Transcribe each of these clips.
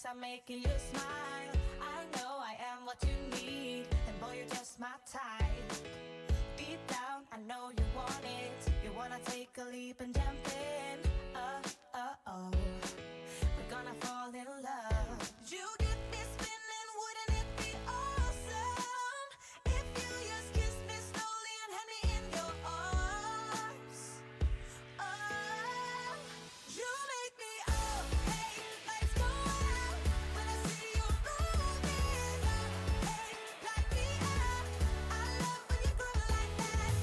I'm making you smile. I know I am what you need, and boy, you're just my type. Deep down, I know you want it. You wanna take a leap and jump in. Oh, we're gonna fall in love. You get me spinning, wouldn't it be awesome if you just kiss me slowly and had me in your arms? Oh, you make me hey, lights go out when I see you moving. Hey, light me up. I love when you groove like that.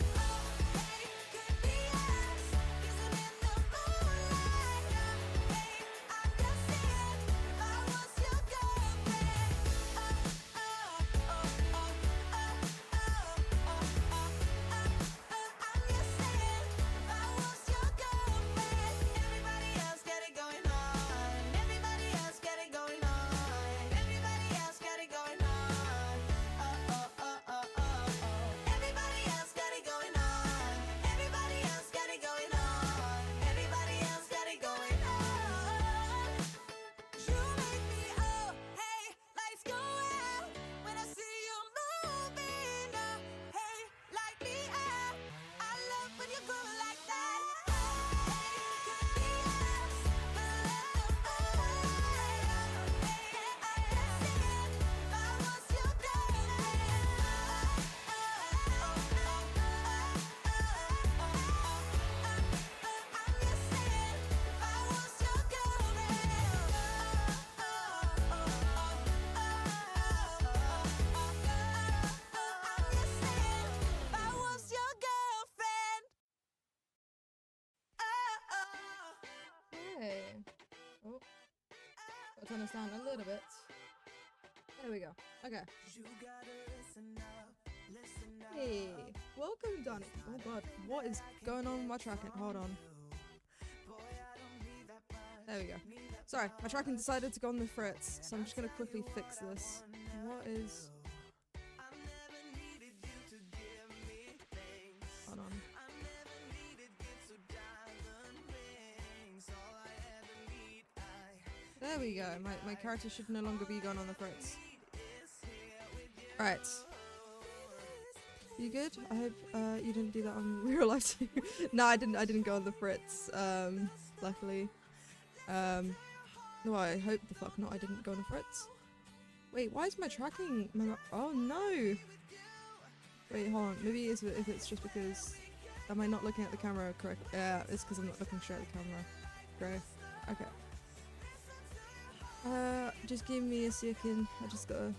Hey, could be us kissing in the moonlight. Hey, I'm just saying if I was your girlfriend. I'm just saying if I was your girlfriend. Everybody else got it going on. Everybody else got it going on. Everybody else got it going on. Everybody else got it going on. Everybody else got it going on. Everybody else got it going on. You make me hey, lights go out when I see you moving. Hey, light me up. I love when you groove like that. Hey, could be us, but hey, I'm saying if I was your girlfriend. I'm just saying if I was your girlfriend. Hey. Oh, gotta turn this down a little bit. There we go. Okay. Hey, welcome, Donnie. Oh god, what is going on with my tracking? Hold on. There we go. Sorry, my tracking decided to go on the fritz, so I'm just gonna quickly fix this. What is... Hold on. There we go. My character should no longer be going on the fritz. Alright. You good? I hope you didn't do that on real life too. No, I didn't go on the fritz, luckily. No, I hope the fuck not, I didn't go on the fritz. Wait, why is my tracking... oh no! Wait, hold on, maybe if it's just because... Am I not looking at the camera correct? Yeah, it's because I'm not looking straight at the camera. Great. Okay. Just give me a second, I just gotta...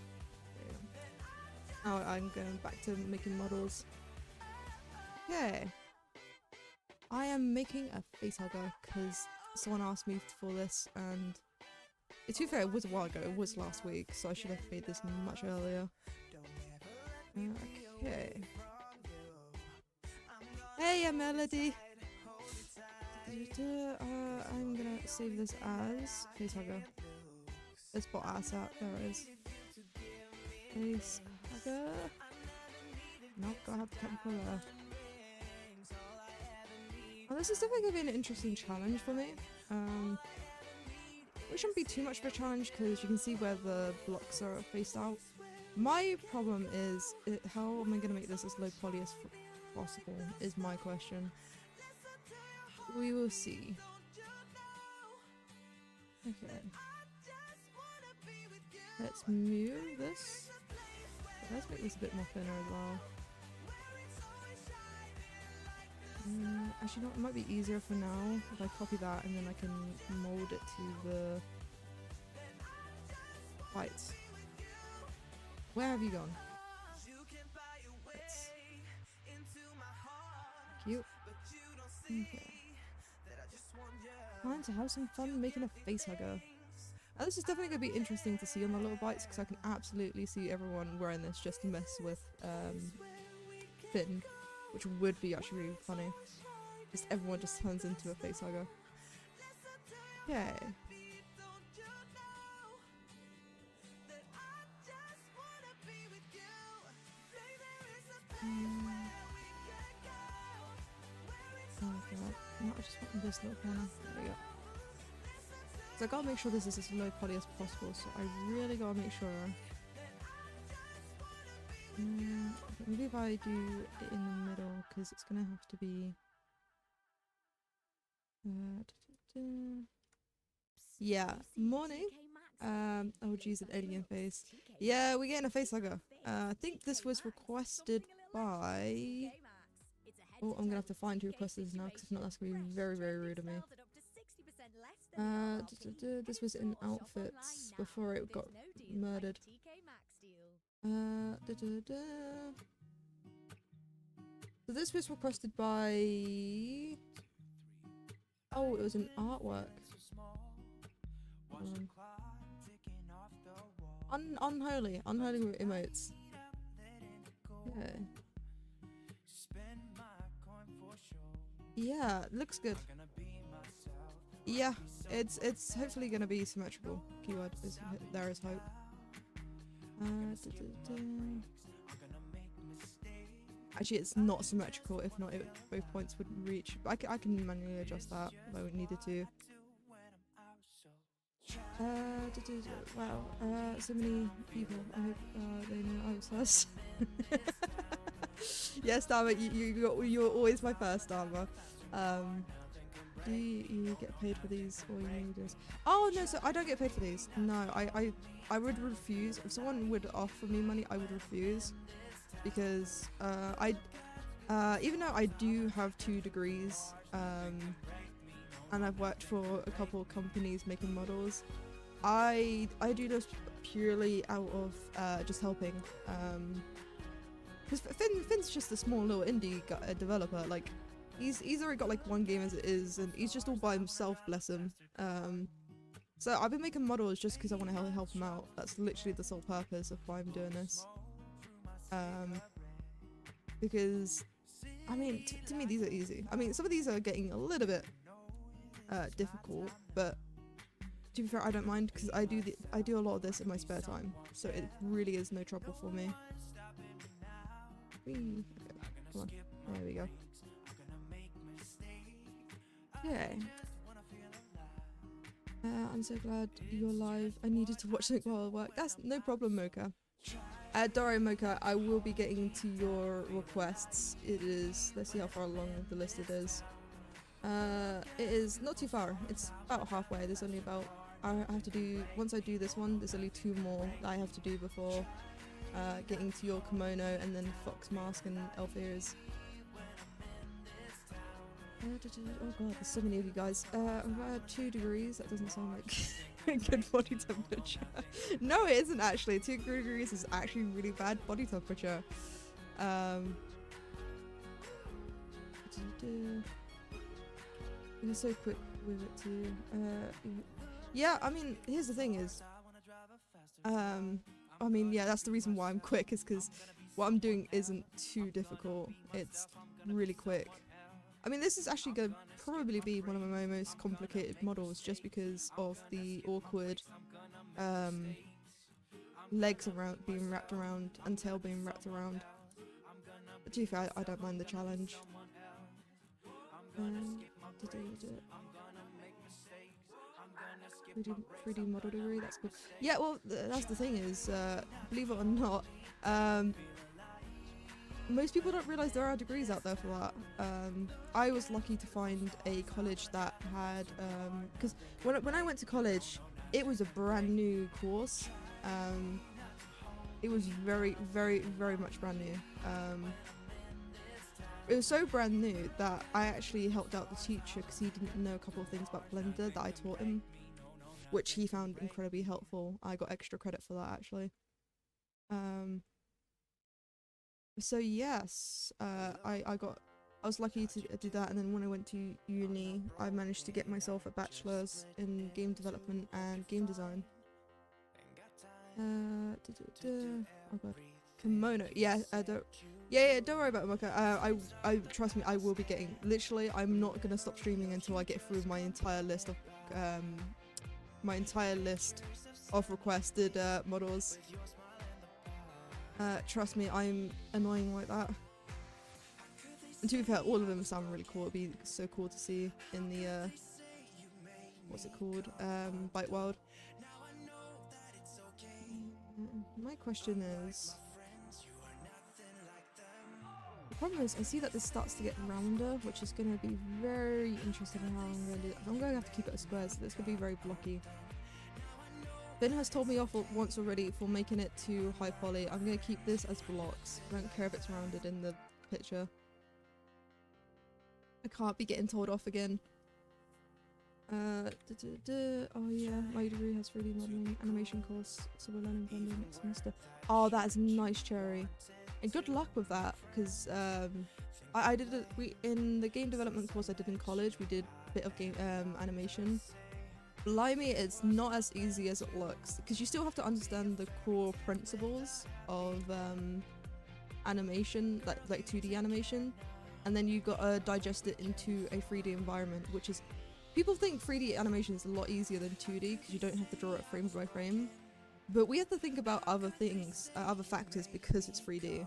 Oh, I'm going back to making models. Okay. I am making a face hugger because someone asked me for this, and to be fair, it was a while ago. It was last week, so I should have made this much earlier. Okay. Hey, Melody. I'm gonna save this as face hugger. Let's put ass out. There it is. Face hugger. Nope, gotta have the chemical there. Well, this is definitely gonna be an interesting challenge for me. It shouldn't be too much of a challenge because you can see where the blocks are faced out. My problem is, how am I gonna make this as low poly as possible is my question. We will see. Okay. Let's move this. Let's make this a bit more thinner as well. Actually, no, it might be easier for now if I copy that and then I can mold it to the whites. Where have you gone? Let's... Cute. Okay. Time to have some fun making a face hugger. Now, this is definitely going to be interesting to see on the little bites because I can absolutely see everyone wearing this just to mess with Finn, which would be actually really funny. Just everyone just turns into a face hugger. Okay. Oh god. No, I just want this little corner. There we go. I gotta make sure this is as low poly as possible, so I really gotta make sure. Maybe if I do it in the middle, because it's gonna have to be... Yeah, morning. Oh geez, an alien face. Yeah, we're getting a face hugger. I think this was requested by... Oh, I'm gonna have to find who requested this now, because if not, that's gonna be very, very rude of me. This was in outfits before it got murdered. So this was requested by... Oh, it was an artwork. Unholy emotes. Yeah. Yeah, looks good. Yeah, it's hopefully gonna be symmetrical. Keyword is there is hope. Actually, it's not symmetrical. If not, both points wouldn't reach. But I can manually adjust that if I needed to. Wow, so many people. I hope they know I was first. Yes, Dharma, you're always my first, Dharma. Do you get paid for these, or you need this? Oh no, so I don't get paid for these. No, I would refuse. If someone would offer me money, I would refuse, because even though I do have 2 degrees, and I've worked for a couple of companies making models, I do this purely out of just helping. Because Finn's just a small little indie developer. Like, he's already got like 1 game as it is, and he's just all by himself, bless him. So I've been making models just because I want to help him out. That's literally the sole purpose of why I'm doing this. Because, I mean, to me these are easy. I mean, some of these are getting a little bit difficult, but to be fair, I don't mind, because I do a lot of this in my spare time, so it really is no trouble for me. Okay, come on, there we go. Okay. I'm so glad you're live. I needed to watch something while I work. That's no problem, Mocha. Don't worry, Mocha, I will be getting to your requests. It is, let's see how far along the list it is. It is not too far. It's about halfway. There's only about, I have to do, once I do this one, there's only 2 more that I have to do before getting to your kimono and then fox mask and elf ears. Oh god, there's so many of you guys. I'm about 2 degrees. That doesn't sound like good body temperature. No, it isn't actually. 2 degrees is actually really bad body temperature. You're so quick with it too. Yeah, I mean, here's the thing is, I mean, yeah, that's the reason why I'm quick, is because what I'm doing isn't too difficult. It's really quick. I mean, this is actually going to probably be one of my most complicated models, just because of the awkward legs being wrapped around and tail being wrapped around. But to be fair, I don't mind the challenge. 3D model degree, that's cool. Yeah, well, that's the thing is, believe it or not, most people don't realise there are degrees out there for that. I was lucky to find a college that had, because when I went to college, it was a brand new course. It was very, very, very much brand new. It was so brand new that I actually helped out the teacher because he didn't know a couple of things about Blender that I taught him, which he found incredibly helpful. I got extra credit for that, actually. So yes, I was lucky to do that, and then when I went to uni, I managed to get myself a bachelor's in game development and game design. Oh god, kimono. Yeah, don't worry about it, Mocha. I trust me, I will be getting. Literally, I'm not gonna stop streaming until I get through my entire list of requested models. Trust me, I'm annoying like that. And to be fair, all of them sound really cool. It'd be so cool to see in the what's it called? Bite World. My question is, the problem is I see that this starts to get rounder, which is going to be very interesting in how I'm going to do it. I'm going to have to keep it a square, so this could be very blocky. Finn has told me off once already for making it too high poly. I'm going to keep this as blocks. I don't care if it's rounded in the picture. I can't be getting told off again. Oh yeah, my degree has 3D modeling animation course, so we're learning Blender next semester. Oh, that is nice, Cherry. And good luck with that, because I did it. In the game development course I did in college, we did a bit of game animation. Blimey, it's not as easy as it looks, because you still have to understand the core principles of animation, like 2D animation, and then you gotta digest it into a 3D environment, which is, people think 3D animation is a lot easier than 2D because you don't have to draw it frame by frame, but we have to think about other things, other factors, because it's 3D.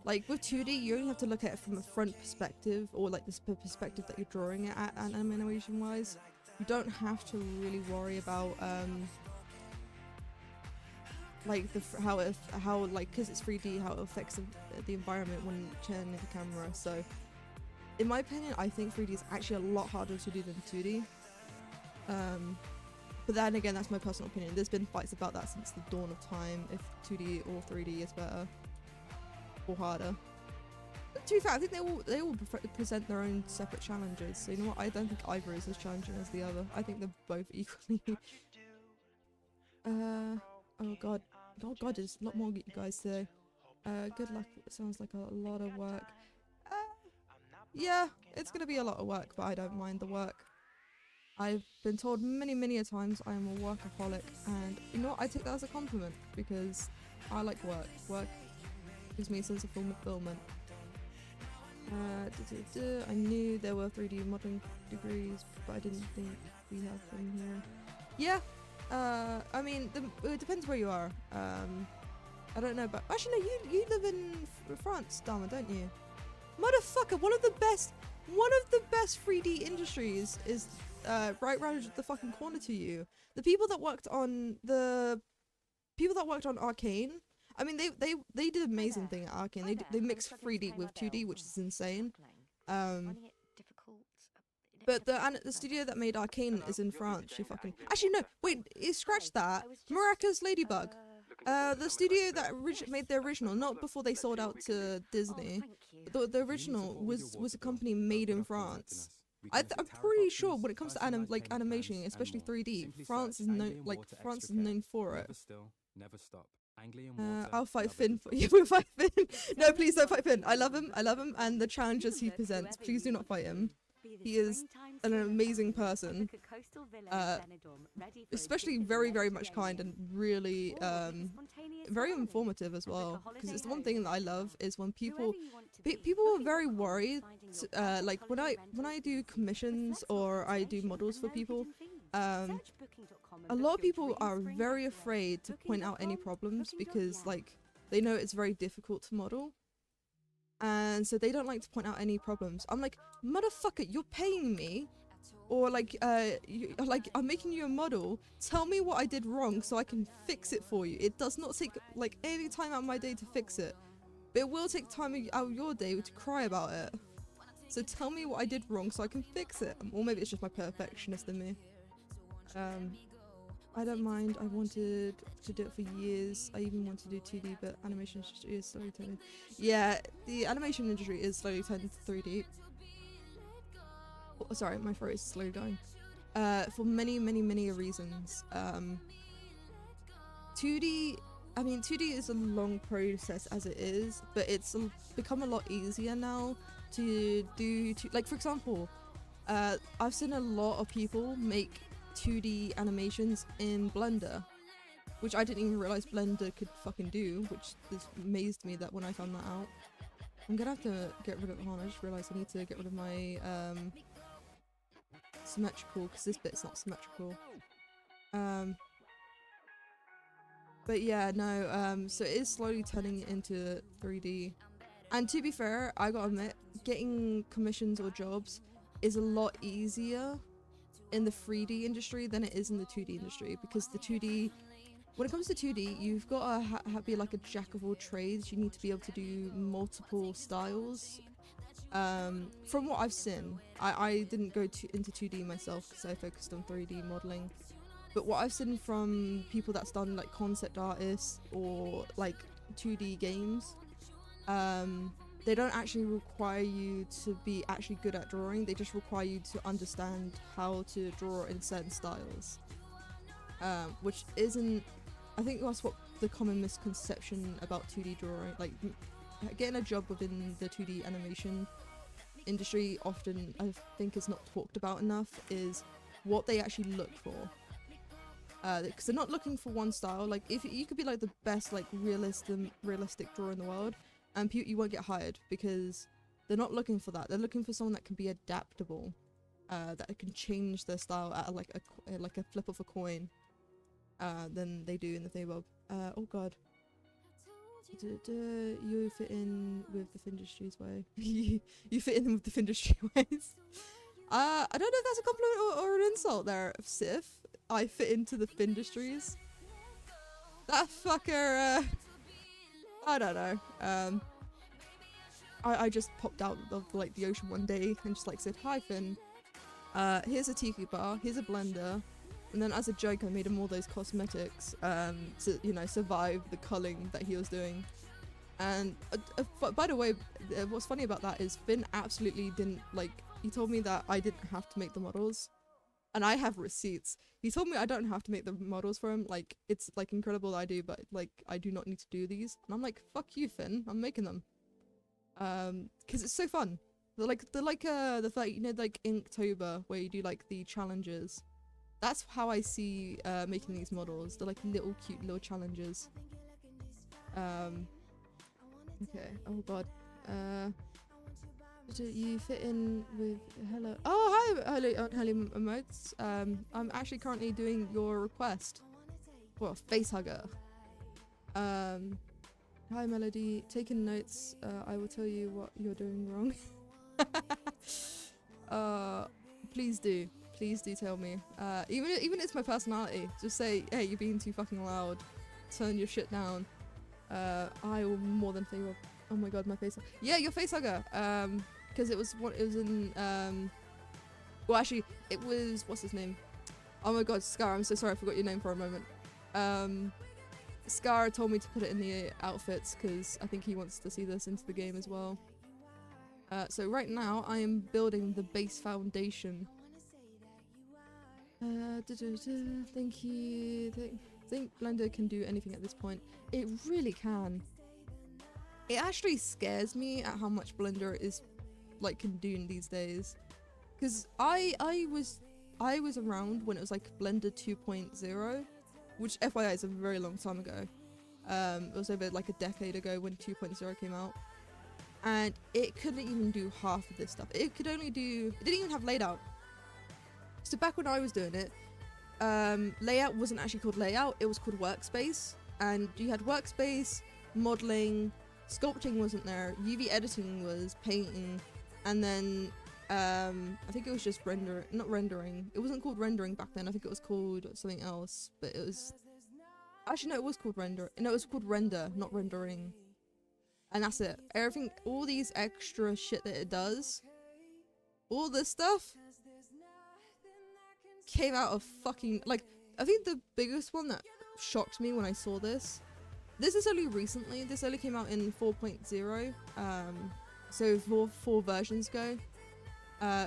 Like with 2D, you only have to look at it from a front perspective, or like the perspective that you're drawing it at animation wise. You don't have to really worry about like how like, because it's 3D, how it affects the environment when turning the camera. So in my opinion, I think 3D is actually a lot harder to do than 2D. But then again, that's my personal opinion. There's been fights about that since the dawn of time, if 2D or 3D is better or harder. But to be fair, I think they all present their own separate challenges. So you know what? I don't think either is as challenging as the other. I think they're both equally. Oh god, there's a lot more you guys today. Good luck. It sounds like a lot of work. Yeah, it's gonna be a lot of work, but I don't mind the work. I've been told many a times I am a workaholic, and you know what? I take that as a compliment, because I like work. Work gives me a sense of fulfillment. I knew there were 3D modeling degrees, but I didn't think we have them here. Yeah, I mean, it depends where you are. I don't know, but actually, no, you live in France, Dharma, don't you? Motherfucker, one of the best 3D industries is right around the fucking corner to you. The people that worked on Arcane, I mean, they did an amazing thing at Arcane. They mixed 3D with 2D, which is insane. But the studio that made Arcane is in France. She fucking, actually no, wait, scratch that. Maracas Ladybug. The studio that made the original, not before they sold out to Disney. The original was a company made in France. I'm pretty sure when it comes to animation, especially 3D, France is known for it. I'll fight Finn for you. We'll fight Finn. No, please don't fight Finn. I love him, and the challenges he presents. Please do not fight him. He is an amazing person, especially very much kind, and really very informative as well. Because it's the one thing that I love is when people are very worried. Like when I do commissions or I do models for people, a lot of people are very afraid to point out any problems, because like they know it's very difficult to model. And so they don't like to point out any problems. I'm like, motherfucker, you're paying me, or like I'm making you a model. Tell me what I did wrong so I can fix it for you. It does not take like any time out of my day to fix it, but it will take time out of your day to cry about it. So tell me what I did wrong so I can fix it. Or maybe it's just my perfectionist in me. I don't mind. I wanted to do it for years. I even want to do 2D, but animation industry is slowly turning. Yeah, the animation industry is slowly turning to 3D. Oh, sorry, my throat is slowly going. For many reasons. 2D is a long process as it is, but it's become a lot easier now to do. Like for example, I've seen a lot of people make 2D animations in Blender, which I didn't even realize Blender could fucking do, which just amazed me that when I found that out. I'm gonna have to get rid of, I just realized I need to get rid of my symmetrical, because this bit's not symmetrical. But yeah, no, so it is slowly turning into 3D. And to be fair, I gotta admit, getting commissions or jobs is a lot easier in the 3D industry than it is in the 2D industry, because the 2D, when it comes to 2D, you've got to be like a jack of all trades. You need to be able to do multiple styles. From what I've seen, I didn't go into 2D myself because I focused on 3D modeling. But what I've seen from people that's done like concept artists or like 2D games, they don't actually require you to be actually good at drawing. They just require you to understand how to draw in certain styles, which isn't, I think that's what the common misconception about 2D drawing, like getting a job within the 2D animation industry often I think is not talked about enough, is what they actually look for. Because they're not looking for one style. Like if you could be like the best like realistic drawer in the world, and you won't get hired, because they're not looking for that. They're looking for someone that can be adaptable, that can change their style at like a flip of a coin, than they do in the Feybob. Oh god. You fit in with the Findustries way. You fit in with the Findustry ways. I don't know if that's a compliment or an insult there, Sif. I fit into the Findustries. That fucker, I don't know. I just popped out of like the ocean one day and just like said, "Hi Finn, here's a tiki bar, here's a blender," and then as a joke I made him all those cosmetics to, you know, survive the culling that he was doing. And by the way, what's funny about that is Finn absolutely didn't like. He told me that I didn't have to make the models, and I have receipts. He told me I don't have to make the models for him. Like, it's like incredible that I do, but like I do not need to do these. And I'm like, fuck you, Finn. I'm making them. Because it's so fun. They're like the fact, you know, like Inktober, where you do like the challenges. That's how I see making these models. They're like little cute little challenges. Okay. Oh god. You fit in with hello. Oh hi, hello emotes. I'm actually currently doing your request. Well, facehugger. Hi Melody. Taking notes. I will tell you what you're doing wrong. Please do tell me. Even it's my personality. Just say, hey, you're being too fucking loud. Turn your shit down. I will more than favor. Oh my god, my face. Yeah, your facehugger. Because it was in well actually it was, what's his name? Oh my god, Scar, I'm so sorry I forgot your name for a moment. Scar told me to put it in the outfits because I think he wants to see this into the game as well. So right now I am building the base foundation. Thank you. I think Blender can do anything at this point. It really can. It actually scares me at how much Blender is like can do in these days, because I was around when it was like Blender 2.0, which FYI is a very long time ago. It was over like a decade ago when 2.0 came out, and it couldn't even do half of this stuff. It didn't even have layout. So back when I was doing it, layout wasn't actually called layout, it was called workspace, and you had workspace, modeling, sculpting wasn't there, UV editing was, painting, and then I think it was just not rendering. It wasn't called rendering back then. I think it was called something else, but it was actually no, it was called render. No, it was called render, not rendering. And that's it. Everything, all these extra shit that it does, all this stuff came out of fucking, like, I think the biggest one that shocked me when I saw this is only recently. This only came out in 4.0. So four versions ago,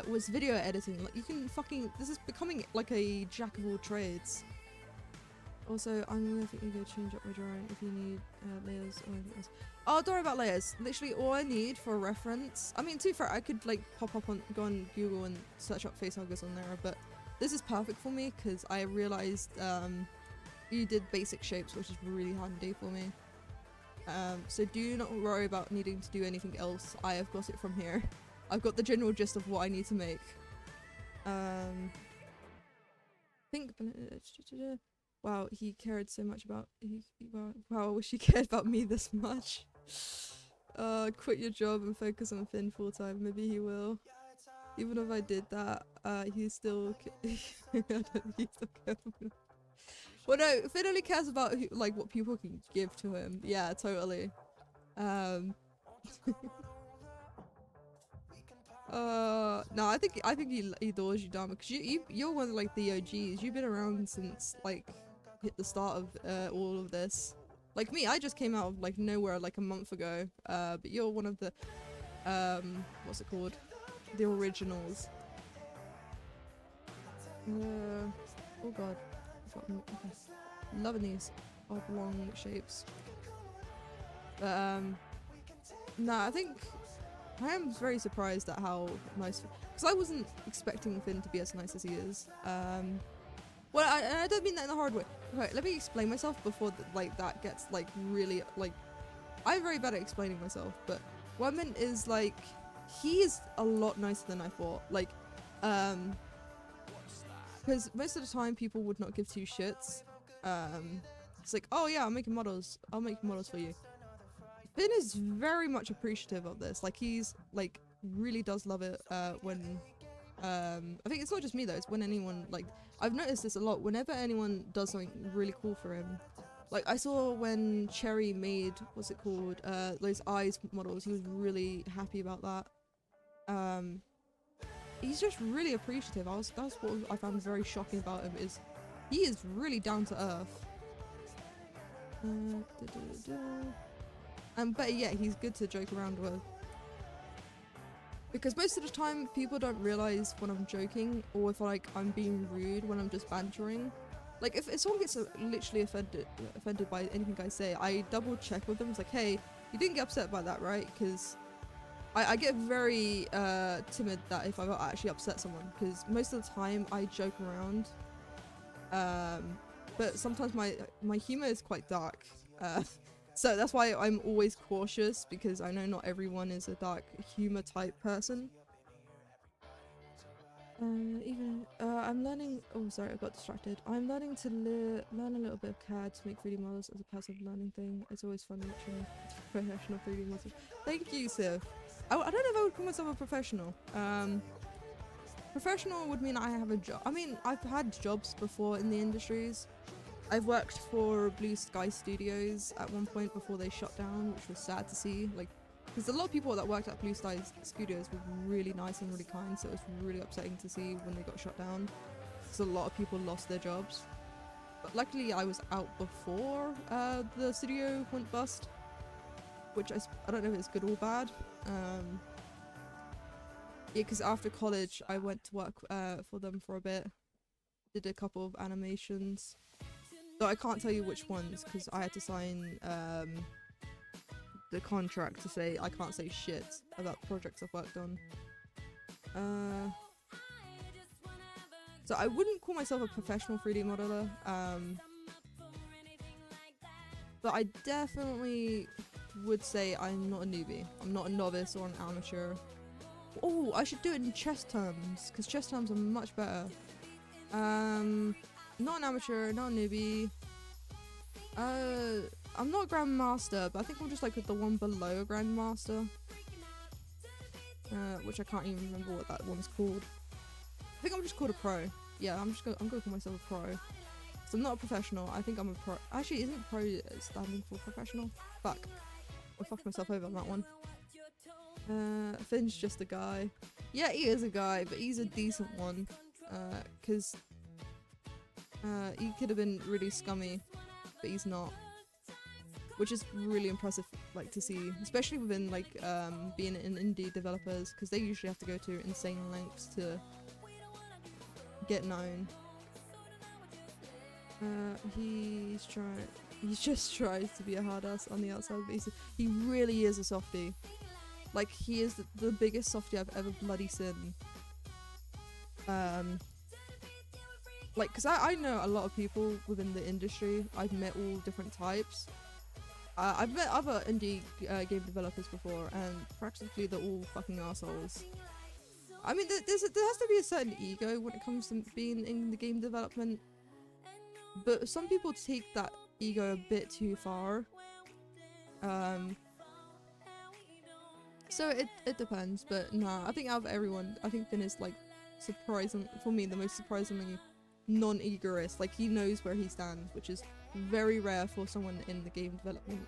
was video editing. Like, you can fucking, this is becoming like a jack of all trades. Also, I'm gonna think you go change up my drawing if you need layers or anything else. Oh, don't worry about layers. Literally all I need for reference, I mean, to be fair, I could like go on Google and search up facehuggers on there, but this is perfect for me because I realized you did basic shapes, which is really handy for me. So do not worry about needing to do anything else. I have got it from here. I've got the general gist of what I need to make. Wow, he cared so much about. Wow, I wish he cared about me this much. Quit your job and focus on Finn full time. Maybe he will. Even if I did that, he still I don't think he still cares about me. Well, no, Finn only cares about who, like what people can give to him. Yeah, totally. No, I think he adores you, Dharma, because you're one of like the OGs. You've been around since like hit the start of all of this. Like me, I just came out of like nowhere like a month ago. But you're one of the what's it called? The originals. Oh god, okay. Loving these oblong shapes. But no, I think I am very surprised at how nice, because I wasn't expecting Finn to be as nice as he is. Well, I don't mean that in a hard way. Okay, let me explain myself before like that gets like really like. I'm very bad at explaining myself, but what I meant is like he is a lot nicer than I thought. Like, because most of the time people would not give two shits. It's like, oh yeah, I'm making models. I'll make models for you. Finn is very much appreciative of this. Like he's like really does love it when I think it's not just me though, it's when anyone like I've noticed this a lot whenever anyone does something really cool for him. Like I saw when Cherry made what's it called those eyes models, he was really happy about that. He's just really appreciative. That's what I found very shocking about him, is he is really down to earth. And better yet, he's good to joke around with. Because most of the time, people don't realize when I'm joking, or if like I'm being rude when I'm just bantering. Like if someone gets literally offended by anything I say, I double check with them. It's like, hey, you didn't get upset by that, right? Because I get very timid that if I actually upset someone, because most of the time I joke around. But sometimes my humor is quite dark. So that's why I'm always cautious, because I know not everyone is a dark humor type person. I'm learning. Oh, sorry, I got distracted. I'm learning to learn a little bit of CAD to make 3D models as a passive learning thing. It's always fun watching professional 3D models. Thank you, Sif. I don't know if I would call myself a professional. Professional would mean I have a job. I mean, I've had jobs before in the industries. I've worked for Blue Sky Studios at one point before they shut down, which was sad to see. Like, because a lot of people that worked at Blue Sky Studios were really nice and really kind, so it was really upsetting to see when they got shut down. Because a lot of people lost their jobs. But luckily, I was out before the studio went bust, which I don't know if it's good or bad. Yeah, because after college, I went to work for them for a bit. Did a couple of animations. So I can't tell you which ones, because I had to sign the contract to say I can't say shit about the projects I've worked on. So I wouldn't call myself a professional 3D modeler, but I definitely would say I'm not a newbie. I'm not a novice or an amateur. Oh, I should do it in chess terms, because chess terms are much better. Not an amateur, not a newbie. I'm not a grandmaster, but I think I'm just like the one below a grandmaster. Which I can't even remember what that one's called. I think I'm just called a pro. Yeah, I'm gonna call myself a pro. So I'm not a professional. I think I'm a pro. Actually, isn't pro standing for professional? Fuck. I fucked myself over on that one. Finn's just a guy. Yeah, he is a guy, but he's a decent one. Cause he could have been really scummy, but he's not. Which is really impressive, like, to see, especially within like being in indie developers, because they usually have to go to insane lengths to get known. He just tries to be a hard ass on the outside, but he really is a softie. Like, he is the biggest softie I've ever bloody seen. Like, because I know a lot of people within the industry. I've met all different types. I've met other indie game developers before, and practically they're all fucking assholes. I mean, there has to be a certain ego when it comes to being in the game development, but some people take that ego a bit too far. So So it depends, but nah, I think out of everyone, I think Finn is like surprising for me, the most surprisingly non-egoist. Like he knows where he stands, which is very rare for someone in the game development.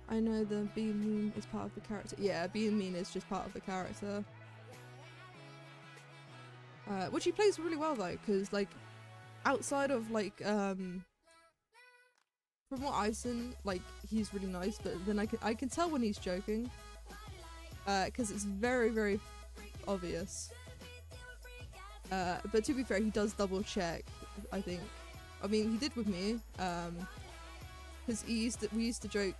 I know the being mean is part of the character. Yeah, being mean is just part of the character. Which he plays really well though, because like outside of like from what I've seen, like he's really nice, but then I can tell when he's joking, because it's very, very obvious. But to be fair, he does double check, I think. I mean, he did with me, because we used to joke,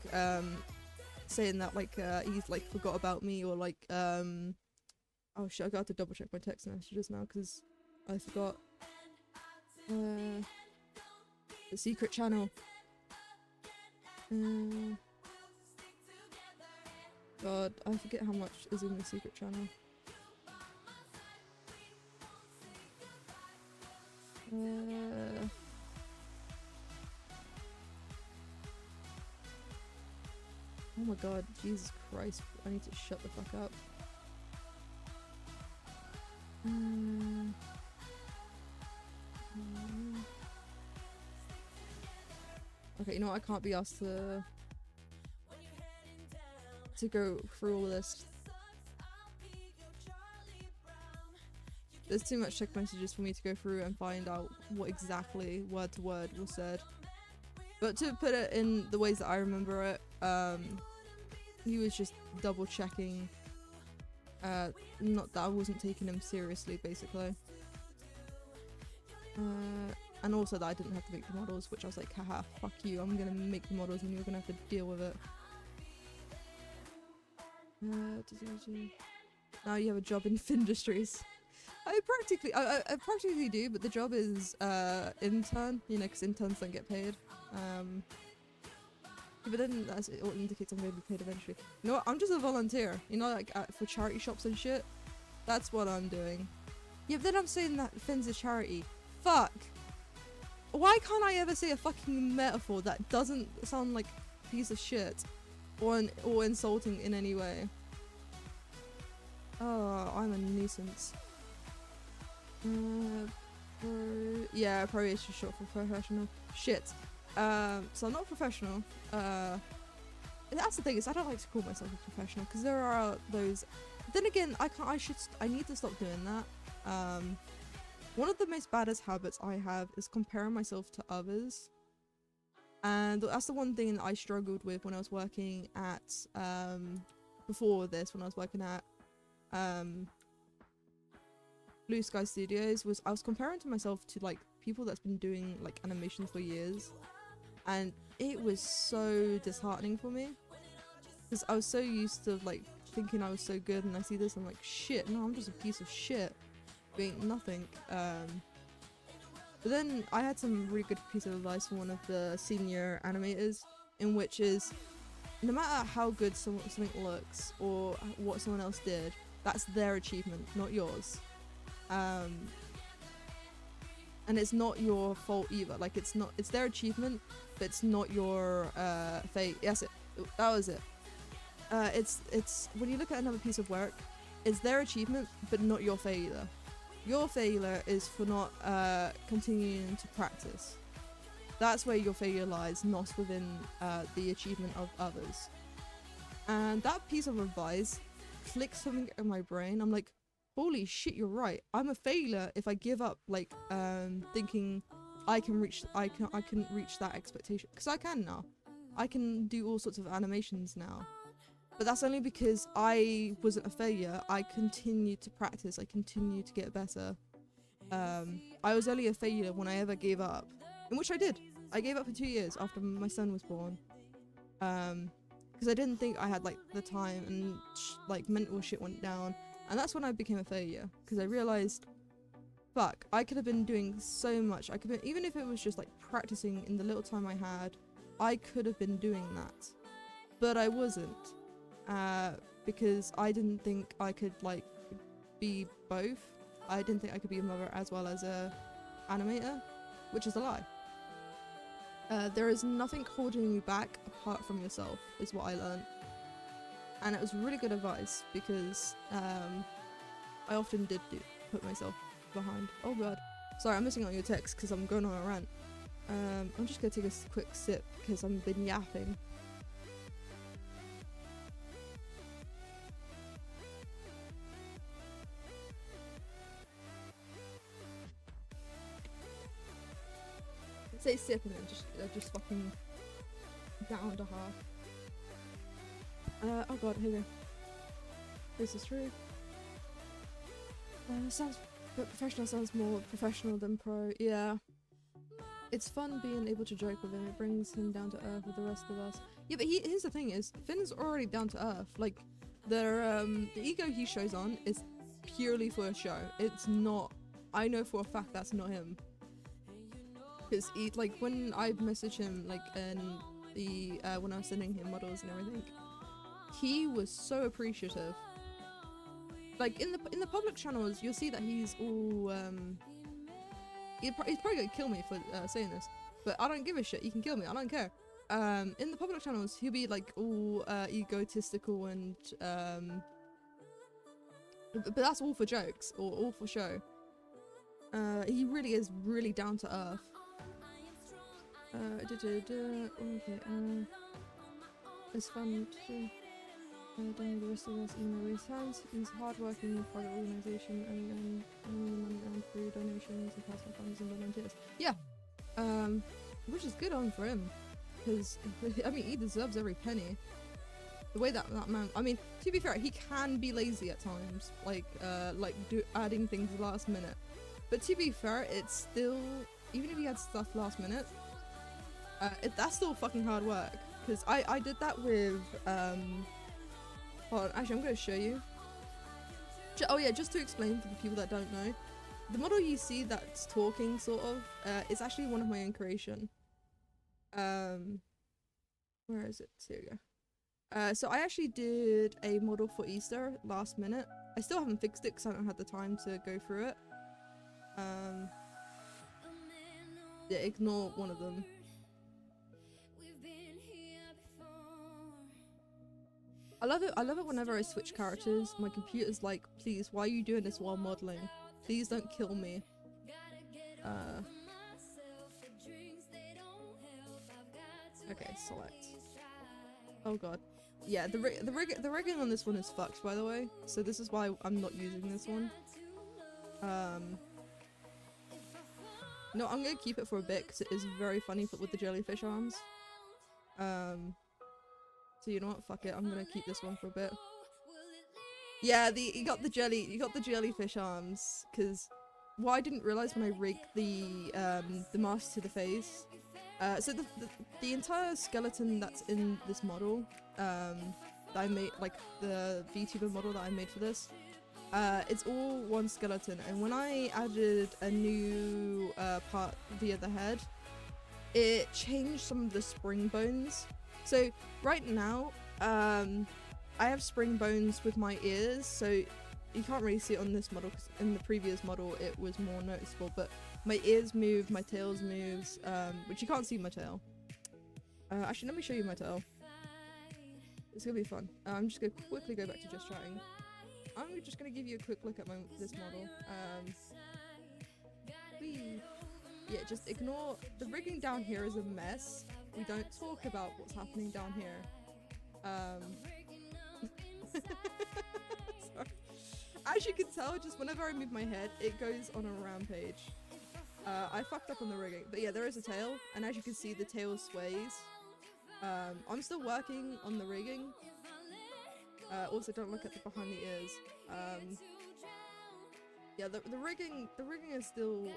saying that like he's like forgot about me, or like oh shit, I got to double check my text messages now because I forgot. The secret channel. God, I forget how much is in the secret channel. Oh my god, Jesus Christ, I need to shut the fuck up. Okay, you know what, I can't be asked to go through all of this. There's too much text messages for me to go through and find out what exactly word to word was said. But to put it in the ways that I remember it, he was just double checking, not that I wasn't taking him seriously, basically. And also that I didn't have to make the models, which I was like, haha, fuck you, I'm gonna make the models and you're gonna have to deal with it. Now you have a job in Findustries. I practically do, but the job is intern, you know, because interns don't get paid. But then that's, it indicates I'm going to be paid eventually. You know what, I'm just a volunteer, you know, like for charity shops and shit. That's what I'm doing. Yeah, but then I'm saying that Finn's a charity. Fuck! Why can't I ever say a fucking metaphor that doesn't sound like a piece of shit or insulting in any way? Oh, I'm a nuisance. Yeah, probably it's just short for professional. Shit. So I'm not professional. That's the thing, is I don't like to call myself a professional because there are those. Then again, I need to stop doing that. One of the most baddest habits I have is comparing myself to others. And that's the one thing that I struggled with when I was working at, before this, when I was working at, Blue Sky Studios, was I was comparing to myself to like people that's been doing like animation for years, and it was so disheartening for me because I was so used to like thinking I was so good, and I see this, I'm like, shit, no, I'm just a piece of shit doing nothing. But then I had some really good piece of advice from one of the senior animators, in which is, no matter how good something looks or what someone else did, that's their achievement, not yours. And it's not your fault either. Like, it's their achievement, but it's not your fate. Yes, that was it. It's when you look at another piece of work, it's their achievement, but not your failure. Your failure is for not continuing to practice. That's where your failure lies, not within the achievement of others. And that piece of advice clicked something in my brain. I'm like, holy shit, you're right. I'm a failure if I give up, like, thinking I can reach that expectation, because I can now. I can do all sorts of animations now. But that's only because I wasn't a failure. I continued to practice. I continued to get better. I was only a failure when I ever gave up, in which I did. I gave up for 2 years after my son was born, because I didn't think I had like the time, and like mental shit went down. And that's when I became a failure, because I realized, fuck, I could have been doing so much. I could have been, even if it was just like practicing in the little time I had, I could have been doing that. But I wasn't, because I didn't think I could like be both. I didn't think I could be a mother as well as a animator, which is a lie. There is nothing holding you back apart from yourself, is what I learned. And it was really good advice because I often did put myself behind. Oh god. Sorry, I'm missing out on your text because I'm going on a rant. I'm just gonna take a quick sip because I've been yapping. Say sip and then just fucking down to half. Oh god, here we go. This is true. Sounds professional sounds more professional than pro. Yeah. It's fun being able to joke with him. It brings him down to earth with the rest of us. Yeah, but here's the thing is, Finn's already down to earth. Like, the ego he shows on is purely for a show. It's not, I know for a fact that's not him. Because like when I messaged him like in the when I was sending him models and everything, he was so appreciative. Like in the public channels, you'll see that he's all he's probably gonna kill me for saying this, but I don't give a shit. You can kill me, I don't care. In the public channels, he'll be like all egotistical and but that's all for jokes or all for show. He really is really down to earth. Okay, it's fun to doing the rest of us email his hands. He's hardworking private organisation and money earned through donations and personal funds and volunteers. Yeah, which is good on for him, because I mean he deserves every penny. The way that man, I mean, to be fair, he can be lazy at times, like adding things last minute. But to be fair, it's still, even if he had stuff last minute, that's still fucking hard work. Because I did that with, hold on, actually I'm going to show you. Oh yeah, just to explain for the people that don't know, the model you see that's talking, sort of, is actually one of my own creation. Where is it? Here we go. So I actually did a model for Easter last minute. I still haven't fixed it because I haven't had the time to go through it. Yeah, ignore one of them. I love it whenever I switch characters. My computer's like, please, why are you doing this while modeling? Please don't kill me. Okay, select. Oh god. Yeah, the rigging on this one is fucked, by the way. So this is why I'm not using this one. No, I'm gonna keep it for a bit because it is very funny with the jellyfish arms. So you know what? Fuck it. I'm gonna keep this one for a bit. Yeah, you got the jellyfish arms. Because what I didn't realize when I rigged the mask to the face. So the entire skeleton that's in this model, that I made, like the VTuber model that I made for this, it's all one skeleton. And when I added a new part via the head, it changed some of the spring bones. So right now, I have spring bones with my ears, so you can't really see it on this model because in the previous model it was more noticeable, but my ears move, my tails moves, which you can't see my tail. Actually, let me show you my tail. It's gonna be fun. I'm just gonna quickly go back to just chatting. I'm just gonna give you a quick look at this model. Yeah, just ignore the rigging down here is a mess. We don't talk about what's happening down here. Sorry. As you can tell, just whenever I move my head, it goes on a rampage. I fucked up on the rigging, but yeah, there is a tail, and as you can see, the tail sways. I'm still working on the rigging. Also, don't look at the behind the ears. Yeah, the rigging is still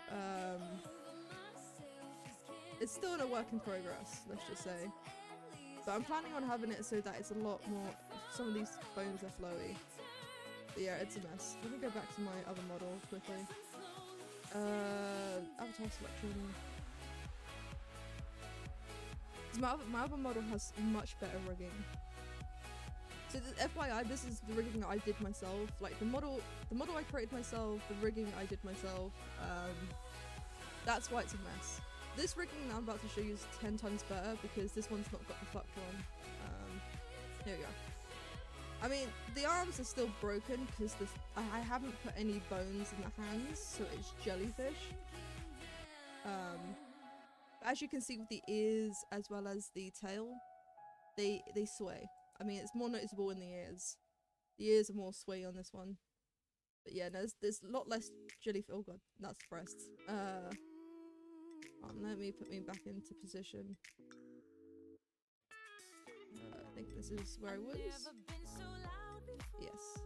it's still in a work in progress, let's just say. But I'm planning on having it so that it's a lot more, some of these bones are flowy. But yeah, it's a mess. Let me go back to my other model quickly. Avatar selection. My other model has much better rigging. So FYI, this is the rigging that I did myself. Like the model I created myself, the rigging I did myself. That's why it's a mess. this rigging that I'm about to show you is 10 times better because this one's not got the fuck one. Here we go. I mean, the arms are still broken because I haven't put any bones in the hands, so it's jellyfish. As you can see with the ears as well as the tail, they sway. I mean, it's more noticeable in the ears. The ears are more sway on this one. But yeah, no, there's a lot less jellyfish. Oh god, that's the breasts. Let me put me back into position. I think this is where I was. Yes.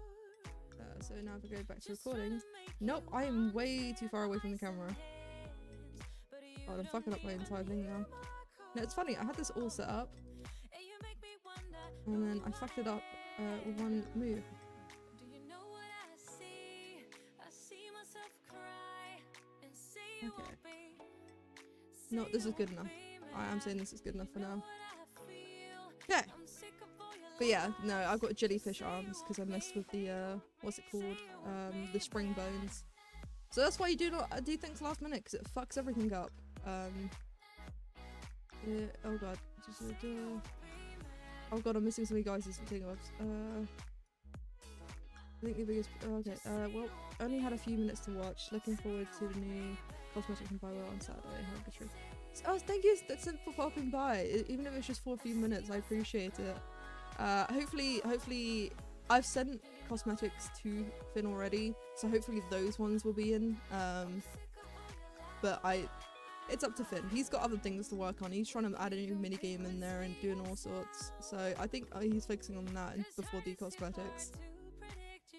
So now if I go back to recording. Nope, I am way too far away from the camera. Oh, I'm fucking up my entire thing now. No, it's funny, I had this all set up. And then I fucked it up with one move. Okay. No, this is good enough. I am saying this is good enough for now. Okay. But yeah, no, I've got jellyfish arms because I messed with the, what's it called? The spring bones. So that's why you do not do things last minute, because it fucks everything up. Yeah, oh god. Oh god, I'm missing so many guys' thing ups. I think the biggest, okay, well, only had a few minutes to watch. Looking forward to the new cosmetic from Bioware on Saturday. True. Oh, thank you for popping by. Even if it's just for a few minutes, I appreciate it. Hopefully, I've sent cosmetics to Finn already, so hopefully those ones will be in. But it's up to Finn. He's got other things to work on. He's trying to add a new minigame in there and doing all sorts. So I think he's focusing on that before the cosmetics.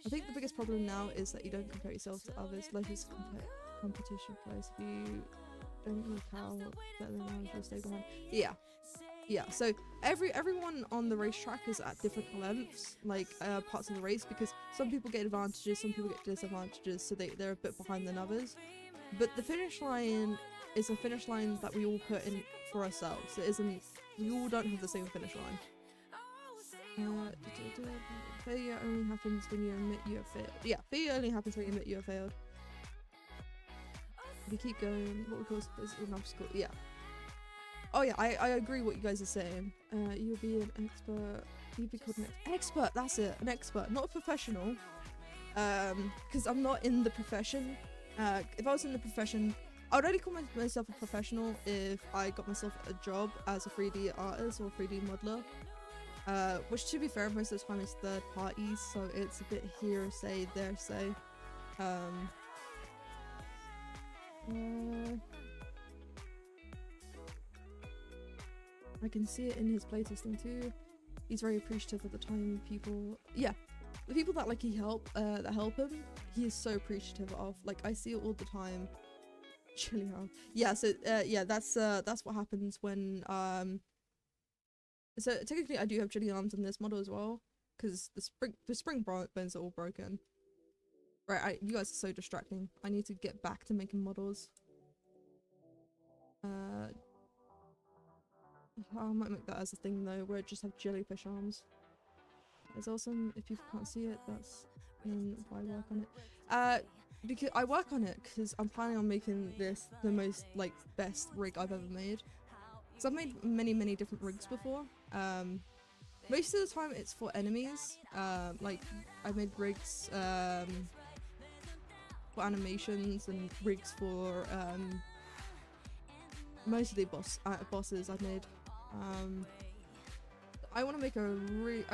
I think the biggest problem now is that you don't compare yourself to others. Life is competition place. If you don't look how better than others, you'll stay behind. Yeah. So everyone on the racetrack is at different lengths, like parts of the race, because some people get advantages, some people get disadvantages, so they're a bit behind than others. But the finish line is a finish line that we all put in for ourselves. It isn't. We all don't have the same finish line. Failure only happens when you admit you have failed. Yeah, failure only happens when you admit you have failed. If you keep going, what we call is an obstacle. Yeah. Oh yeah, I agree what you guys are saying. You'll be an expert. You'll be called an expert. That's it, an expert, not a professional. Because I'm not in the profession. If I was in the profession, I would only call myself a professional if I got myself a job as a 3D artist or 3D modeler. Which to be fair, most of the time is third parties, so it's a bit hearsay, there say. I can see it in his playtesting too. He's very appreciative of the time people, yeah, the people that like that help him, he is so appreciative of. Like, I see it all the time. Chilly arm. Yeah, so yeah, that's what happens when so technically I do have chilly arms in this model as well, because the spring bones are all broken. Right, you guys are so distracting. I need to get back to making models. I might make that as a thing though, where I just have jellyfish arms. It's awesome. If people can't see it, that's why I work on it. Because I work on it because I'm planning on making this the most like best rig I've ever made. So I've made many different rigs before. Most of the time it's for enemies. Like I made rigs for animations and rigs for mostly bosses I've made. I want to make a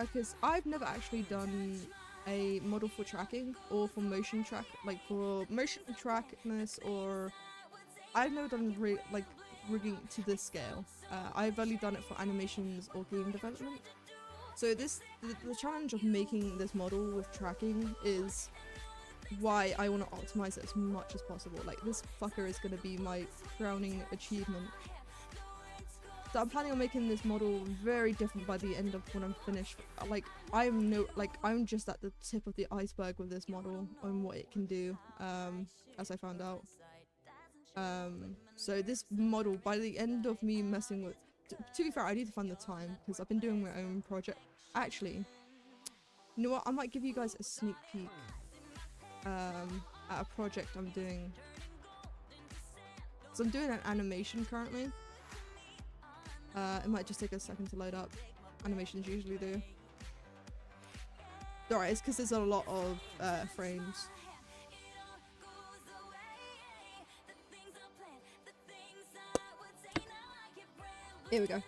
because I've never actually done a model for tracking or for motion track, like for motion trackness, or I've never done rigging to this scale. I've only done it for animations or game development. So the challenge of making this model with tracking is why I want to optimize it as much as possible. Like, this fucker is going to be my crowning achievement. So I'm planning on making this model very different by the end of when I'm finished. Like, I'm just at the tip of the iceberg with this model on what it can do, as I found out. So this model, by the end of me messing with, to be fair, I need to find the time because I've been doing my own project. Actually, you know what? I might give you guys a sneak peek at a project I'm doing. So I'm doing an animation currently. It might just take a second to load up. Animations usually do. Alright, it's because there's a lot of frames. Here we go.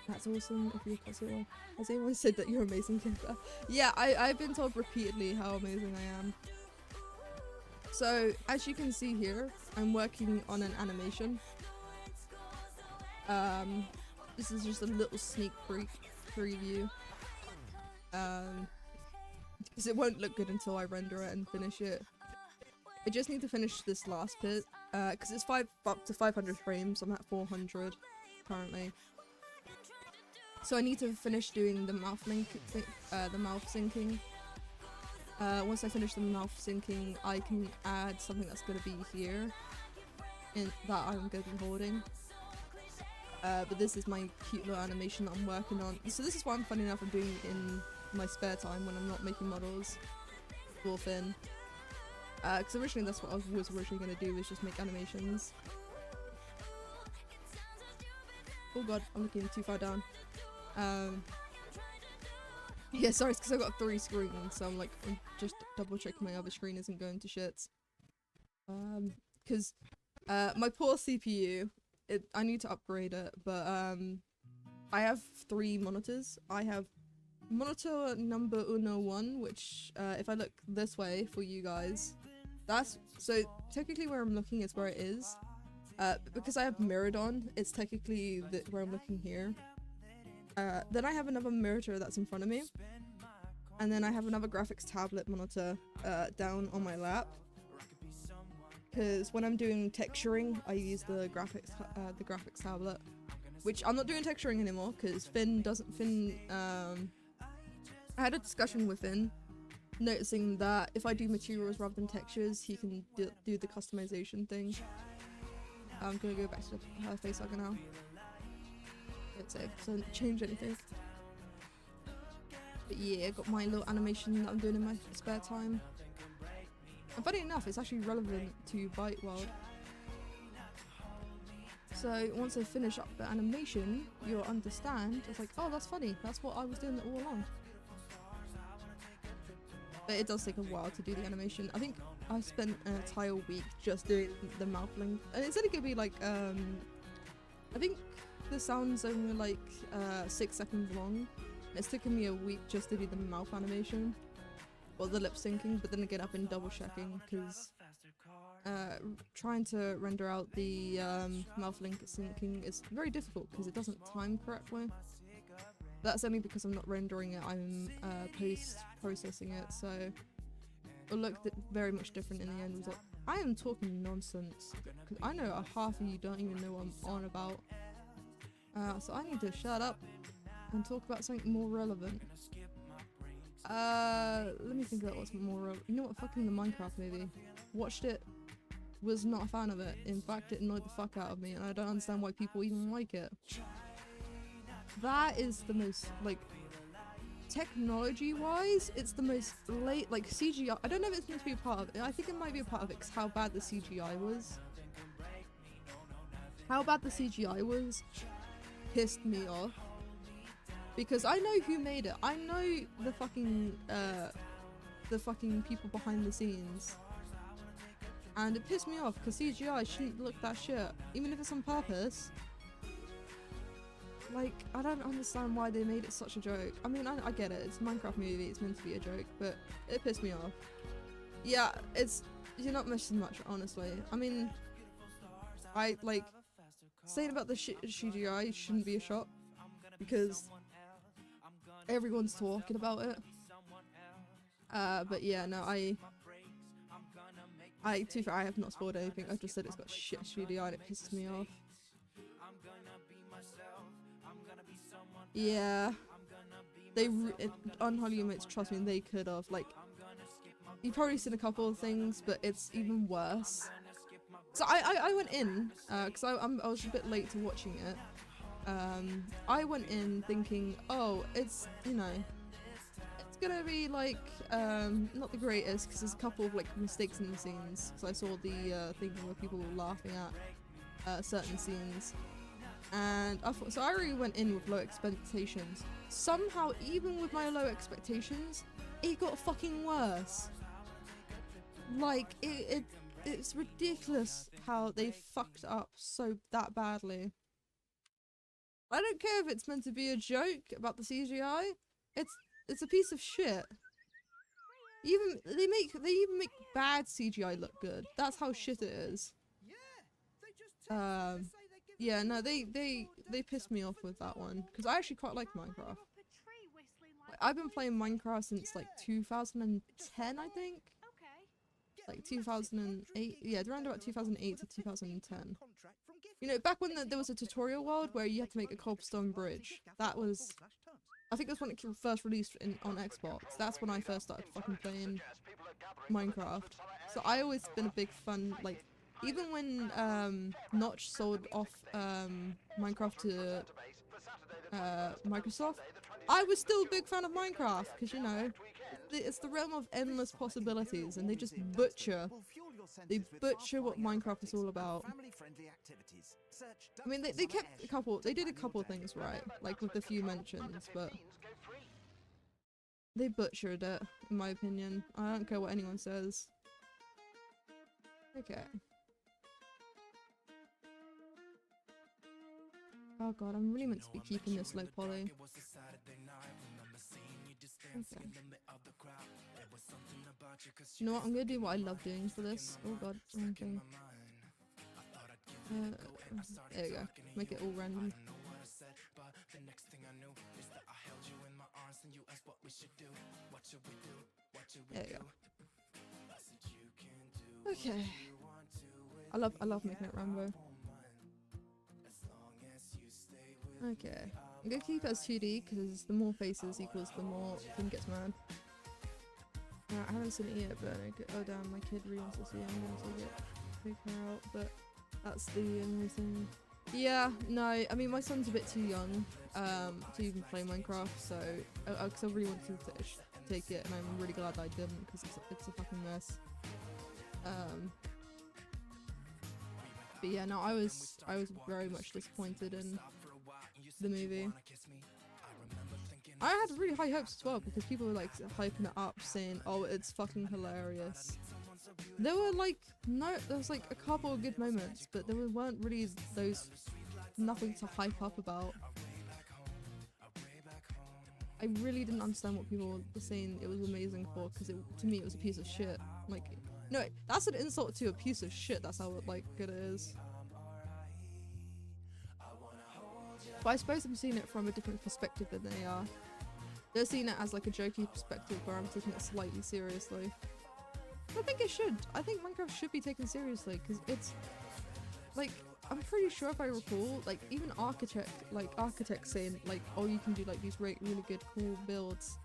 That's awesome if you're possible. Has anyone said that you're amazing, Kinta? Yeah, I've been told repeatedly how amazing I am. So, as you can see here, I'm working on an animation. This is just a little sneak preview. Because it won't look good until I render it and finish it. I just need to finish this last bit, because it's up to 500 frames. I'm at 400 currently. So I need to finish doing the mouth syncing. Once I finish the mouth syncing, I can add something that's going to be here, that I'm going to be holding. But this is my cute little animation that I'm working on. So this is what I'm funny enough I'm doing in my spare time when I'm not making models for Finn. Because originally that's what I was originally going to do, was just make animations. Oh god, I'm looking too far down. Yeah, sorry, it's because I've got 3 screens, so I'm just double checking my other screen isn't going to shit. Because my poor CPU, I need to upgrade it, but I have 3 monitors. I have monitor number 101, which if I look this way for you guys, so technically where I'm looking is where it is. Because I have mirrored on, it's technically where I'm looking here. Then I have another monitor that's in front of me, and then I have another graphics tablet monitor down on my lap. Because when I'm doing texturing, I use the graphics tablet, which I'm not doing texturing anymore because I had a discussion with Finn, noticing that if I do materials rather than textures, he can do the customization thing. I'm gonna go back to her facehugger now. It's safe, so don't change anything. But yeah, I got my little animation that I'm doing in my spare time. And funny enough, it's actually relevant to Bite World. So once I finish up the animation, you'll understand. It's like, oh, that's funny. That's what I was doing all along. But it does take a while to do the animation. I think I spent an entire week just doing the mouth length. And it's only gonna be like, I think the sound's only like 6 seconds long. It's taken me a week just to do the mouth animation. Well, the lip syncing, but then again I've been double checking because trying to render out the mouth link syncing is very difficult because it doesn't time correctly. That's only because I'm not rendering it, I'm post-processing it, so it'll look very much different in the end result. I am talking nonsense, because I know half of you don't even know what I'm on about. So I need to shut up and talk about something more relevant. Let me think about what's more relevant. You know what, fucking the Minecraft movie. Watched it, was not a fan of it. In fact, it annoyed the fuck out of me, and I don't understand why people even like it. That is the most, like, technology-wise, it's the most late, like, CGI. I don't know if it's meant to be a part of it. I think it might be a part of it because how bad the CGI was. How bad the CGI was pissed me off. Because I know who made it. I know the fucking people behind the scenes. And it pissed me off because CGI shouldn't look that shit. Even if it's on purpose. Like, I don't understand why they made it such a joke. I mean, I get it. It's a Minecraft movie. It's meant to be a joke. But it pissed me off. Yeah, you're not missing much, honestly. I mean, saying about the CGI shouldn't be a shock. Because everyone's talking about it. But yeah, no, to be fair, I have not spoiled anything. I've just said it's got shit CGI and it pisses me off. Yeah, Unholy Roommates, trust me, they could have, like, you've probably seen a couple of things, but it's even worse. So I went in, because I was a bit late to watching it. I went in thinking, oh, it's, you know, it's gonna be like not the greatest because there's a couple of like mistakes in the scenes. Because I saw the thing where people were laughing at certain scenes, and I thought, so I already went in with low expectations. Somehow, even with my low expectations, it got fucking worse. Like it's ridiculous how they fucked up so that badly. I don't care if it's meant to be a joke about the CGI. It's a piece of shit. They even make bad CGI look good. That's how shit it is. Yeah, no, they pissed me off with that one because I actually quite like Minecraft. Like, I've been playing Minecraft since like 2010, I think. Like 2008, yeah, around about 2008 to 2010. You know, back when there was a tutorial world where you had to make a cobblestone bridge. That was, I think that's when it first released on Xbox. That's when I first started fucking playing Minecraft. So I always been a big fan, like, even when Notch sold off Minecraft to Microsoft, I was still a big fan of Minecraft, because, you know, it's the realm of endless possibilities, and they just butcher what Minecraft is all about. I mean, they did a couple of things right, like with a few mentions, but they butchered it, in my opinion. I don't care what anyone says. Okay. Oh god, I'm really meant to be keeping this low poly. Okay. You know what, I'm gonna do what I love doing for this. Oh god, wrong thing. There we go. Make it all random. There you go. Okay. I love making it Rambo. Okay. I'm gonna keep it as 2D because the more faces equals the more thing gets mad. I haven't seen it yet, but oh damn, my kid really wants to see it. I'm going to take her out, but that's the only thing. Yeah, no, I mean my son's a bit too young to even play Minecraft, so because I really wanted to take it, and I'm really glad I didn't because it's a fucking mess. But yeah, no, I was very much disappointed in the movie. I had really high hopes as well because people were like hyping it up, saying, "Oh, it's fucking hilarious." There were like there was like a couple of good moments, but there weren't really nothing to hype up about. I really didn't understand what people were saying it was amazing for, because to me it was a piece of shit. Like, no, that's an insult to a piece of shit. That's how like good it is. But I suppose I'm seeing it from a different perspective than they are. They're seeing it as like a jokey perspective where I'm taking it slightly seriously. I think it should. I think Minecraft should be taken seriously because it's like, I'm pretty sure if I recall, like even architects saying like, oh, you can do like these really good cool builds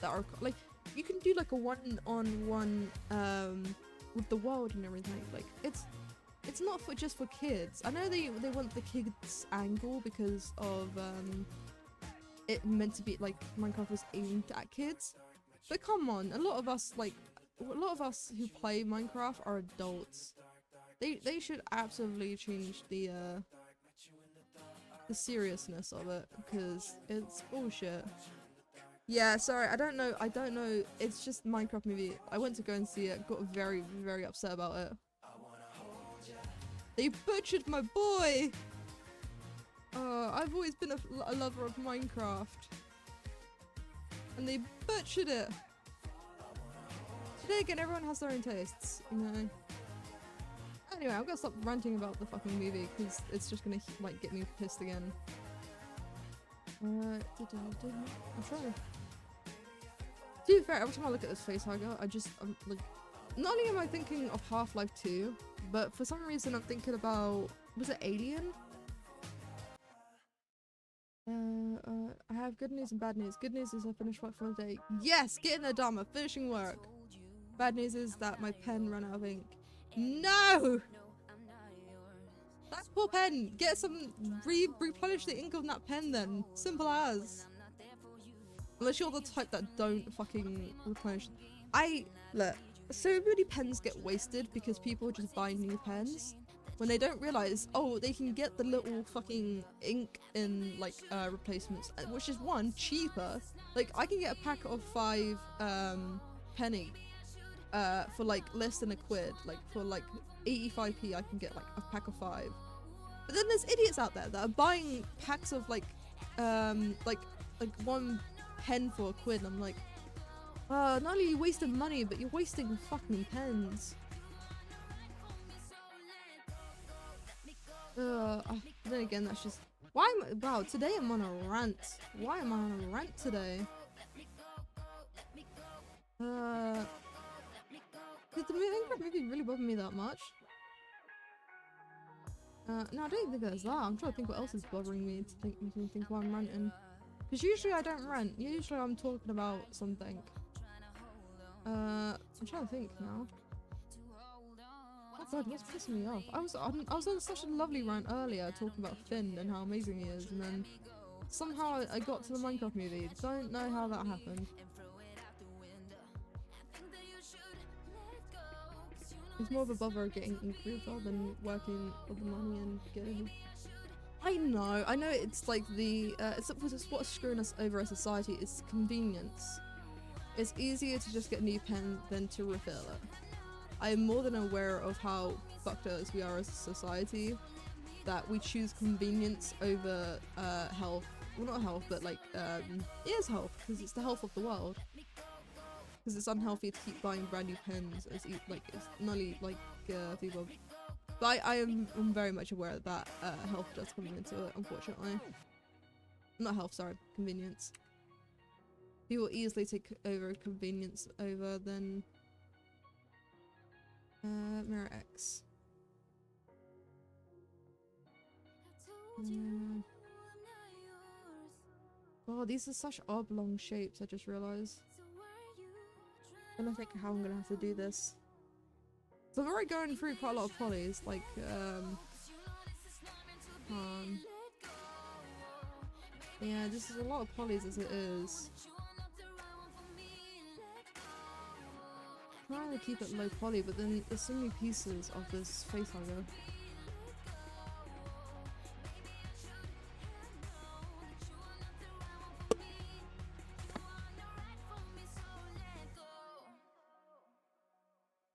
that are like, you can do like a one-on-one with the world and everything. Like it's not just for kids. I know they want the kids angle because of it meant to be like Minecraft was aimed at kids, but come on, a lot of us who play Minecraft are adults. They should absolutely change the seriousness of it because it's bullshit. Yeah, sorry, I don't know, it's just Minecraft movie. I went to go and see it, got very, very upset about it. They butchered my boy! I've always been a lover of Minecraft. And they butchered it! Today again, everyone has their own tastes, you know. Anyway, I'm gonna stop ranting about the fucking movie, because it's just gonna, like, get me pissed again. I'm trying to be fair, every time I look at this facehugger, I'm like, not only am I thinking of Half-Life 2, but for some reason I'm thinking about, was it Alien? I have good news and bad news. Good news is I finished work for the day. Yes! Getting there, Dharma! Finishing work! Bad news is that my pen ran out of ink. No! That poor pen! Get some, replenish the ink on that pen then. Simple as. Unless you're the type that don't fucking replenish. Look, so many pens get wasted because people just buy new pens when they don't realize, oh, they can get the little fucking ink in like replacements, which is one, cheaper. Like I can get a pack of 5 penny for like less than £1. Like for like 85p I can get like a pack of 5. But then there's idiots out there that are buying packs of like 1 pen for £1, and I'm like, not only are you wasting money, but you're wasting fucking pens. Then again, that's just wow, today I'm on a rant. Why am I on a rant today? Did the Minecraft movie really bother me that much? No, I don't think there's that. I'm trying to think what else is bothering me to think why I'm ranting. Because usually I don't rant. Usually I'm talking about something. I'm trying to think now. Oh god, what's pissing me off? I was on such a lovely rant earlier talking about Finn and how amazing he is, and then somehow I got to the Minecraft movie. Don't know how that happened. It's more of a bother getting included than working for the money and getting. I know it's like the it's what's screwing us over as society is convenience. It's easier to just get a new pen than to refill it. I am more than aware of how fucked us we are as a society, that we choose convenience over health. Well, not health, but like it is health, because it's the health of the world. Because it's unhealthy to keep buying brand new pens as like it's nearly like people. But I am very much aware that health does come into it, unfortunately. Not health, sorry, convenience. People easily take over convenience over than Mirror X. Oh, these are such oblong shapes, I just realised. I don't think how I'm gonna have to do this. So I'm already going through quite a lot of polys, like yeah, this is a lot of polys as it is. I'm trying to keep it low poly, but then there's so many pieces of this face hugger.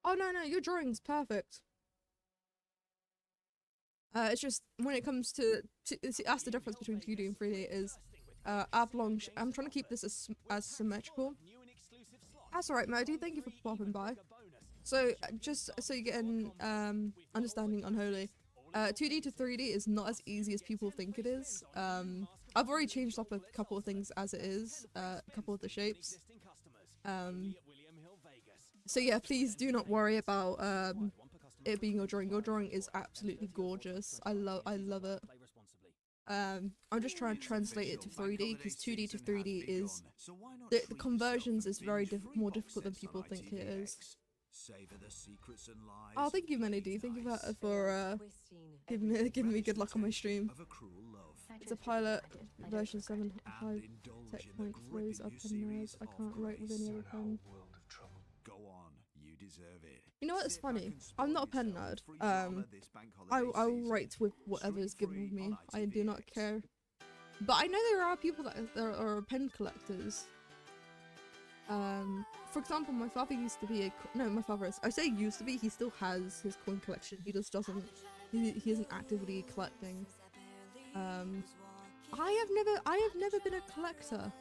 Oh no, your drawing's perfect. It's just when it comes to that's the difference between 2D and 3D is oblong. I'm trying to keep this as symmetrical. That's alright, Modi. Thank you for popping by. So just so you get an understanding unholy, 2D to 3D is not as easy as people think it is. I've already changed up a couple of things as it is, a couple of the shapes. So yeah, please do not worry about it being your drawing. Your drawing is absolutely gorgeous. I love it. I'm just trying to translate it to 3D because 2D to 3D is the conversions is very more difficult than people think it is. Oh, thank you, Melody. Thank you for giving me good luck on my stream. It's a pilot version 7 high tech point flows up and nerves. I can't write with any other pen. You know what's funny? I'm not a pen nerd. I will write with whatever is given me. I do not care. But I know there are people that are pen collectors. For example, my father used to be my father is. I say used to be. He still has his coin collection. He just doesn't. He isn't actively collecting. I have never been a collector.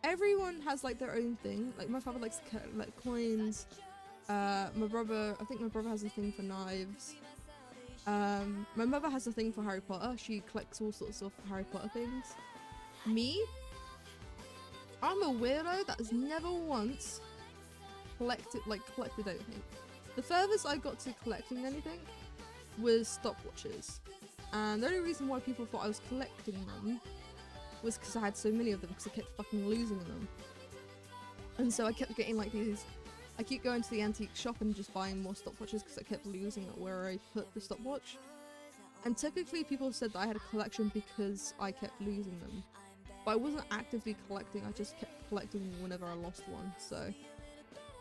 Everyone has like their own thing. Like my father likes to collect coins. I think my brother has a thing for knives. My mother has a thing for Harry Potter. She collects all sorts of Harry Potter things. Me? I'm a weirdo that has never once collected anything. The furthest I got to collecting anything was stopwatches. And the only reason why people thought I was collecting them was because I had so many of them, because I kept fucking losing them. And so I kept getting like these. I keep going to the antique shop and just buying more stopwatches because I kept losing where I put the stopwatch. And typically people said that I had a collection because I kept losing them. but I wasn't actively collecting. I just kept collecting whenever I lost one. So,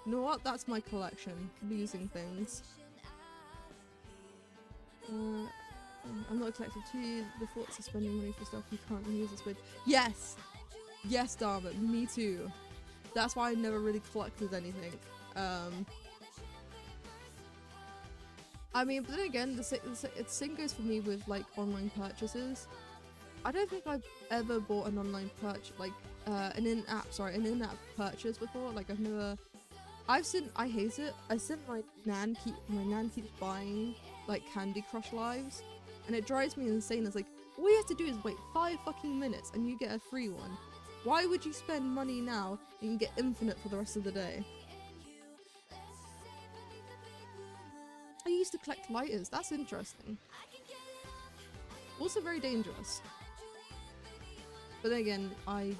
you know what? That's my collection. Losing things. I'm not attracted to you. The thoughts of spending money for stuff you can't use this with. Yes! Yes, damn it. Me too. That's why I never really collected anything. I mean, but then again, the same goes for me with like online purchases. I don't think I've ever bought an online purchase, like an in-app purchase before. Like I hate it. I seen my nan keeps buying like Candy Crush lives, and it drives me insane. It's like, all you have to do is wait 5 fucking minutes and you get a free one. Why would you spend money now and you get infinite for the rest of the day? I used to collect lighters. That's interesting. Also very dangerous. But then again, I've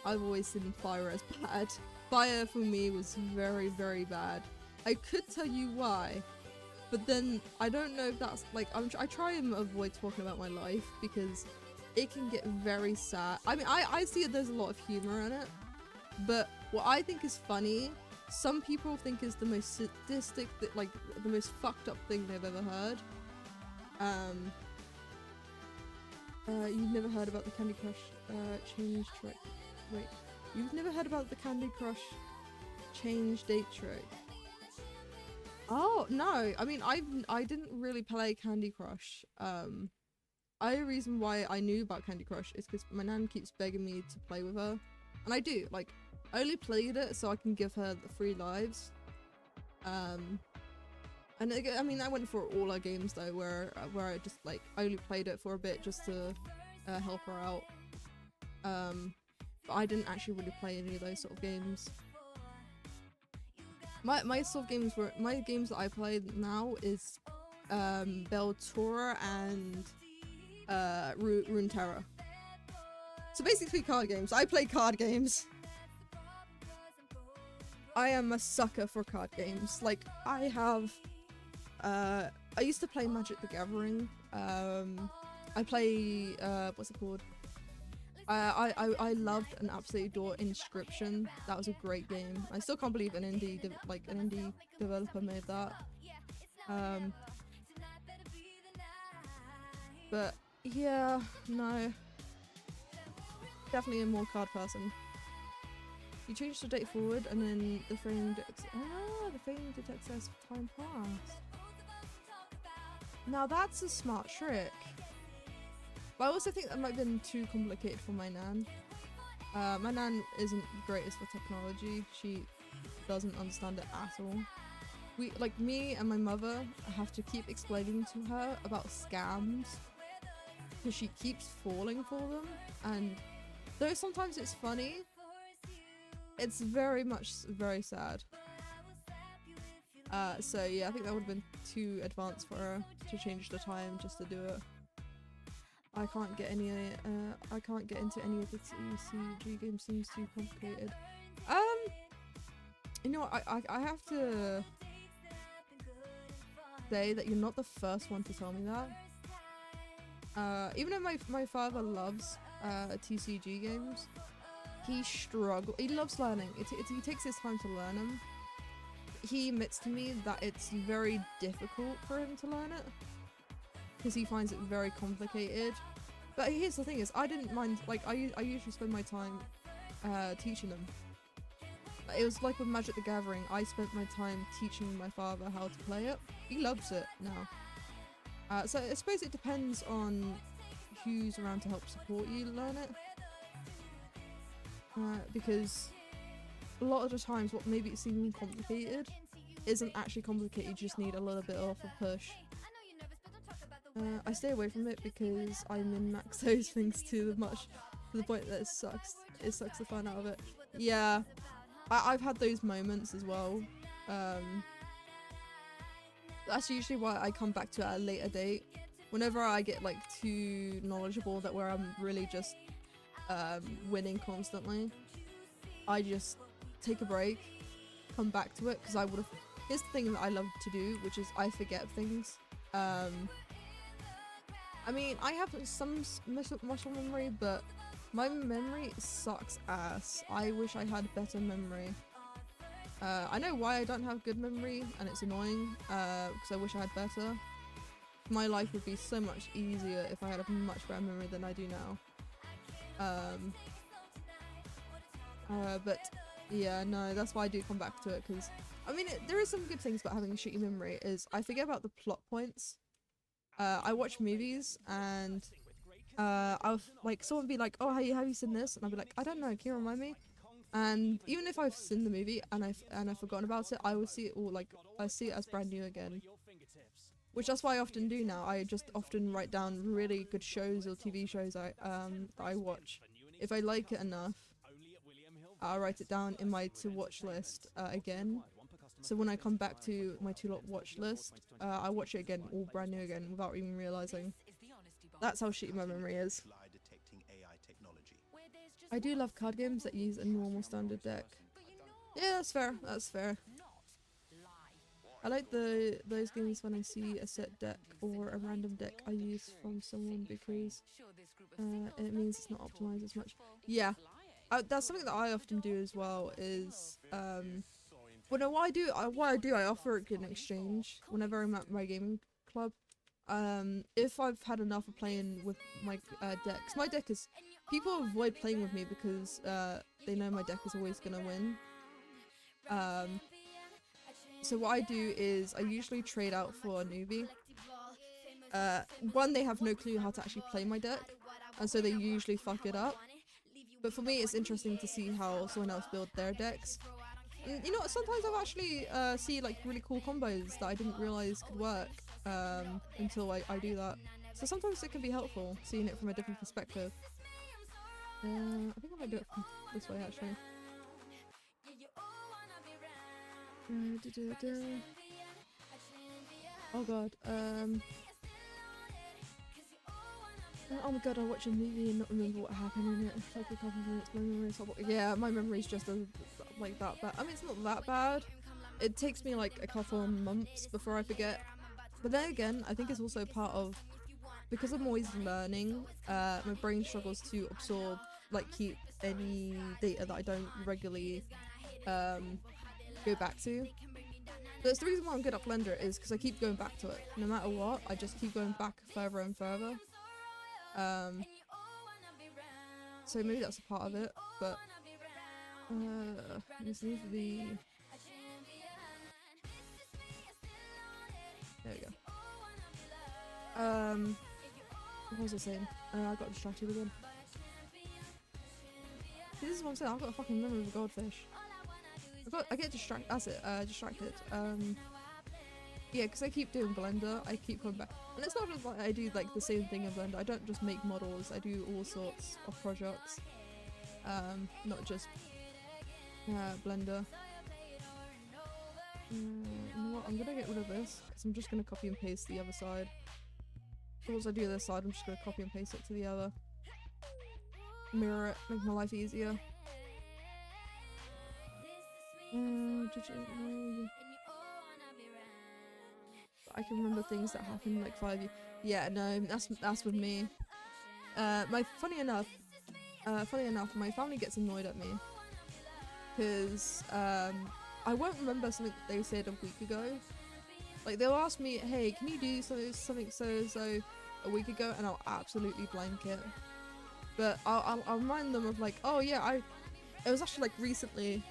always seen fire as bad. Fire for me was very, very bad. I could tell you why, but then I don't know if that's like I try and avoid talking about my life because it can get very sad. I mean, I see it. There's a lot of humor in it, but what I think is funny, some people think is the most sadistic, like the most fucked up thing they've ever heard. You've never heard about the Candy Crush change trick? Wait, you've never heard about the Candy Crush change date trick? Oh no, I mean I didn't really play Candy Crush. The reason why I knew about Candy Crush is because my nan keeps begging me to play with her, and I do. Like, I only played it so I can give her the free lives. And I mean, I went for all our games though, where I just like only played it for a bit just to help her out. But I didn't actually really play any of those sort of games. My sort of games were my games that I play now is Beltora and Runeterra. So basically card games. I play card games. I am a sucker for card games. Like, I have I used to play Magic the Gathering. I play what's it called? I loved and absolutely adore Inscription. That was a great game. I still can't believe an indie developer made that. But yeah, no. Definitely a more card person. You change the date forward and then the frame detects as time passed. Now that's a smart trick. But I also think that might have been too complicated for my nan. My nan isn't the greatest with technology. She doesn't understand it at all. Me and my mother have to keep explaining to her about scams because she keeps falling for them. And though sometimes it's funny, it's very sad. So yeah, I think that would have been too advanced for her to change the time just to do it. I can't get into any of the TCG games, seems too complicated. You know what, I have to say that you're not the first one to tell me that. Even though my father loves TCG games, he loves learning. He takes his time to learn them. He admits to me that it's very difficult for him to learn it because he finds it very complicated. But here's the thing: is I didn't mind. Like I usually spend my time teaching them. It was like with Magic the Gathering. I spent my time teaching my father how to play it. He loves it now. So I suppose it depends on who's around to help support you learn it. Because a lot of the times what maybe it seems complicated isn't actually complicated, you just need a little bit of a push. I stay away from it because I min-max those things too much to the point that it sucks the fun out of it. Yeah, I've had those moments as well. That's usually why I come back to it at a later date. Whenever I get like too knowledgeable that where I'm really just winning constantly, I just take a break, come back to it, because here's the thing that I love to do, which is I forget things. I mean, I have some muscle memory, but My memory sucks ass. I wish I had better memory. I know why I don't have good memory, and it's annoying, because I wish I had better. My life would be so much easier if I had a much better memory than I do now. But yeah, no, that's why I do come back to it, because I mean, there is some good things about having a shitty memory, is I forget about the plot points. I watch movies and I'll like someone be like, "Oh, have you seen this?" And I'll be like, "I don't know. Can you remind me?" And even if I've seen the movie and I've forgotten about it, I would see it all like I see it as brand new again. Which that's what I often do now. I just often write down really good shows or TV shows that I watch. If I like it enough, I'll write it down in my to watch list again. So when I come back to my to watch list, I watch it again, all brand new again, without even realizing. That's how shitty my memory is. I do love card games that use a normal standard deck. Yeah, that's fair. That's fair. I like those games when I see a set deck or a random deck I use from someone because it means it's not optimized as much. Yeah, that's something that I often do as well. Is well, no, what I do, I offer it in exchange whenever I'm at my gaming club. If I've had enough of playing with my decks, my deck is. People avoid playing with me because they know my deck is always gonna win. So what I do is I usually trade out for a newbie. One, they have no clue how to actually play my deck, and so they usually fuck it up. But for me, it's interesting to see how someone else build their decks. And, you know, sometimes I've actually see like really cool combos that I didn't realize could work until I do that. So sometimes it can be helpful seeing it from a different perspective. I think I might do it from this way actually. Oh god. Oh my god, I watch a movie and not remember what happened in it. Like a couple of minutes, my memory's horrible. Yeah, my memory's just like that bad. I mean, it's not that bad. It takes me like a couple of months before I forget. But then again, I think it's also part of, because I'm always learning, my brain struggles to absorb, like keep any data that I don't regularly go back to. That's the reason why I'm good at Blender, is because I keep going back to it. No matter what, I just keep going back further and further. So maybe that's a part of it, but this needs to be. There we go. What was I saying? I got distracted again. See, this is what I'm saying. I've got a fucking memory of a goldfish. I get distracted. That's it. Distracted. Yeah, because I keep doing Blender. I keep coming back, and it's not just like I do like the same thing in Blender. I don't just make models. I do all sorts of projects. Not just Blender. You know what? I'm gonna get rid of this because I'm just gonna copy and paste the other side. Once I do this side, I'm just gonna copy and paste it to the other. Mirror it, make my life easier. I can remember things that happened like 5 years. Yeah, no, that's with me. Funny enough, my family gets annoyed at me because I won't remember something that they said a week ago. Like they'll ask me, "Hey, can you do something so a week ago?" And I'll absolutely blank it. But I'll remind them of like, "Oh yeah, it was actually like recently.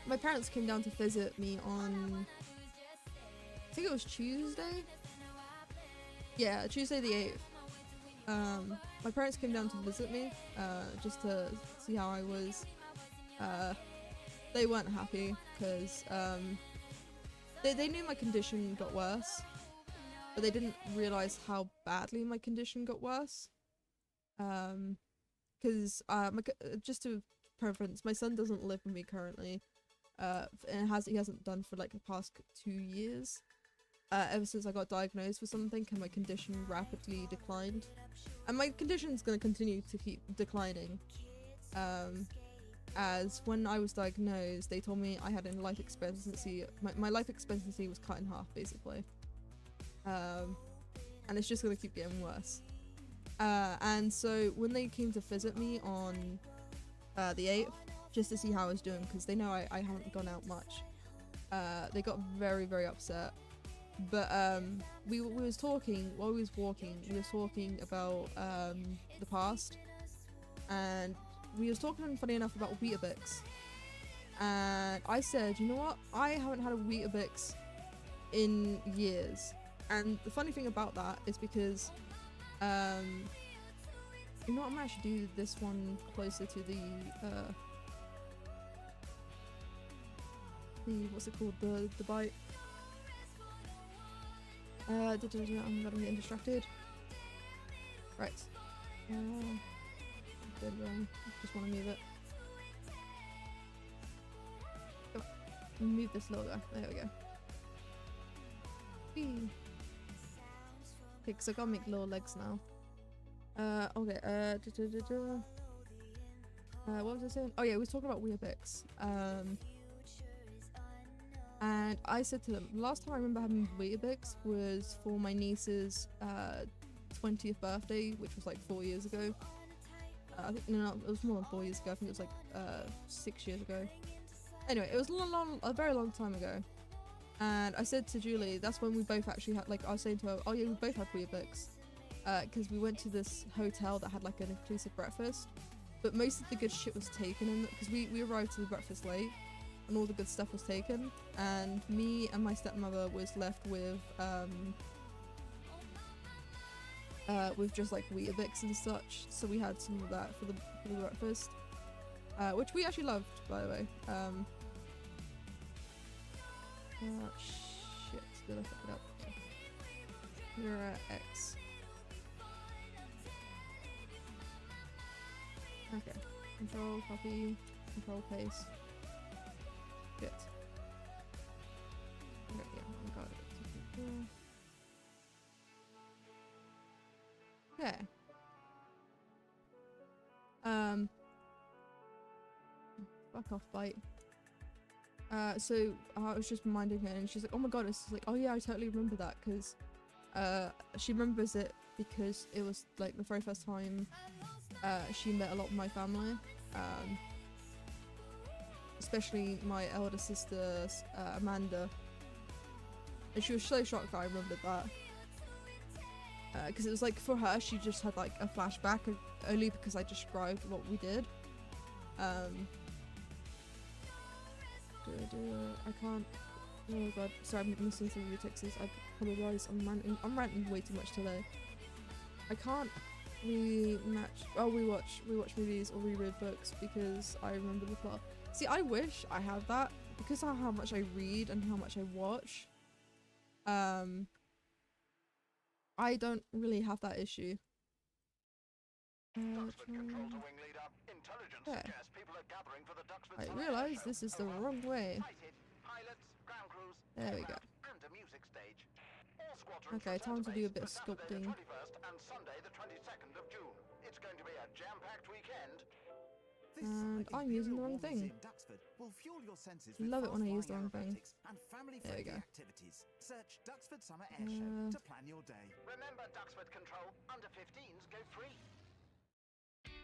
My parents came down to visit me on, I think it was Tuesday. Yeah, Tuesday the 8th. My parents came down to visit me, just to see how I was. They weren't happy because they knew my condition got worse, but they didn't realize how badly my condition got worse. Because just to preference, my son doesn't live with me currently. And he hasn't done for like the past 2 years. Ever since I got diagnosed with something and my condition rapidly declined. And my condition's going to continue to keep declining. As when I was diagnosed, they told me I had a life expectancy. My life expectancy was cut in half, basically. And it's just going to keep getting worse. And so when they came to visit me on the 8th, just to see how I was doing, because they know I haven't gone out much, they got very, very upset. But we was talking while we was walking. We was talking about the past, and we was talking, funny enough, about Weetabix. And I said, you know what? I haven't had a Weetabix in years. And the funny thing about that is because, you know what? I'm gonna actually do this one closer to the what's it called? The bite. I'm getting distracted. Right. Did wrong. Just want to move it. Come on. Move this little guy. There we go. Whee. Okay, because I gotta make little legs now. Okay. What was I saying? Oh yeah, we was talking about Weetabix. And I said to them, last time I remember having Weetabix was for my niece's 20th birthday, which was like 4 years ago. I think, no, it was more than 4 years ago. I think it was like 6 years ago. Anyway, it was a very long time ago. And I said to Julie, that's when we both actually had, like, I was saying to her, oh yeah, we both had Weetabix. Because we went to this hotel that had like an inclusive breakfast. But most of the good shit was taken in, because we arrived to the breakfast late. And all the good stuff was taken, and me and my stepmother was left with just like Weetabix and such. So we had some of that for the breakfast, which we actually loved, by the way. Shit, did I fuck it up? Mirror X. Okay, control copy, control paste. Shit. Okay, yeah, I got it. Okay. Fuck off, bite. So I was just reminding her, and she's like, "Oh my god!" It's like, "Oh yeah, I totally remember that," because she remembers it because it was like the very first time she met a lot of my family. Especially my elder sister, Amanda. And she was so shocked that I remembered that. Because it was like, for her, she just had like a flashback, only because I described what we did. I can't. Oh god, sorry, I'm missing some of your texts. I apologise. I'm ranting way too much today. I can't we watch movies or reread books because I remember the plot. See, I wish I had that because of how much I read and how much I watch. I don't really have that issue. Yeah. I realise this is the wrong way. There we go. Okay, time to do a bit of sculpting. And I'm using the wrong thing. Love it when I use the wrong thing. There we go. Search Duxford Summer Air Show to plan your day. Remember, Duxford Control, under 15s go free.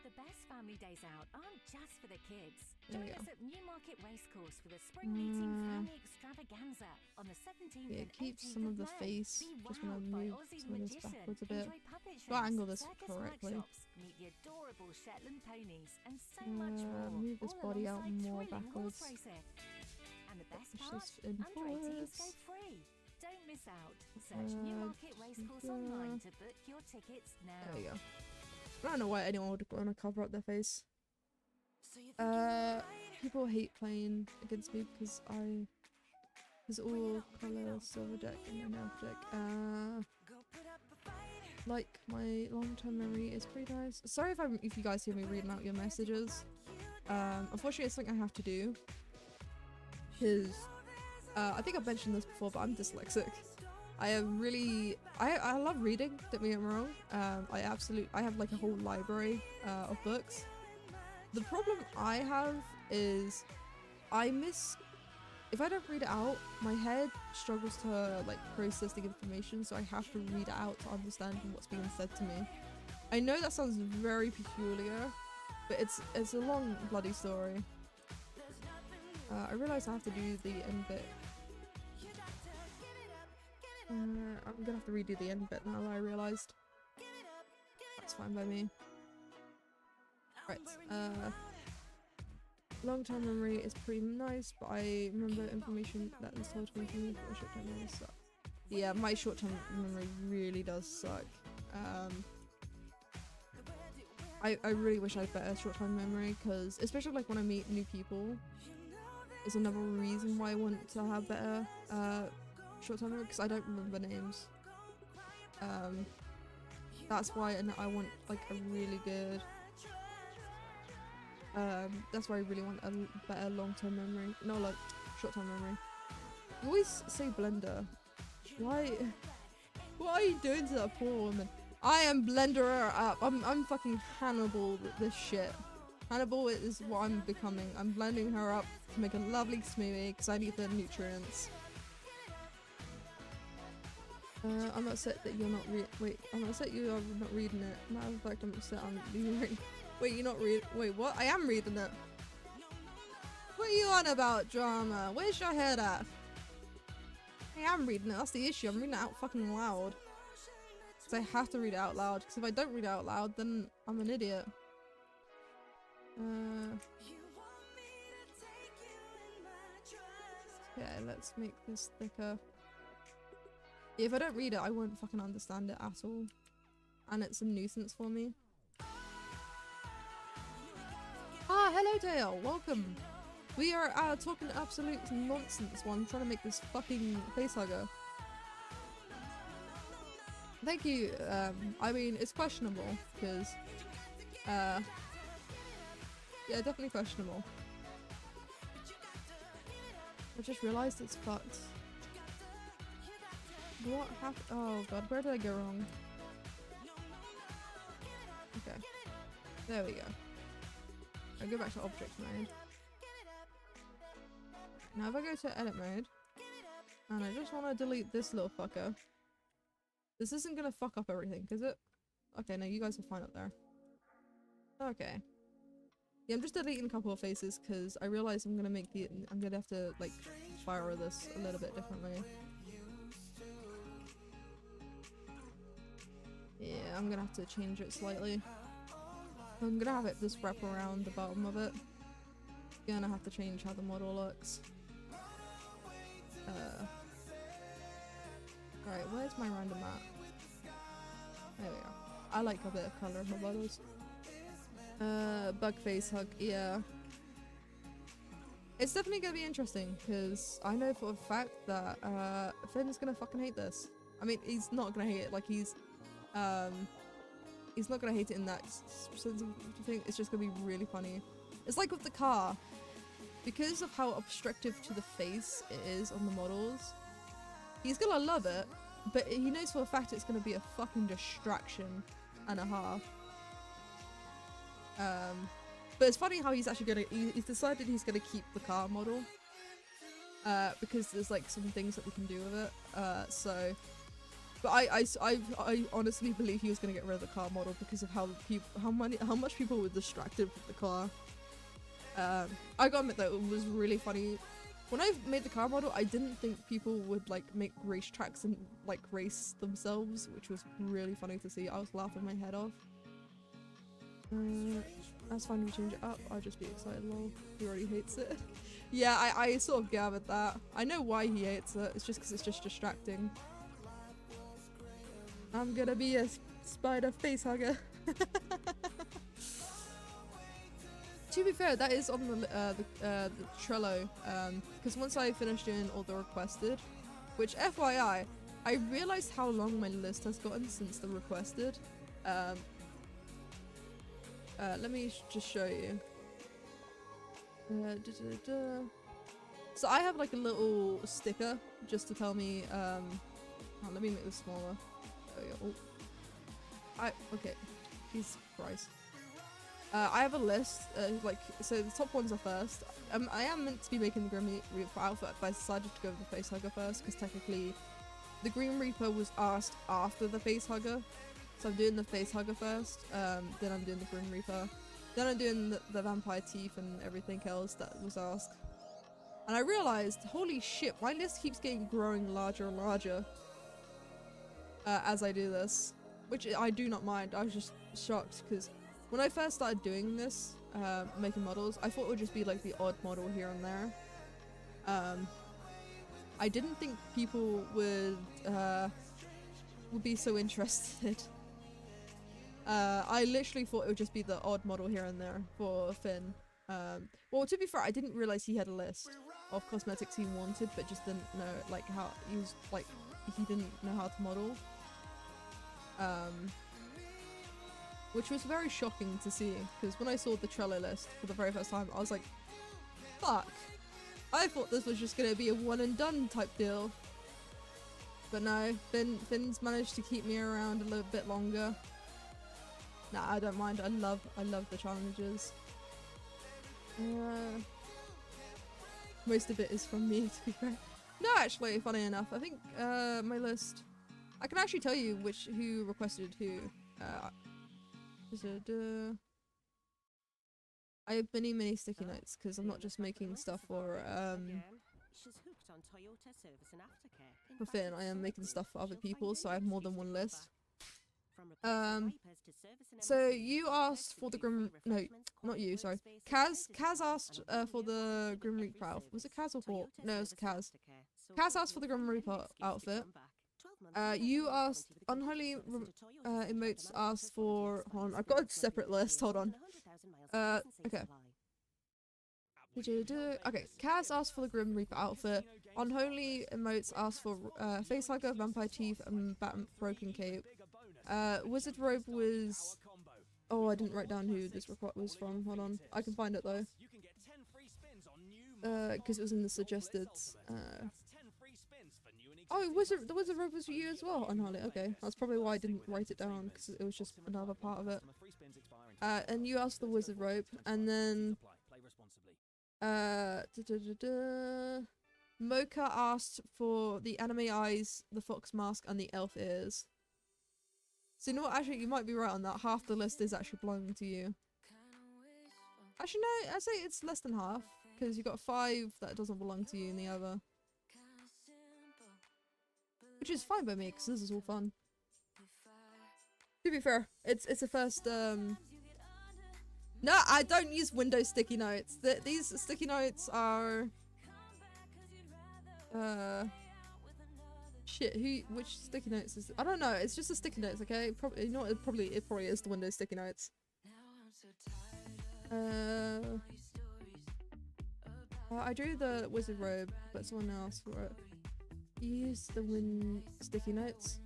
The best family days out aren't just for the kids. Join us at Newmarket Racecourse for the Spring Meeting Family Extravaganza on the 17th Yeah, and keep 18th some of of the May. face. Be Just want to wowed by move Aussie some of this magician. backwards a bit. Enjoy puppet shows, Gotta angle this circus correctly. workshops, meet the adorable Shetland ponies, and so much more. Move this all body out alongside more througling backwards. horse racing. And the best Push part, this in under 18s go forwards. free. Don't miss out. Search Newmarket Racecourse online to book your tickets now. There we go. I don't know why anyone would want to cover up their face. People hate playing against me because there's all colour silver deck and an elf deck. Like my long-term memory is pretty nice. Sorry if you guys hear me reading out your messages. Unfortunately, it's something I have to do because I think I've mentioned this before, but I'm dyslexic. I love reading, don't get me wrong. I have like a whole library of books. The problem I have is if I don't read it out, my head struggles to like process the information, so I have to read it out to understand what's being said to me. I know that sounds very peculiar, but it's a long bloody story. I realise I have to do the end bit. I'm gonna have to redo the end bit now that I realised. That's fine by me. Right, long-term memory is pretty nice, but I remember information that was told to me for short-term memory sucks. Yeah, my short-term memory really does suck. I really wish I had better short-term memory, because especially like when I meet new people, is another reason why I want to have better short-term memory, because I don't remember names. That's why I want like a really good that's why I really want a better long-term memory. No, like short-term memory. You always say blender. Why? What are you doing to that poor woman? I am blenderer up. I'm fucking Hannibal this shit. Hannibal is what I'm becoming. I'm blending her up to make a lovely smoothie because I need the nutrients. I'm upset that you're not I'm upset you are not reading it. Matter of fact, I'm upset I'm reading. Wait, you're not reading. Wait, what? I am reading it. What are you on about, drama? Where's your head at? I am reading it. That's the issue. I'm reading it out fucking loud. Because I have to read it out loud. Because if I don't read it out loud, then I'm an idiot. Okay, let's make this thicker. If I don't read it, I won't fucking understand it at all. And it's a nuisance for me. Ah, hello Dale, welcome. We are talking absolute nonsense while I'm trying to make this fucking facehugger. Thank you, I mean, it's questionable, because, yeah, definitely questionable. I just realised it's fucked. What happened? Oh god, where did I go wrong? Okay, there we go. I go back to object mode. Now if I go to edit mode, and I just want to delete this little fucker. This isn't gonna fuck up everything, is it? Okay, no, you guys are fine up there. Okay. Yeah, I'm just deleting a couple of faces because I realize I'm gonna have to like spiral this a little bit differently. Yeah, I'm gonna have to change it slightly. I'm gonna have it just wrap around the bottom of it. Gonna have to change how the model looks. Right, where's my random map? There we go. I like a bit of colour in my models. Bug face hug, yeah. It's definitely gonna be interesting because I know for a fact that Finn's gonna fucking hate this. I mean, he's not gonna hate it like he's not gonna hate it in that sense of thing. It's just gonna be really funny. It's like with the car. Because of how obstructive to the face it is on the models, he's gonna love it, but he knows for a fact it's gonna be a fucking distraction and a half. But it's funny how he's actually he's decided he's gonna keep the car model, because there's like some things that we can do with it, but I honestly believe he was gonna get rid of the car model because of how much people were distracted with the car. I gotta admit that it was really funny. When I made the car model, I didn't think people would like make racetracks and like race themselves, which was really funny to see. I was laughing my head off. That's fine, we change it up. I'll just be excited, lol. He already hates it. Yeah, I sort of gathered that. I know why he hates it. It's just because it's just distracting. I'm gonna be a spider face hugger. To be fair, that is on the Trello, because once I finished doing all the requested, which FYI, I realized how long my list has gotten since the requested. Let me just show you. So I have like a little sticker just to tell me, let me make this smaller. There we go. Okay, Jesus Christ. I have a list, so the top ones are first. I am meant to be making the Grim Reaper outfit, but I decided to go with the Facehugger first, because technically the Grim Reaper was asked after the Facehugger, So I'm doing the face hugger first, then I'm doing the Grim Reaper, then I'm doing the vampire teeth and everything else that was asked. And I realized, holy shit, my list keeps growing larger and larger as I do this, which I do not mind. I was just shocked because when I first started doing this, making models, I thought it would just be like the odd model here and there. I didn't think people would be so interested. I literally thought it would just be the odd model here and there for Finn. Well, to be fair, I didn't realize he had a list of cosmetics he wanted, but just didn't know like how he was like he didn't know how to model. Which was very shocking to see, because when I saw the Trello list for the very first time, I was like, fuck, I thought this was just gonna be a one and done type deal. But no, Finn's managed to keep me around a little bit longer. Nah, I don't mind. I love the challenges. Most of it is from me, to be fair. No, actually, funny enough, I think my list, I can actually tell you who requested who. I have many sticky notes because I'm not just making stuff for Finn. I am making stuff for other people, so I have more than one list. So you asked for the Grim, no, not you, sorry. Kaz asked for the Grim Reaper outfit. Was it Kaz or Hawk? No, it was Kaz. Kaz asked for the Grim Reaper outfit. You asked, Unholy Emotes asked for, hold on, I've got a separate list, hold on. Okay. Okay, Kaz asked for the Grim Reaper outfit. Unholy Emotes asked for Facehugger, Vampire Teeth, and Broken Cape. Wizard Robe was... Oh, I didn't write down who this request was from. Hold on. I can find it though. Because it was in the suggested... Oh, the Wizard Robe was for you as well, Unholy. Okay, that's probably why I didn't write it down, because it was just another part of it. And you asked the Wizard Robe, and then... Mocha asked for the anime eyes, the fox mask, and the elf ears. So you know what, actually, you might be right on that. Half the list is actually belonging to you. Actually, no, I'd say it's less than half, because you got 5 that doesn't belong to you in the other. Which is fine by me, because this is all fun. To be fair, it's a first, No, I don't use Windows sticky notes. These sticky notes are... Shit, which sticky notes is it? I don't know, it's just the sticky notes, okay? Probably, you know what, it probably is the Windows sticky notes. I drew the Wizard Robe, but someone else for it. Use the sticky notes.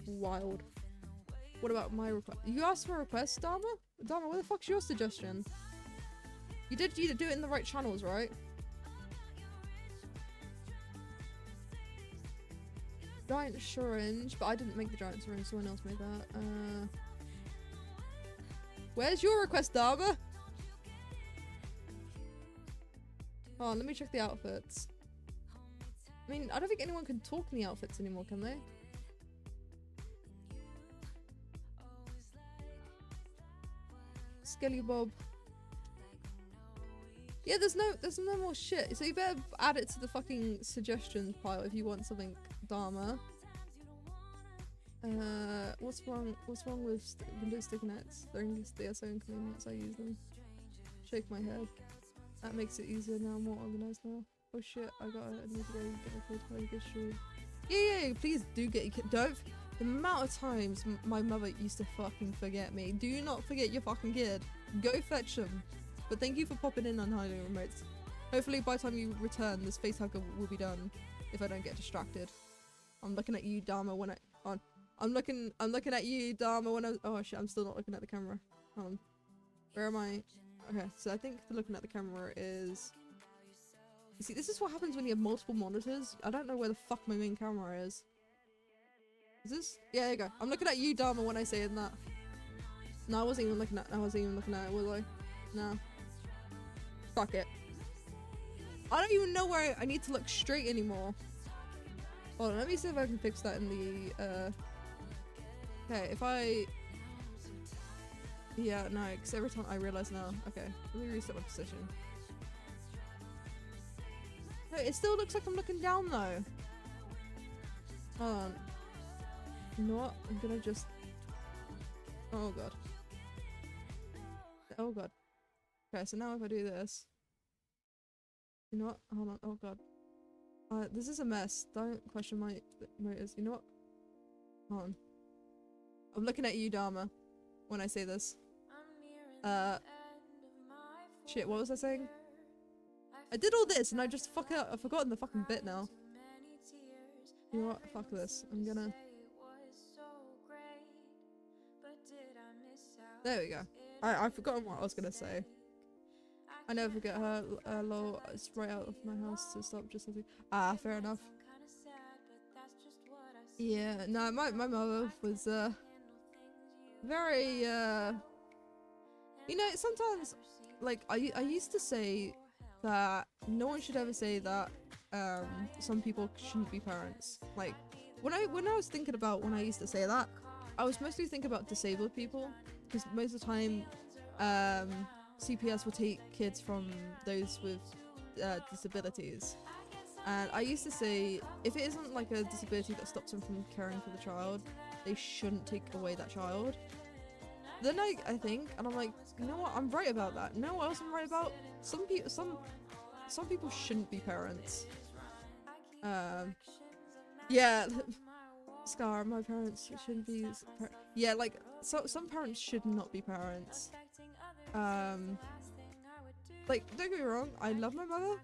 Wild. What about my request? You asked for a request, Dharma? Dharma, what the fuck's your suggestion? You did do it in the right channels, right? Giant syringe, but I didn't make the giant syringe, someone else made that. Where's your request, Dharma? Oh, let me check the outfits. I mean, I don't think anyone can talk in the outfits anymore, can they? Skelly Bob. Yeah, there's no more shit. So you better add it to the fucking suggestions pile if you want something Dharma. What's wrong with Windows sticky notes? They are so inconvenient, so I use them. Shake my head. That makes it easier now, more organized now. Oh shit, I need to go get my kid. How you get sure? Yeah, please do get your kid. Don't. The amount of times my mother used to fucking forget me. Do not forget your fucking kid. Go fetch them. But thank you for popping in on Hiding Remotes. Hopefully by the time you return, this facehugger will be done. If I don't get distracted. I'm looking at you, Dharma, when I'm looking at you, Dharma, when oh shit, I'm still not looking at the camera. Hold on. Where am I? Okay, so I think the looking at the camera is... You see, this is what happens when you have multiple monitors. I don't know where the fuck my main camera is. Is this? Yeah, there you go. I'm looking at you, Dharma, when I say that. No, I wasn't even looking at it, was I? No. Fuck it. I don't even know where I need to look straight anymore. Hold on, let me see if I can fix that in the, Okay, if I... Yeah, no, because every time I realise now. Okay, let me reset my position. No, it still looks like I'm looking down though. Hold on. You know what? I'm gonna just... Oh god. Oh god. Okay, so now if I do this... You know what? Hold on. Oh god. This is a mess. Don't question my motives. You know what? Hold on. I'm looking at you, Dharma, when I say this. Shit, what was I saying? I did all this and I just I've forgotten the fucking bit now. You know what? Fuck this. I'm gonna... There we go. I've forgotten what I was gonna say. I never forget her, lol, it's right out of my house to stop just something. Ah, fair enough. Yeah, no, my mother was, very, you know, sometimes, like, I used to say that no one should ever say that, some people shouldn't be parents. Like, when I was thinking about when I used to say that, I was mostly thinking about disabled people, because most of the time, CPS will take kids from those with disabilities. And I used to say, if it isn't like a disability that stops them from caring for the child, they shouldn't take away that child. Then I think, and I'm like, you know what, I'm right about that. You know what else I'm right about? Some people shouldn't be parents. Yeah, Scar, my parents shouldn't be. Yeah, like some parents should not be parents. Like, don't get me wrong, I love my mother.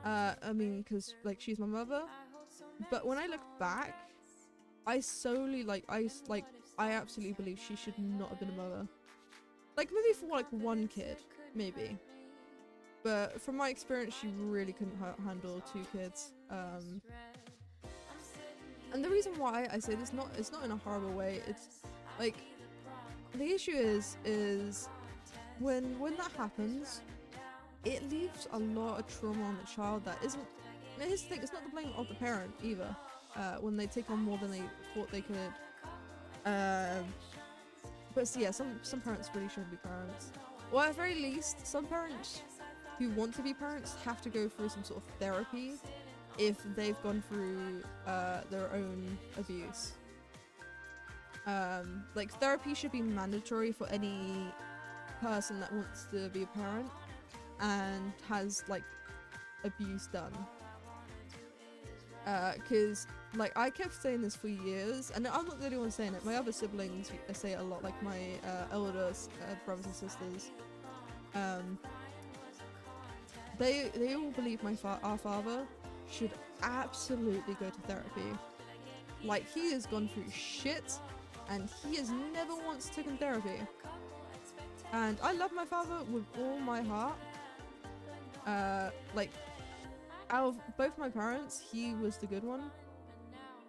I mean, because like she's my mother. But when I look back, I solely I absolutely believe she should not have been a mother. Like maybe for like one kid, maybe. But from my experience, she really couldn't handle 2 kids. And the reason why I say this, it's not in a horrible way. It's like the issue is when that happens, it leaves a lot of trauma on the child that isn't. And here's the thing: it's not the blame of the parent either. When they take on more than they thought they could. But so yeah, some parents really shouldn't be parents. Or at the very least, some parents who want to be parents have to go through some sort of therapy if they've gone through their own abuse. Like therapy should be mandatory for any person that wants to be a parent and has like abuse done. Cause like I kept saying this for years, and I'm not the only one saying it. My other siblings say it a lot, like my elder brothers and sisters. They all believe our father should absolutely go to therapy. Like he has gone through shit, and he has never once taken therapy. And I love my father with all my heart. Like out of both my parents, he was the good one.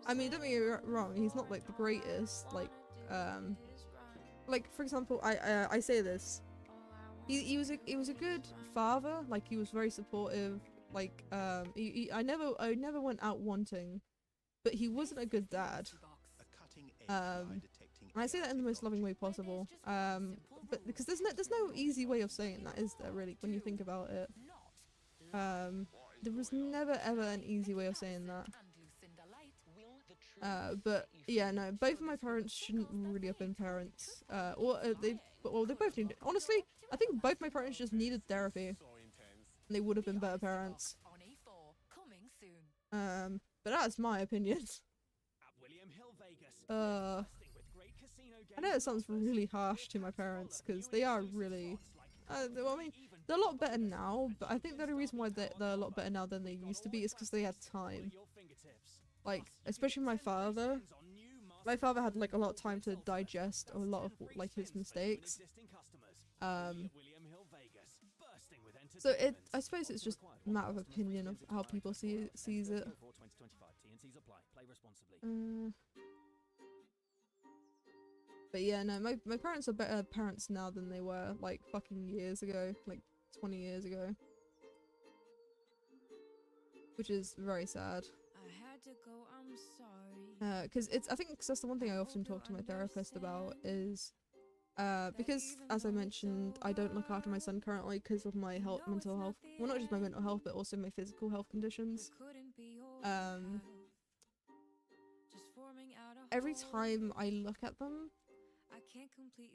I mean, don't get me wrong, he's not like the greatest. Like for example, I say this. He was a good father. Like he was very supportive. Like I never went out wanting, but he wasn't a good dad. And I say that in the most loving way possible. But because there's no easy way of saying that, is there? Really, when you think about it. There was never ever an easy way of saying that. But yeah, no, both of my parents shouldn't really have been parents. They both need. Honestly, I think both my parents just needed therapy, and they would have been better parents. But that's my opinion. I know it sounds really harsh to my parents because they are really. Well, I mean, they're a lot better now, but I think the only reason why they're a lot better now than they used to be is because they had time. Like, especially my father. My father had like a lot of time to digest a lot of like his mistakes. So I suppose it's just a matter of opinion of how people sees it. But yeah, no, my parents are better parents now than they were like fucking years ago, like 20 years ago. Which is very sad. Because I think 'cause that's the one thing I often talk to my therapist about is because, as I mentioned, I don't look after my son currently because of my mental health. Well, not just my mental health, but also my physical health conditions. Every time I look at them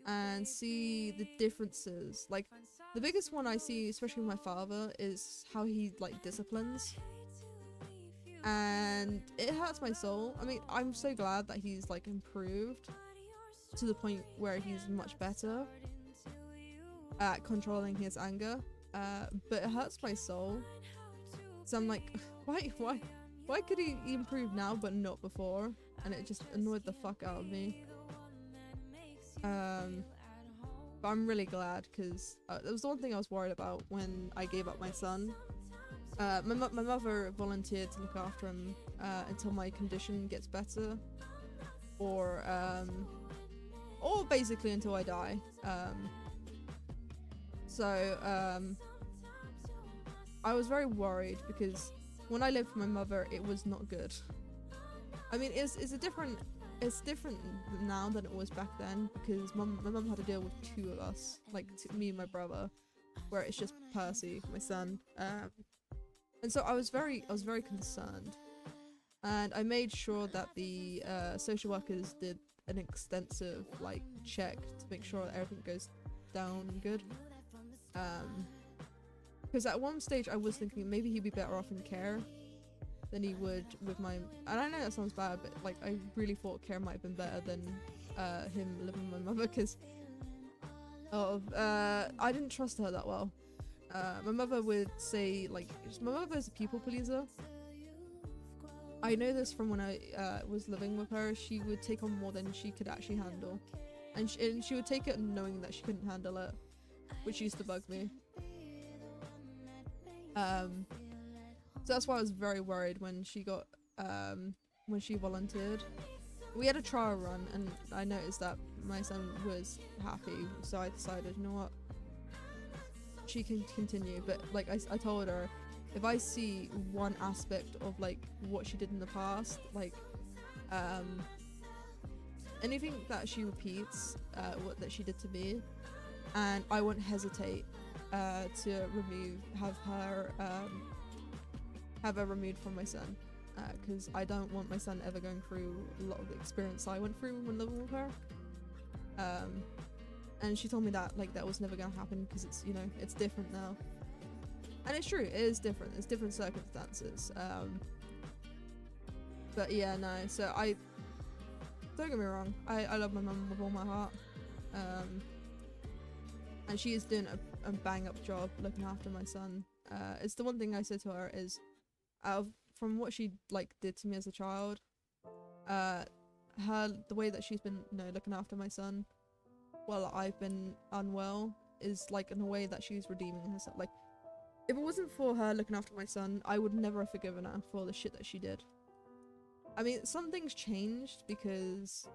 and see the differences, like the biggest one I see, especially with my father, is how he like disciplines. And it hurts my soul. I mean, I'm so glad that he's like improved to the point where he's much better at controlling his anger, but it hurts my soul. So I'm like, why could he improve now but not before? And it just annoyed the fuck out of me. But I'm really glad, because that was the one thing I was worried about when I gave up my son. My mother volunteered to look after him until my condition gets better, or basically until I die. I was very worried because when I lived with my mother, it was not good. I mean, it's different now than it was back then, because my mum had to deal with two of us, like me and my brother, where it's just Percy, my son. And so I was very concerned, and I made sure that the social workers did an extensive like check to make sure that everything goes down good. Because at one stage I was thinking maybe he'd be better off in care than he would with my. And I know that sounds bad, but like I really thought care might have been better than him living with my mother, because I didn't trust her that well. My mother would say, like, my mother's a people pleaser. I know this from when I was living with her. She would take on more than she could actually handle, and she would take it knowing that she couldn't handle it, which used to bug me. So that's why I was very worried when she got when she volunteered. We had a trial run, and I noticed that my son was happy, so I decided, you know what, she can continue. But like I told her, if I see one aspect of like what she did in the past, like anything that she repeats, what that she did to me, and I won't hesitate to have her removed from my son, because I don't want my son ever going through a lot of the experience I went through when living with her. And she told me that like that was never gonna happen, because it's, you know, it's different now. And it's true, it is different. It's different circumstances. But yeah, no. So don't get me wrong. I love my mum with all my heart. And she is doing a bang up job looking after my son. It's the one thing I said to her is, from what she like did to me as a child, the way that she's been, you know, looking after my son while I've been unwell is like in a way that she's redeeming herself. Like, if it wasn't for her looking after my son, I would never have forgiven her for the shit that she did. I mean, some things changed because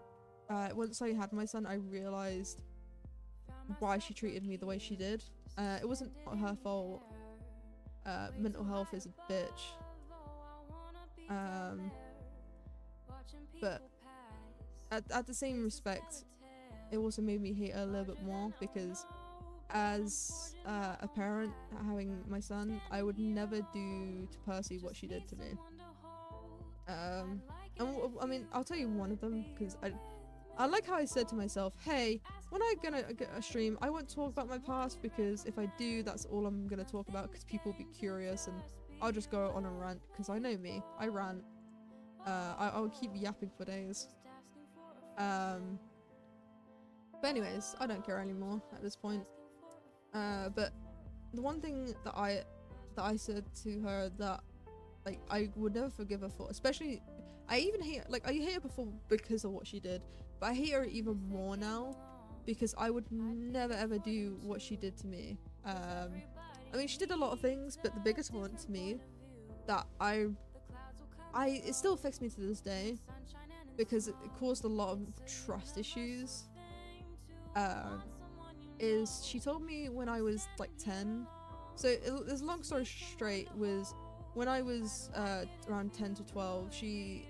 once I had my son, I realized why she treated me the way she did. It wasn't her fault. Mental health is a bitch. But at the same respect, it also made me hate her a little bit more, because as a parent having my son, I would never do to Percy what she did to me. And I mean, I'll tell you one of them, because I like how I said to myself, hey, when I'm gonna get a stream, I won't talk about my past, because if I do, that's all I'm gonna talk about, because people will be curious, and I'll just go on a rant, because I know me, I rant. I'll keep yapping for days. But anyways, I don't care anymore at this point. But the one thing that I said to her that like I would never forgive her for, especially I hate her before because of what she did, but I hate her even more now because I would never ever do what she did to me. I mean, she did a lot of things, but the biggest one to me that it still affects me to this day because it caused a lot of trust issues. Is she told me when I was like 10, so this long story straight was when I was around 10 to 12, she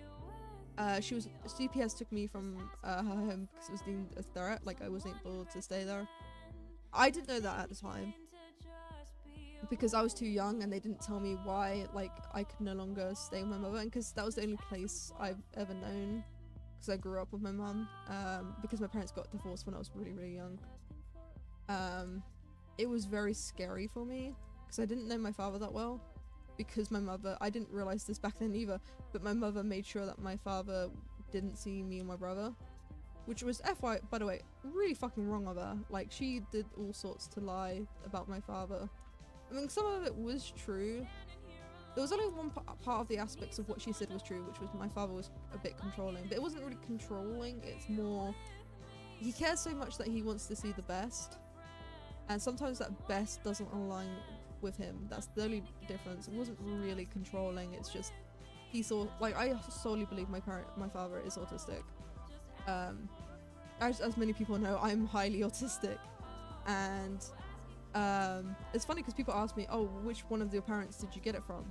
was CPS took me from her home because it was deemed a threat. Like I wasn't able to stay there. I didn't know that at the time because I was too young, and they didn't tell me why. Like I could no longer stay with my mother, and because that was the only place I've ever known. Because I grew up with my mum. Because my parents got divorced when I was really, really young. It was very scary for me because I didn't know my father that well. Because my mother, I didn't realize this back then either, but my mother made sure that my father didn't see me and my brother, which was FY, by the way, really fucking wrong of her. Like, she did all sorts to lie about my father. I mean, some of it was true. There was only one part of the aspects of what she said was true, which was my father was a bit controlling, but it wasn't really controlling, it's more, he cares so much that he wants to see the best, and sometimes that best doesn't align with him. That's the only difference. It wasn't really controlling, it's just he saw, like, I solely believe my father is autistic. As many people know, I'm highly autistic, and it's funny because people ask me, oh, which one of your parents did you get it from?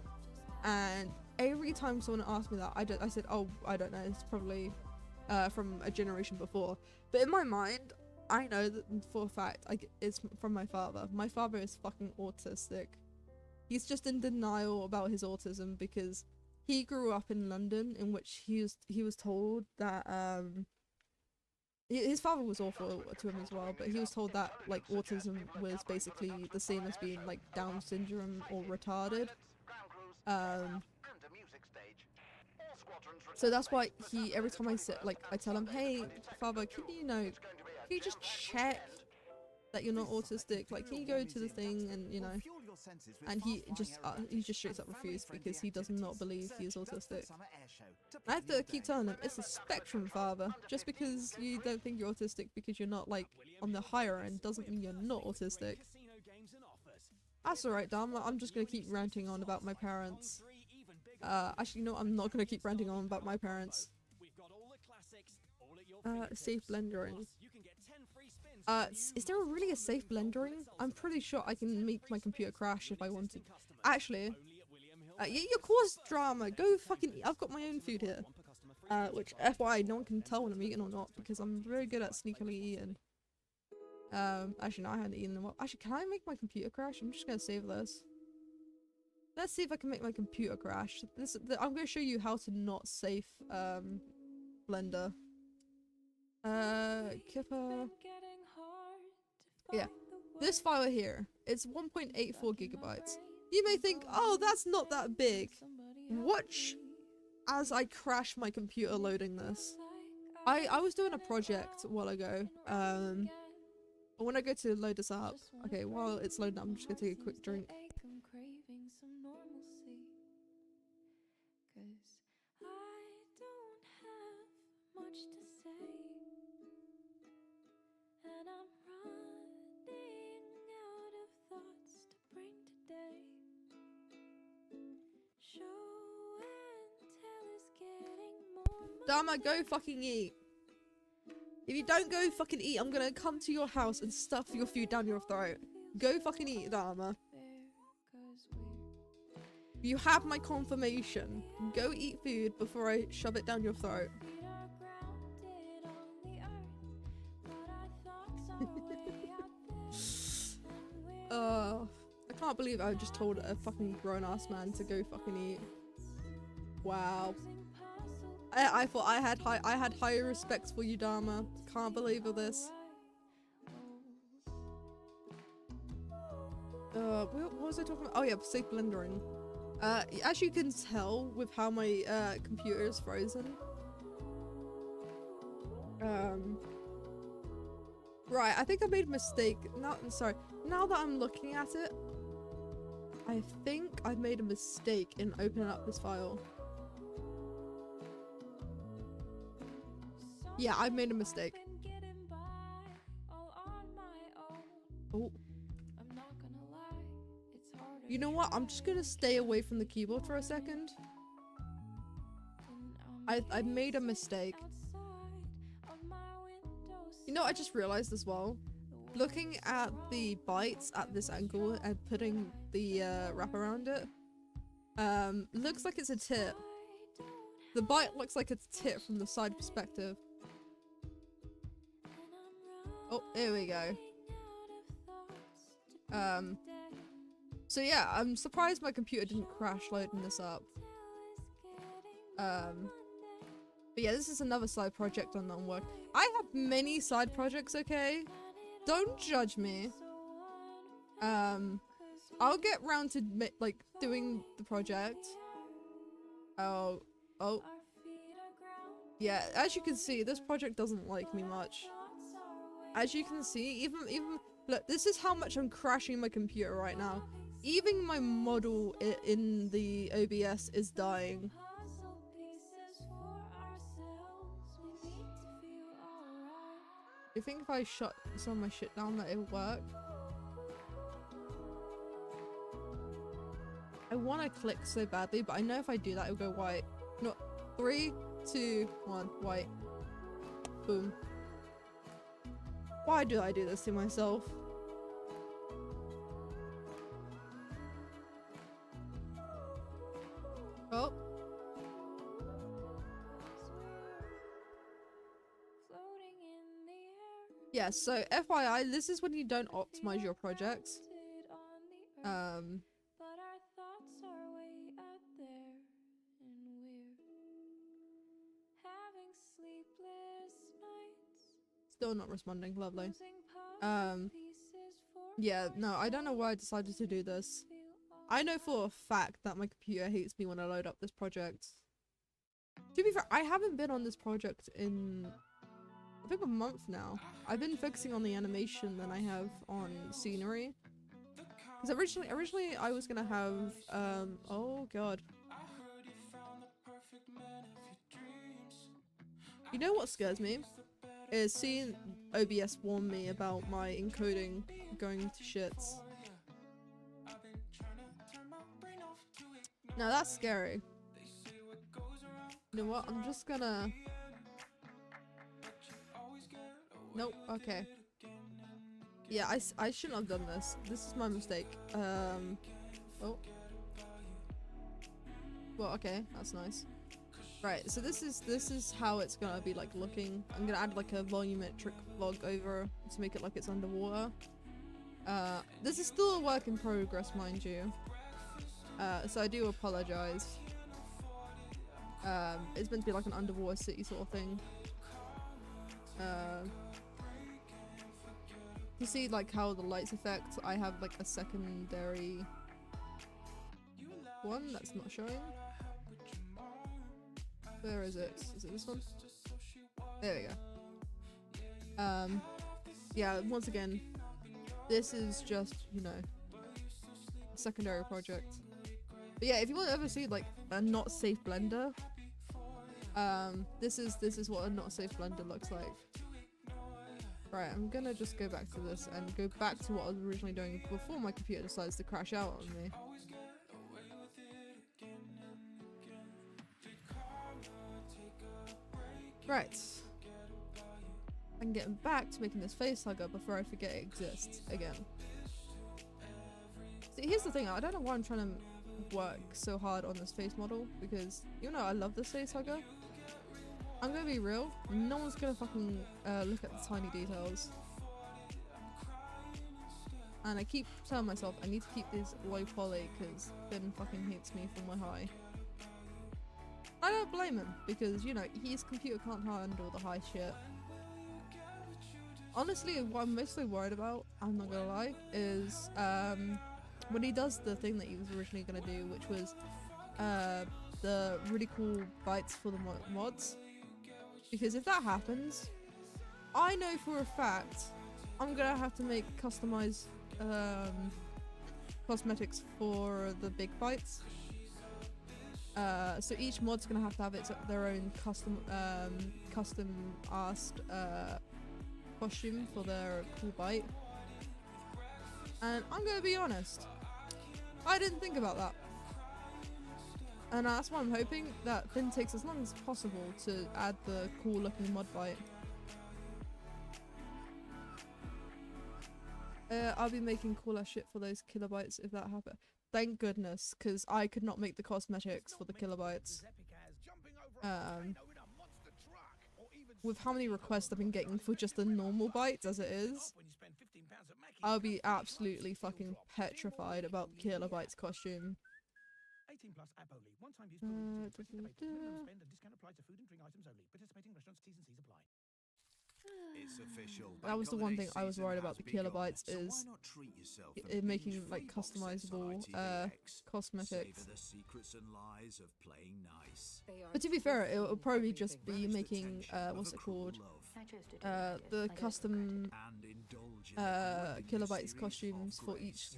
And every time someone asked me that, I said, oh, I don't know, it's probably from a generation before. But in my mind, I know that for a fact it's from my father. My father is fucking autistic. He's just in denial about his autism because he grew up in London, in which he was told that his father was awful to him as well, but he was told that like autism was basically the same as being like Down syndrome or retarded. So that's why every time I tell him, hey father, can you just check that you're not autistic? Like, can you go to the thing and, you know, and he just straight up refused because he does not believe he is autistic. I have to keep telling him, it's a spectrum, father. Just because you don't think you're autistic because you're not, like, on the higher end doesn't mean you're not autistic. That's alright, Dharma. I'm just gonna keep ranting on about my parents. Actually, no, I'm not gonna keep ranting on about my parents. Safe blendering. Is there really a safe blendering? I'm pretty sure I can make my computer crash if I wanted. Actually, your cause drama. Go fucking eat. I've got my own food here. Which, FYI, no one can tell when I'm eating or not because I'm very good at sneakily eating. Actually, no, I haven't eaten them all. Actually, can I make my computer crash? I'm just gonna save this. Let's see if I can make my computer crash. I'm gonna show you how to not safe Blender. Kipper. Yeah, this file here, it's 1.84 gigabytes. You may think, oh, that's not that big. Watch as I crash my computer loading this. I was doing a project a while ago. When I go to load this up, okay, while it's loading up, I'm just gonna take a quick drink. Dharma, go fucking eat. If you don't go fucking eat, I'm gonna come to your house and stuff your food down your throat. Go fucking eat, Dharma. You have my confirmation. Go eat food before I shove it down your throat. I can't believe I just told a fucking grown-ass man to go fucking eat. Wow. I thought I had higher respects for you, Dharma. Can't believe all this. What was I talking about? Oh yeah, safe blendering. As you can tell with how my computer is frozen. Right, I think I made a mistake. Now that I'm looking at it, I think I've made a mistake in opening up this file. Yeah, I've made a mistake. Oh. You know what? I'm just gonna stay away from the keyboard for a second. I made a mistake. You know, I just realized as well. Looking at the bytes at this angle and putting the wrap around it, Looks like it's a tit. The bite looks like it's a tit from the side perspective. Oh, here we go. So yeah, I'm surprised my computer didn't crash loading this up. But yeah, this is another side project on work. I have many side projects, okay? Don't judge me. I'll get round to like doing the project. Oh. Yeah, as you can see, this project doesn't like me much. As you can see, even look, this is how much I'm crashing my computer right now. Even my model in the OBS is dying. Do you think if I shut some of my shit down that it'll work? I want to click so badly, but I know if I do that it'll go white. No, 3, 2, 1, white. Boom. Why do I do this to myself? Oh. Yeah, so FYI, this is when you don't optimize your projects. Still not responding, lovely. Yeah, no, I don't know why I decided to do this. I know for a fact that my computer hates me when I load up this project. To be fair, I haven't been on this project in I think a month now. I've been focusing on the animation than I have on scenery. Because originally I was gonna have oh god. You know what scares me? Is seeing OBS warn me about my encoding going to shits. Now that's scary. You know what? I'm just gonna... Nope, okay. Yeah, I shouldn't have done this. This is my mistake. Oh. Well, okay, that's nice. Right, so this is how it's gonna be like looking. I'm gonna add like a volumetric vlog over to make it like it's underwater. This is still a work in progress, mind you. So I do apologize. It's meant to be like an underwater city sort of thing. You see like how the lights affect, I have like a secondary one that's not showing. Where is it? Is it this one? There we go. Yeah, once again, this is just, you know, a secondary project. But yeah, if you want to ever see like a not safe blender, this is what a not safe blender looks like. Right, I'm gonna just go back to this and go back to what I was originally doing before my computer decides to crash out on me. Right. I'm getting back to making this face hugger before I forget it exists again. See, here's the thing, I don't know why I'm trying to work so hard on this face model, because you know I love this face hugger. I'm gonna be real, no one's gonna fucking look at the tiny details. And I keep telling myself I need to keep this low poly because Ben fucking hates me for my high. I don't blame him, because, you know, his computer can't handle the high shit. Honestly, what I'm mostly worried about, I'm not gonna lie, is when he does the thing that he was originally gonna do, which was the really cool bites for the mods. Because if that happens, I know for a fact I'm gonna have to make customized cosmetics for the big bites. So each mod's gonna have their own custom asked costume for their cool bite. And I'm gonna be honest, I didn't think about that. And that's why I'm hoping that Finn takes as long as possible to add the cool looking mod bite. I'll be making cool ass shit for those kilobytes if that happens. Thank goodness, because I could not make the cosmetics for the kilobytes. With how many requests I've been getting for just the normal bites as it is, I'll be absolutely fucking petrified about the kilobytes costume. 18 plus app only. One-time use per week. 20 to pay. Minimum spend and discount applied to food and drink items only. Participating restaurants, T's and C's apply. It's official. That was the one thing I was worried about the kilobytes So is why not treat yourself it making like customizable cosmetics. Savor the secrets and lies of playing nice. But to be fair, it will probably just be making what's it called? The custom kilobytes costumes for each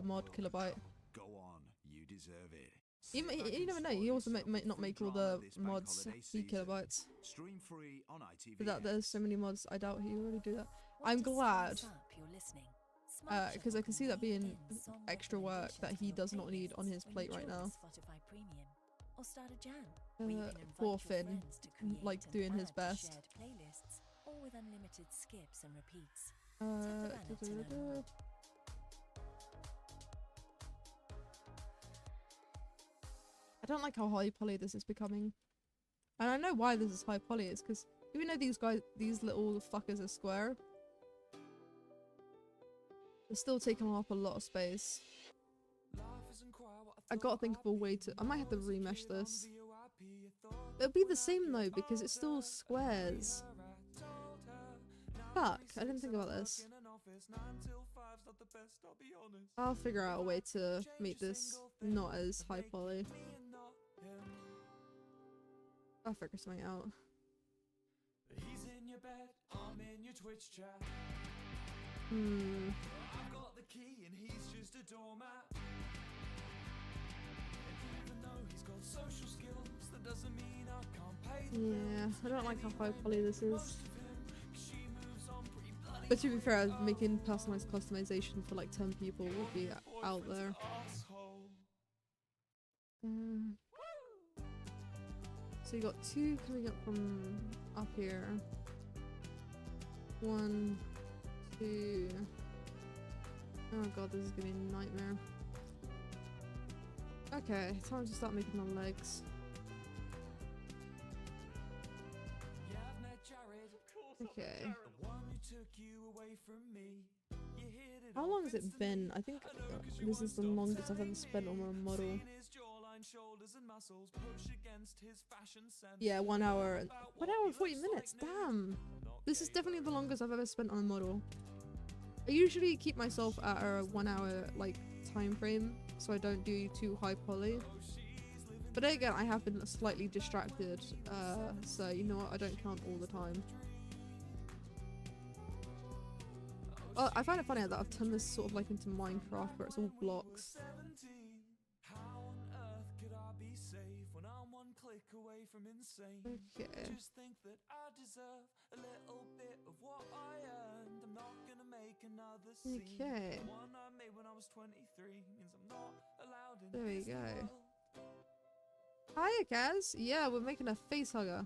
mod kilobyte. Go on, you deserve it. You never know. You also might not make all the mods be kilobytes. Stream free on ITV. But that there's so many mods, I doubt he already do that. I'm glad, because I can see that being extra work that he does not need on his plate right now. Poor Finn, like doing his best. I don't like how high poly this is becoming. And I know why this is high poly, is because even though these little fuckers are square, they're still taking up a lot of space. I gotta think of a way to... I might have to remesh this. It'll be the same though, because it's still squares. Fuck, I didn't think about this. I'll figure out a way to make this not as high poly. I'll figure something out. He's in your bed, I'm in your Twitch chat. I've got the key and he's just a doormat. And even though he's got social skills, that doesn't mean I can't pay the Yeah, I don't like how high poly this is. But to be fair, making personalized customization for like 10 people would be out there. So you got 2 coming up from up here. 1, 2. Oh god, this is gonna be a nightmare. Okay, time to start making the legs. Okay. How long has it been? I think this is the longest I've ever spent on a model. Yeah, 1 hour. 1 hour and 40 minutes. Damn. This is definitely the longest I've ever spent on a model. I usually keep myself at a 1 hour like time frame, so I don't do too high poly. But then again, I have been slightly distracted, so you know what? I don't count all the time. Oh, I find it funny that I've turned this sort of like into Minecraft, where it's all blocks. Okay. Just think that I deserve a little bit of what I earned. I'm not gonna make another scene. Okay. The one I made when I was 23 means I'm not allowed in There we this go. world. Hiya, Kaz. Yeah, we're making a face hugger,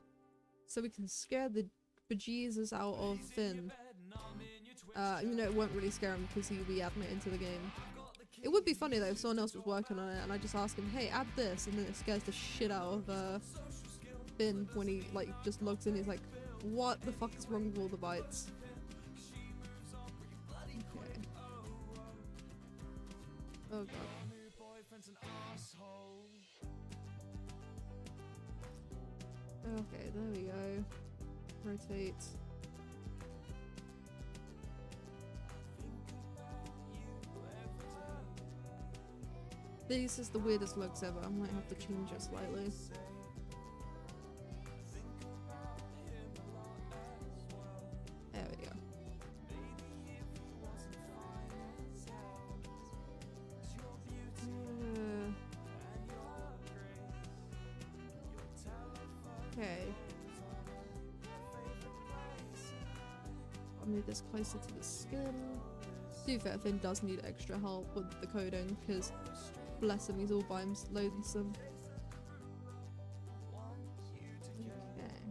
so we can scare the bejesus out of Finn. You know, it won't really scare him because he'll be adding it into the game. It would be funny though if someone else was working on it and I just ask him, hey, add this, and then it scares the shit out of Finn when he like just logs in. He's like, what the fuck is wrong with all the bytes? Okay. Oh god. Okay, there we go. Rotate. This is the weirdest looks ever. I might have to change it slightly. There we go. Okay. I'll move this closer to the skin. To be fair, Finn does need extra help with the coding because bless him, he's all by himself, lonesome. Okay.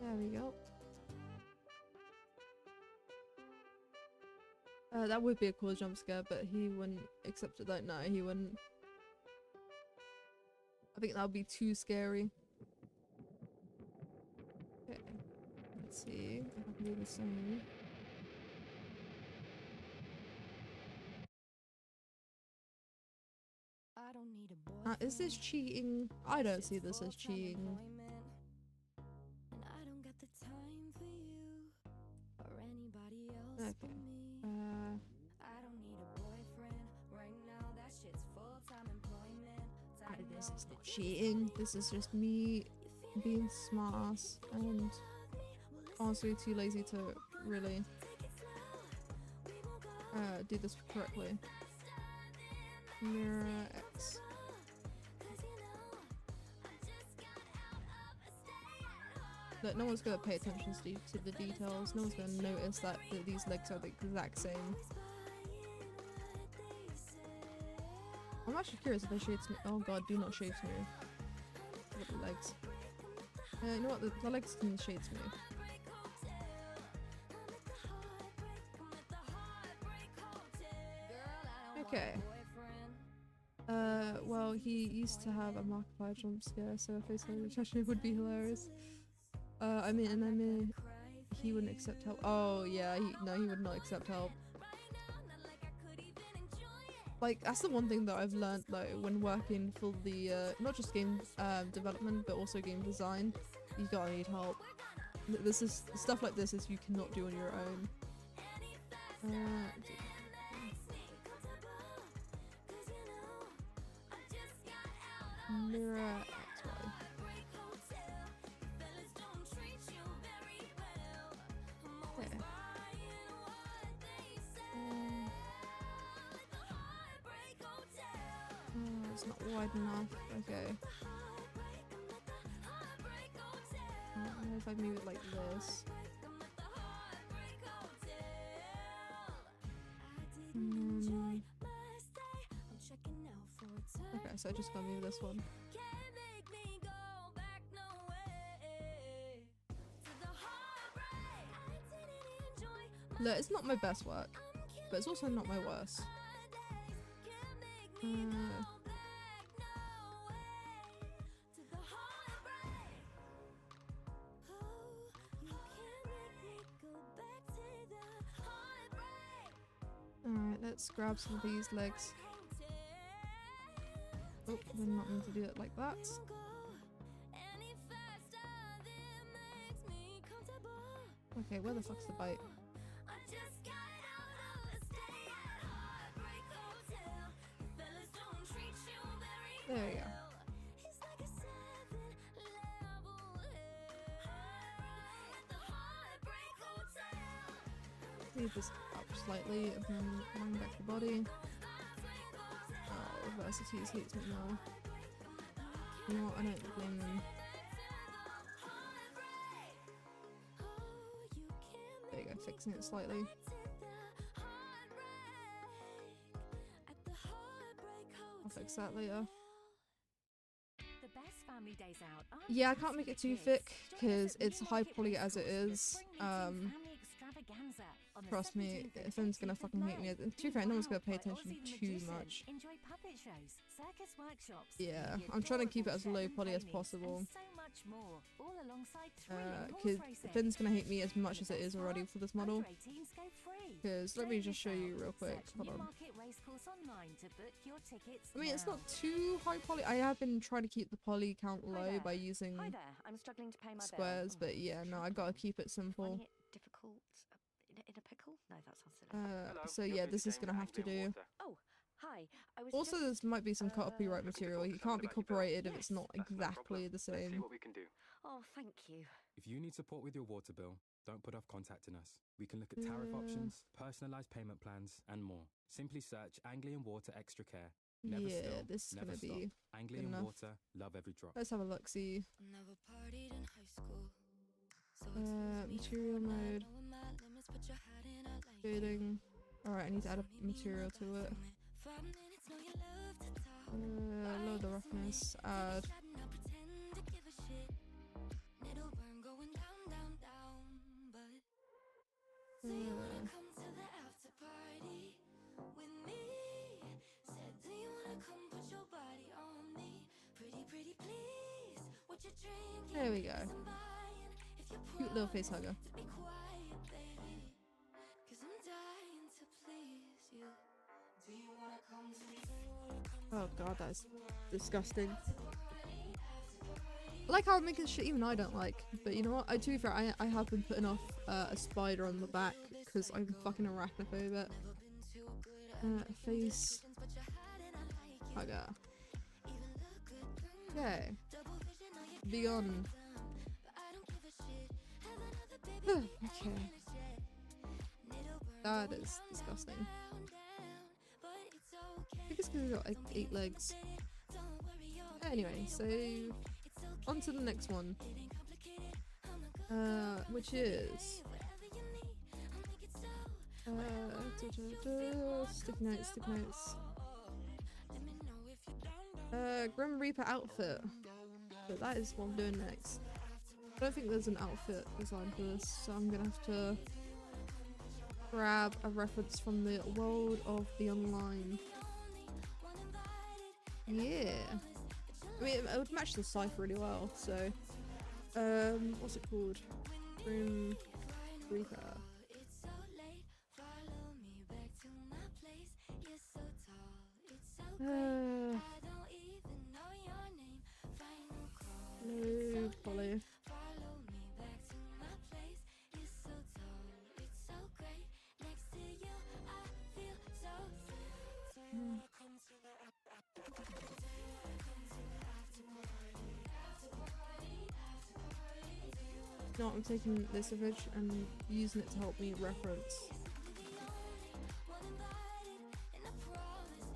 There we go. That would be a cool jump scare, but he wouldn't accept it. Like, no, he wouldn't. I think that would be too scary. Okay, let's see if I can do the same. Is this cheating? I don't see this as cheating. Okay. This is not cheating. This is just me being smart ass and honestly too lazy to really do this correctly. Mirror X. Look, no one's gonna pay attention to the details. No one's gonna notice that these legs are the exact same. I'm actually curious if they shade smooth. Oh god, do not shade smooth. Look at the legs. You know what? The legs can shade smooth. Okay. Well, he used to have a Markiplier jump scare, so a face retention would be hilarious. I mean, he wouldn't accept help. Oh yeah, he would not accept help. Like, that's the one thing that I've learned though when working for the not just game development but also game design. You gotta need help. This is stuff like this is you cannot do on your own. Mirror XY. Okay. It's not wide enough. Okay. If I move it like this. Okay, so I just gotta move this one. Look, it's not my best work, but it's also not my worst. Alright, let's grab some of these legs. Oh, we're not meant to do it like that. Okay, where the fuck's the bite? There we go. Leave this up slightly and then wind back the body. Oh, Versities hates me now. You know what, I don't blame them. There you go, fixing it slightly. I'll fix that later. Yeah, I can't make it too thick because it's high poly as it is. Trust me, Finn's gonna fucking hate me. And to be fair, no one's gonna pay attention too much. Yeah, I'm trying to keep it as low poly as possible. Because Finn's gonna hate me as much as it is already for this model. Because let me just show you real quick. Hold on. I mean, it's not too high poly. I have been trying to keep the poly count low by using squares, but yeah, no, I gotta keep it simple. Difficult in a pickle? No, that sounds So silly. yeah, this is gonna have to do. Oh, hi. Also, there might be some copyright material. You can't be copyrighted if it's not exactly the same. See what we can do. Oh, thank you. If you need support with your water bill, don't put off contacting us. We can look at tariff options, personalised payment plans, and more. Simply search Anglian Water Extra Care. Never Yeah, still, this is never gonna stop. be Anglian enough. Water, love every drop. Let's have a look. See. Never partied in high school. Material mode. Shading. Alright, I need to add a material to it. Lower the roughness. Add. There we go. Cute little face hugger. Oh god, that's disgusting. I like how I'm making shit even I don't like. But you know what? To be fair, I have been putting off a spider on the back because I'm fucking arachnophobic. Face hugger. Okay. Beyond. Okay. That is disgusting. I think it's because we've got like 8 legs. Anyway, so on to the next one. Which is sticky notes, sticky notes. Grim Reaper outfit. But that is what I'm doing next. I don't think there's an outfit designed for this, so I'm gonna have to grab a reference from the world of the online. Yeah. I mean, it would match the cipher really well, so what's it called? Grim Reaper. No, Polly. No, I'm taking this image and using it to help me reference.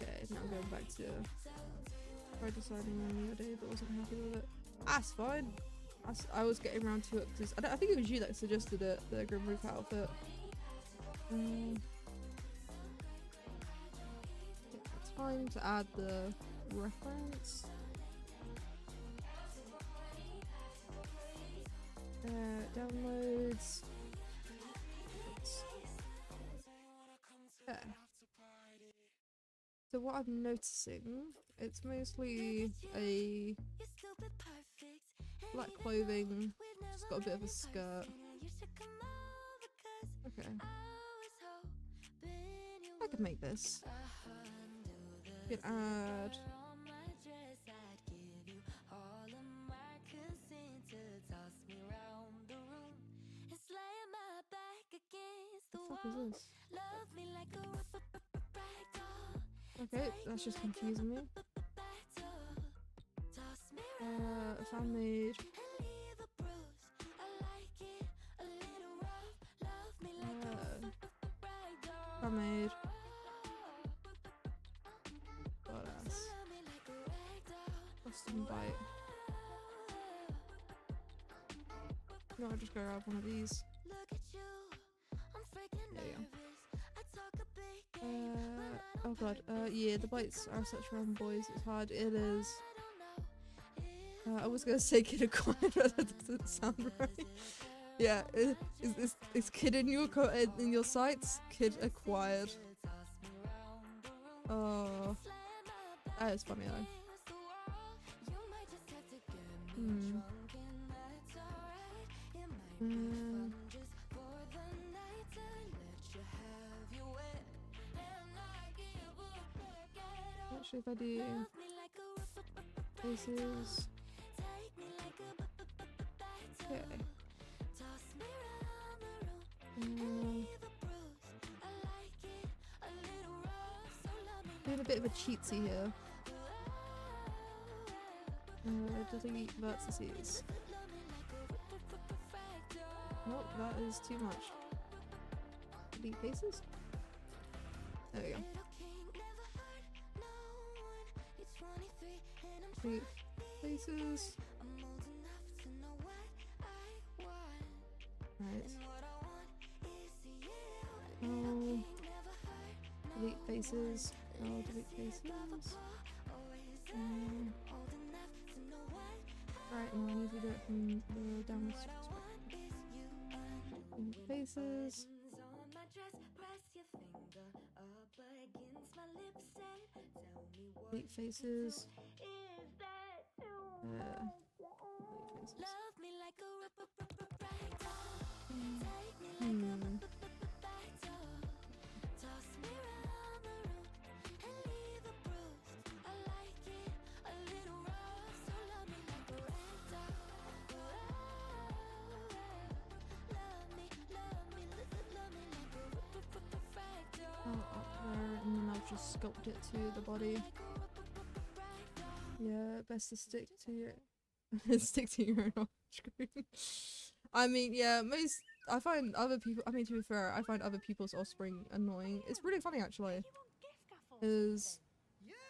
Okay, now I'm going back to tried deciding on the other day but wasn't happy with it. That's fine. I was getting around to it because I think it was you that suggested it, the Grim Reaper outfit. Time to add the reference. Downloads. Okay. So what I'm noticing, it's mostly a black clothing, just got a bit of a skirt. Okay. I could make this. We could add what the fuck is this? Okay, that's just confusing me. Fan made. Fan made. Badass. Custom bite. No, I'll just go grab one of these. There you go. Oh god, yeah, the bites are such random boys, it's hard, it is. I was gonna say kid acquired, but that doesn't sound right. Yeah, is kid in your sights? Kid acquired. Oh, that is funny though. Actually, if I do faces, okay. Doing a bit of a cheatsy here. Delete vertices. Nope, that is too much. Delete faces? There we go. Delete faces. Right. Oh. Delete faces. Oh, delete faces. Right, and I need to do it from the downward perspective. Faces. Delete faces. Delete faces. Up there, and then I'll just sculpt it to the body. Yeah, best to stick to your stick to your own screen. I mean, yeah, I find other people. I mean, to be fair, I find other people's offspring annoying. It's really funny actually. Is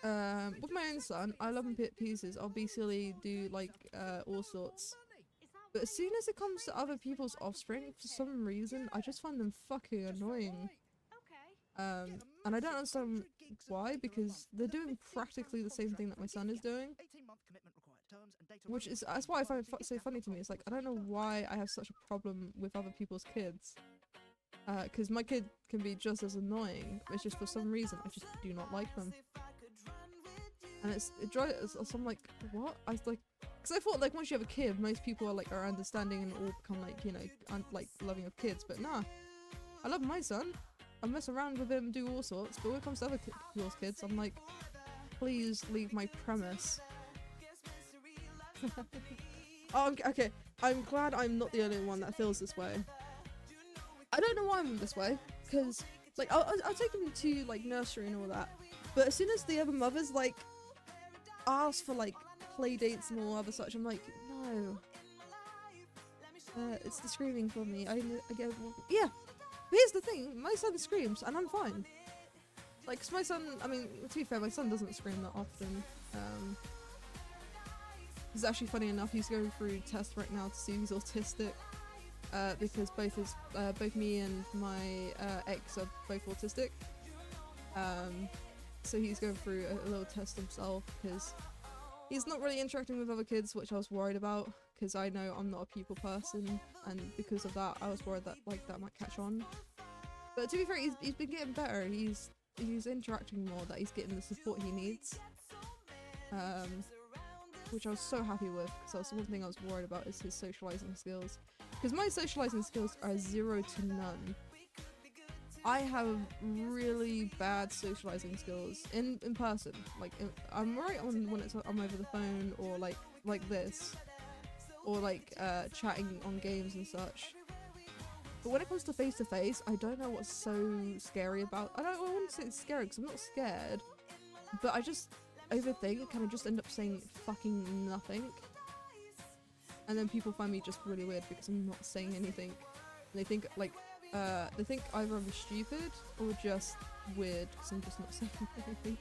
with my own son, I love him to pieces. I'll basically do like all sorts. But as soon as it comes to other people's offspring, for some reason, I just find them fucking annoying. And I don't understand why, because they're doing practically the same thing that my son is doing. Which is, that's why I find it so funny to me. It's like, I don't know why I have such a problem with other people's kids. Because my kid can be just as annoying, but it's just for some reason I just do not like them. And it drives, so I'm like, what? I was like, because I thought like once you have a kid, most people are like are understanding and all become like, you know, like loving of kids. But nah, I love my son. I mess around with him, do all sorts. But when it comes to other people's kids, I'm like, please leave my premise. Oh, okay. I'm glad I'm not the only one that feels this way. I don't know why I'm this way, because like I'll take him to like nursery and all that, but as soon as the other mothers like ask for like play dates and all other such, I'm like, no. It's the screaming for me. I get yeah. But here's the thing: my son screams, and I'm fine. Like, 'cause my son, I mean, to be fair, my son doesn't scream that often. It's actually funny enough, he's going through tests right now to see if he's autistic. Because both me and my ex are both autistic. So he's going through a little test himself because he's not really interacting with other kids, which I was worried about because I know I'm not a people person, and because of that I was worried that like that might catch on. But to be fair, he's been getting better. He's interacting more, that he's getting the support he needs. Which I was so happy with, because that's the one thing I was worried about is his socializing skills. Because my socializing skills are 0 to none. I have really bad socializing skills in person. Like I'm right on when I'm over the phone or like this, or like chatting on games and such. But when it comes to face, I don't know what's so scary about. I wouldn't say it's scary because I'm not scared, but I just overthink and I just end up saying fucking nothing. And then people find me just really weird because I'm not saying anything. And they think like, they think either I'm stupid or just weird because I'm just not saying anything.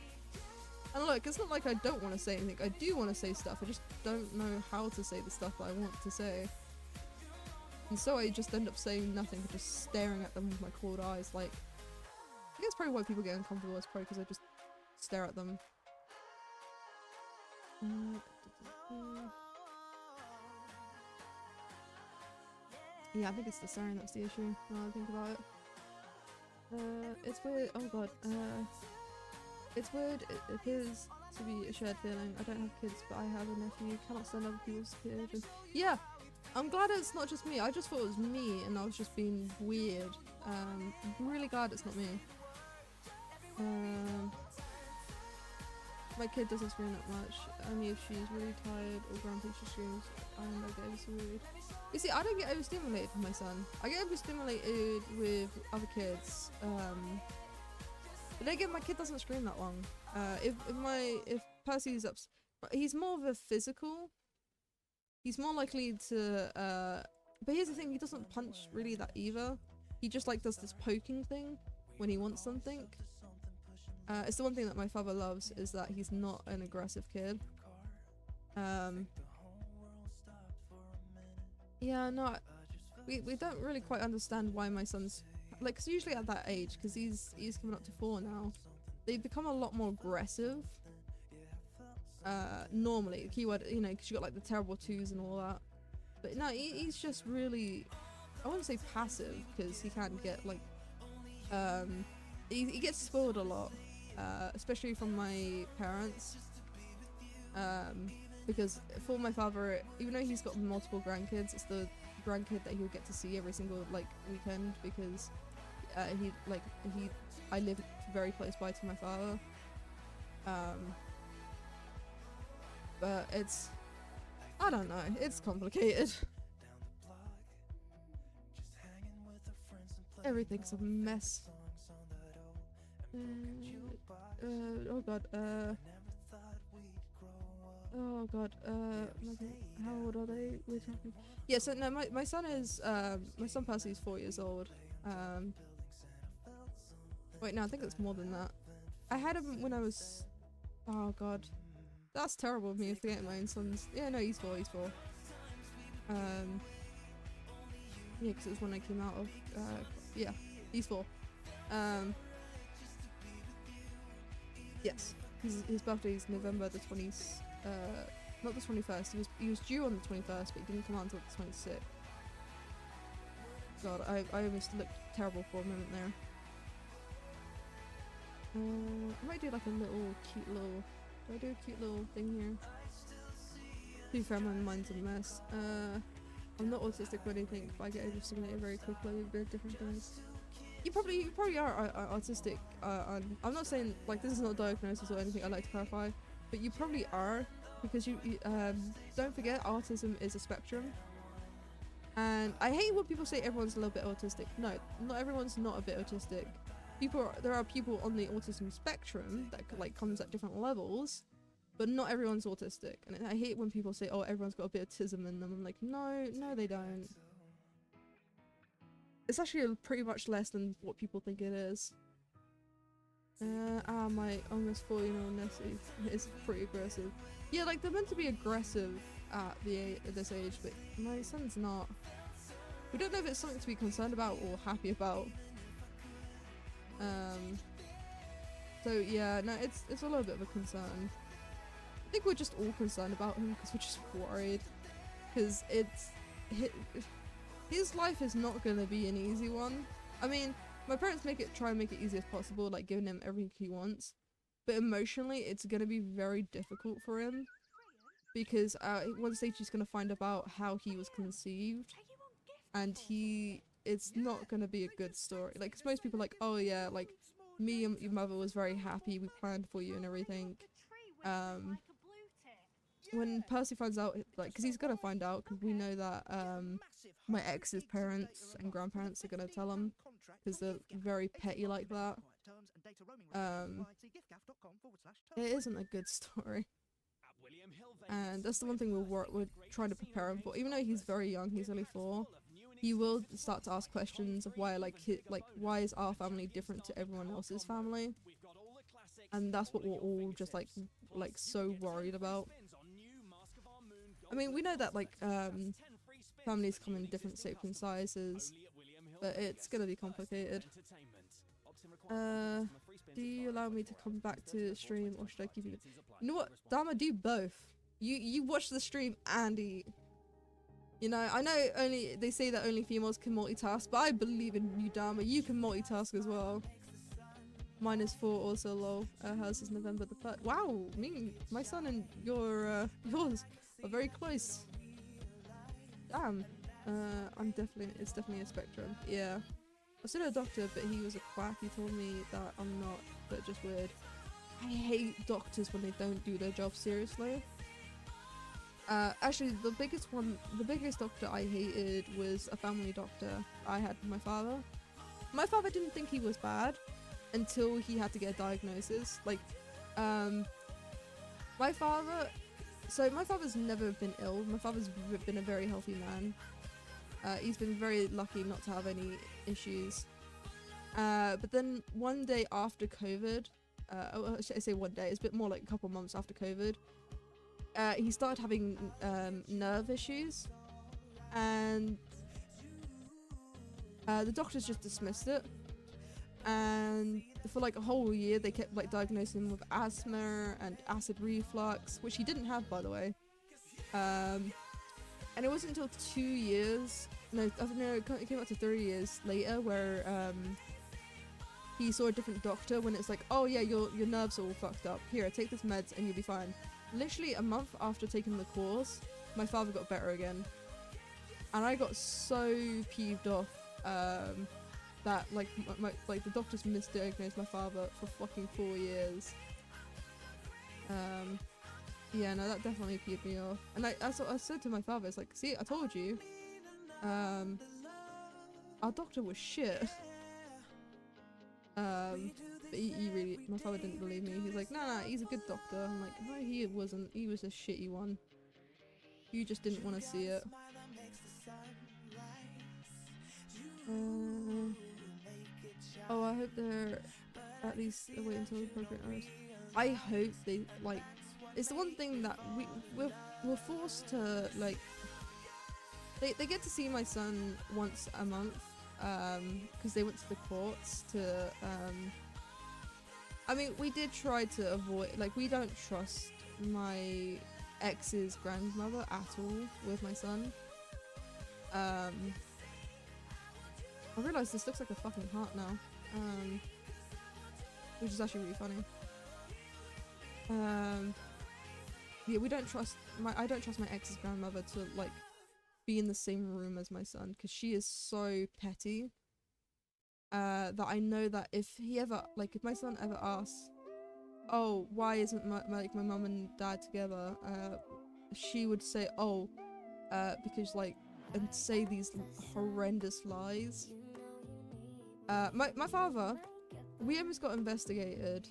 And look, it's not like I don't want to say anything. I do want to say stuff. I just don't know how to say the stuff that I want to say. And so I just end up saying nothing, just staring at them with my cold eyes. Like, I think that's probably why people get uncomfortable. It's probably because I just stare at them. Yeah, I think it's the staring that's the issue, now I think about it. It's weird. Oh god. It's weird. It appears to be a shared feeling. I don't have kids, but I have a nephew. Cannot stand other people's kids. Yeah, I'm glad it's not just me. I just thought it was me, and I was just being weird. I'm really glad it's not me. My kid doesn't scream that much. Only if she's really tired or grumpy she screams, and I get overstimulated. You see, I don't get overstimulated with my son. I get overstimulated with other kids. But then again, my kid doesn't scream that long. If Percy's up, he's more of a physical. He's more likely to. But here's the thing: he doesn't punch really that either. He just like does this poking thing when he wants something. It's the one thing that my father loves, is that he's not an aggressive kid. Yeah, no, we don't really quite understand why my son's like, cause usually at that age, cause he's coming up to 4 now, they become a lot more aggressive. Normally, keyword, you know, cause you got like the terrible twos and all that. But no, he's just really, I wouldn't say passive, because he can get like, he gets spoiled a lot. Especially from my parents. because for my father, even though he's got multiple grandkids, it's the grandkid that he'll get to see every single like weekend, because I live very close by to my father. But it's, I don't know, it's complicated. Everything's a mess. Oh god, how old are they? We're talking. Yeah, so no, my son is, my son Percy's 4 years old. Wait, no, I think it's more than that. I had him when I was, oh god. That's terrible of me forgetting my own son's. Yeah, no, he's 4, yeah, because it was when I came out of, yeah, he's 4. Yes, his birthday is November the 20th, not the 21st, he was due on the 21st, but he didn't come out until the 26th. God, I almost looked terrible for a moment there. I might do like a little cute little, do I do a cute little thing here? To be fair, my mind's a mess. I'm not autistic or anything, but I get overstimulated very quickly with different things. You probably are autistic. I'm not saying like this is not a diagnosis or anything. I like to clarify, but you probably are, because you don't forget autism is a spectrum. And I hate when people say everyone's a little bit autistic. No, not everyone's not a bit autistic. There are people on the autism spectrum that like comes at different levels, but not everyone's autistic. And I hate when people say, "Oh, everyone's got a bit of autism in them." I'm like, no, they don't. It's actually pretty much less than what people think it is. My almost 4-year-old Nessie is pretty aggressive. Yeah, like they're meant to be aggressive at this age, but my son's not. We don't know if it's something to be concerned about or happy about. So yeah, no, it's a little bit of a concern. I think we're just all concerned about him because we're just worried, because his life is not gonna be an easy one. I mean, my parents try and make it easy as possible, like giving him everything he wants, but emotionally it's gonna be very difficult for him, because at one stage he's gonna find about how he was conceived, and it's not gonna be a good story. Like, 'cause most people are like, oh yeah, like me and your mother was very happy, we planned for you and everything. When Percy finds out, like, because he's gonna find out, because we know that my ex's parents and grandparents are gonna tell him, because they're very petty like that. It isn't a good story, and that's the one thing we're trying to prepare him for. Even though he's very young, he's only 4, he will start to ask questions of why, why is our family different to everyone else's family, and that's what we're all just like so worried about. I mean, we know that like families come in different shapes and sizes, but it's gonna be complicated. Do you allow me to come back to stream, or should I keep you? You know what, Dharma, do both. You watch the stream and eat. You know, I know they say that only females can multitask, but I believe in you, Dharma. You can multitask as well. Mine is 4 also, lol. Hers is November the 3rd. Wow, my son and yours are very close. Damn. It's definitely a spectrum. Yeah. I said a doctor, but he was a quack. He told me that I'm not, but just weird. I hate doctors when they don't do their job seriously. Actually, the biggest doctor I hated was a family doctor I had with my father. My father didn't think he was bad until he had to get a diagnosis. Like, my father's never been ill. My father's been a very healthy man. He's been very lucky not to have any issues. But then one day after COVID, should I say one day, it's a bit more like a couple months after COVID, he started having nerve issues, and the doctors just dismissed it. And for like a whole year they kept like diagnosing him with asthma and acid reflux, which he didn't have, by the way. And it wasn't until 2 years, it came up to 3 years later, where he saw a different doctor when it's like, oh yeah, your nerves are all fucked up, here, take this meds and you'll be fine. literally a month after taking the course, my father got better again. And I got so peeved off that like like the doctors misdiagnosed my father for fucking 4 years. Yeah, no, that definitely peeved me off. And I said to my father, it's like, see, I told you, our doctor was shit. But my father didn't believe me. He's like, nah, he's a good doctor. I'm like, no, he wasn't. He was a shitty one. You just didn't want to see it. Oh, I hope they're at least wait until the appropriate hours. I hope they, like, it's the one thing that we're forced to, like, they get to see my son once a month, because they went to the courts to, I mean, we did try to avoid, like, we don't trust my ex's grandmother at all with my son. I realise this looks like a fucking heart now, which is actually really funny. Yeah, we don't trust I don't trust my ex's grandmother to, like, be in the same room as my son, because she is so petty, that I know that if my son ever asks, oh, why isn't my mum and dad together, she would say, oh, because, like, and say these horrendous lies. My father, we almost got investigated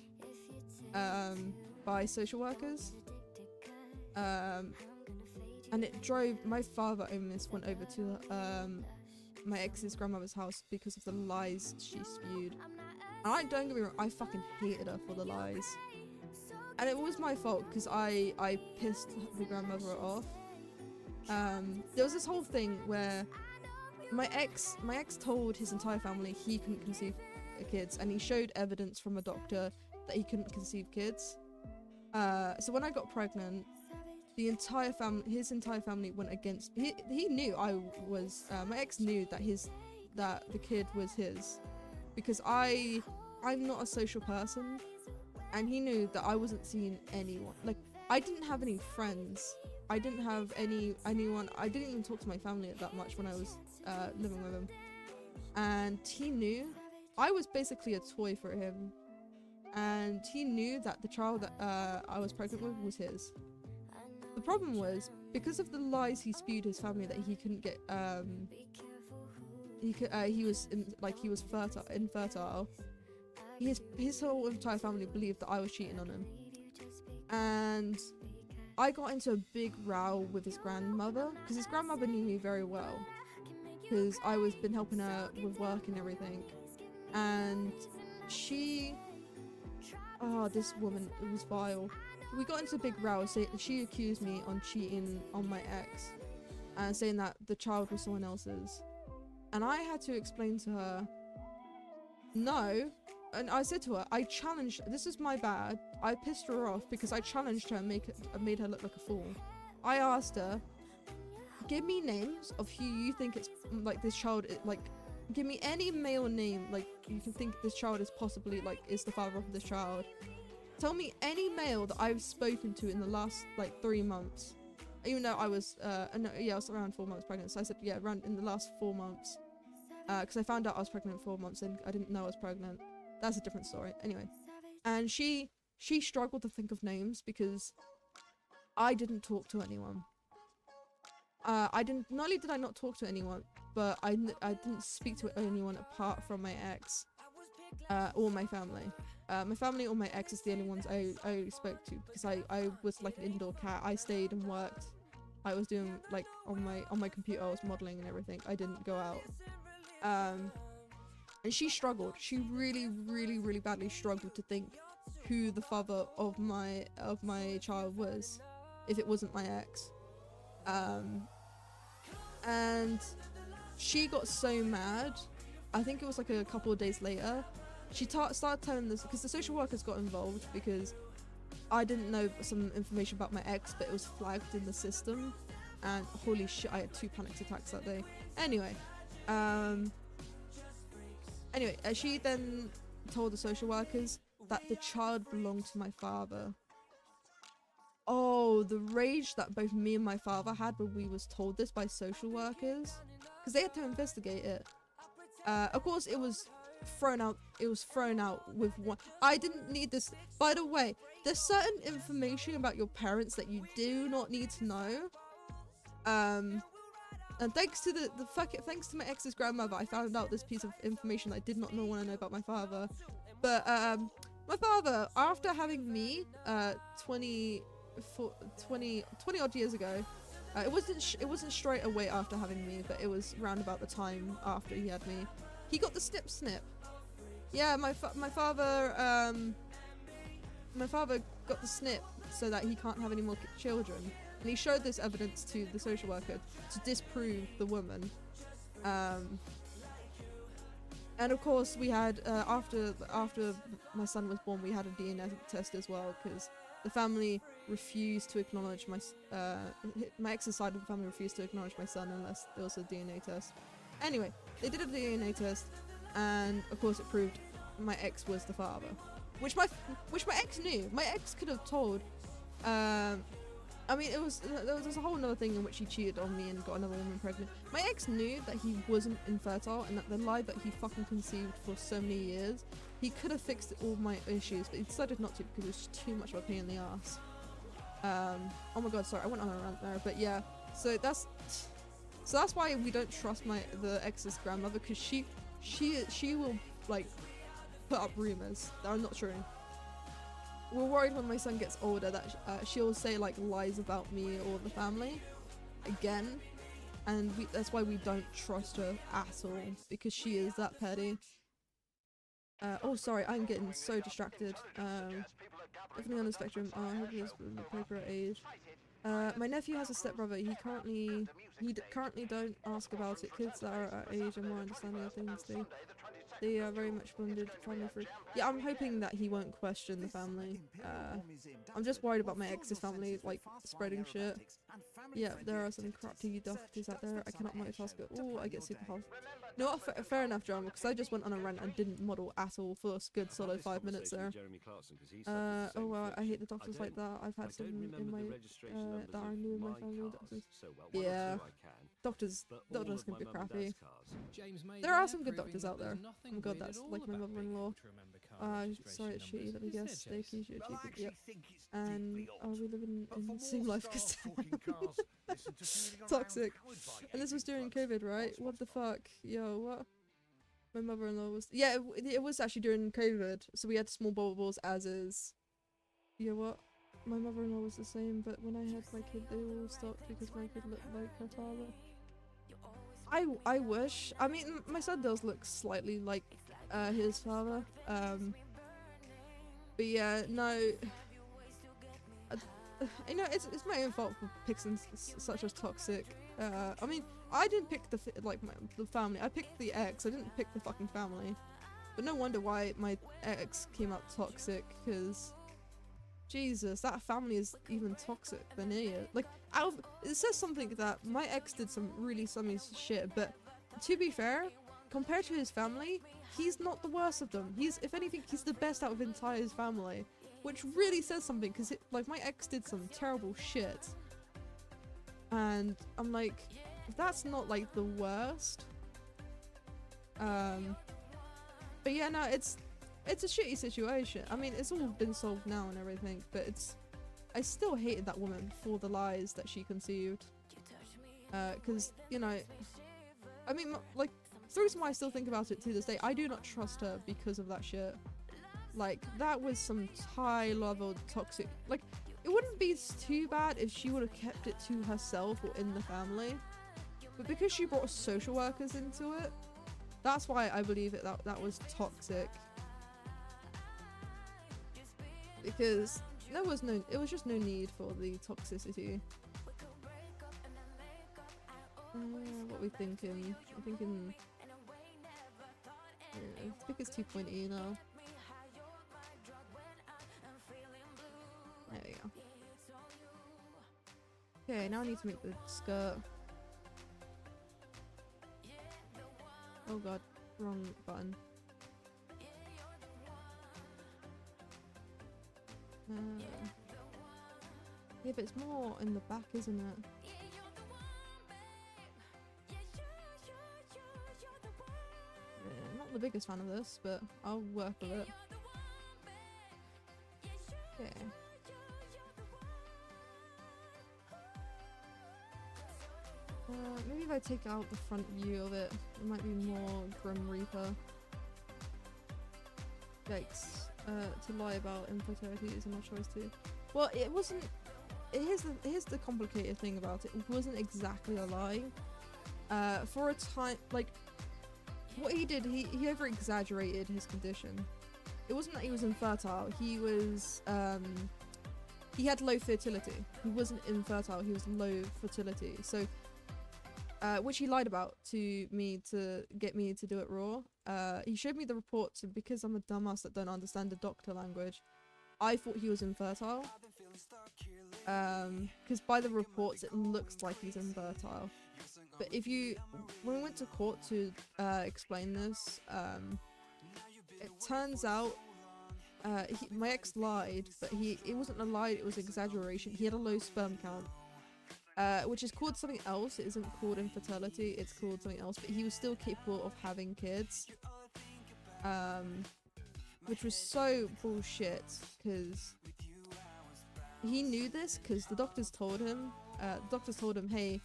by social workers, and it drove, my father almost went over to my ex's grandmother's house because of the lies she spewed. And don't get me wrong, I fucking hated her for the lies, and it was my fault because I pissed the grandmother off. There was this whole thing where my ex told his entire family he couldn't conceive kids, and he showed evidence from a doctor that he couldn't conceive kids. So when I got pregnant, his entire family went against. He knew I was. My ex knew that the kid was his, because I'm not a social person, and he knew that I wasn't seeing anyone. Like, I didn't have any friends. I didn't have anyone. I didn't even talk to my family that much when I was living with him, and he knew I was basically a toy for him, and he knew that the child that I was pregnant with was his. The problem was, because of the lies he spewed his family that he couldn't get, he was infertile. His whole entire family believed that I was cheating on him, and I got into a big row with his grandmother, because his grandmother knew me very well, because I was been helping her with work and everything, and this woman, it was vile. We got into a big row, she accused me on cheating on my ex, and saying that the child was someone else's, and I had to explain to her, no. And I said to her, I challenged, this is my bad, I pissed her off because I challenged her and made her look like a fool. I asked her, give me names of who you think it's, like, this child, like, give me any male name, like, you can think this child is possibly, like, is the father of this child. Tell me any male that I've spoken to in the last, like, 3 months. Even though I was, I was around 4 months pregnant, so I said, yeah, around in the last 4 months. Because I found out I was pregnant 4 months and I didn't know I was pregnant. That's a different story. Anyway. And she struggled to think of names because I didn't talk to anyone. Not only did I not talk to anyone, but I didn't speak to anyone apart from my ex, or my family. My family or my ex is the only ones I spoke to, because I was like an indoor cat. I stayed and worked. I was doing, like, on my computer, I was modeling and everything. I didn't go out. And she struggled. She really, really, really badly struggled to think who the father of my child was, if it wasn't my ex. And she got so mad. I think it was like a couple of days later. She started telling this, because the social workers got involved because I didn't know some information about my ex, but it was flagged in the system. And holy shit, I had 2 panic attacks that day. Anyway, she then told the social workers that the child belonged to my father. Oh, the rage that both me and my father had when we was told this by social workers, because they had to investigate it. Of course, it was thrown out. It was thrown out with one. I didn't need this. By the way, there's certain information about your parents that you do not need to know. And thanks to thanks to my ex's grandmother, I found out this piece of information I did not know want to know about my father. But my father, after having me 20 odd years ago, it wasn't straight away after having me, but it was round about the time after he had me, he got the snip. Yeah, my father got the snip so that he can't have any more children, and he showed this evidence to the social worker to disprove the woman. And of course, we had after my son was born, we had a DNA test as well, because the family refused to acknowledge my ex's side of the family refused to acknowledge my son unless there was a DNA test. Anyway, they did a DNA test, and of course it proved my ex was the father, which my ex knew. My ex could have told. I mean, there was a whole other thing in which he cheated on me and got another woman pregnant. My ex knew that he wasn't infertile and that the lie that he fucking conceived for so many years, he could have fixed all my issues, but he decided not to because it was too much of a pain in the ass. Oh my god, sorry, I went on a rant there, but yeah. So that's why we don't trust the ex's grandmother, because she will like put up rumors that are not true. We're worried when my son gets older that she'll say like lies about me or the family again, and that's why we don't trust her at all, because she is that petty. Oh sorry, I'm getting so distracted. Definitely on the spectrum. I hope he was the appropriate age. My nephew has a stepbrother. He currently don't ask about it. Kids that are at age and more understanding of things, they are very much bonded family free. Yeah, I'm hoping that he won't question the family. I'm just worried about my ex's family like spreading shit. Yeah, there are some crafty doctors out there. I cannot multitask it. Oh, I get super hard. You know what? Fair enough, drama, because I just went on a rant and didn't model at all for a good solid 5 minutes there. Oh well, I hate the doctors like that. I've had some in my that I knew in my family. Doctors. Yeah, doctors can be crappy. There are some good doctors out there. Oh my god, that's like my mother-in-law. Sorry, it's shitty. Let me guess. They accuse you of cheating. Yep. And we live in the same life because toxic. And this was during COVID, right? What the fuck? Yo, what? My mother-in-law was... Yeah, it was actually during COVID. So we had small bubbles as is. You know what? My mother-in-law was the same, but when I had my kid, they all stopped because my kid looked like her father. I wish. I mean, my son does look slightly like his father. But yeah, no. You know, it's my own fault for picking such as toxic. I mean, I didn't pick the family. I picked the ex. I didn't pick the fucking family. But no wonder why my ex came out toxic, because Jesus, that family is even toxic than it. Like, it says something that my ex did some really scummy shit, but to be fair, compared to his family, he's not the worst of them. If anything, he's the best out of entire his family, which really says something, because like my ex did some terrible shit, and I'm like, if that's not like the worst. But yeah, no, it's a shitty situation. I mean, it's all been solved now and everything, but I still hated that woman for the lies that she conceived. Because, you know, I mean, like, the reason why I still think about it to this day, I do not trust her because of that shit. Like, that was some high-level toxic... Like, it wouldn't be too bad if she would have kept it to herself or in the family. But because she brought social workers into it, that's why I believe that was toxic. Because it was just no need for the toxicity. What are we thinking? I'm thinking... Yeah, I think it's 2.E now. There we go. Okay, now I need to make the skirt. Oh god, wrong button. Yeah, but it's more in the back, isn't it? Yeah, not the biggest fan of this, but I'll work with it. Okay. Maybe if I take out the front view of it, it might be more Grim Reaper. Yikes. To lie about infertility is my choice too. Well, it wasn't. Here's the complicated thing about it. It wasn't exactly a lie. For a time, like, what he did, he over exaggerated his condition. It wasn't that he was infertile. He was he had low fertility. He wasn't infertile. He was low fertility. So. Which he lied about to me to get me to do it raw. He showed me the reports, and because I'm a dumbass that don't understand the doctor language, I thought he was infertile. Because by the reports it looks like he's infertile. But when we went to court to explain this, it turns out my ex lied, but it wasn't a lie, it was exaggeration. He had a low sperm count. Which is called something else. It isn't called infertility, it's called something else, but he was still capable of having kids. Which was so bullshit, because he knew this, because the doctors told him, hey,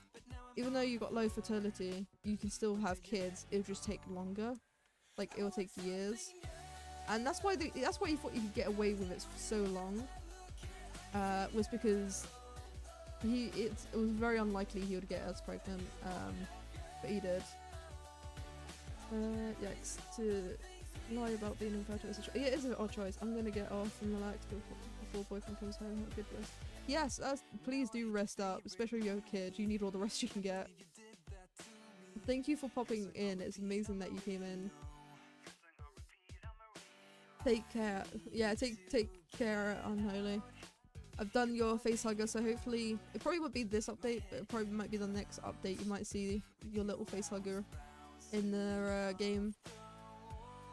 even though you got low fertility, you can still have kids, it'll just take longer. Like, it'll take years. And that's why he thought he could get away with it for so long, was because it was very unlikely he would get us pregnant, but he did. Yikes. To lie about being infertile is it is an odd choice. I'm gonna get off and relax before boyfriend comes home. Have a good rest. Yes, please do rest up, especially if you have a kid. You need all the rest you can get. Thank you for popping in. It's amazing that you came in. Take care. Yeah, take care, Unholy. I've done your facehugger, so hopefully it probably won't be this update, but it probably might be the next update. You might see your little facehugger in the game.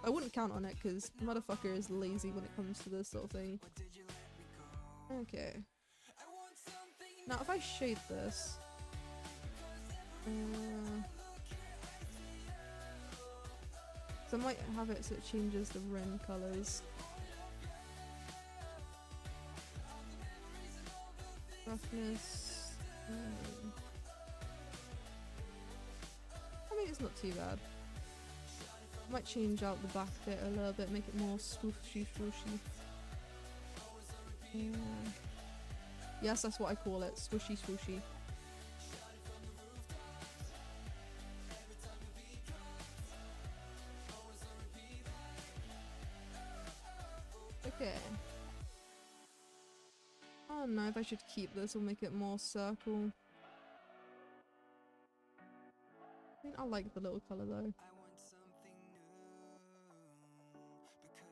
I wouldn't count on it because motherfucker is lazy when it comes to this sort of thing. Okay. Now if I shade this, so I might have it so it changes the rim colors. Roughness. I mean, it's not too bad. Might change out the back bit a little bit, make it more swooshy swooshy. Yes, that's what I call it, swooshy swooshy. Okay. I don't know if I should keep this or make it more circle. I mean, I like the little colour though.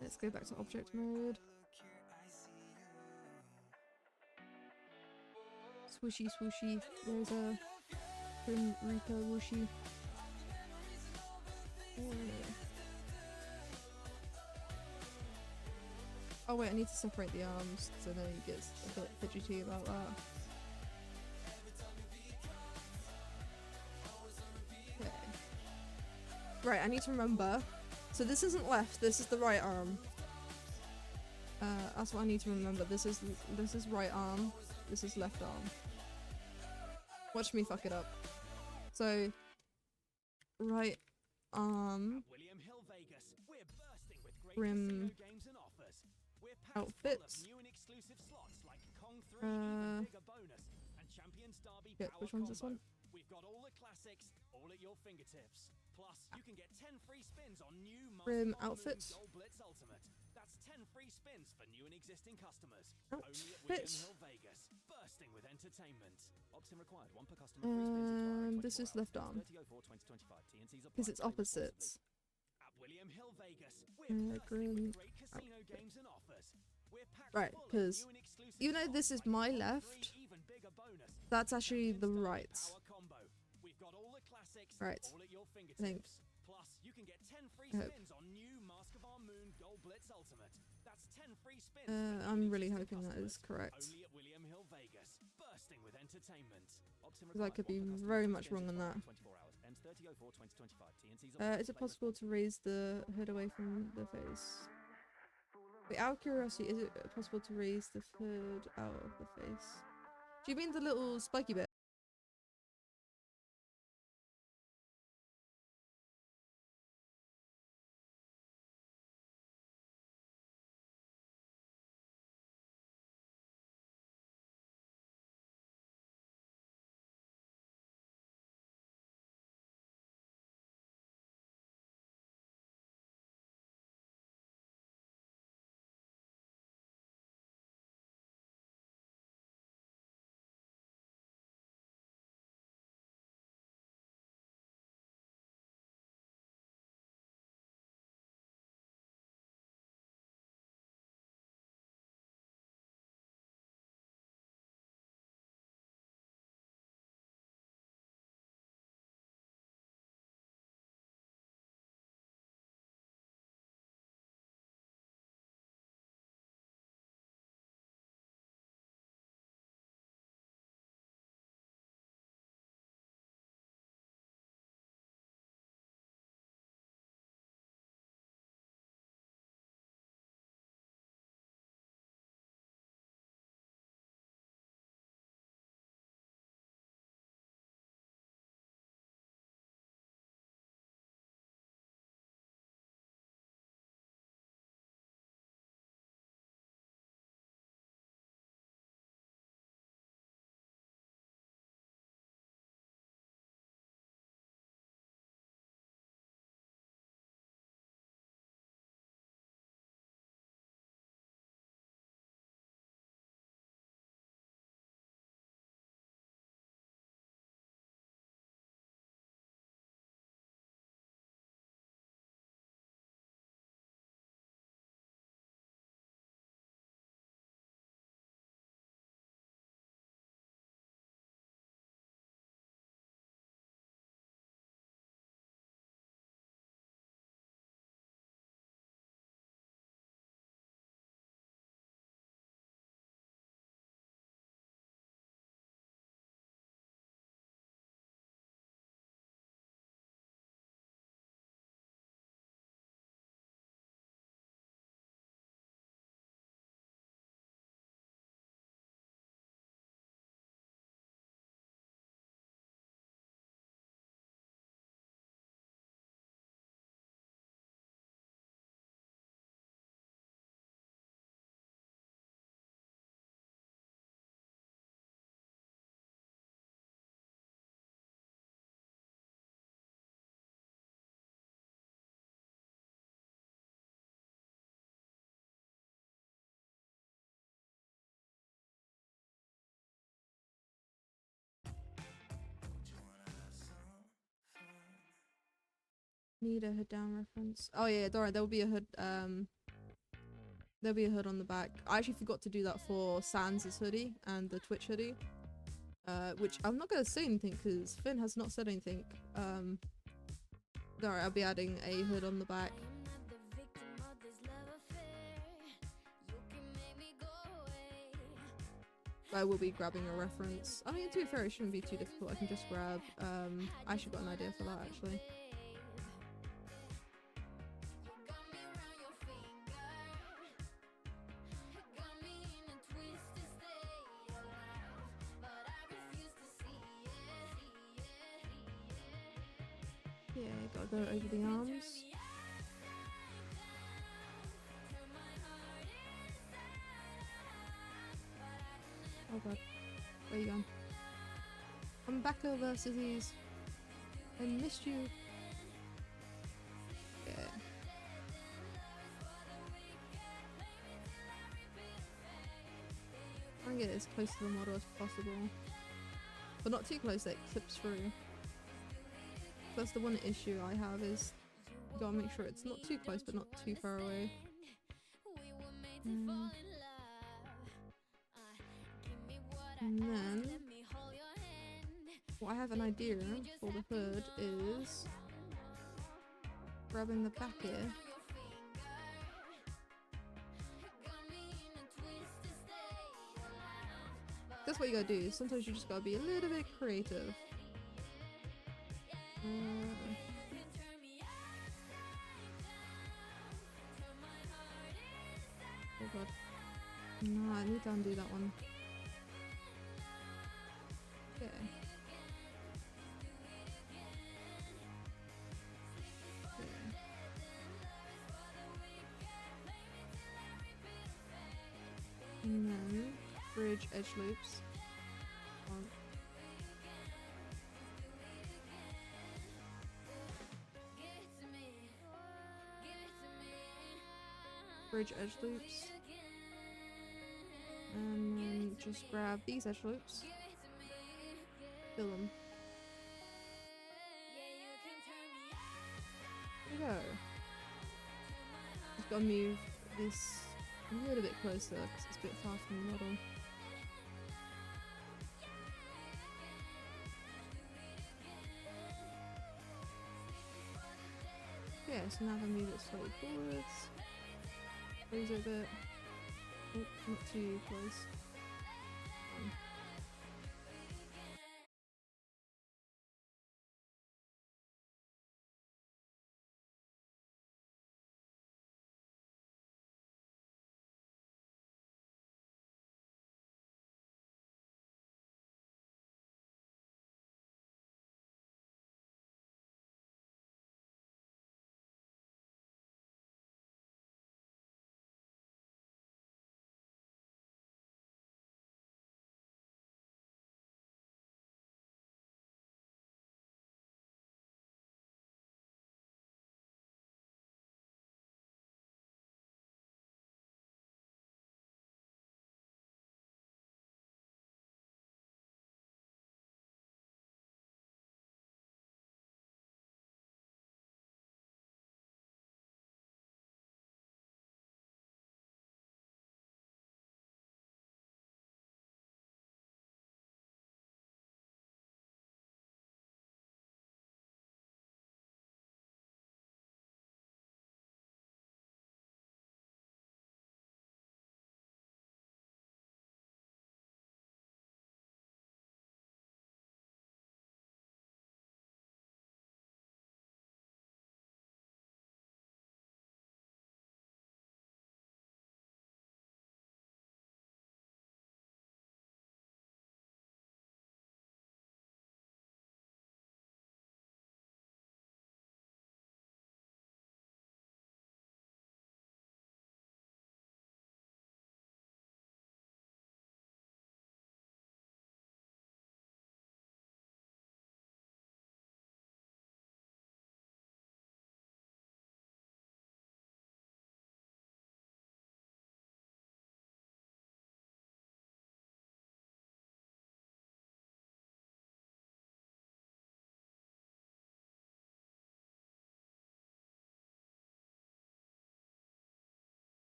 Let's go back to object mode. Swooshy swooshy. There's a Grim Reaper whooshy. Oh wait, I need to separate the arms so then he gets a bit fidgety about that. Okay. Right, I need to remember. So this isn't left, this is the right arm. That's what I need to remember. This is right arm, this is left arm. Watch me fuck it up. So right arm, Grim outfits. Yeah, which one's this one? We've got all the classics all at your fingertips. Plus, you can get 10 free spins on new Grim outfits. Gold Blitz Ultimate. That's 10 free spins for new and existing customers. Outfits. Only at William Hill Vegas. Bursting with entertainment. Opt-in required. One per customer. Free spins. This is left arm. Because it's opposites. At William Hill Vegas, we're Grim great casino games and offers. Right, because even though this is my left, that's actually the right. Right. I think. Plus, you can get 10 free spins on new Mask of Our Moon Gold Blitz Ultimate. That's I'm really hoping that is correct. Because I could be very much wrong on that. Is it possible to raise the hood away from the face? Wait, out of curiosity, is it possible to raise the hood out of the face? Do you mean the little spiky bit? Need a hood down reference. Oh yeah, don't worry, there'll be a hood, there'll be a hood on the back. I actually forgot to do that for Sans' hoodie and the Twitch hoodie. Which I'm not gonna say anything because Finn has not said anything. Don't worry, I'll be adding a hood on the back. I will be grabbing a reference. I mean, to be fair, it shouldn't be too difficult. I can just grab, I actually got an idea for that actually. Yeah, gotta go over the arms. Oh god, where you going? I'm back over, sissies. I missed you. Yeah. Try and get as close to the model as possible. But not too close that it clips through. That's the one issue I have is you gotta make sure it's not too close but not too far away. And then what I have an idea for the hood is grabbing the back here what you gotta do. Sometimes you just gotta be a little bit creative. Oh god. No, I need to undo that one. Okay. And then bridge edge loops. One. Bridge edge loops. And then just grab these edge loops. Fill them. There we go. Just gotta move this a little bit closer because it's a bit far from the model. Yeah, so now I'm gonna move it slightly forwards. Raise it a bit. Oh, not too close.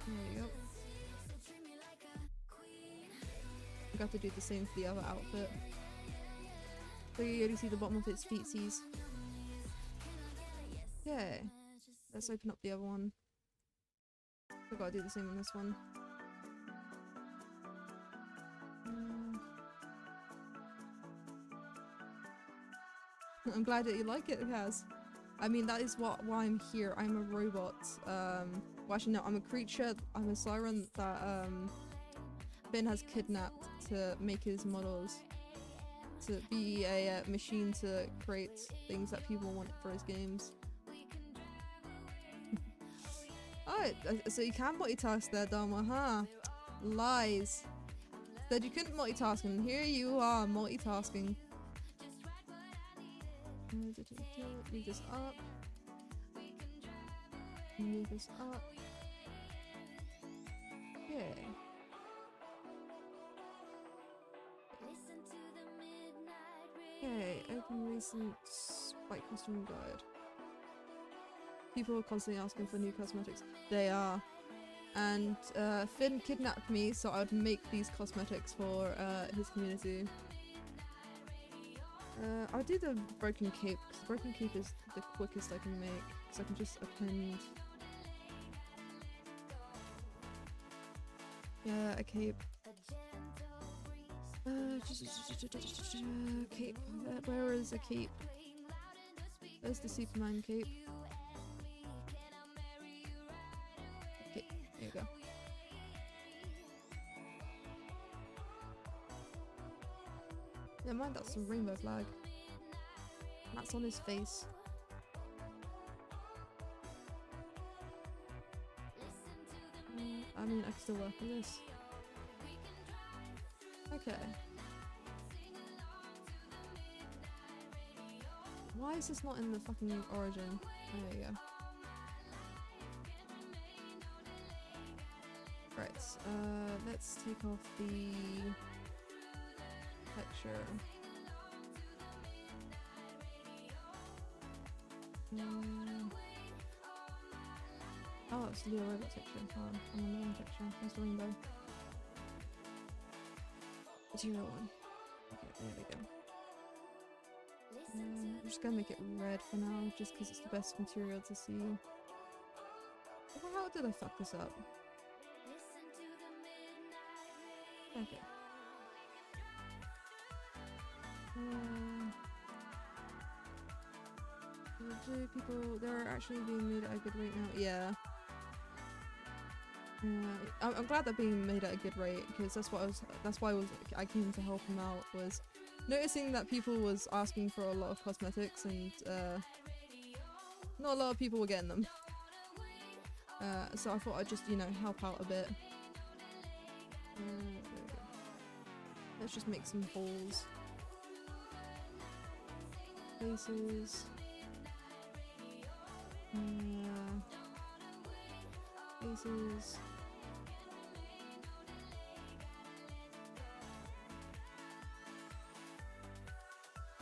There you go. I got to do the same for the other outfit. So you already see the bottom of its feetsies. Yeah. Let's open up the other one. I gotta do the same on this one. I'm glad that you like it, Kaz. I mean, that is why I'm here. I'm a robot. Well, actually, no, I'm a creature. I'm a siren that Finn has kidnapped to make his models. To be a machine to create things that people want for his games. Oh, so you can multitask there, Dharma, huh? Lies. Said you couldn't multitask, and here you are multitasking. Move this up. Move this up. Okay. Okay, open recent Spike costume guide. People are constantly asking for new cosmetics. They are. And Finn kidnapped me so I would make these cosmetics for his community. I'll do the broken cape, because the broken cape is the quickest I can make, because I can just append a cape. Cape. Where is a cape? There's the Superman cape. Okay, there you go. Never mind, that's a rainbow flag. And that's on his face. I mean, I can still work on this. Okay. Why is this not in the fucking origin? There you go. Right, let's take off the texture. Oh, it's Leo Robot texture. Oh, I'm on the wrong texture. Where's the rainbow? 01. Okay, there we go. I'm just gonna make it red for now, just because it's the best material to see. How did I fuck this up? Okay. Do people, they're actually being made at a good rate now? Yeah. I'm glad they're being made at a good rate, because that's why I came to help him out, was noticing that people was asking for a lot of cosmetics and not a lot of people were getting them. So I thought I'd just, you know, help out a bit. Let's just make some holes. Faces. Faces.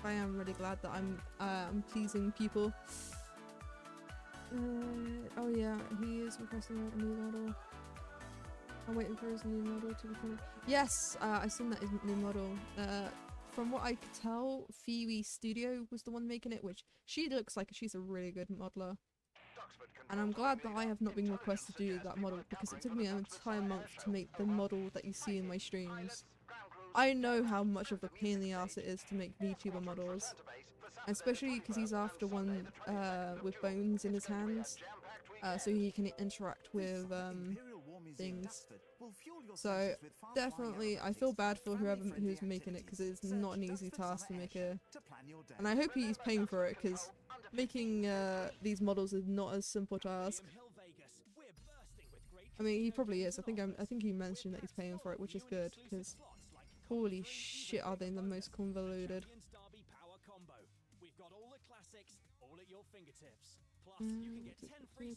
I am really glad that I'm pleasing people. Oh yeah, he is requesting a new model. I'm waiting for his new model to be finished. Yes, I've seen that his new model. From what I could tell, Phoebe Studio was the one making it, which she looks like she's a really good modeler. And I'm glad that I have not been requested to do that model, because it took me an entire month to make the model that you see in my streams. I know how much of a pain in the ass it is to make VTuber models, especially because he's after one with bones in his hands, so he can interact with things. So definitely, I feel bad for who's making it, because it's not an easy task to make a, and I hope he's paying for it, because making these models is not a simple task. I mean, he probably is. I think he mentioned that he's paying for it, which is good, because holy shit, are they the most convoluted.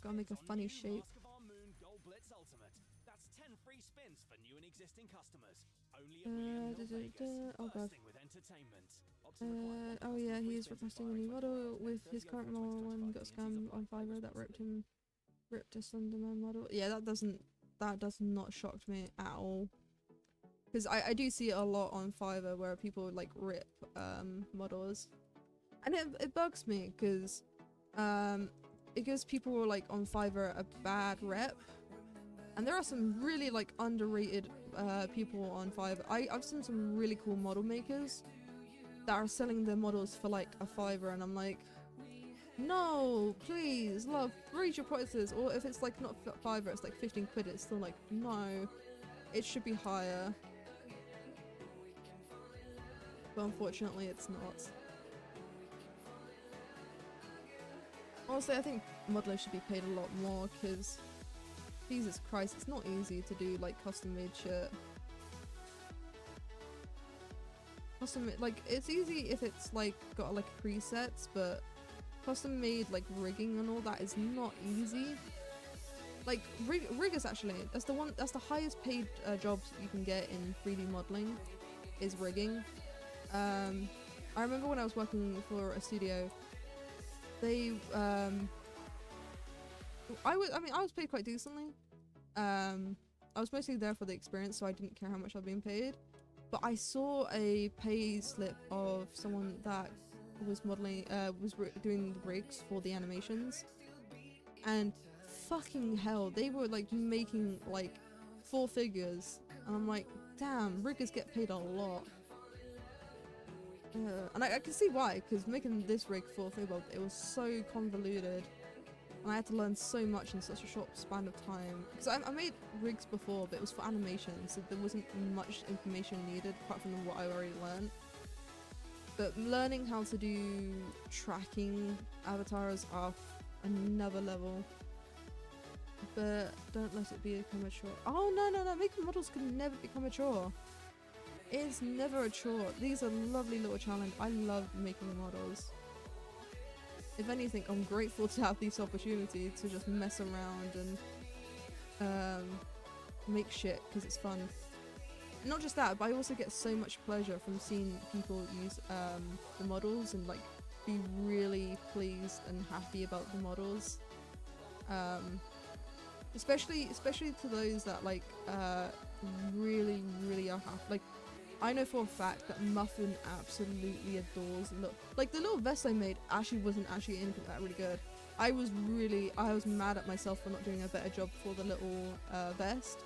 Gotta make a funny shape. Oh god. Oh yeah, he is requesting a new model. With his current model one got scammed on Fiverr that ripped a Slenderman model. Yeah, that does not shock me at all. Because I do see it a lot on Fiverr where people like rip models. And it bugs me, because it gives people like on Fiverr a bad rep. And there are some really like underrated people on Fiverr. I've seen some really cool model makers that are selling their models for like a $5, and I'm like, no, please, love, raise your prices. Or if it's like not $5, it's like 15 quid, it's still like, no, it should be higher. But unfortunately it's not. Honestly, I think modelers should be paid a lot more, because Jesus Christ, it's not easy to do like custom made shit. Like it's easy if it's like got like presets, but custom made like rigging and all that is not easy. Like riggers actually, that's the highest paid job you can get in 3D modeling, is rigging. I remember when I was working for a studio, they I was paid quite decently. I was mostly there for the experience, so I didn't care how much I was being paid. But I saw a pay slip of someone that was modeling, doing the rigs for the animations, and fucking hell, they were like making like 4 figures, and I'm like, damn, riggers get paid a lot. And I can see why, because making this rig for Fable, it was so convoluted, and I had to learn so much in such a short span of time. Because I made rigs before, but it was for animation, so there wasn't much information needed apart from what I already learned. But learning how to do tracking avatars are another level. But don't let it become a chore. Oh no, making models can never become a chore. It's never a chore. These are lovely little challenge. I love making models. If anything, I'm grateful to have this opportunity to just mess around and make shit because it's fun. Not just that, but I also get so much pleasure from seeing people use the models and like be really pleased and happy about the models. Especially to those that like really are happy. Like, I know for a fact that Muffin absolutely adores the little vest I made actually wasn't actually anything that really good. I was mad at myself for not doing a better job for the little vest.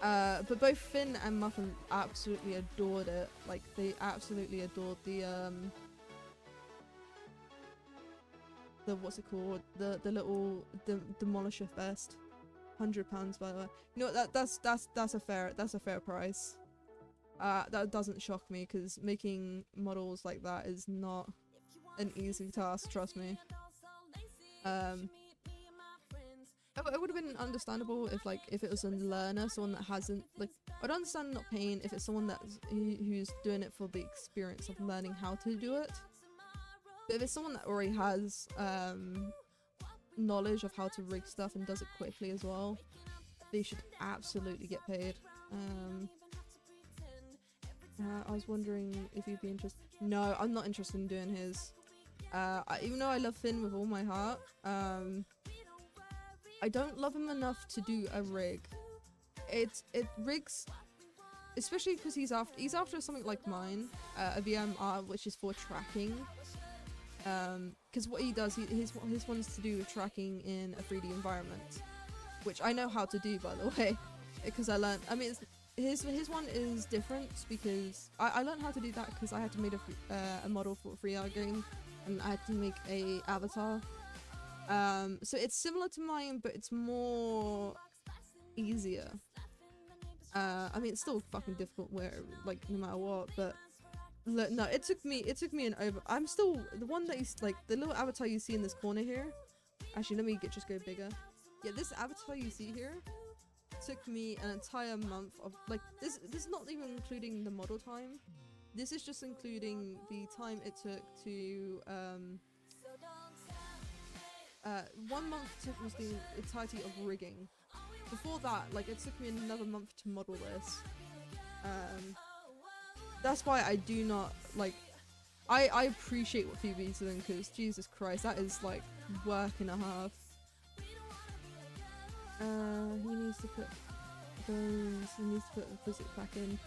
But both Finn and Muffin absolutely adored it. Like, they absolutely adored the what's it called? The little Demolisher vest. £100 by the way. You know what, that's a fair price. That doesn't shock me, because making models like that is not an easy task, trust me. It would have been understandable if it was a learner, someone that hasn't, like, I'd understand not paying if it's someone who's doing it for the experience of learning how to do it. But if it's someone that already has knowledge of how to rig stuff and does it quickly as well, they should absolutely get paid. I was wondering if you'd be interested. No, I'm not interested in doing his. Even though I love Finn with all my heart, I don't love him enough to do a rig. Rigs, especially because he's after something like mine, a VMR, which is for tracking. Because what he does, his one's to do with tracking in a 3D environment, which I know how to do, by the way, because I learned. I mean, his one is different because I learned how to do that because I had to make a model for a 3R game, and I had to make a avatar. So it's similar to mine, but it's more easier. I mean, it's still fucking difficult no matter what, but no, it took me an over. I'm still the one that is like the little avatar you see in this corner here. Actually, let me just go bigger. Yeah, this avatar you see here took me an entire month of this is not even including the model time. This is just including the time it took to 1 month was the entirety of rigging. Before that, it took me another month to model this. That's why I do not I appreciate what Phoebe's doing, because Jesus Christ, that is work and a half. He needs to put the physics back in.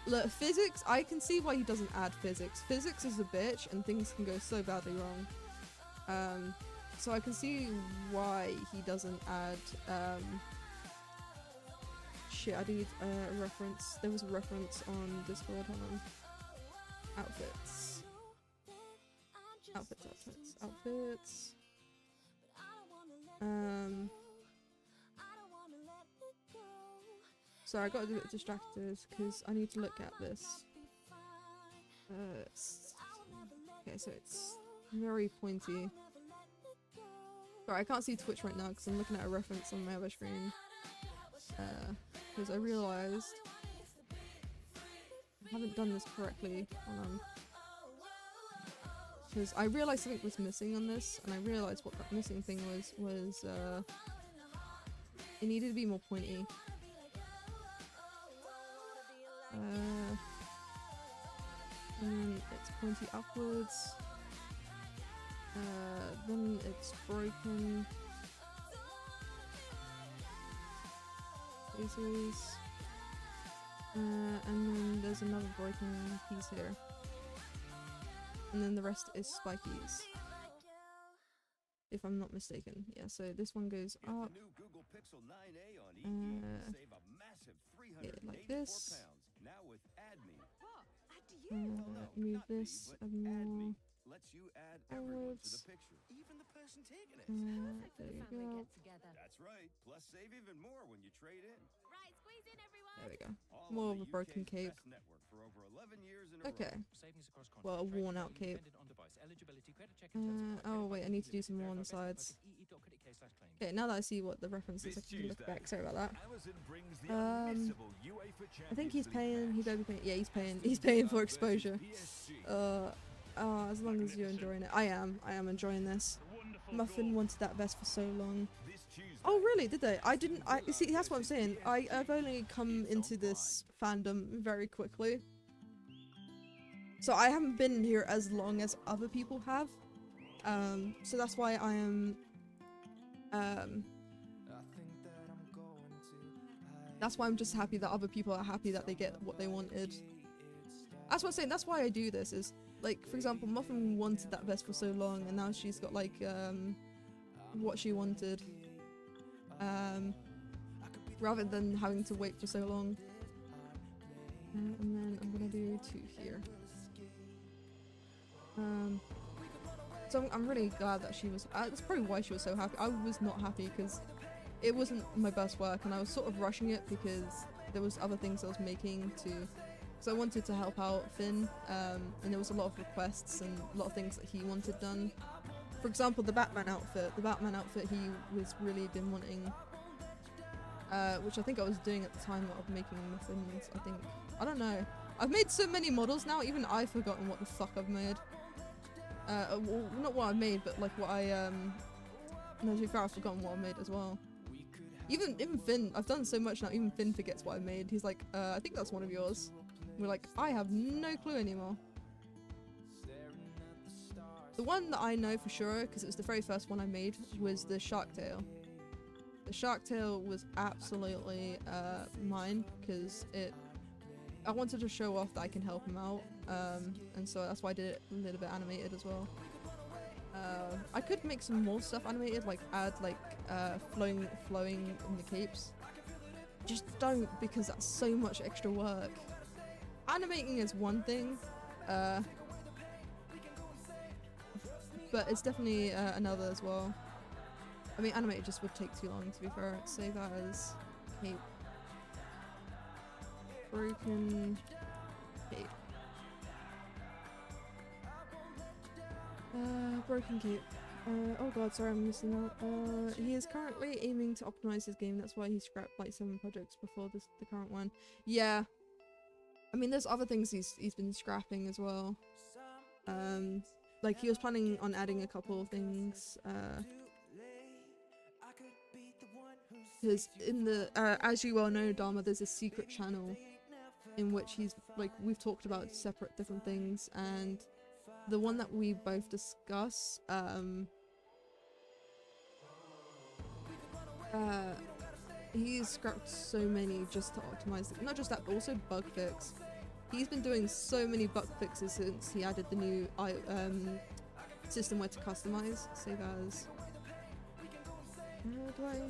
Look, physics, I can see why he doesn't add physics. Physics is a bitch and things can go so badly wrong. So I can see why he doesn't add shit, I need a reference. There was a reference on Discord, hold on. Outfits. Sorry, I got a bit distracted because I need to look at this. Okay, so it's very pointy. Sorry, I can't see Twitch right now because I'm looking at a reference on my other screen. Because I realised I haven't done this correctly. Hold on. Because I realised something was missing on this, and I realised what that missing thing was it needed to be more pointy. And it's pointy upwards. Then it's broken. Spaces. And then there's another broken piece here. And then the rest is spikies. If I'm not mistaken. Yeah, so this one goes up. Yeah, like this. Move this a more forwards. There you go. That's right. Plus save even more when you trade in. Right, squeeze in, everyone. There we go. More of a broken cape. Okay. Well, a worn out cape. Oh wait, I need to do some more on the sides. Okay, now that I see what the reference is, I can look back. Sorry about that. I think he's paying. He's overpaying. Yeah, he's paying. He's paying for exposure. As long as you're enjoying it, I am enjoying this. Muffin wanted that vest for so long. Oh really? Did they? I didn't. I see. That's what I'm saying. I've only come into this fandom very quickly, so I haven't been here as long as other people have. So that's why I am. That's why I'm just happy that other people are happy that they get what they wanted. That's what I'm saying. That's why I do this. Is like, for example, Muffin wanted that vest for so long, and now she's got like what she wanted. Rather than having to wait for so long. And then I'm gonna do 2 here. So I'm really glad that she was. That's probably why she was so happy. I was not happy because it wasn't my best work, and I was sort of rushing it because there was other things I was making to. So I wanted to help out Finn, and there was a lot of requests and a lot of things that he wanted done. For example, the Batman outfit. The Batman outfit he was really been wanting, which I think I was doing at the time of making Muffins. I think, I don't know. I've made so many models now, even I've forgotten what the fuck I've made. Well, not what I've made, but like what I no, to be fair, I've forgotten what I made as well. Even Finn, I've done so much now. Even Finn forgets what I made. He's like, I think that's one of yours. We're like, I have no clue anymore. The one that I know for sure, because it was the very first one I made, was the shark tail. The shark tail was absolutely mine, because I wanted to show off that I can help him out, and so that's why I did it a little bit animated as well. I could make some more stuff animated, like add like flowing in the capes. Just don't, because that's so much extra work. Animating is one thing, but it's definitely another as well. I mean, animated just would take too long, to be fair. Save that as cape. Broken cape. Broken cape. Oh god, sorry, I'm missing out. He is currently aiming to optimize his game. That's why he scrapped like 7 projects before the current one. Yeah. I mean, there's other things he's been scrapping as well. Like he was planning on adding a couple of things. Because in the as you well know, Dharma, there's a secret channel in which he's like, we've talked about separate different things, and the one that we both discuss, he's scrapped so many just to optimize it. Not just that, but also bug fix. He's been doing so many bug fixes since he added the new system where to customize. Save as. Do I?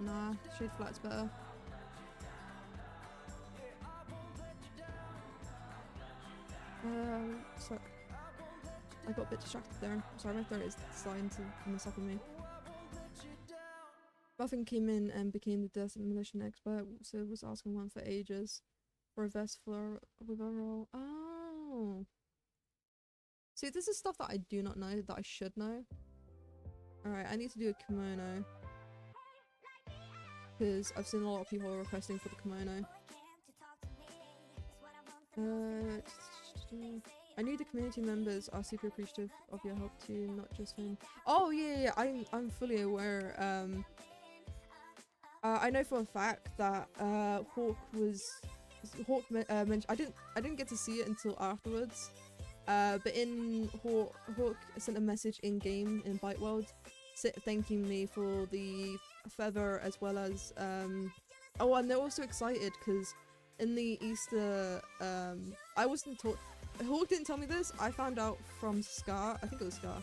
Nah, shade flat's better. So I got a bit distracted there. Sorry, my throat is starting to mess up on me. Muffin came in and became the demolition expert, so was asking one for ages for a vest with a roll. Oh, See, this is stuff that I do not know that I should know. Alright, I need to do a kimono. Because I've seen a lot of people requesting for the kimono. I knew the community members are super appreciative of your help too, not just Finn. Oh yeah, I'm fully aware. I know for a fact that Hawk mentioned. I didn't get to see it until afterwards. But in Hawk sent a message in game in Bite World, thanking me for the feather as well as oh, and they're also excited because in the Easter I wasn't taught. Hawk didn't tell me this. I found out from Scar. I think it was Scar.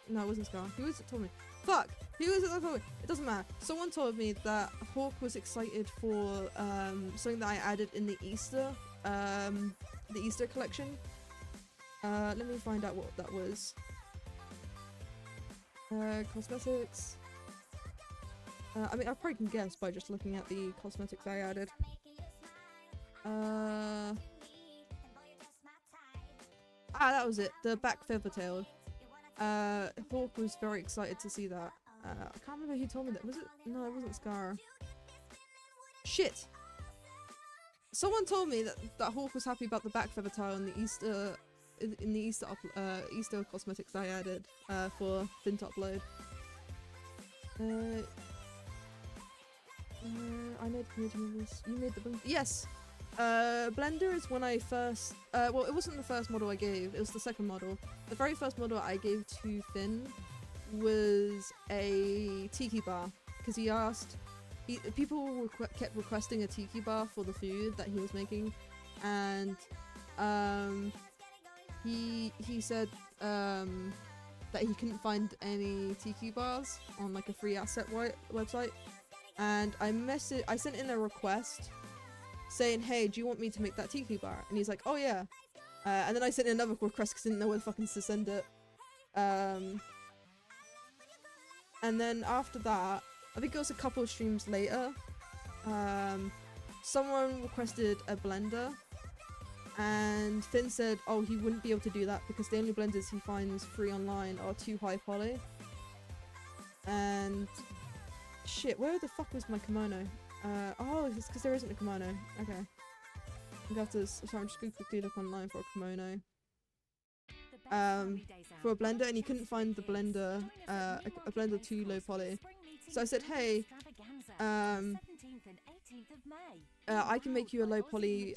No, it wasn't Scar. Who was it told me? Fuck! Who was it that told me? It doesn't matter. Someone told me that Hawk was excited for something that I added in the Easter collection. Let me find out what that was. Cosmetics. I mean, I probably can guess by just looking at the cosmetics I added. That was it. The back feather tail. Hawk was very excited to see that. I can't remember who told me that. Was it? No, it wasn't Scar. Shit! Someone told me that Hawk was happy about the back feather tail in the Easter Easter cosmetics I added for Finn to upload. I know the community members. You made the blender. Yes! Blender is when I first... well, it wasn't the first model I gave, it was the second model. The very first model I gave to Finn was a tiki bar, because he asked... people kept requesting a tiki bar for the food that he was making, and he said that he couldn't find any tiki bars on like a free asset website, and I sent in a request saying, hey, do you want me to make that tiki bar? And he's like, oh yeah. And then I sent in another request because I didn't know where the fucking to send it. And then after that, I think it was a couple of streams later, someone requested a blender, and Finn said, oh, he wouldn't be able to do that because the only blenders he finds free online are too high poly. And shit, where the fuck was my kimono? Oh, it's because there isn't a kimono. Okay. I'm gonna have to, sorry, I'm just gonna quickly look online for a kimono. For a blender, and he couldn't find the blender, a blender too low poly. So I said, hey, I can make you a low poly,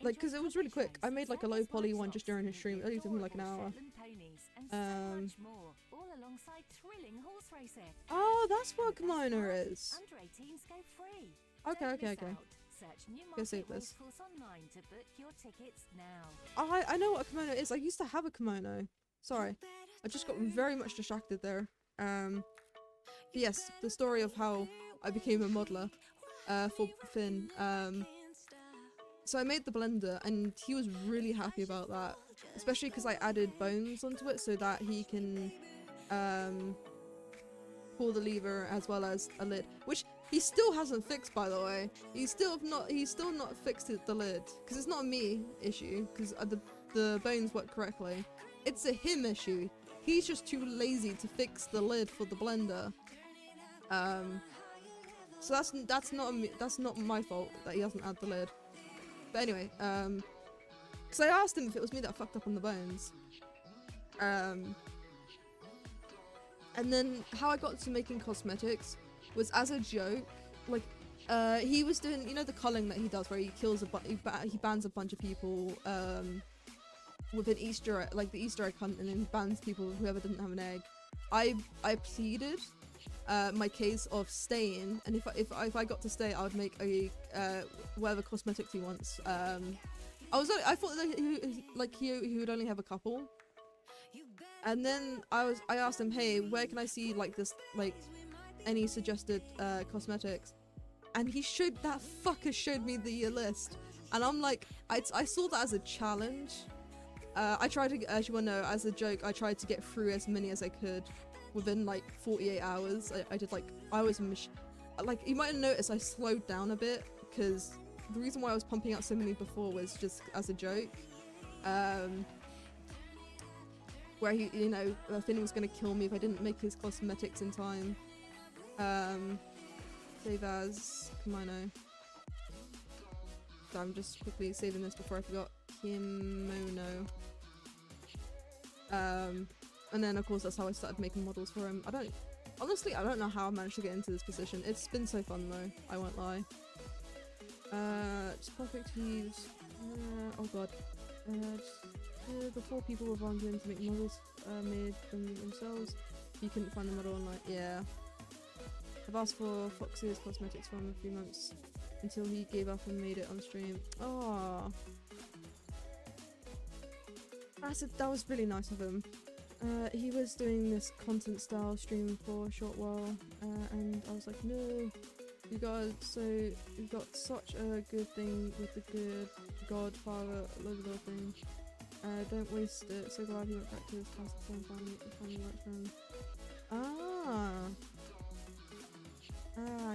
like, because it was really quick. I made like a low poly one just during his stream. It only took me like an hour. Oh, that's what kimono is. Okay. Go save this. Oh, I know what a kimono is. I used to have a kimono. Sorry, I just got very much distracted there. Yes, the story of how I became a modeler for Finn. So I made the blender, and he was really happy about that, especially because I added bones onto it so that he can pull the lever as well as a lid, which he still hasn't fixed, by the way. He's still not fixed the lid, because it's not a me issue, because the bones work correctly. It's a him issue. He's just too lazy to fix the lid for the blender. So that's not my fault that he hasn't had the lid. But anyway, because I asked him if it was me that fucked up on the bones. And then how I got to making cosmetics was as a joke. Like, he was doing, you know, the culling that he does, where he kills he bans a bunch of people with an Easter egg, like the Easter egg hunt, and then bans people whoever didn't have an egg. I pleaded my case of staying, and if I got to stay, I would make a whatever cosmetics he wants. I thought that he would only have a couple. And then I asked him, hey, where can I see like this, like any suggested cosmetics? And that fucker showed me the list, and I'm like, I saw that as a challenge. I tried to, as you all know, as a joke, I tried to get through as many as I could within like 48 hours. I did like, like, you might have noticed I slowed down a bit, because the reason why I was pumping out so many before was just as a joke. where he, you know, Finn was gonna kill me if I didn't make his cosmetics in time. Save as Kimono. So I'm just quickly saving this before I forgot. Kimono. And then of course that's how I started making models for him. Honestly, I don't know how I managed to get into this position. It's been so fun though, I won't lie. Just perfect heaves. Oh god. The 4 people were volunteering to make models made them themselves. You couldn't find the model online. Yeah. I've asked for Fox's cosmetics for him a few months until he gave up and made it on stream. Oh. That was really nice of him. He was doing this content style stream for a short while, and I was like, no, you got such a good thing with the good Godfather logo thing. Don't waste it. So glad he went back to his house and finally worked for him.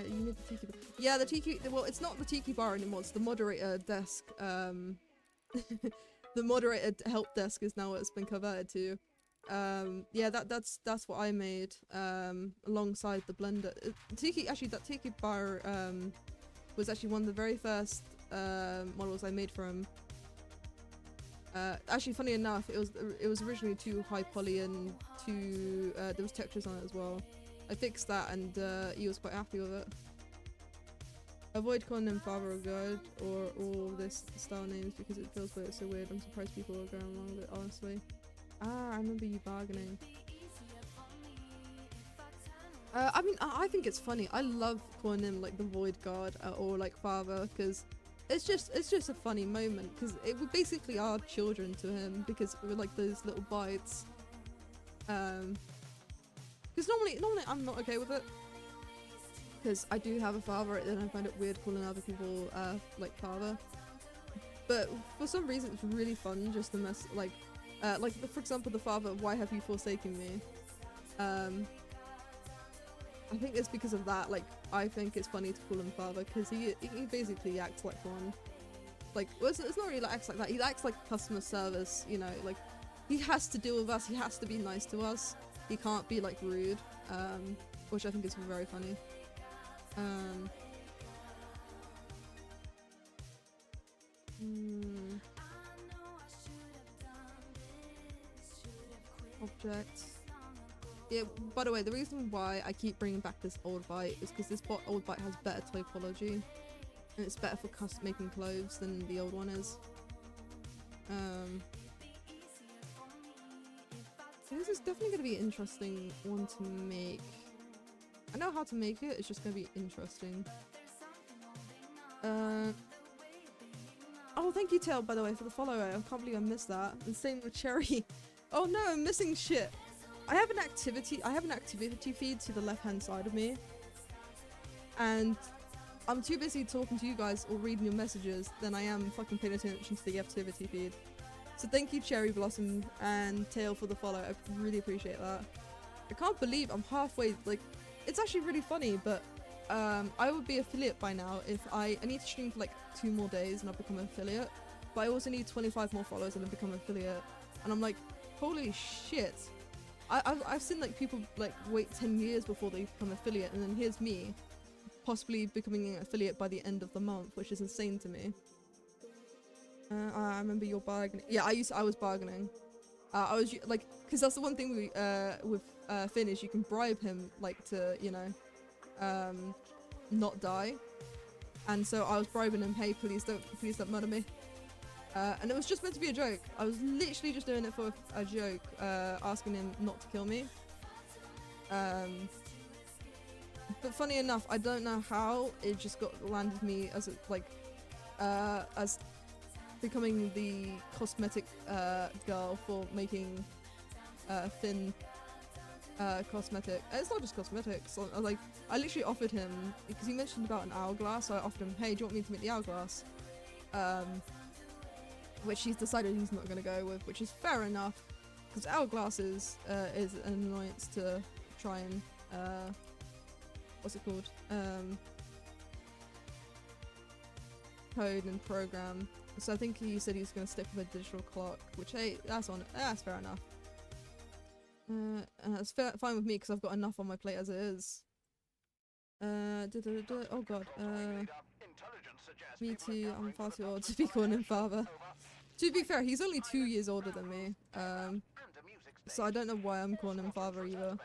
You need the tiki bar. Yeah, the tiki. Well, it's not the tiki bar anymore. It's the moderator desk. The moderator help desk is now what it's been converted to. Yeah, that's what I made alongside the blender. That tiki bar was actually one of the very first models I made for him. Actually, funny enough, it was originally too high poly and there was textures on it as well. I fixed that and he was quite happy with it. Avoid calling him Father of God or all this style names because it feels like it's so weird. I'm surprised people are going along with it, honestly. I remember you bargaining. I mean, I think it's funny. I love calling him like the Void God or like Father because it's just a funny moment because we basically are children to him because we're like those little bites. Because normally I'm not okay with it because I do have a father and I find it weird calling other people like father. But for some reason it's really fun just to mess like for example the father, why have you forsaken me? I think it's because of that. Like I think it's funny to call him father because he basically acts like one. Like well, it's not really like acts like that. He acts like customer service, you know, like he has to deal with us, he has to be nice to us. He can't be like rude, which I think is very funny. Object. Yeah, by the way, the reason why I keep bringing back this old bite is because this old bite has better typology and it's better for making clothes than the old one is. This is definitely going to be an interesting one to make. I know how to make it, it's just going to be interesting. Oh, thank you, Tail, by the way, for the follow. I can't believe I missed that. And same with Cherry. Oh no, I'm missing shit. I have an activity feed to the left-hand side of me. And I'm too busy talking to you guys or reading your messages than I am fucking paying attention to the activity feed. So thank you, Cherry Blossom and Tail, for the follow. I really appreciate that. I can't believe I'm halfway, like, it's actually really funny, but I would be affiliate by now if I need to stream for like 2 more days and I'll become an affiliate. But I also need 25 more followers and then become an affiliate. And I'm like, holy shit. I've seen like people like wait 10 years before they become affiliate, and then here's me possibly becoming an affiliate by the end of the month, which is insane to me. I remember your bargaining. Yeah, I was bargaining. I was like, because that's the one thing we with Finn is you can bribe him like to, you know, not die. And so I was bribing him, hey, please don't murder me. And it was just meant to be a joke. I was literally just doing it for a joke, asking him not to kill me. But funny enough, I don't know how it just landed me as as becoming the cosmetic girl for making Finn cosmetic. And it's not just cosmetics. I literally offered him, because he mentioned about an hourglass, so I offered him, hey, do you want me to make the hourglass? Which he's decided he's not going to go with, which is fair enough, because hourglass is an annoyance to try and what's it called, code and program. So I think he said he's going to stick with a digital clock, which, hey, that's fair enough. And that's fine with me because I've got enough on my plate as it is. Oh god. Me too. I'm far too old to be calling him father. To be fair, he's only 2 years older than me. So I don't know why I'm calling him father either.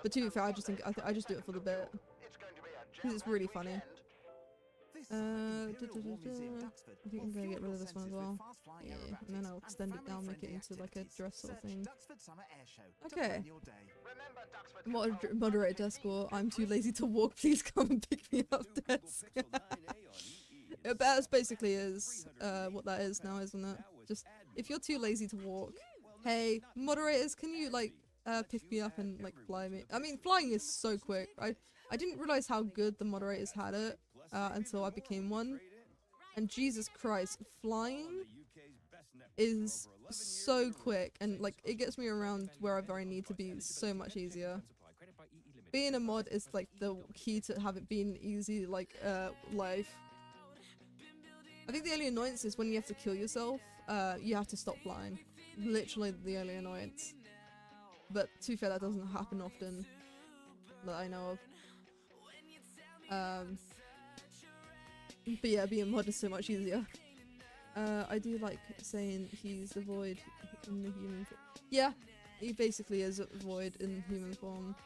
But to be fair, I just think I just do it for the bit. Because it's really funny. I think I'm gonna get rid of this one as well. Yeah, and then I'll extend it down, make it into like a dress sort of thing. Okay. Moderate desk score. I'm too lazy to walk. Please come and pick me up, desk. That basically is what that is now, isn't it? Just if you're too lazy to walk, hey moderators, can you like pick me up and like fly me? I mean, flying is so quick. I didn't realize how good the moderators had it until I became one. And Jesus Christ, flying is so quick and like it gets me around wherever I need to be so much easier. Being a mod is like the key to have it being easy like life. I think the only annoyance is when you have to kill yourself, you have to stop flying. Literally the only annoyance. But to be fair, that doesn't happen often that I know of. But yeah, being mod is so much easier. I do like saying he's the void in the human form. Yeah, he basically is a void in human form.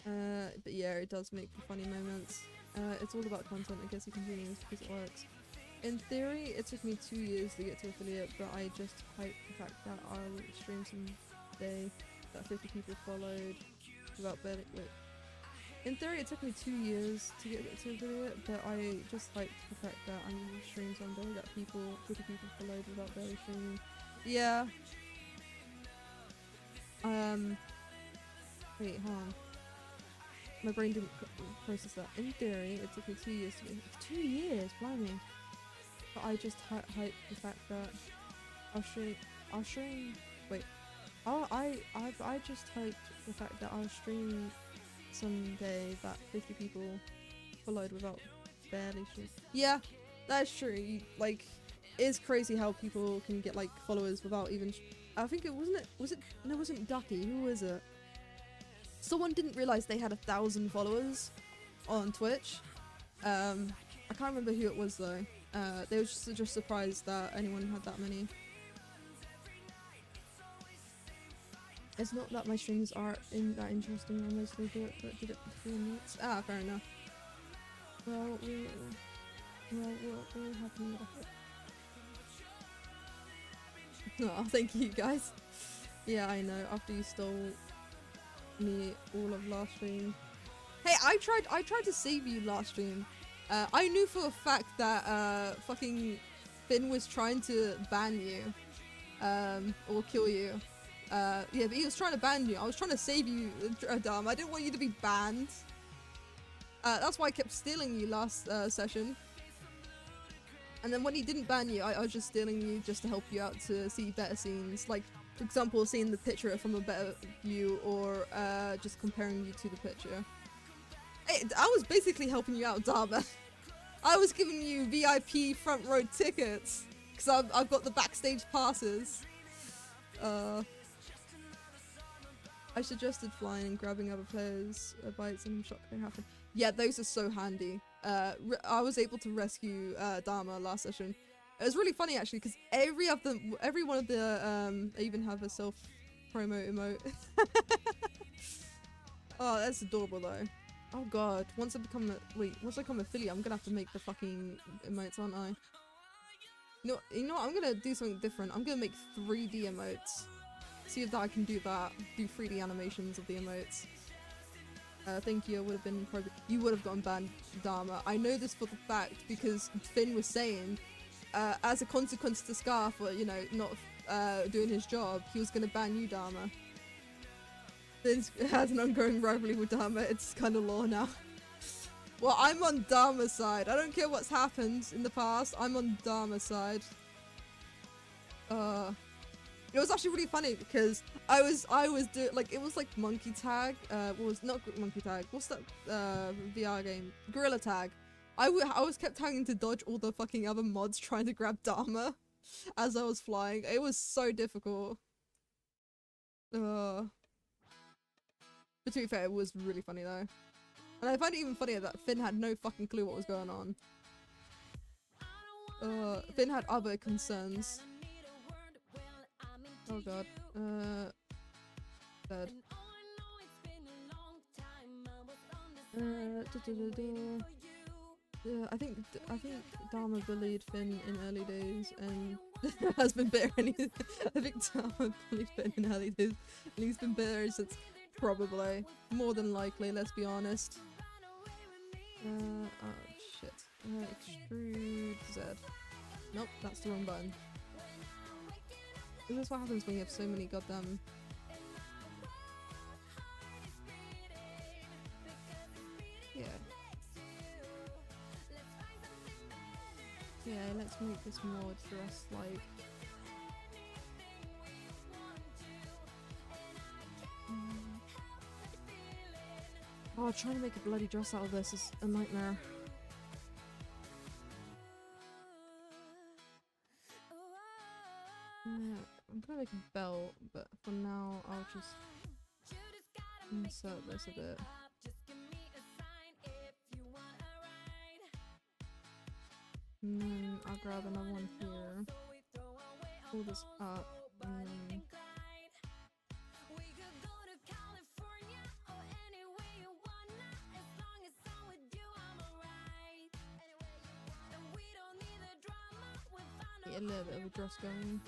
But yeah, it does make funny moments. It's all about content. I guess you can do this because it works. In theory, it took me 2 years to get to affiliate, but I just hyped the fact that I'll stream someday that 50 people followed without barely. Wait. In theory, it took me 2 years to get to affiliate, but I just hyped the fact that I'm gonna stream someday that 50 people followed without barely streaming. Yeah. Wait, hold on. My brain didn't process that. In theory, it took me 2 years to get 2 years, blimey. But I just hyped the fact that I just hyped the fact that I'll stream someday that 50 people followed without barely streaming. Yeah, that's true. Like, it's crazy how people can get like followers without even. I think it wasn't. No, it wasn't Ducky. Who was it? Someone didn't realize they had 1,000 followers on Twitch. I can't remember who it was though. They were just surprised that anyone had that many. It's not that my streams are that interesting. I mostly do it, but did it for 3 minutes. Ah, fair enough. Well, we'll have you off it. Oh, thank you guys. Yeah, I know. After you stole me all of last stream. Hey, I tried to save you last stream. I knew for a fact that fucking Finn was trying to ban you, or kill you. Yeah, but he was trying to ban you. I was trying to save you, Dom. I didn't want you to be banned. That's why I kept stealing you last session. And then when he didn't ban you, I was just stealing you just to help you out to see better scenes. Like, for example, seeing the picture from a better view, or just comparing you to the picture. Hey, I was basically helping you out, Dharma. I was giving you VIP front row tickets because I've got the backstage passes. I suggested flying and grabbing other players' bites, and I'm shocked they happen. Yeah, those are so handy. I was able to rescue Dharma last session. It was really funny actually because every one of the I even have a self promo emote. Oh, that's adorable though. Oh god, once I become affiliate, I'm gonna have to make the fucking emotes, aren't I? You know what? I'm gonna do something different. I'm gonna make 3D emotes. See if I can do that. Do 3D animations of the emotes. Thank you. You would have gotten banned, Dharma. I know this for the fact because Finn was saying, as a consequence to Scar for not doing his job, he was gonna ban you, Dharma. Finn has an ongoing rivalry with Dharma. It's kind of law now. Well, I'm on Dharma's side. I don't care what's happened in the past. I'm on Dharma's side. It was actually really funny because I was doing like it was like monkey tag. Not monkey tag. What's that VR game? Gorilla tag. I was kept having to dodge all the fucking other mods trying to grab Dharma as I was flying. It was so difficult. But to be fair, it was really funny though. And I find it even funnier that Finn had no fucking clue what was going on. Finn had other concerns. Oh god. Dead. I think Dharma bullied Finn in early days and has been bitter. I think Dharma bullied Finn in early days and he's been bitter since, probably. More than likely, let's be honest. Oh shit. Extrude Z. Nope, that's the wrong button. This is what happens when you have so many goddamn... Yeah. Yeah, let's make this more dress like... Oh, trying to make a bloody dress out of this is a nightmare. I'm gonna make a belt, but for now I'll just insert this a bit. And then I'll grab another one here, pull this up, and then... Get a little bit of a dress going.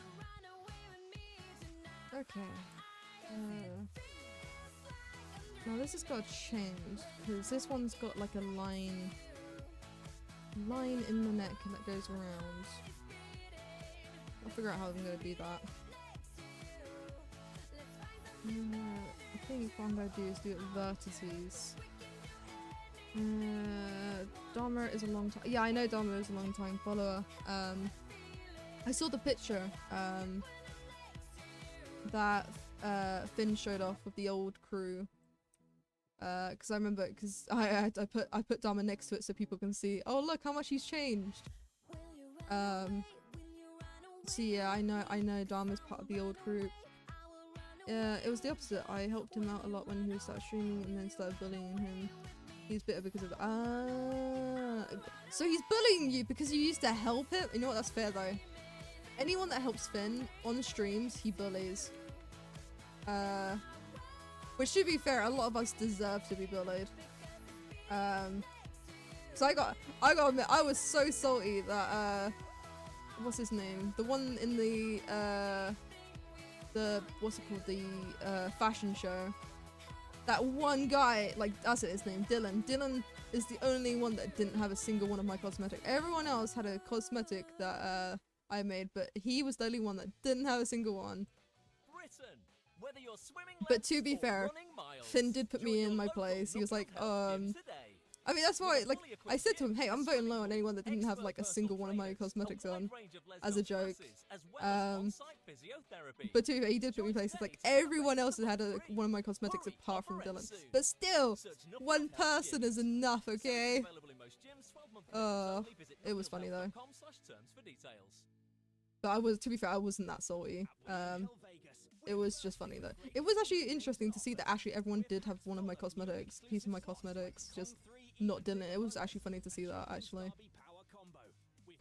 Okay. Now this has got to change because this one's got like a line in the neck and that goes around. I'll figure out how I'm gonna do that. I think what I'm gonna do is do it vertices. Dharma is a long time. Yeah, I know Dharma is a long time follower. I saw the picture that Finn showed off with the old crew. Because I remember, because I put Dharma next to it so people can see. Oh look how much he's changed. So yeah, I know Dharma's part of the old group. It was the opposite. I helped him out a lot when he started streaming and then started bullying him. He's bitter because of that. So he's bullying you because you used to help him? You know what, that's fair though. Anyone that helps Finn on streams, he bullies. Which to be fair, a lot of us deserve to be bullied. So I gotta admit, I was so salty that what's his name? The one in the what's it called? The fashion show. That one guy, like that's it, his name, Dylan. Dylan is the only one that didn't have a single one of my cosmetic. Everyone else had a cosmetic that I made, but he was the only one that didn't have a single one. Britain, whether you're swimming but to be fair, Finn did put me in my place. He was like, I mean, that's why, like, I said to him, hey, I'm voting low on anyone that didn't have, like, a single one of my cosmetics on, as a joke. But to be fair, he did put me in places, like, everyone else had one of my cosmetics apart from Dylan. But still, one person is enough, okay? It was funny, though. But to be fair, I wasn't that salty. It was just funny, though. It was actually interesting to see that actually everyone did have one of my cosmetics, piece of my cosmetics, just not Dylan. It was actually funny to see that, actually.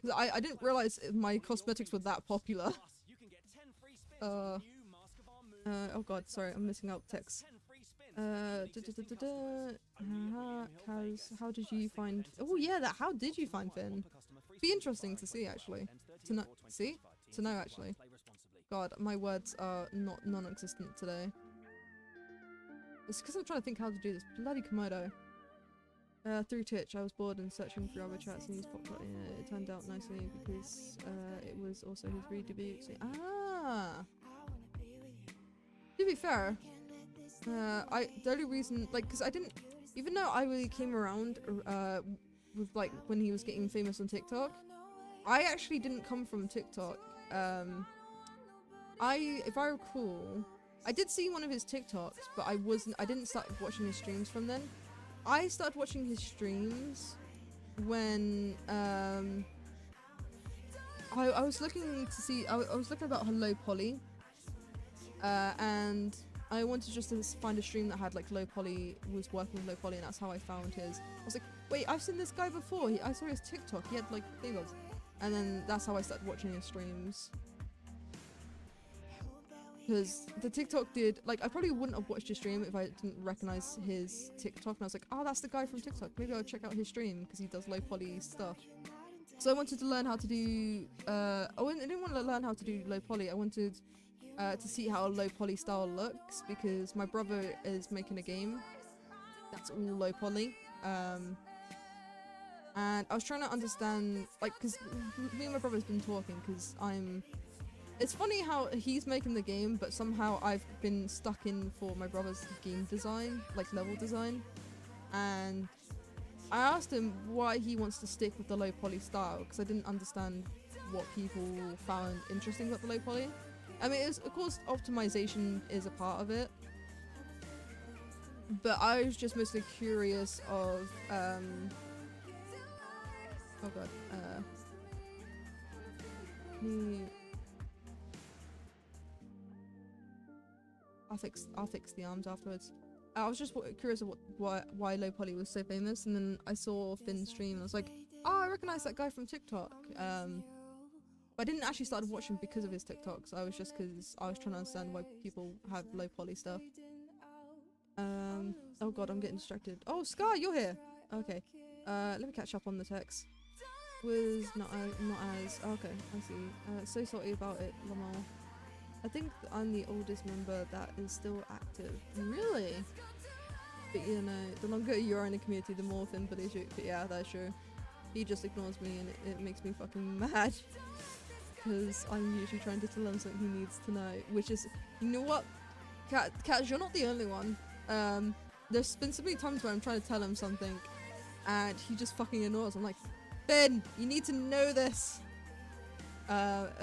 Because I didn't realize my cosmetics were that popular. Oh god, sorry, I'm missing out text. Kaz, how did you find... Oh yeah, how did you find Finn? Be interesting to see, actually. To know, actually. God, my words are non-existent today. It's because I'm trying to think how to do this. Bloody Komodo. Through Twitch, I was bored and searching through other chats and he's popped up. It turned out nicely because it was also his re-debut. So, to be fair, the only reason, like, because I didn't, even though I really came around with, like, when he was getting famous on TikTok, I actually didn't come from TikTok. If I recall, I did see one of his TikToks, but I didn't start watching his streams from then. I started watching his streams when, I was looking to see, I was looking about Hello Polly, and I wanted just to find a stream that had like low poly, was working with low poly, and that's how I found his. I was like, wait, I've seen this guy before. I saw his TikTok. He had like favors, and then that's how I started watching his streams. Because the TikTok did, like, I probably wouldn't have watched his stream if I didn't recognize his TikTok, and I was like, oh, that's the guy from TikTok. Maybe I'll check out his stream because he does low poly stuff. So I wanted to learn how to do. I didn't want to learn how to do low poly. I wanted to see how a low poly style looks because my brother is making a game that's all low poly. And I was trying to understand, like, because me and my brother's been talking because it's funny how he's making the game, but somehow I've been stuck in for my brother's game design, like level design. And I asked him why he wants to stick with the low poly style, because I didn't understand what people found interesting about the low poly. I mean, of course, optimization is a part of it. But I was just mostly curious of, oh god, I'll fix the arms afterwards. I was just curious of why low poly was so famous, and then I saw Finn's stream and I was like, oh, I recognize that guy from TikTok. But I didn't actually start watching because of his TikToks. I was just because I was trying to understand why people have low poly stuff. Oh god, I'm getting distracted. Oh, Sky, you're here. Okay. Let me catch up on the text. Was not as okay. I see. So sorry about it, Lamar. I think I'm the oldest member that is still active. Really? But you know, the longer you are in the community, the more Finn believes you. But yeah, that's true. He just ignores me and it makes me fucking mad. Because I'm usually trying to tell him something he needs to know. Which is, you know what? Kat, you're not the only one. There's been so many times where I'm trying to tell him something and he just fucking ignores. I'm like, Finn, you need to know this. But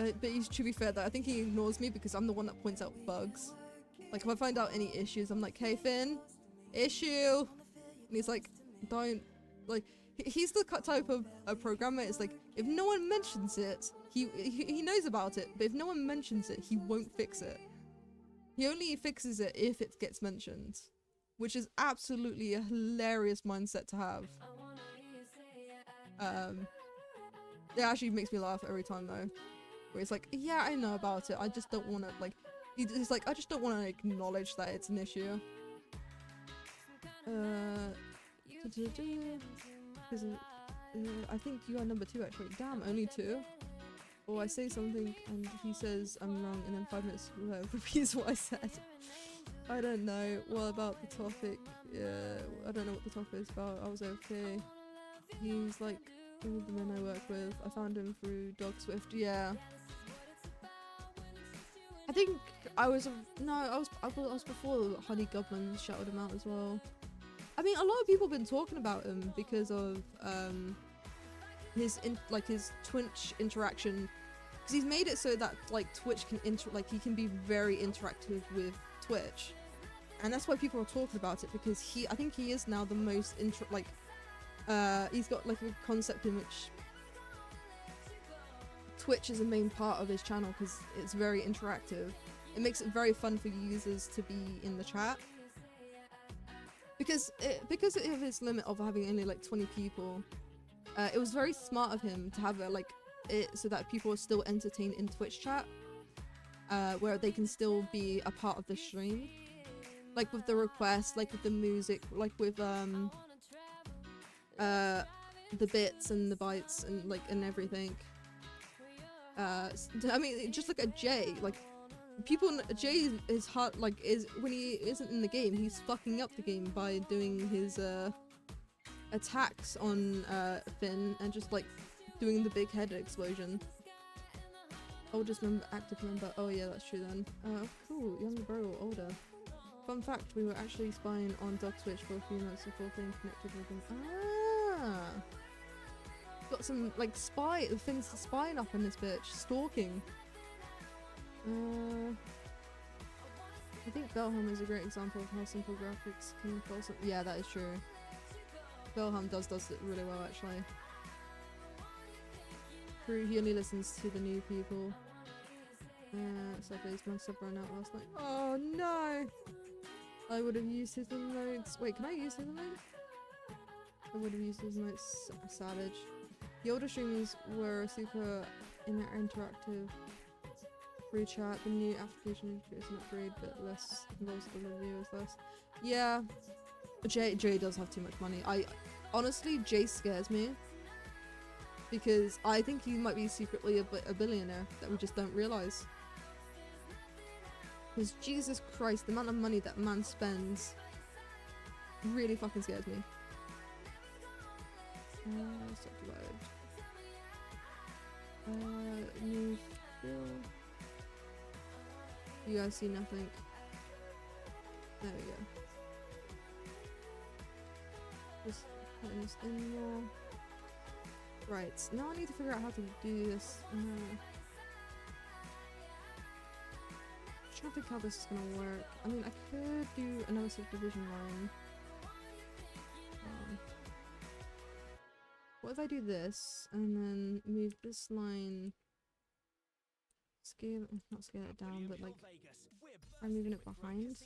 to be fair though, I think he ignores me because I'm the one that points out bugs. Like if I find out any issues, I'm like, hey Finn, issue. And he's like, don't, like, he's the type of a programmer, it's like, if no one mentions it, he knows about it, but if no one mentions it, he won't fix it. He only fixes it if it gets mentioned. Which is absolutely a hilarious mindset to have. It actually makes me laugh every time though. Where it's like, yeah, I know about it, I just don't want to, like, he's like, I just don't want to acknowledge that it's an issue. I think you are number 2 actually. Damn, only 2? Or I say something and he says I'm wrong and then 5 minutes repeats what I said. I don't know. What about the topic? I don't know what the topic is about. I was okay. He's like all the men I work with. I found him through Dog Swift. Yeah. I think I was before Honey Goblin shouted him out as well. I mean, a lot of people have been talking about him because of his Twitch interaction, because he's made it so that like Twitch can he can be very interactive with Twitch, and that's why people are talking about it, because I think he is now the most he's got like a concept in which Twitch is a main part of his channel because it's very interactive. It makes it very fun for users to be in the chat. Because of his limit of having only like 20 people, it was very smart of him to have it so that people are still entertained in Twitch chat, where they can still be a part of the stream, like with the requests, like with the music, like with the bits and the bytes and everything. I mean, just look at Jay, like. Jay is hard, when he isn't in the game, he's fucking up the game by doing his attacks on Finn and just like doing the big head explosion. Oldest member, active member. Oh yeah, that's true then. Cool, younger bro or older. Fun fact: we were actually spying on Dog Switch for a few months before Finn connected with him. Ah, got some things spying up on this bitch, stalking. I think Belham is a great example of how simple graphics can cause. Yeah, that is true. Belham does it really well, actually. True, he only listens to the new people. Sadly, my sub ran out last night. Oh no! I would have used his emotes. Wait, can I use his emotes? I would have used his emotes. Savage. The older streamers were super interactive. Free chat. The new application is an upgrade, but less involves the viewers less. Yeah, Jay does have too much money. Honestly, Jay scares me because I think he might be secretly a billionaire that we just don't realize. Because Jesus Christ, the amount of money that man spends really fucking scares me. Stop load. New field. You guys see nothing. There we go. Just putting this in more. Right, now I need to figure out how to do this. I'm trying to think how this is gonna work. I mean, I could do another subdivision line. What if I do this and then move this line, not scale it down, but like I'm moving it behind.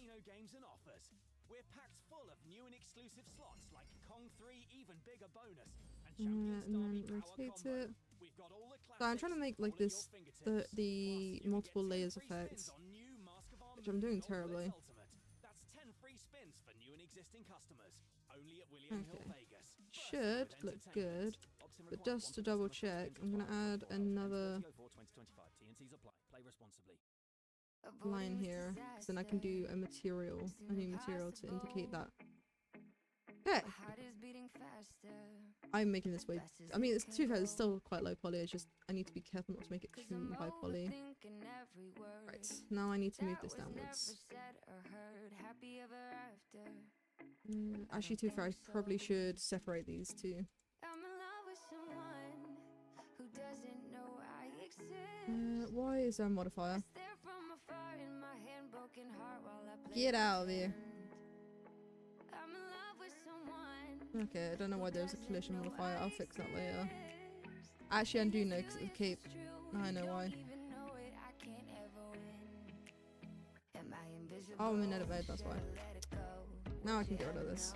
We're packed full of new and exclusive slots like Kong 3 even bigger bonus And then rotate it. So I'm trying to make like this the multiple layers effects, which I'm doing terribly. That's 10 free spins for new and existing customers. Only at William Hill Vegas. Should look good, but just to double check, I'm gonna add another line here, because then I can do a new material to indicate that. Okay. I'm making this way. I mean, it's too fair. It's still quite low poly. It's just I need to be careful not to make it too high poly. Right. Now I need to move this downwards. Actually, too fair. I probably should separate these two. Why is there a modifier? Get out of here. Okay, I don't know why there's a collision modifier. I'll fix that later. Actually, I do know because of the cape. I know why. Oh, I'm in edit mode, that's why. Now I can get rid of this.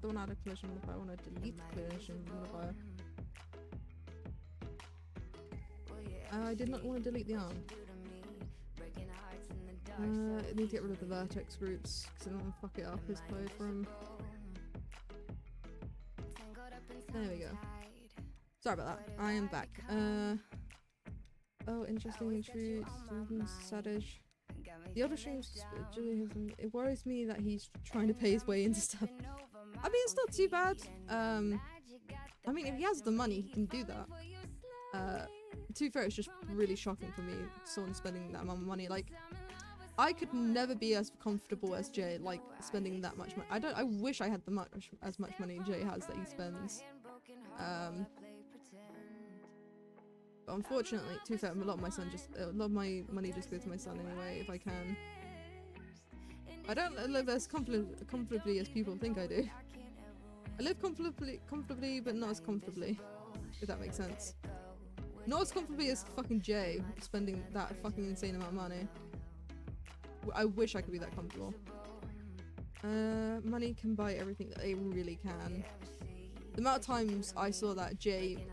Don't add a collision modifier. I want to delete the collision modifier. I did not want to delete the arm. I need to get rid of the vertex groups because I don't want to fuck it up his code for him. There we go. Sorry about that. I am back. Oh, interesting intrude. Sadage. The other streams, it worries me that he's trying to pay his way into stuff. I mean, it's not too bad. I mean, if he has the money, he can do that. To be fair, it's just really shocking for me, someone spending that amount of money. Like, I could never be as comfortable as Jay, like, spending that much money. I wish I had as much money Jay has that he spends. But unfortunately, to be fair, a lot of my money just goes to my son anyway, if I can. I don't live as comfortably as people think I do. I live comfortably, but not as comfortably, if that makes sense. Not as comfortably as fucking Jay, spending that fucking insane amount of money. I wish I could be that comfortable. Money can buy everything that they really can. The amount of times I saw that Jay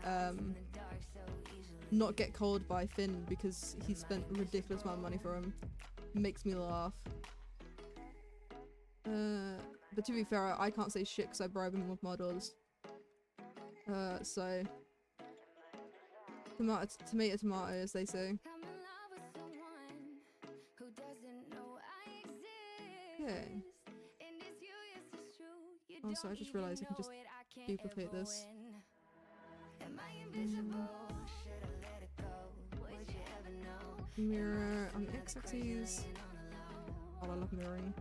not get called by Finn because he spent a ridiculous amount of money for him makes me laugh. But to be fair, I can't say shit because I bribe him with models. So tomato, as they say. Okay. Also, I just realized I can just duplicate this. Mirror on the x-axis. Oh, I love mirroring.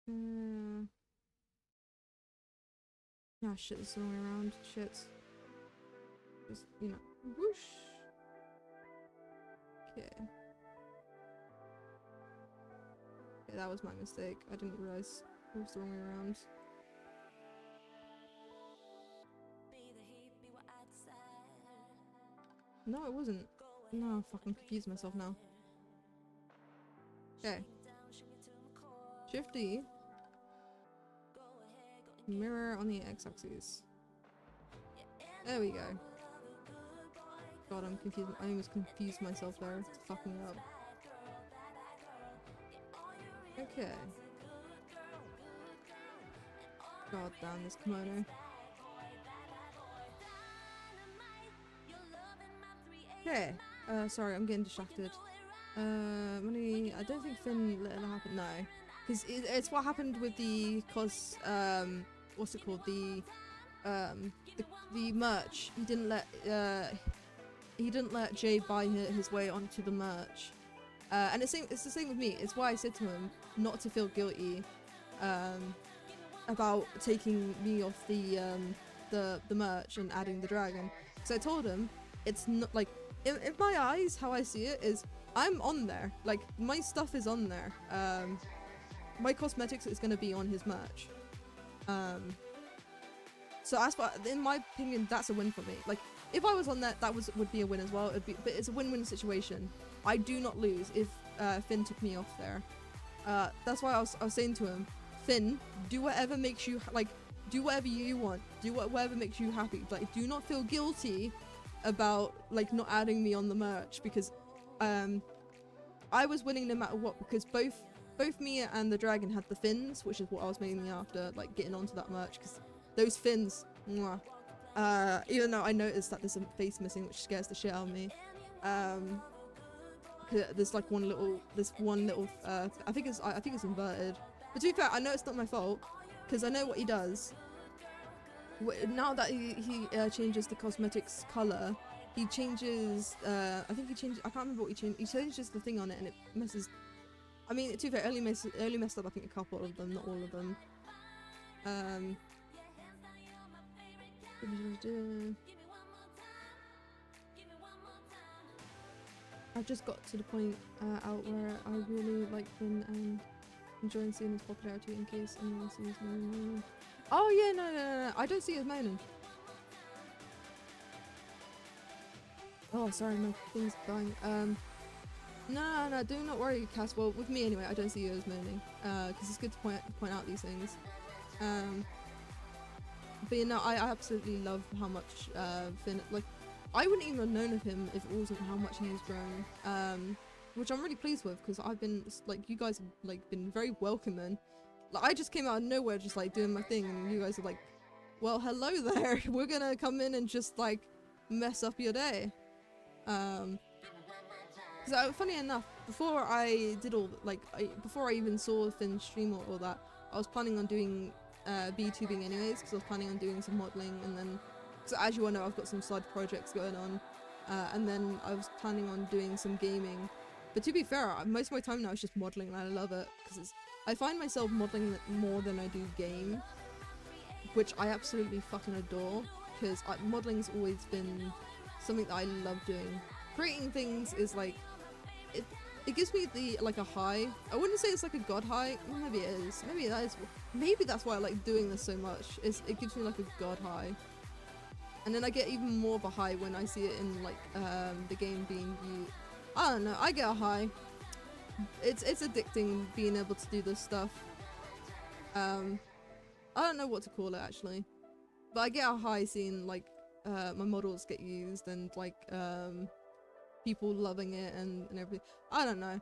Yeah. Ah, shit, this is the wrong way around. Shit. Just, you know, whoosh. Okay. Okay, that was my mistake. I didn't realise it was the wrong way around. No, it wasn't. No, fuck, I'm confused myself now. Okay. Shift D. Mirror on the x-axis. There we go. God, I'm confused. I almost confused myself there. It's fucking up. Okay. God damn this kimono. Okay. Sorry, I'm getting distracted. I don't think Finn let it happen. No. Because it's what happened with the what's it called, the merch. He didn't let Jay buy his way onto the merch, and it's the same with me. It's why I said to him not to feel guilty about taking me off the merch and adding the dragon. So I told him it's not like in my eyes, how I see it is I'm on there. Like my stuff is on there. My cosmetics is going to be on his merch. So as far, in my opinion, that's a win for me. Like, if I was on that, would be a win as well. But it's a win-win situation. I do not lose if Finn took me off there. That's why I was saying to him, Finn, do whatever makes you do whatever you want. Do whatever makes you happy. Like, do not feel guilty about like not adding me on the merch because I was winning no matter what because both Mia and the dragon had the fins, which is what I was mainly after, like getting onto that merch because those fins, mwah. Even though I noticed that there's a face missing, which scares the shit out of me. There's like one little, I think it's inverted. But to be fair, I know it's not my fault because I know what he does. Now that he changes the cosmetics color, he changes. I think he changed. I can't remember what he changed. He changes the thing on it, and it messes. I mean, to be fair, only messed up I think a couple of them, not all of them. I've just got to the point out where I really like Finn and enjoying seeing his popularity in case anyone sees me. Oh yeah, no, I don't see his moaning. Oh, sorry, my thing's dying. No, do not worry, Cass. Well, with me anyway, I don't see you as moaning. Because it's good to point out these things. But you know, I absolutely love how much Finn, like, I wouldn't even have known of him if it wasn't how much he's grown. Which I'm really pleased with because I've been, like, you guys have, like, been very welcoming. Like, I just came out of nowhere just, like, doing my thing and you guys are like, well, hello there. We're gonna come in and just, like, mess up your day. So, funny enough, before I did all, like, before I even saw Finn stream or all that, I was planning on doing VTubing anyways, because I was planning on doing some modelling, and then, because as you all know, I've got some side projects going on, and then I was planning on doing some gaming. But to be fair, most of my time now is just modelling, and I love it, because I find myself modelling more than I do game, which I absolutely fucking adore, because modelling's always been something that I love doing. Creating things is like, it gives me a high. I wouldn't say it's like a god high. Maybe it is. Maybe that's why I like doing this so much. It gives me like a god high. And then I get even more of a high when I see it in like the game being viewed. I don't know. I get a high. It's addicting being able to do this stuff. I don't know what to call it actually, but I get a high seeing like my models get used and like people loving it and everything. I don't know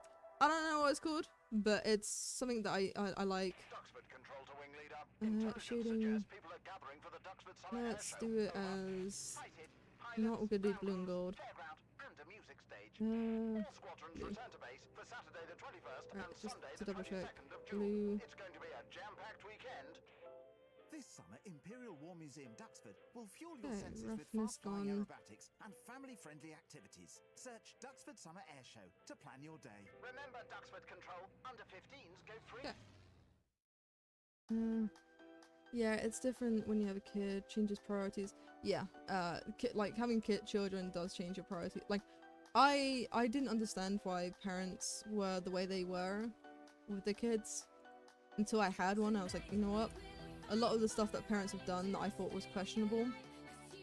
what it's called, but it's something that I like. Shading. Let's do it as not we're gonna do blue and gold. Blue. Right, just to double check. Blue. This summer, Imperial War Museum Duxford will fuel your Okay, senses with roughness fast-flying gone. aerobatics and family-friendly activities. Search Duxford Summer Air Show to plan your day. Remember, Duxford Control, under 15s go free. Yeah. Yeah, it's different when you have a kid. Changes priorities. Yeah. Like having children does change your priority. Like, I didn't understand why parents were the way they were. with their kids until I had one. I was like, you know what? A lot of the stuff that parents have done that I thought was questionable,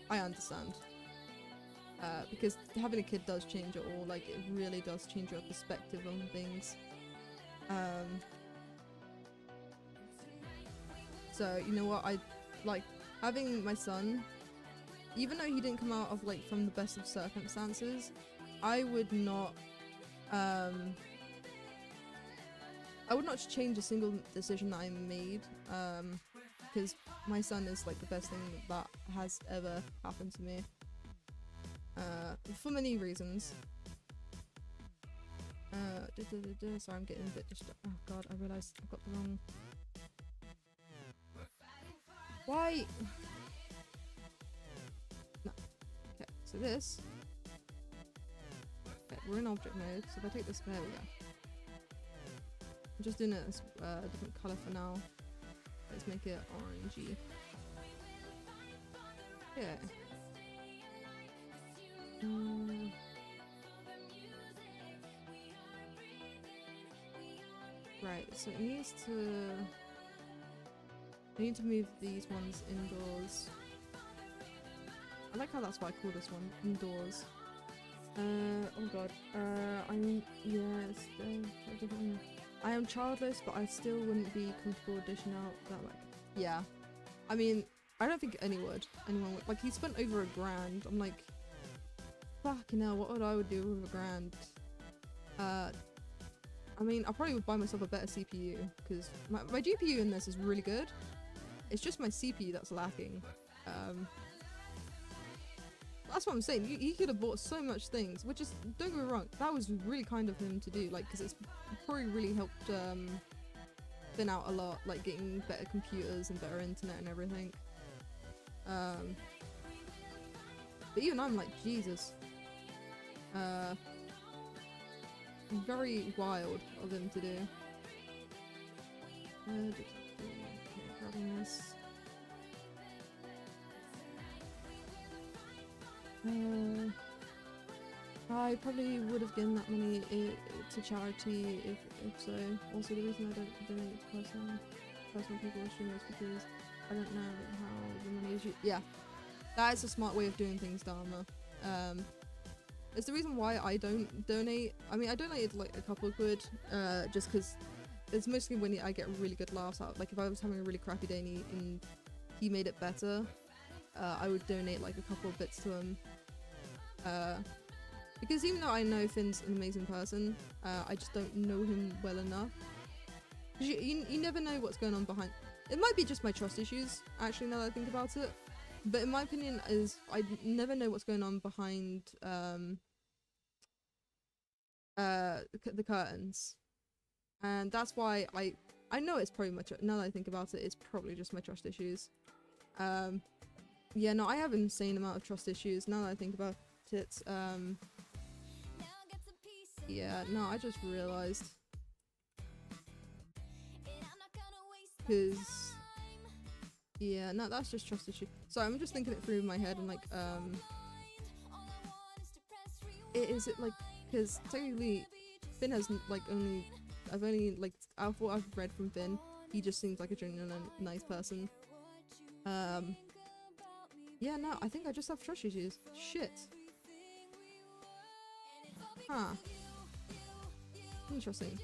I understand. Because having a kid does change it all. Like, it really does change your perspective on things. So, you know what? I like having my son, even though he didn't come out of like from the best of circumstances, I would not change a single decision that I made, because my son is like the best thing that has ever happened to me, for many reasons. Sorry, I'm getting a bit distracted. Oh god, I realised I've got the wrong... Why? No. Okay, so this... Okay, we're in object mode, so if I take this... There we go. I'm just doing it as a different colour for now. Let's make it orangey. Yeah. Right, so it needs to... I need to move these ones indoors. I like how that's why I call this one indoors. Oh god. I am childless, but I still wouldn't be comfortable dishing out that, like... Yeah. I mean, I don't think anyone would. Like, he spent over $1,000. I'm like... Fucking hell, what would I do with $1,000? I mean, I probably would buy myself a better CPU, because my GPU in this is really good. It's just my CPU that's lacking. That's what I'm saying. He could have bought so much things, which is, don't get me wrong, that was really kind of him to do, like, because it's probably really helped Finn out a lot, like getting better computers and better internet and everything. But even I'm like, Jesus. Very wild of him to do. Grabbing this. I probably would have given that money to charity if so. Also, the reason I don't donate to personal people or streamers because I don't know how the money is used. Yeah, that is a smart way of doing things, Dharma. It's the reason why I don't donate. I mean, I donated like a couple of quid, just because it's mostly when I get really good laughs out. Like if I was having a really crappy day and he made it better, I would donate like a couple of bits to him. Because even though I know Finn's an amazing person, I just don't know him well enough. You never know what's going on behind. It might be just my trust issues, actually, now that I think about it. But in my opinion, is I never know what's going on behind the curtains, and that's why I know it's probably my now that I think about it, it's probably just my trust issues. Yeah, no, I have an insane amount of trust issues now that I think about it. Yeah, no, I just realized because. Yeah, no, that's just trust issue. So I'm just thinking it through in my head and like, is it like, because technically Finn has like I've only like, out of what I've read from Finn, he just seems like a genuine nice person. Yeah, no, I think I just have trust issues. Shit. Huh. Interesting.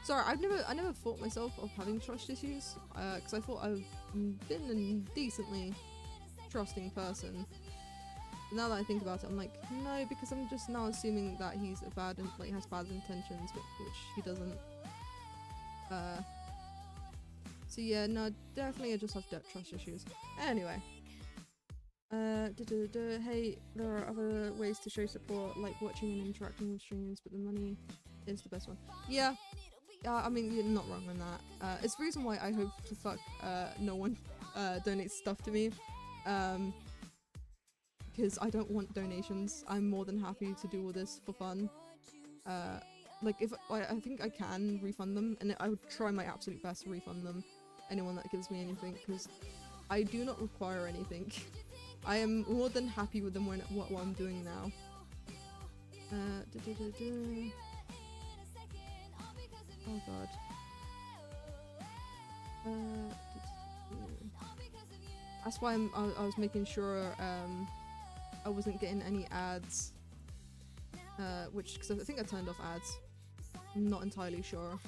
Sorry, I never thought myself of having trust issues, because I thought I've been a decently trusting person. But now that I think about it, I'm like, no, because I'm just now assuming that he's a bad and like has bad intentions, which he doesn't. So yeah, no, definitely I just have trust issues. Anyway. Hey, there are other ways to show support, like watching and interacting with streams, but the money is the best one. Yeah. I mean, you're not wrong on that. It's the reason why I hope to fuck no one donates stuff to me. Because I don't want donations. I'm more than happy to do all this for fun. Like, if I think I can refund them, and I would try my absolute best to refund them. Anyone that gives me anything, because I do not require anything. I am more than happy with them what I'm doing now. Oh god. That's why I was making sure I wasn't getting any ads, because I think I turned off ads. I'm not entirely sure,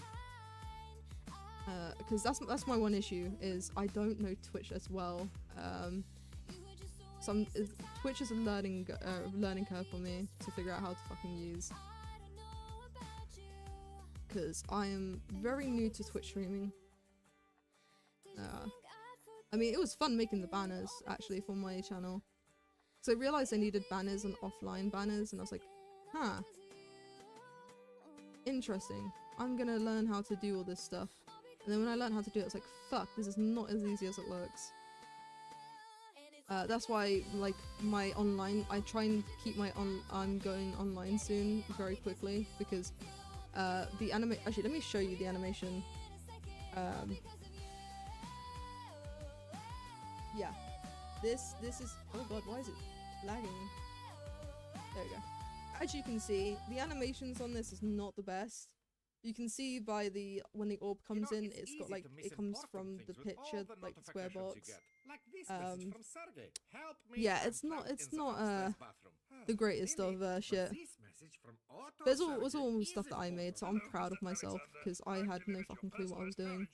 because that's my one issue, is I don't know Twitch as well. Twitch is a learning curve for me to figure out how to fucking use, because I am very new to Twitch streaming. I mean, it was fun making the banners actually for my channel, so I realized I needed banners and offline banners, and I was like, huh, interesting, I'm gonna learn how to do all this stuff. And then when I learned how to do it, I was like, fuck, this is not as easy as it looks. That's why, like, my online, I try and keep I'm going online soon very quickly, because actually, let me show you the animation. Yeah, this is, oh god, why is it lagging? There we go. As you can see, the animations on this is not the best. You can see by when the orb comes in, it's got like, it comes from the picture, like the square box. Yeah, it's not the greatest of shit. But it's all stuff that I made, so I'm proud of myself, because I had no fucking clue what I was doing.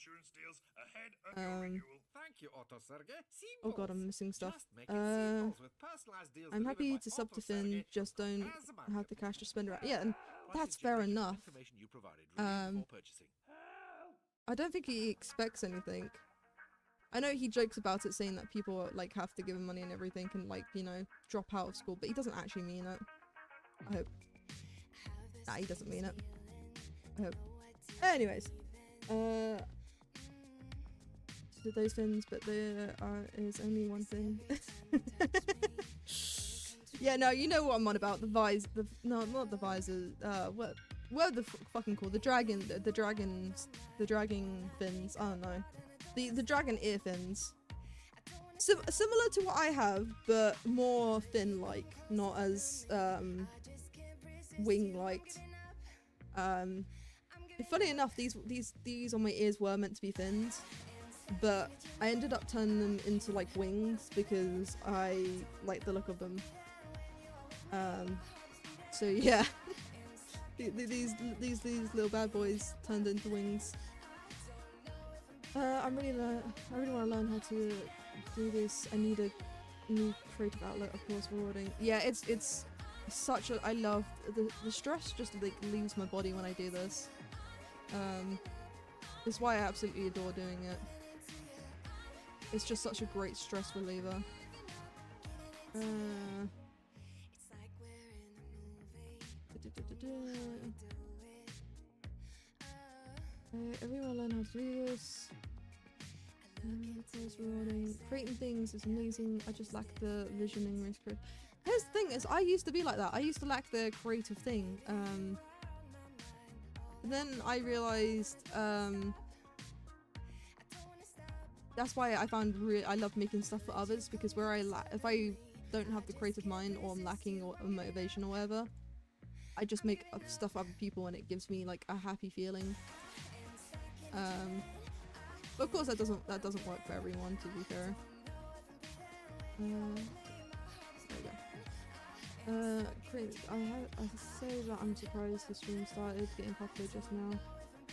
Oh god, I'm missing stuff. I'm happy to sub to Finn, just don't have the cash to spend around. Yeah, and that's fair enough. I don't think he expects anything. I know he jokes about it, saying that people like have to give him money and everything, and like, you know, drop out of school, but he doesn't actually mean it. I hope. Nah, he doesn't mean it. I hope. Anyways, did those fins, but there is only one thing. Yeah, no, you know what I'm on about. No, not the visor. What are the fucking called? The dragon fins. I don't know. The dragon ear fins. Similar to what I have, but more fin-like, not as wing-liked. Funny enough, these on my ears were meant to be fins, but I ended up turning them into like wings because I like the look of them. So yeah, these little bad boys turned into wings. I really want to learn how to do this. I need a new creative outlet, of course, rewarding. Yeah, it's such a, I love the stress just like leaves my body when I do this. It's why I absolutely adore doing it. It's just such a great stress reliever. Everyone learn how to do this. Creating things is amazing. I just lack the visioning. Here's the thing: is I used to be like that. I used to lack the creative thing. Then I realized that's why I found I love making stuff for others, because where if I don't have the creative mind, or I'm lacking or motivation or whatever, I just make stuff for other people and it gives me like a happy feeling. But of course that doesn't work for everyone, to be fair. There we go. I say that I'm surprised the stream started getting popular just now.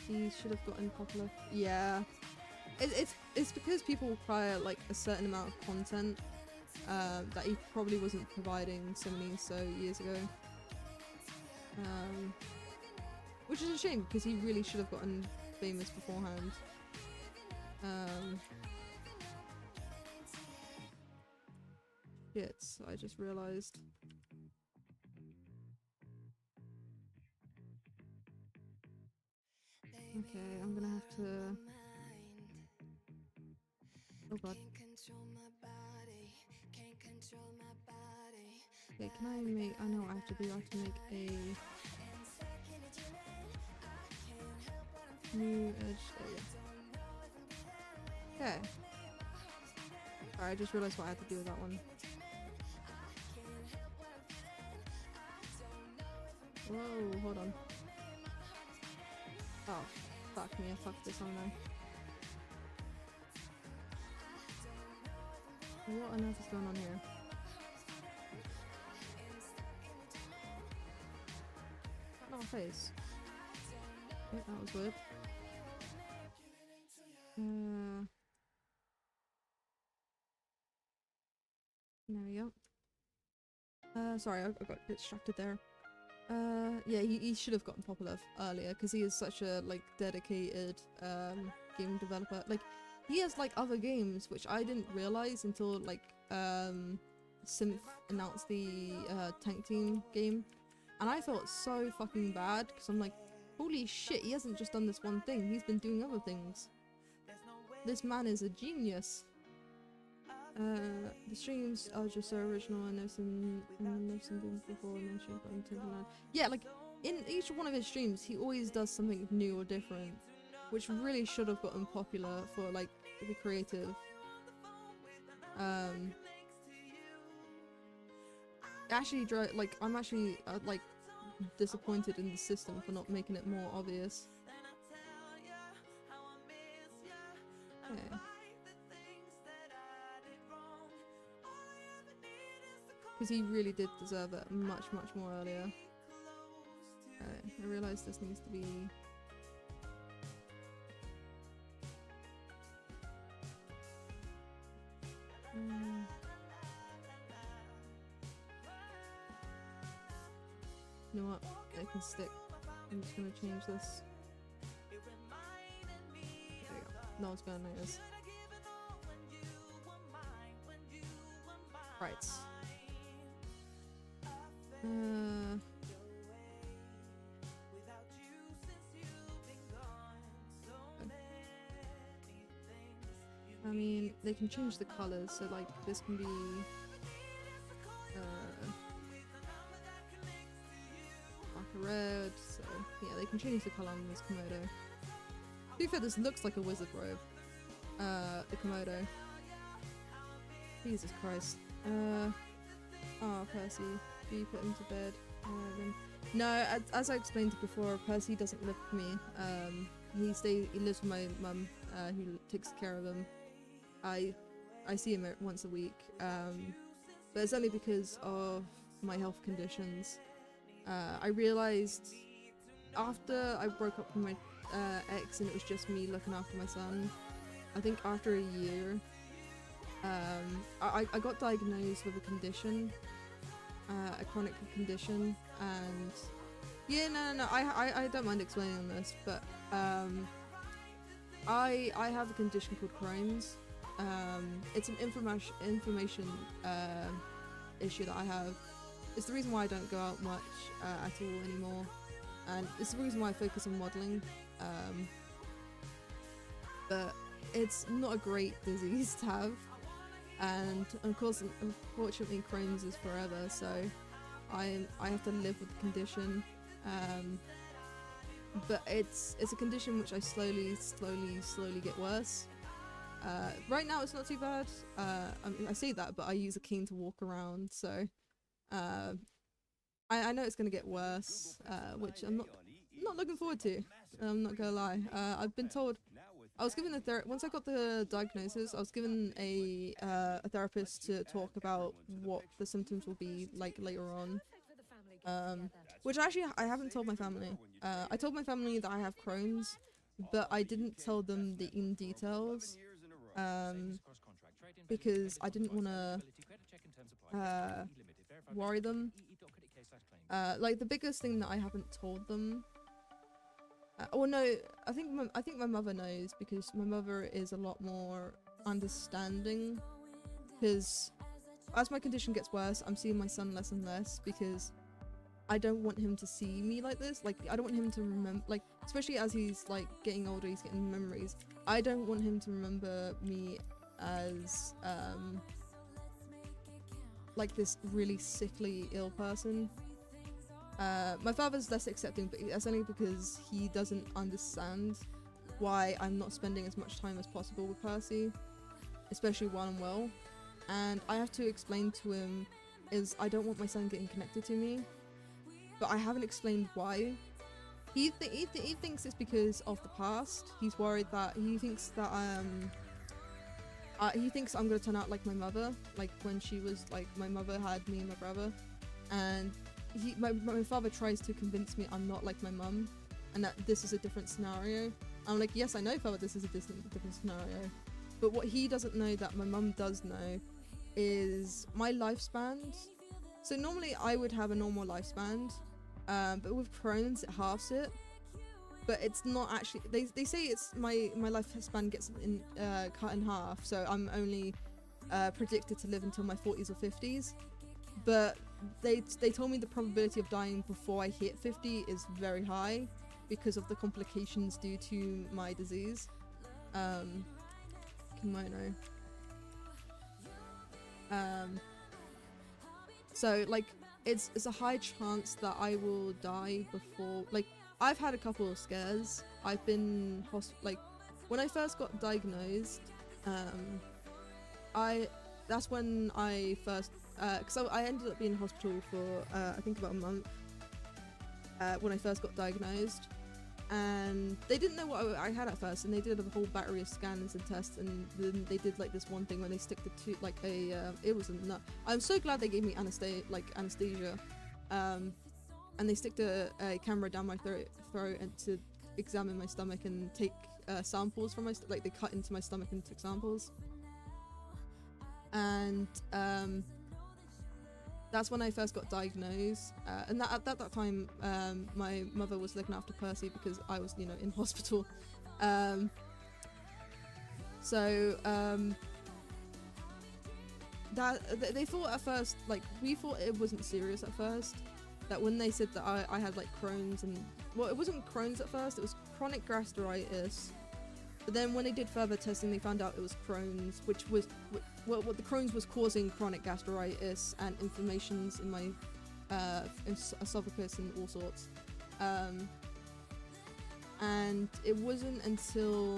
He should have gotten popular. Yeah. It's because people require like a certain amount of content that he probably wasn't providing so years ago. Which is a shame, because he really should have gotten famous beforehand. Shit, I just realized. Okay, I'm gonna have to... Oh god. Okay, can I make... I know what I have to do. I have to make a... new edge. There we go. Okay. Alright, I just realized what I had to do with that one. Whoa, hold on. Oh, fuck me, I fucked this, haven't I? What on earth is going on here? Not a face. Okay, that was weird. There we go. Sorry, I got a bit distracted there. Yeah, he should have gotten popular earlier because he is such a like dedicated game developer. Like he has like other games which I didn't realize until like Synth announced the Tank Team game, and I felt so fucking bad because I'm like, holy shit, he hasn't just done this one thing, he's been doing other things. This man is a genius. The streams are just so original. I know some things before I mentioned, but I'm taking that. Yeah, like in each one of his streams, he always does something new or different, which really should have gotten popular for like the creative. Actually, like I'm actually like disappointed in the system for not making it more obvious. Okay. Because he really did deserve it much more earlier. I realise this needs to be... You know what? It can stick. I'm just gonna change this. There we go. No one's gonna notice. Right. I mean, they can change the colors, so like this can be like a red, so yeah, they can change the color on this Komodo. To be fair, this looks like a wizard robe. The Komodo. Jesus Christ. Oh, Percy. Do you put him to bed? No, as I explained before, Percy doesn't live with me. He lives with my mum, who takes care of him. I see him once a week, but it's only because of my health conditions. I realised after I broke up with my ex and it was just me looking after my son, I think after a year, I got diagnosed with a condition, a chronic condition, and yeah, no, I don't mind explaining this, but I have a condition called Crohn's. It's an inflammation issue that I have. It's the reason why I don't go out much at all anymore, and it's the reason why I focus on modelling. But it's not a great disease to have, and of course, unfortunately, Crohn's is forever. So I have to live with the condition. But it's a condition which I slowly get worse. Right now it's not too bad. I mean, I say that, but I use a cane to walk around, so I know it's gonna get worse, which I'm not looking forward to. I'm not gonna lie. I've been told. I was given once I got the diagnosis, I was given a therapist to talk about what the symptoms will be like later on. Which actually I haven't told my family. I told my family that I have Crohn's, but I didn't tell them the in details, because I didn't want to worry them. Like the biggest thing that I haven't told them. Well, no, I think my mother knows, because my mother is a lot more understanding. Because as my condition gets worse, I'm seeing my son less and less, because I don't want him to see me like this. Like, I don't want him to remember, like, especially as he's like getting older, he's getting memories. I don't want him to remember me as like this really sickly ill person. My father's less accepting, but that's only because he doesn't understand why I'm not spending as much time as possible with Percy, especially while I'm well. And I have to explain to him is I don't want my son getting connected to me, but I haven't explained why. He thinks it's because of the past. He's worried that he thinks that he thinks I'm gonna turn out like my mother, like when she was like my mother had me and my brother, and my father tries to convince me I'm not like my mum, and that this is a different scenario. I'm like, yes, I know, father, this is a different scenario, but what he doesn't know that my mum does know is my lifespan. So normally I would have a normal lifespan, but with Crohn's it halves it. But it's not actually. They say it's my lifespan gets cut in half, so I'm only predicted to live until my 40s or 50s. But they told me the probability of dying before I hit 50 is very high because of the complications due to my disease, kimono. So like it's a high chance that I will die before. Like I've had a couple of scares. I've been like when I first got diagnosed, that's when I first because I ended up being in hospital for I think about a month when I first got diagnosed, and they didn't know what I had at first, and they did a whole battery of scans and tests, and then they did like this one thing when they stick the two like a it was a nut. I'm so glad they gave me anesthesia, and they stick a camera down my throat and to examine my stomach and take samples from my like they cut into my stomach and took samples, and that's when I first got diagnosed, and at that time my mother was looking after Percy because I was in hospital, so that they thought at first, like we thought it wasn't serious at first, that when they said that I had like Crohn's, and well, it wasn't Crohn's at first, it was chronic gastritis, but then when they did further testing they found out it was Crohn's, which was what the Crohn's was causing chronic gastritis and inflammations in my esophagus and all sorts, and it wasn't until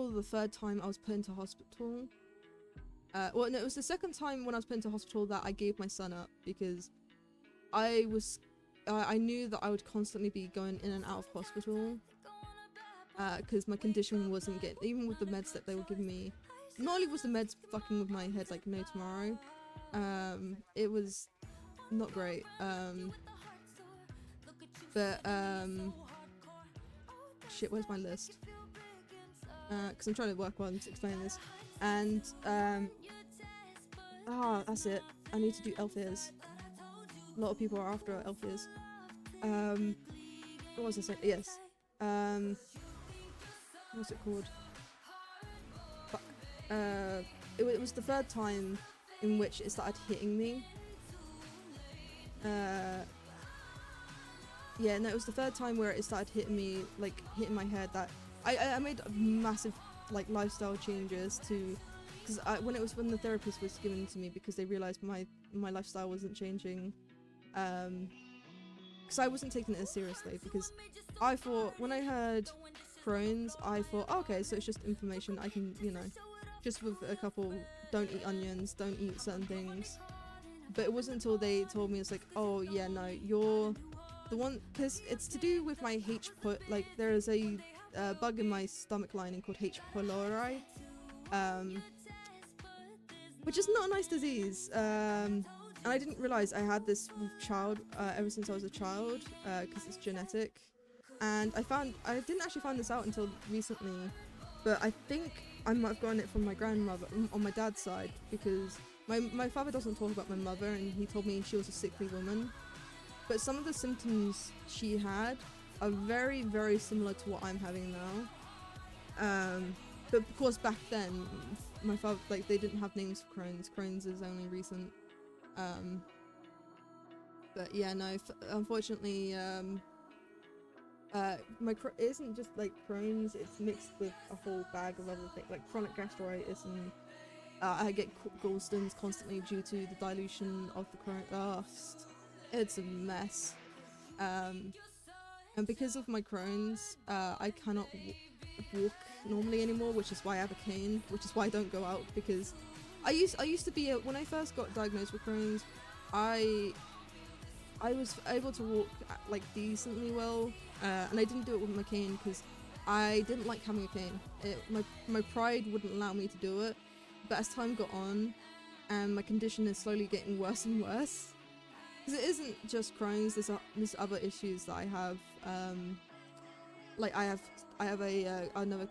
the third time I was put into hospital. Well, no, it was the second time when I was put into hospital that I gave my son up, because I knew that I would constantly be going in and out of hospital, because my condition wasn't getting, even with the meds that they were giving me, not only was the meds fucking with my head like no tomorrow, it was not great, but shit, where's my list? Because I'm trying to work on explaining this, and that's it, I need to do elf ears. A lot of people are after elf ears. What was I saying? Yes. What's it called? Fuck. It was the third time in which it started hitting me. Yeah, no, it was the third time where it started hitting me, like hitting my head, that I made massive like lifestyle changes to, because when the therapist was given to me, because they realized my lifestyle wasn't changing, because I wasn't taking it as seriously, because I thought when I heard Crohn's, I thought, okay, so it's just inflammation, I can, just with a couple, don't eat onions, don't eat certain things. But it wasn't until they told me, it's like, oh yeah, no, you're the one, because it's to do with my like there is a bug in my stomach lining called H. pylori, which is not a nice disease, and I didn't realize I had this ever since I was a child, because it's genetic. And I didn't actually find this out until recently, but I think I might have gotten it from my grandmother on my dad's side, because my father doesn't talk about my mother, and he told me she was a sickly woman. But some of the symptoms she had are very, very similar to what I'm having now. But of course back then, my father, like, they didn't have names for Crohn's. Crohn's is only recent. But yeah, no, unfortunately, it isn't just like Crohn's, it's mixed with a whole bag of other things, like chronic gastritis, and I get gallstones constantly due to the dilution of the chronic. It's a mess. And because of my Crohn's, I cannot walk normally anymore, which is why I have a cane, which is why I don't go out, because I used to be when I first got diagnosed with Crohn's, I was able to walk like decently well, and I didn't do it with my cane because I didn't like having a cane. My pride wouldn't allow me to do it, but as time got on, and my condition is slowly getting worse and worse, because it isn't just Crohn's. There's other issues that I have. Like I have another.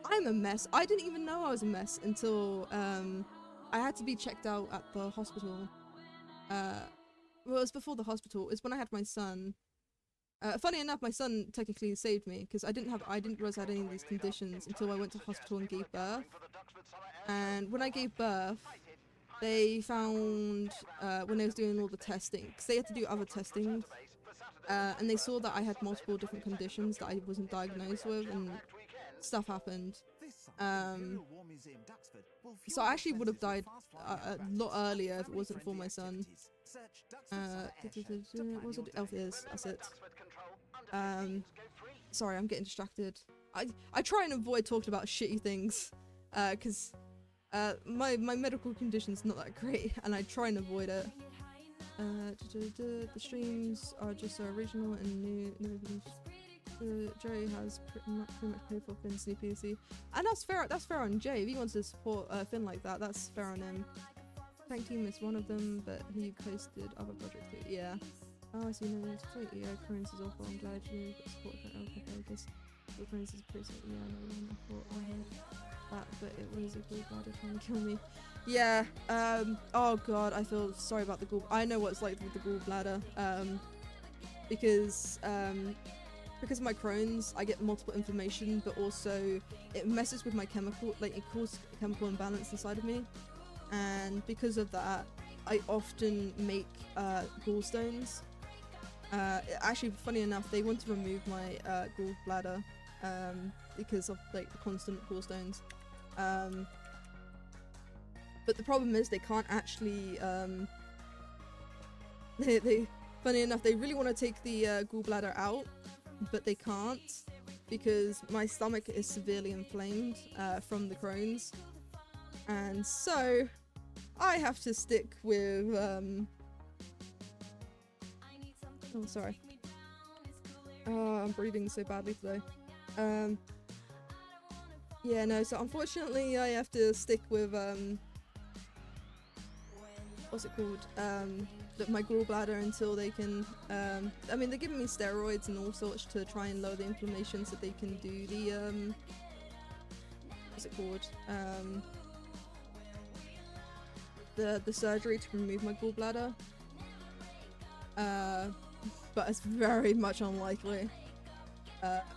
I'm a mess. I didn't even know I was a mess until I had to be checked out at the hospital. Well, it was before the hospital. It's when I had my son. Funny enough, my son technically saved me because I didn't realize I had any of these conditions until I went to hospital and gave birth. And when I gave birth, they found when they was doing all the testing, because they had to do other testing, and they saw that I had multiple different conditions that I wasn't diagnosed with, and stuff happened. So I actually would have died a lot earlier if it wasn't for my son. What was it? Elf ears. That's it. Sorry, I'm getting distracted. I try and avoid talking about shitty things, because my medical condition's not that great, and I try and avoid it. The streams are just original and new. Jerry has pretty much paid for Finn's new PC, and that's fair. That's fair on Jay. If he wants to support Finn like that, that's fair on him. Tank Team is one of them, but he posted other projects too. Yeah. Oh, I see. No, it's yeah, Crohn's is awful. I'm glad you got support for alcohol. I guess Crohn's is pretty. Yeah, I thought I had that, but it was a gallbladder trying to kill me. Yeah. Oh god, I feel sorry about the gall. I know what it's like with the gallbladder. Because of my Crohn's, I get multiple inflammation, but also it messes with my chemical, like it causes chemical imbalance inside of me. And because of that, I often make gallstones. Actually, funny enough, they want to remove my gallbladder because of like the constant gallstones. But the problem is they can't actually. They funny enough, they really want to take the gallbladder out, but they can't because my stomach is severely inflamed from the Crohn's, and so I have to stick with. Oh, sorry. I'm breathing so badly today. Yeah, no, so unfortunately I have to stick with, what's it called? My gallbladder until they can, I mean, they're giving me steroids and all sorts to try and lower the inflammation so they can do the, what's it called? The surgery to remove my gallbladder. But it's very much unlikely.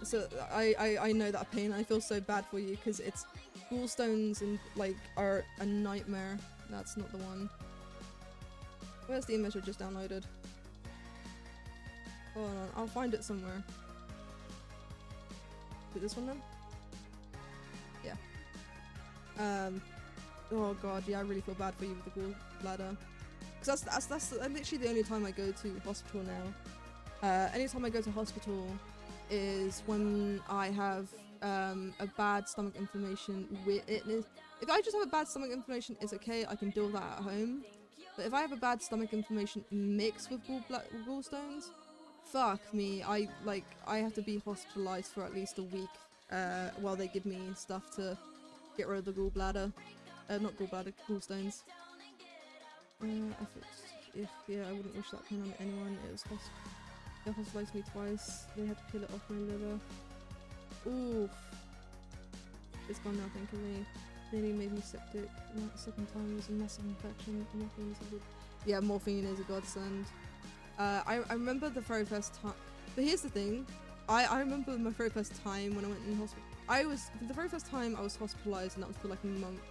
So I know that pain. I feel so bad for you because it's gallstones and like are a nightmare. That's not the one. Where's the image I just downloaded? Hold on, I'll find it somewhere. Is it this one then? Yeah. Oh god, yeah, I really feel bad for you with the gallbladder. Because that's literally the only time I go to hospital now. Anytime I go to hospital is when I have a bad stomach inflammation. If I just have a bad stomach inflammation, it's okay, I can deal with that at home. But if I have a bad stomach inflammation mixed with gallstones, fuck me, I have to be hospitalized for at least a week while they give me stuff to get rid of the gallbladder. Not gallbladder, gallstones. I wouldn't wish that pain on anyone. It was they hospitalized me twice. They had to peel it off my liver. Oof. It's gone now, thankfully. Nearly made me septic. And that second time was a massive infection. Morphine is a good. Yeah, morphine is a godsend. I remember the very first time. But here's the thing. I remember my very first time when I went in hospital. The very first time I was hospitalized, and that was for like a month.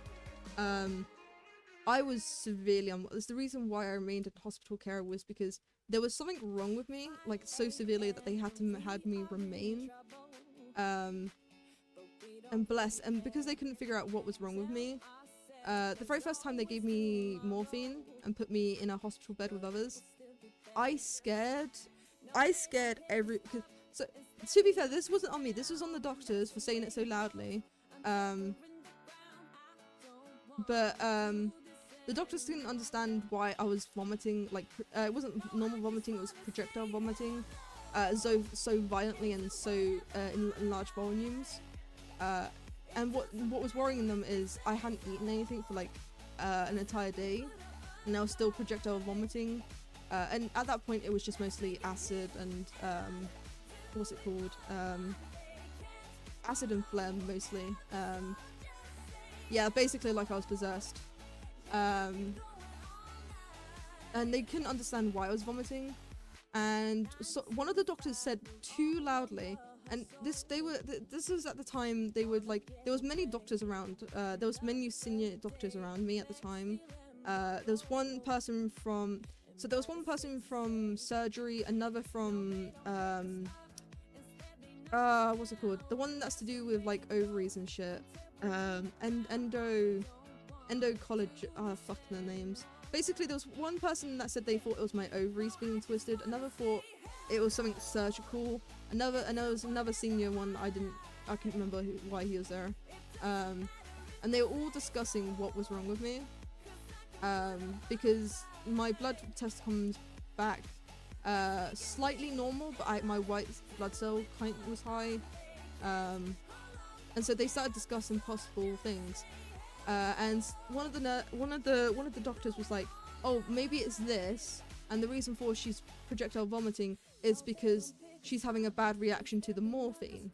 I was severely unwell. The reason why I remained in hospital care was because there was something wrong with me, like so severely that they had me remain. And because they couldn't figure out what was wrong with me, the very first time they gave me morphine and put me in a hospital bed with others, I scared so to be fair, this wasn't on me, this was on the doctors for saying it so loudly. But the doctors didn't understand why I was vomiting. Like it wasn't normal vomiting; it was projectile vomiting, so violently and so in large volumes. And what was worrying them is I hadn't eaten anything for like an entire day, and I was still projectile vomiting. And at that point, it was just mostly acid and what's it called? Acid and phlegm mostly. Yeah, basically like I was possessed. And they couldn't understand why I was vomiting. And so one of the doctors said too loudly, and this was at the time they would like there was many doctors around. There was many senior doctors around me at the time. There was one person from surgery, another from what's it called? The one that's to do with like ovaries and shit. And endo college. Fuck their names. Basically, there was one person that said they thought it was my ovaries being twisted. Another thought it was something surgical. And there was another senior one I couldn't remember why he was there. And they were all discussing what was wrong with me. Because my blood test comes back slightly normal, but my white blood cell count was high. And so they started discussing possible things. And one of the doctors was like, "Oh, maybe it's this, and the reason for she's projectile vomiting is because she's having a bad reaction to the morphine."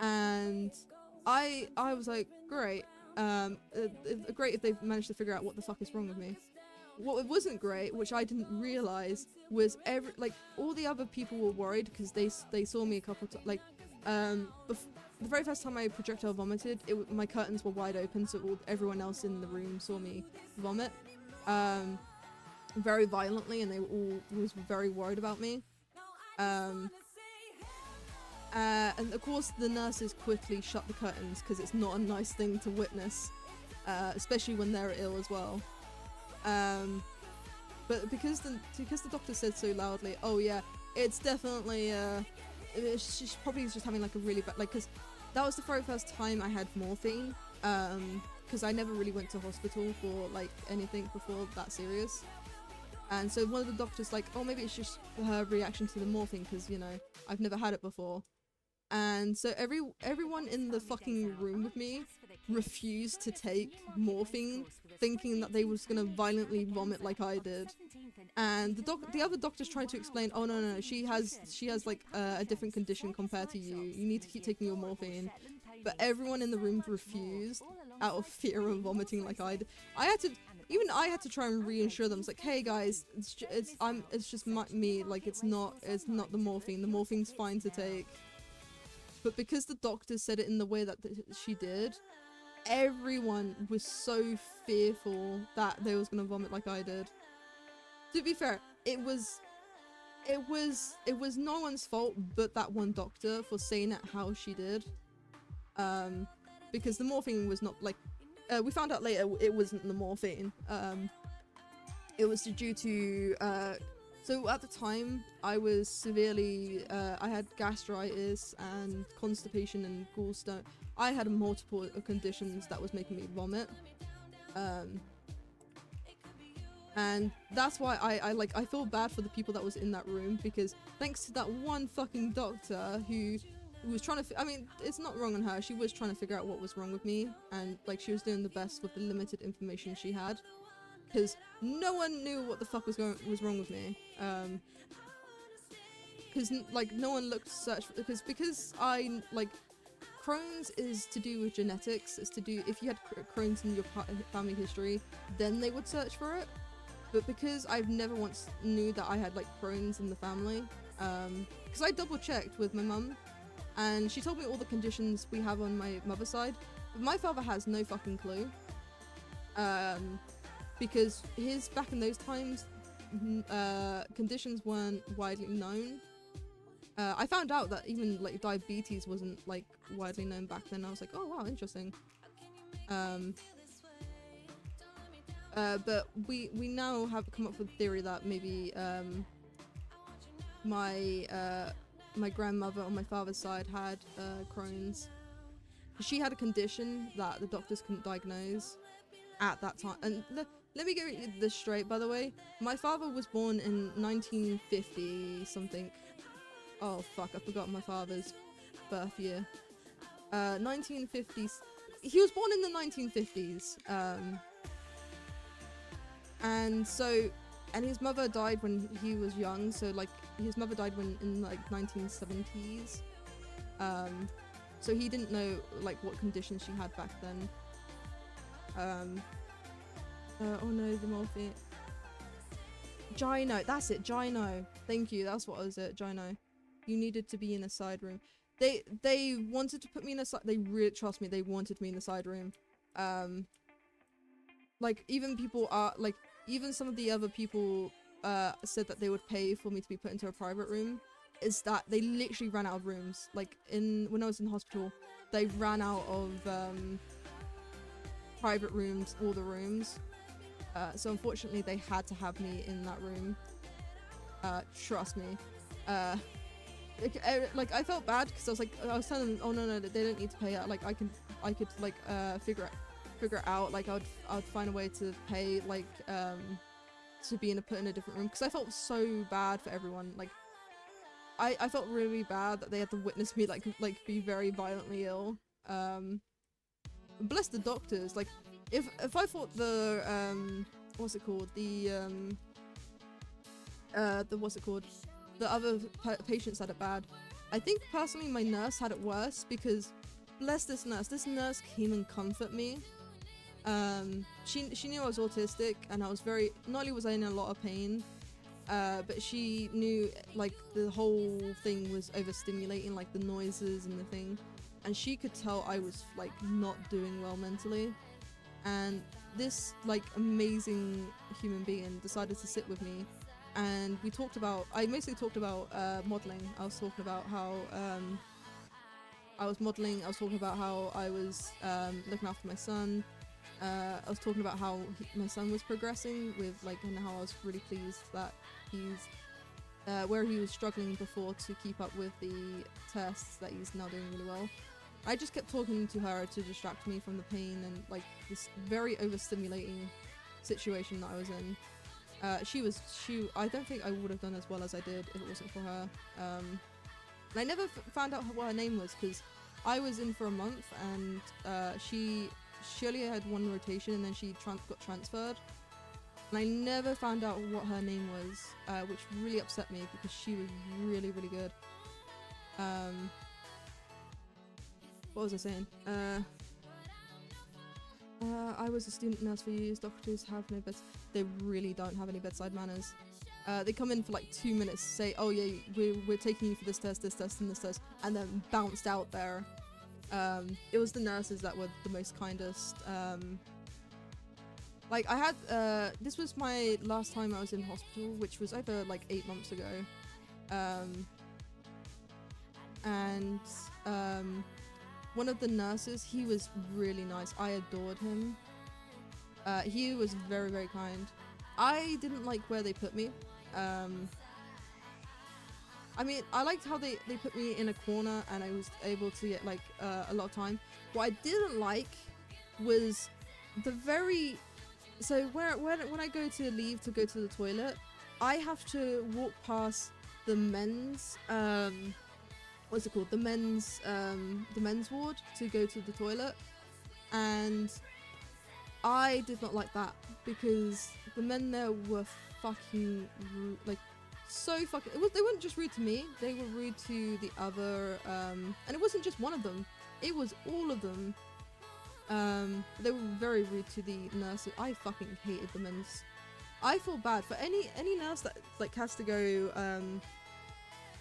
And I was like, "Great, great if they've managed to figure out what the fuck is wrong with me." What wasn't great, which I didn't realize, was all the other people were worried because they saw me a couple of times. The very first time I projectile vomited, my curtains were wide open, so everyone else in the room saw me vomit very violently, and they was very worried about me. And of course, the nurses quickly shut the curtains because it's not a nice thing to witness, especially when they're ill as well. But because the doctor said so loudly, "Oh yeah, it's definitely she's probably just having like a really bad because that was the very first time I had morphine. Because I never really went to hospital for like anything before that serious. And so one of the doctors like, "Oh, maybe it's just her reaction to the morphine because I've never had it before." And so everyone in the fucking room with me refused to take morphine, thinking that they was gonna violently vomit like I did. And the other doctors tried to explain, "Oh no, she has like a different condition compared to you. You need to keep taking your morphine." But everyone in the room refused out of fear of vomiting like I did. I had to try and reassure them. It's like, "Hey guys, it's just me. Like it's not the morphine. The morphine's fine to take." But because the doctor said it in the way that she did, everyone was so fearful that they was gonna vomit like I did. To be fair, it was no one's fault but that one doctor for saying it how she did. Because the morphine was not like we found out later it wasn't the morphine. It was due to so at the time I was severely I had gastritis and constipation and gallstone. I had multiple conditions that was making me vomit. And that's why I feel bad for the people that was in that room, because thanks to that one fucking doctor who was trying to I mean, it's not wrong on her. She was trying to figure out what was wrong with me, and like she was doing the best with the limited information she had, because no one knew what the fuck was wrong with me. Because like no one looked to search for, because I like Crohn's is to do with genetics. It's to do if you had Crohn's in your family history, then they would search for it. But because I've never once knew that I had like Crohn's in the family, because I double checked with my mum, and she told me all the conditions we have on my mother's side. But my father has no fucking clue, because his back in those times, conditions weren't widely known. I found out that even like diabetes wasn't like widely known back then. I was like, oh wow, interesting. But we now have come up with a theory that maybe my grandmother on my father's side had Crohn's. She had a condition that the doctors couldn't diagnose at that time, and let me get this straight, by the way. My father was born in 1950 something. Oh fuck, I forgot my father's birth year. 1950s. He was born in the 1950s. And his mother died when he was young, so like his mother died in like 1970s. So he didn't know like what conditions she had back then. Oh no, the morphine. Gyno, that's it, gyno. Thank you, that's what was it, gyno. You needed to be in a side room. They wanted to put me in a side, they really, trust me, they wanted me in the side room. Like even people are, like even some of the other people said that they would pay for me to be put into a private room. Is that they literally ran out of rooms. Like when I was in hospital, they ran out of private rooms, all the rooms. So unfortunately they had to have me in that room. Trust me. Like I felt bad because I was telling them, oh no, they don't need to pay out. Like I could like figure it out. Like I'd find a way to pay, like to be put in a different room, because I felt so bad for everyone. Like I felt really bad that they had to witness me like be very violently ill. Bless the doctors. Like if I thought the what's it called, the what's it called, the other patients had it bad, I think personally my nurse had it worse, because bless this nurse came and comforted me. She knew I was autistic, and I was not only was I in a lot of pain, but she knew like the whole thing was overstimulating, like the noises and the thing, and she could tell I was like not doing well mentally. And this like amazing human being decided to sit with me, and I mostly talked about modeling. I was talking about how I was modeling. I was talking about how I was looking after my son. I was talking about how my son was progressing with and how I was really pleased that he's where he was struggling before to keep up with the tests, that he's now doing really well. I just kept talking to her to distract me from the pain and like this very overstimulating situation that I was in. I don't think I would have done as well as I did if it wasn't for her. And I never found out what her name was, because I was in for a month, and she only had one rotation, and then she got transferred, and I never found out what her name was, which really upset me, because she was really, really good. What was I saying? I was a student nurse for years. Doctors have no beds. They really don't have any bedside manners. They come in for like 2 minutes, say, oh yeah, we're taking you for this test, and this test, and then bounced out there. It was the nurses that were the most kindest. Like I had, this was my last time I was in hospital, which was over like 8 months ago. One of the nurses, he was really nice. I adored him. He was very, very kind. I didn't like where they put me. I mean, I liked how they put me in a corner, and I was able to get like a lot of time. What I didn't like was so when I go to leave to go to the toilet, I have to walk past the men's what's it called, the men's ward to go to the toilet, and I did not like that, because the men there were fucking rude, like so fucking. They weren't just rude to me; they were rude to the other. And it wasn't just one of them; it was all of them. They were very rude to the nurses. I fucking hated the men's. I feel bad for any nurse that like has to go.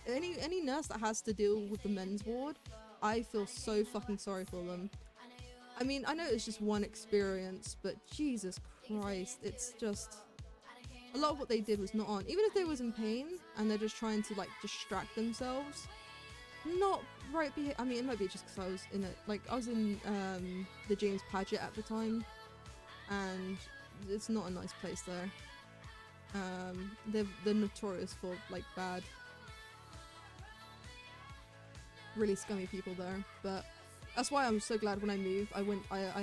Any nurse that has to deal with the men's ward. I feel so fucking sorry for them. I mean, I know it's just one experience, but Jesus Christ, it's just a lot of what they did was not on. Even if they was in pain and they're just trying to like distract themselves, not right. I mean, it might be just because I was in it. Like I was in the James Paget at the time, and it's not a nice place there. They're notorious for like bad, really scummy people there. But That's why I'm so glad when I moved. I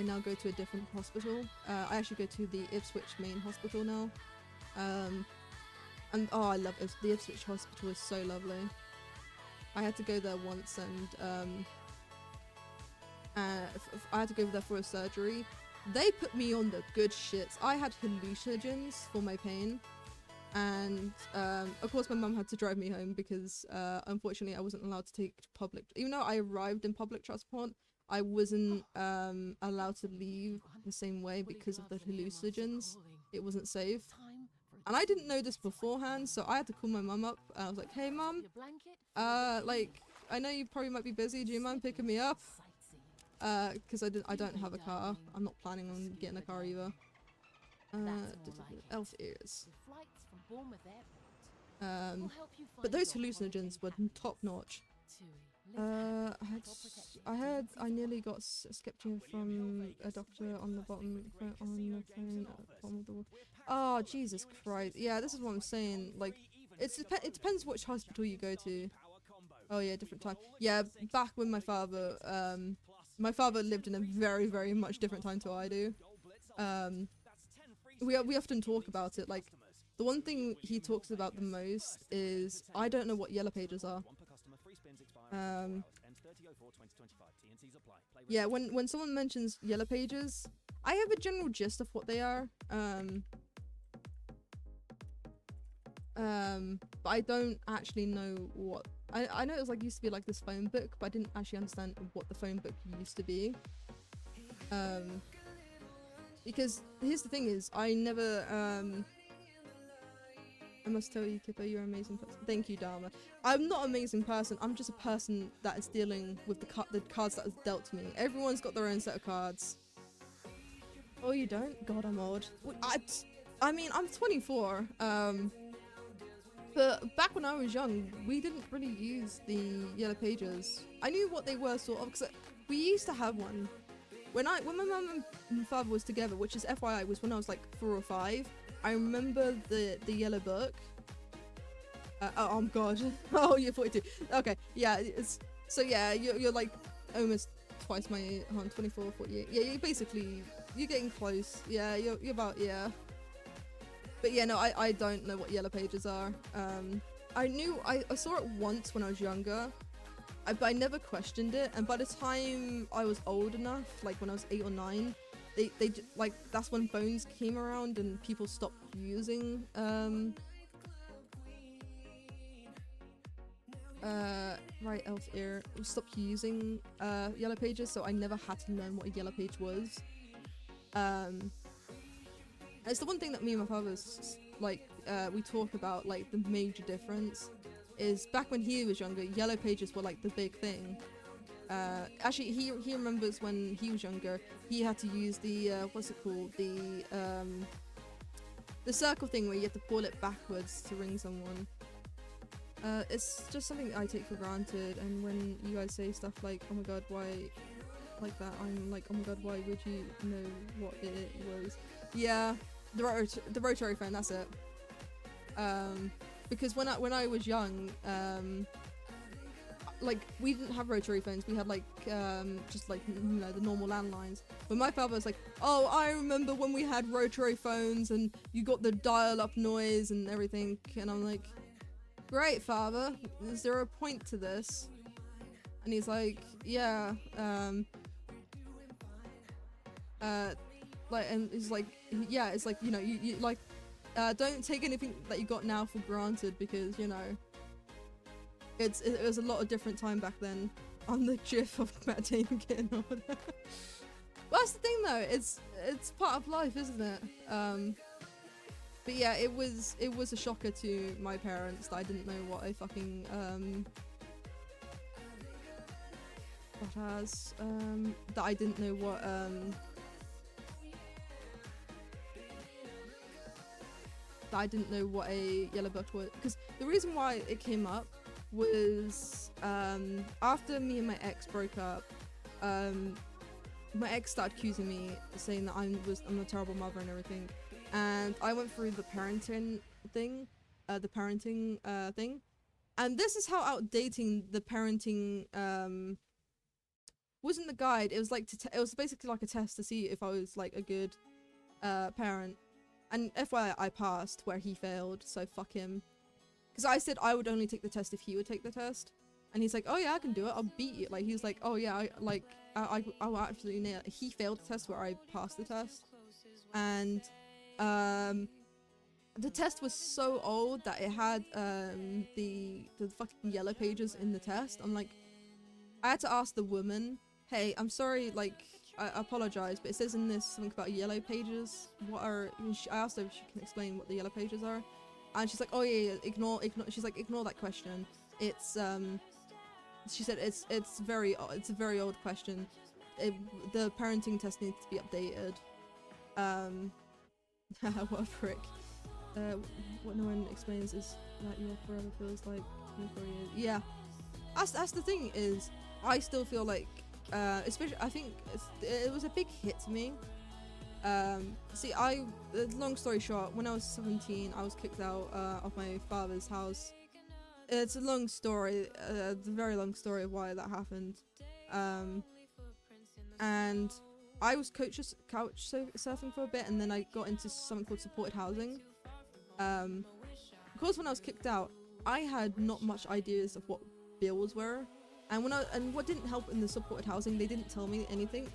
now go to a different hospital. I actually go to the Ipswich main hospital now. And oh, I love it. The Ipswich hospital is so lovely. I had to go there once, and I had to go there for a surgery. They put me on the good shits. I had hallucinogens for my pain, and of course my mum had to drive me home because unfortunately I wasn't allowed to take public. Even though I arrived in public transport, I wasn't allowed to leave the same way because of the hallucinogens. It wasn't safe. And I didn't know this beforehand, so I had to call my mum up. I was like, "Hey, mum, like, I know you probably might be busy. Do you mind picking me up? Because I don't have a car. I'm not planning on getting a car either." Elf ears. But those hallucinogens were top notch. I nearly got skeptic from a doctor on the bottom on the phone at the bottom of the wall. Oh, Jesus Christ. Yeah, this is what I'm saying. Like, it depends which hospital you go to. Oh yeah, different time. Yeah, back when my father lived in a very, very much different time to I do. We often talk about it. Like, the one thing he talks about the most is I don't know what Yellow Pages are. Yeah, when someone mentions Yellow Pages, I have a general gist of what they are. But I don't actually know what. I know it was like used to be like this phone book, but I didn't actually understand what the phone book used to be. Because here's the thing is, I never I must tell you, Kipper, you're an amazing person. Thank you, Dharma. I'm not an amazing person. I'm just a person that is dealing with the cards that is dealt to me. Everyone's got their own set of cards. Oh, you don't? God, I'm old. I mean, I'm 24. But back when I was young, we didn't really use the Yellow Pages. I knew what they were, sort of, because we used to have one. When my mum and father was together, which is FYI, was when I was like 4 or 5. I remember the yellow book. Oh god. Oh, you're 42. Okay, yeah. So yeah, you're like almost twice my 24, 48. Yeah, you're getting close. Yeah, you're about, yeah. But yeah, no, I don't know what Yellow Pages are. I saw it once when I was younger, but I never questioned it. And by the time I was old enough, like when I was 8 or 9, they like that's when phones came around and people stopped using right, elf ear, stopped using Yellow Pages, so I never had to learn what a Yellow Page was. It's the one thing that me and my father's like we talk about, like the major difference is back when he was younger, Yellow Pages were like the big thing. Actually, he remembers when he was younger, he had to use the what's it called, the circle thing where you have to pull it backwards to ring someone. It's just something I take for granted, and when you guys say stuff like, "Oh my god, why," like that, I'm like, "Oh my god, why would you know what it was?" Yeah, the rotary phone. That's it. Because when I was young, like we didn't have rotary phones. We had like just like, you know, the normal landlines. But my father was like, "Oh, I remember when we had rotary phones and you got the dial-up noise and everything." And I'm like, "Great, father. Is there a point to this?" And he's like, "Yeah." Like, and he's like, "Yeah, it's like, you know, you like, don't take anything that you got now for granted, because, you know, it was a lot of different time back then." On the gif of Matt Damon getting older. Well, that's the thing though, it's part of life, isn't it? But yeah, it was a shocker to my parents that I didn't know what a fucking that I didn't know what that I didn't know what a yellow book was, because the reason why it came up was after me and my ex broke up. My ex started accusing me, saying that I'm a terrible mother and everything, and I went through the parenting thing, and this is how outdating the parenting wasn't the guide. It was like it was basically like a test to see if I was like a good parent. And FYI, I passed where he failed, so fuck him. Because I said I would only take the test if he would take the test. And he's like, oh yeah, I can do it. I'll beat you. Like, he's like, oh yeah, I will absolutely nail it. He failed the test where I passed the test. And the test was so old that it had the fucking yellow pages in the test. I'm like, I had to ask the woman, hey, I'm sorry, like, I apologize, but it says in this something about yellow pages. What are... I asked her if she can explain what the yellow pages are. And she's like, oh yeah, ignore, she's like, ignore that question. It's, she said it's a very old question. The parenting test needs to be updated. What a prick. What no one explains is that your forever feels like 24 years. Yeah. That's the thing is, I still feel like, especially, I think it was a big hit to me. See, long story short, when I was 17, I was kicked out of my father's house. It's a long story, a very long story of why that happened. And I was couch surfing for a bit, and then I got into something called supported housing. Of course, when I was kicked out, I had not much ideas of what bills were, and what didn't help in the supported housing, they didn't tell me anything.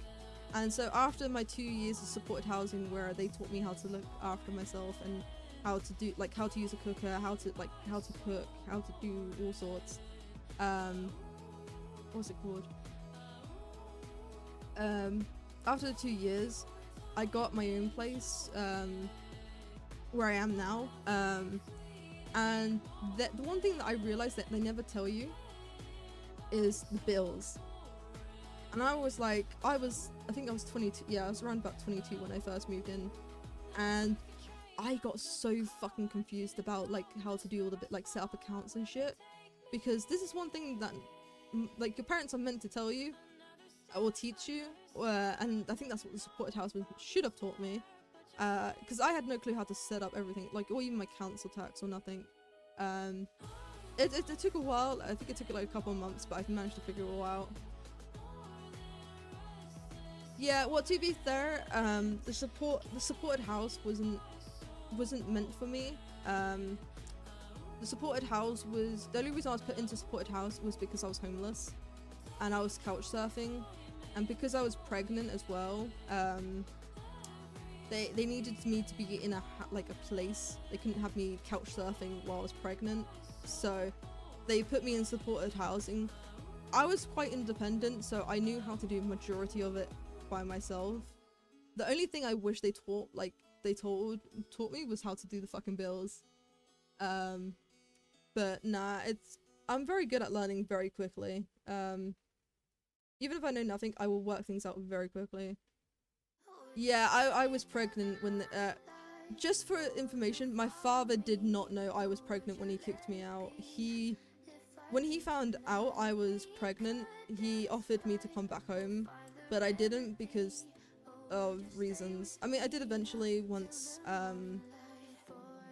And so after my 2 years of supported housing, where they taught me how to look after myself and how to do, like, how to use a cooker, how to cook, how to do all sorts. What's it called? After the 2 years, I got my own place, where I am now. And the one thing that I realized that they never tell you is the bills. And I was like, I think I was 22. Yeah, I was around about 22 when I first moved in. And I got so fucking confused about like how to do all the like set up accounts and shit, because this is one thing that like your parents are meant to tell you or teach you, and I think that's what the supported houseman should have taught me, because I had no clue how to set up everything, like, or even my council tax or nothing. It took a while. I think it took like a couple of months, but I've managed to figure it all out. Yeah, well, to be fair, the supported house wasn't meant for me. The supported house was, the only reason I was put into supported house was because I was homeless and I was couch surfing, and because I was pregnant as well. They needed me to be in a place. They couldn't have me couch surfing while I was pregnant, so they put me in supported housing. I was quite independent, so I knew how to do majority of it by myself. The only thing I wish they taught me was how to do the fucking bills. But nah, I'm very good at learning very quickly. Even if I know nothing, I will work things out very quickly. Yeah, I was pregnant when just for information, my father did not know I was pregnant when he kicked me out. When he found out I was pregnant, he offered me to come back home, but I didn't because of reasons. I mean, I did eventually once.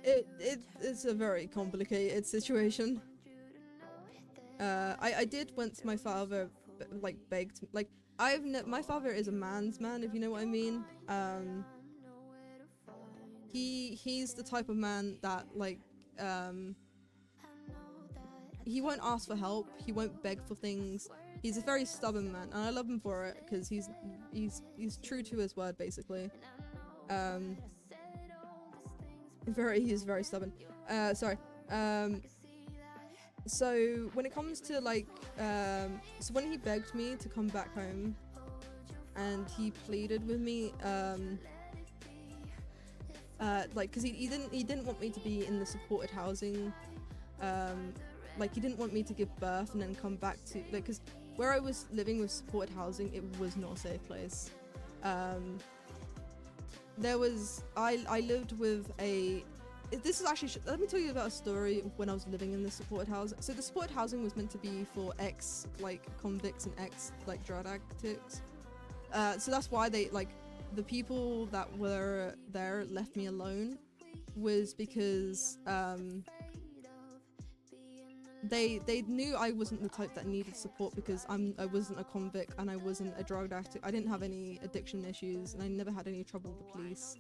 It's a very complicated situation. I did once my father begged, like, my father is a man's man, if you know what I mean. He's the type of man that he won't ask for help, he won't beg for things. He's a very stubborn man, and I love him for it because he's true to his word, basically. He's very stubborn. Sorry. So when it comes to so when he begged me to come back home and he pleaded with me, because he didn't want me to be in the supported housing, he didn't want me to give birth and then come back to, because where I was living with supported housing, it was not a safe place. I lived with this is actually, let me tell you about a story of when I was living in the supported housing. So the supported housing was meant to be for convicts and drug addicts. So that's why the people that were there left me alone, was because they knew I wasn't the type that needed support because I wasn't a convict and I wasn't a drug addict. I didn't have any addiction issues and I never had any trouble with the police.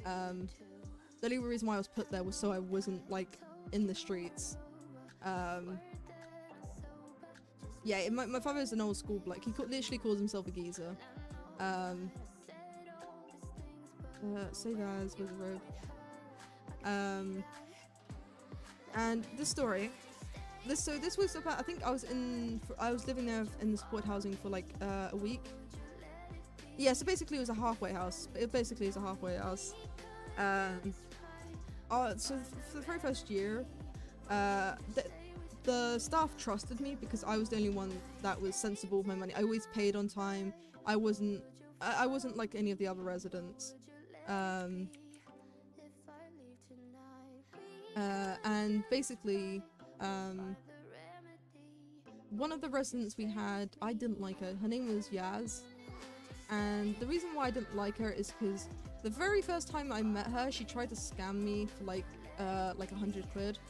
The only reason why I was put there was so I wasn't like in the streets. Yeah, my father is an old school bloke. He literally calls himself a geezer. Save as with a robe. And the story. This was about, I think I was living there in the supported housing for like a week. Yeah, so basically it was a halfway house. So for the very first year, the staff trusted me because I was the only one that was sensible with my money. I always paid on time. I wasn't like any of the other residents. And basically, one of the residents we had, I didn't like her. Her name was Yaz. And the reason why I didn't like her is because the very first time I met her, she tried to scam me for like 100 quid.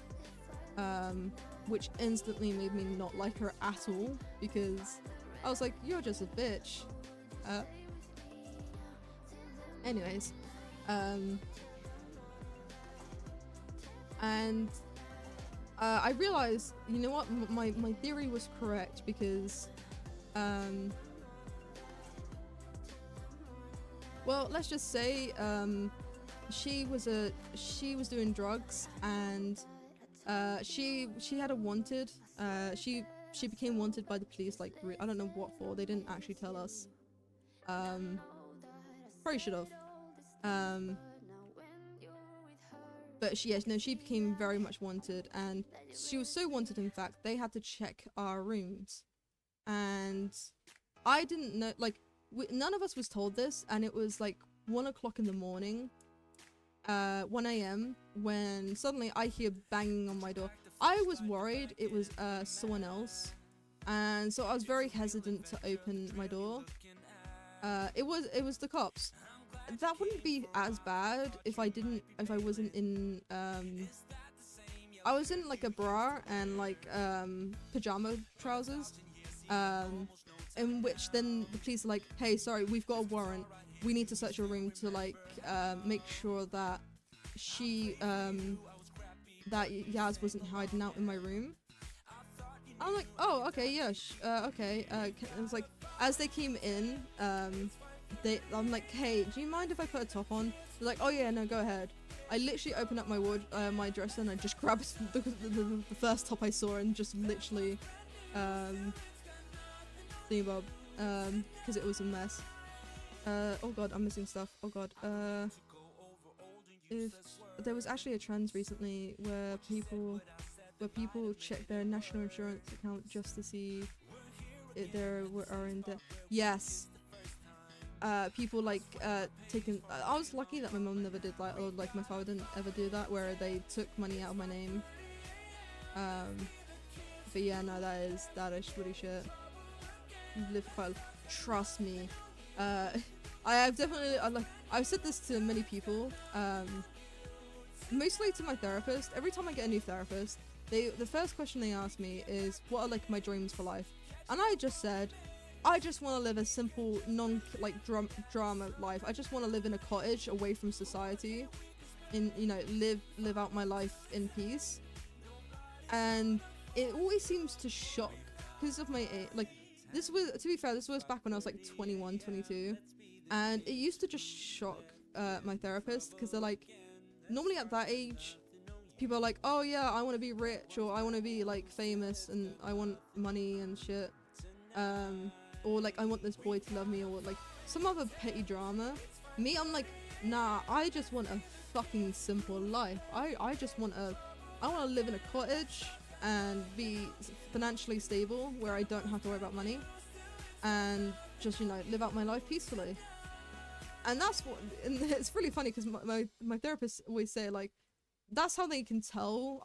Which instantly made me not like her at all because I was like, you're just a bitch. Anyways, and I realized, you know what, my theory was correct because well, let's just say she was doing drugs and she had a wanted. She became wanted by the police. Like I don't know what for. They didn't actually tell us. Probably should have. But she became very much wanted, and she was so wanted. In fact, they had to check our rooms, and I didn't know. Like none of us was told this, and it was like 1 o'clock in the morning. 1 a.m. when suddenly I hear banging on my door. I was worried it was someone else, and so I was very hesitant to open my door. It was the cops. That wouldn't be as bad if I wasn't in I was in like a bra and like pajama trousers, in which then the police are like, hey, sorry, we've got a warrant. We need to search your room to like make sure that that Yaz wasn't hiding out in my room. I'm like, oh, okay, yeah, okay. It was like, as they came in, I'm like, hey, do you mind if I put a top on? They're like, oh yeah, no, go ahead. I literally opened up my dresser and I just grabbed the first top I saw and just literally thingy-bob, because it was a mess. Oh god, I'm missing stuff. Oh god. If there was actually a trend recently where people check their national insurance account just to see if there are in debt. Yes. People like taking. I was lucky that my mum never did that, or like my father didn't ever do that, where they took money out of my name. But yeah, no, that is really shit. Live quite. Trust me. I've definitely I've said this to many people, mostly to my therapist. Every time I get a new therapist, the first question they ask me is, what are like my dreams for life? And I just said, I just want to live a simple, drama life. I just want to live in a cottage away from society, live out my life in peace. And it always seems to shock because of my this was, to be fair, this was back when I was like 21, 22, and it used to just shock my therapist because they're like, normally at that age, people are like, oh yeah, I want to be rich, or I want to be like famous, and I want money and shit, or like I want this boy to love me, or like some other petty drama. Me, I'm like, nah, I just want a fucking simple life. I want to live in a cottage and be financially stable where I don't have to worry about money, and just live out my life peacefully. And that's what, and it's really funny because my therapists always say like, that's how they can tell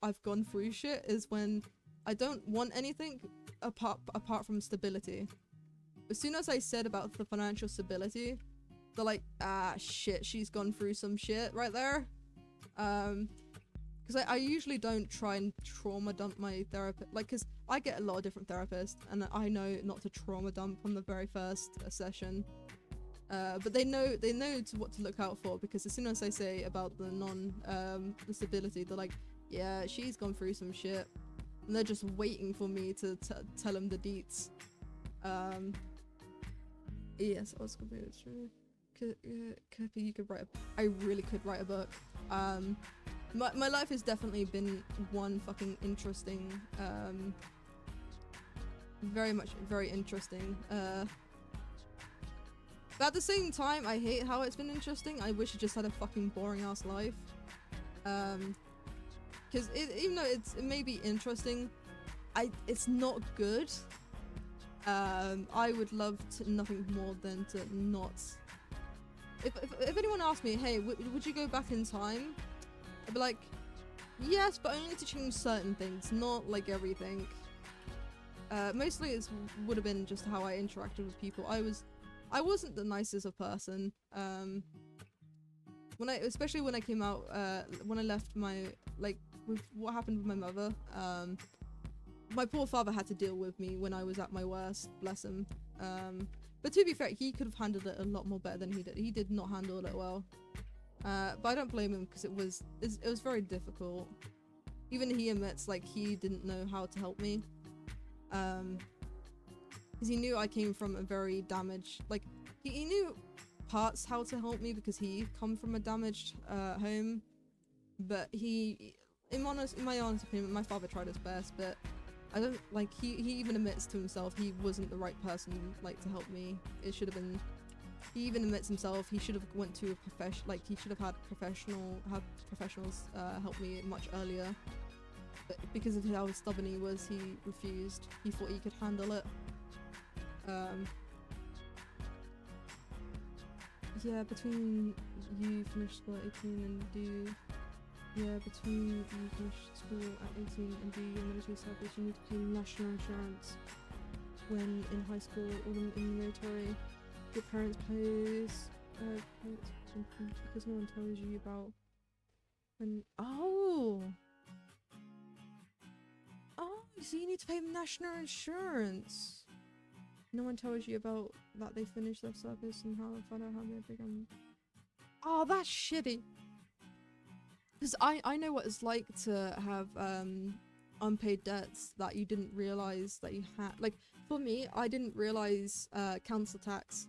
I've gone through shit, is when I don't want anything apart from stability. As soon as I said about the financial stability, they're like, ah shit, she's gone through some shit right there. because I usually don't try and trauma dump my therapist, like, because I get a lot of different therapists, and I know not to trauma dump on the very first session. But they know what to look out for, because as soon as I say about the disability, they're like, yeah, she's gone through some shit, and they're just waiting for me to tell them the deets. Yes, I was completely true. Kirby, you could write I really could write a book. My life has definitely been one fucking interesting, very interesting. But at the same time, I hate how it's been interesting. I wish I just had a fucking boring ass life. Because even though it may be interesting, it's not good. I would love nothing more than to not. If anyone asked me, hey, would you go back in time? I'd be like, yes, but only to change certain things, not like everything. Mostly it would have been just how I interacted with people. I wasn't the nicest of person. Especially when I came out, when I left with what happened with my mother. My poor father had to deal with me when I was at my worst, bless him. But to be fair, he could have handled it a lot more better than he did. He did not handle it well. But I don't blame him, because it was very difficult. Even he admits, like, he didn't know how to help me. Because he knew I came from a very damaged, like, he knew parts how to help me because he come from a damaged home. But in my honest opinion, my father tried his best, but I don't, like, he even admits to himself he wasn't the right person, like, to help me. It should have been, he even admits himself he should have went to a profession, like, he should have had professionals help me much earlier. But because of how stubborn he was, he refused. He thought he could handle it. Yeah, between you finish school at 18 and between you finish school at 18 and do your military service, you need to pay national insurance when in high school or in the military. Your parents pays because no one tells you about when. Oh, so you need to pay national insurance. No one tells you about that they finished their service and how find out how they become. Oh, that's shitty. Because I know what it's like to have unpaid debts that you didn't realize that you had. Like, for me, I didn't realize council tax.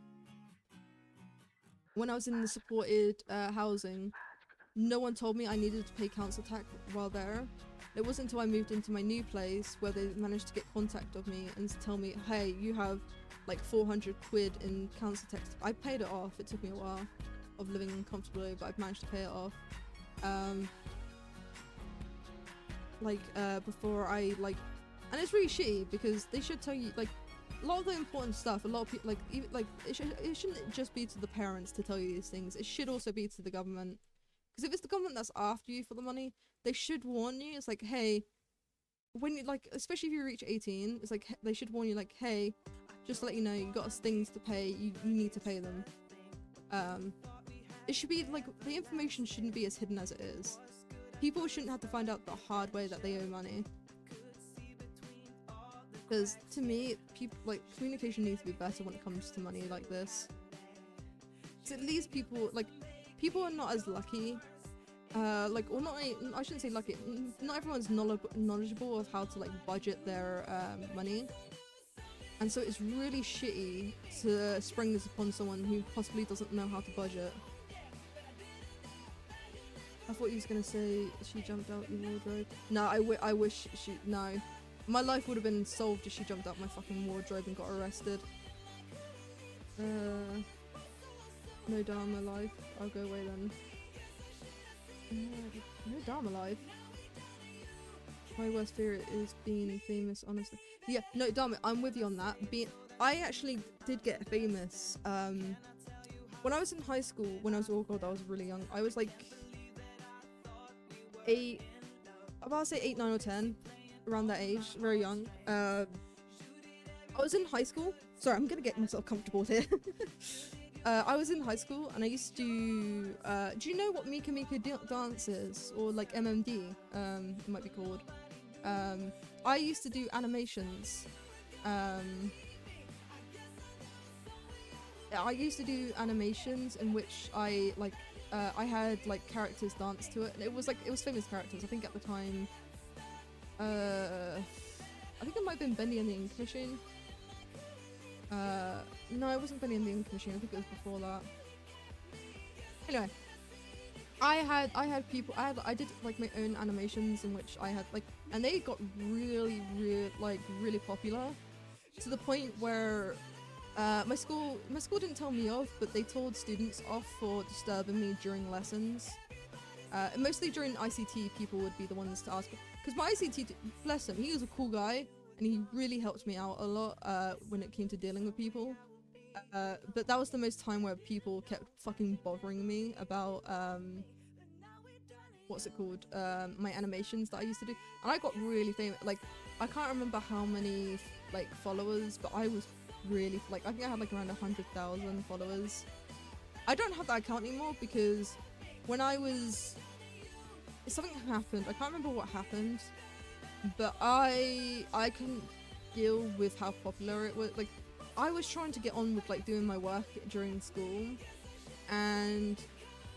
When I was in the supported housing, no one told me I needed to pay council tax while there. It wasn't until I moved into my new place where they managed to get contact of me and tell me, hey, you have like 400 quid in council tax. I paid it off. It took me a while of living uncomfortably, but I've managed to pay it off. Before I, like, and it's really shitty because they should tell you, like, a lot of the important stuff, a lot of people, it shouldn't just be to the parents to tell you these things. It should also be to the government. Because if it's the government that's after you for the money, they should warn you. It's like, hey, when you, like, especially if you reach 18, it's like, they should warn you, like, hey, just to let you know, you got things to pay, you need to pay them. It should be, like, the information shouldn't be as hidden as it is. People shouldn't have to find out the hard way that they owe money. Because, to me, people, like, communication needs to be better when it comes to money like this. Because at least people are not as lucky, I shouldn't say lucky, not everyone's knowledgeable of how to, like, budget their money. And so it's really shitty to spring this upon someone who possibly doesn't know how to budget. I thought he was gonna say she jumped out your wardrobe. No, I wish she, no. My life would have been solved if she jumped out my fucking wardrobe and got arrested. No Dharma life. I'll go away then. No Dharma life. My worst fear is being famous, honestly. Yeah, no, Dharma, I'm with you on that. I actually did get famous. When I was in high school, when I was, oh god, I was really young. I was like 8, about to say 8, 9 or 10, around that age, very young. I was in high school. Sorry, I'm gonna get myself comfortable here. I was in high school and I used to do you know what Mika Mika dance is, or like MMD? It might be called. I used to do animations. I used to do animations in which I like I had like characters dance to it, and it was famous characters. I think at the time, I think it might have been Bendy and the Ink Machine. No, it wasn't Bendy and the Ink Machine. I think it was before that. Anyway, I had people. I did like my own animations in which I had like, and they got really popular, to the point where my school didn't tell me off, but they told students off for disturbing me during lessons. Mostly during ICT, people would be the ones to ask, because my ICT, bless him, he was a cool guy and he really helped me out a lot when it came to dealing with people. But that was the most time where people kept fucking bothering me about what's it called? My animations that I used to do, and I got really famous. Like, I can't remember how many like followers, but I was really like, I think I had like around 100,000 followers. I don't have that account anymore because when I was, something happened. I can't remember what happened, but I couldn't deal with how popular it was. Like, I was trying to get on with like doing my work during school, and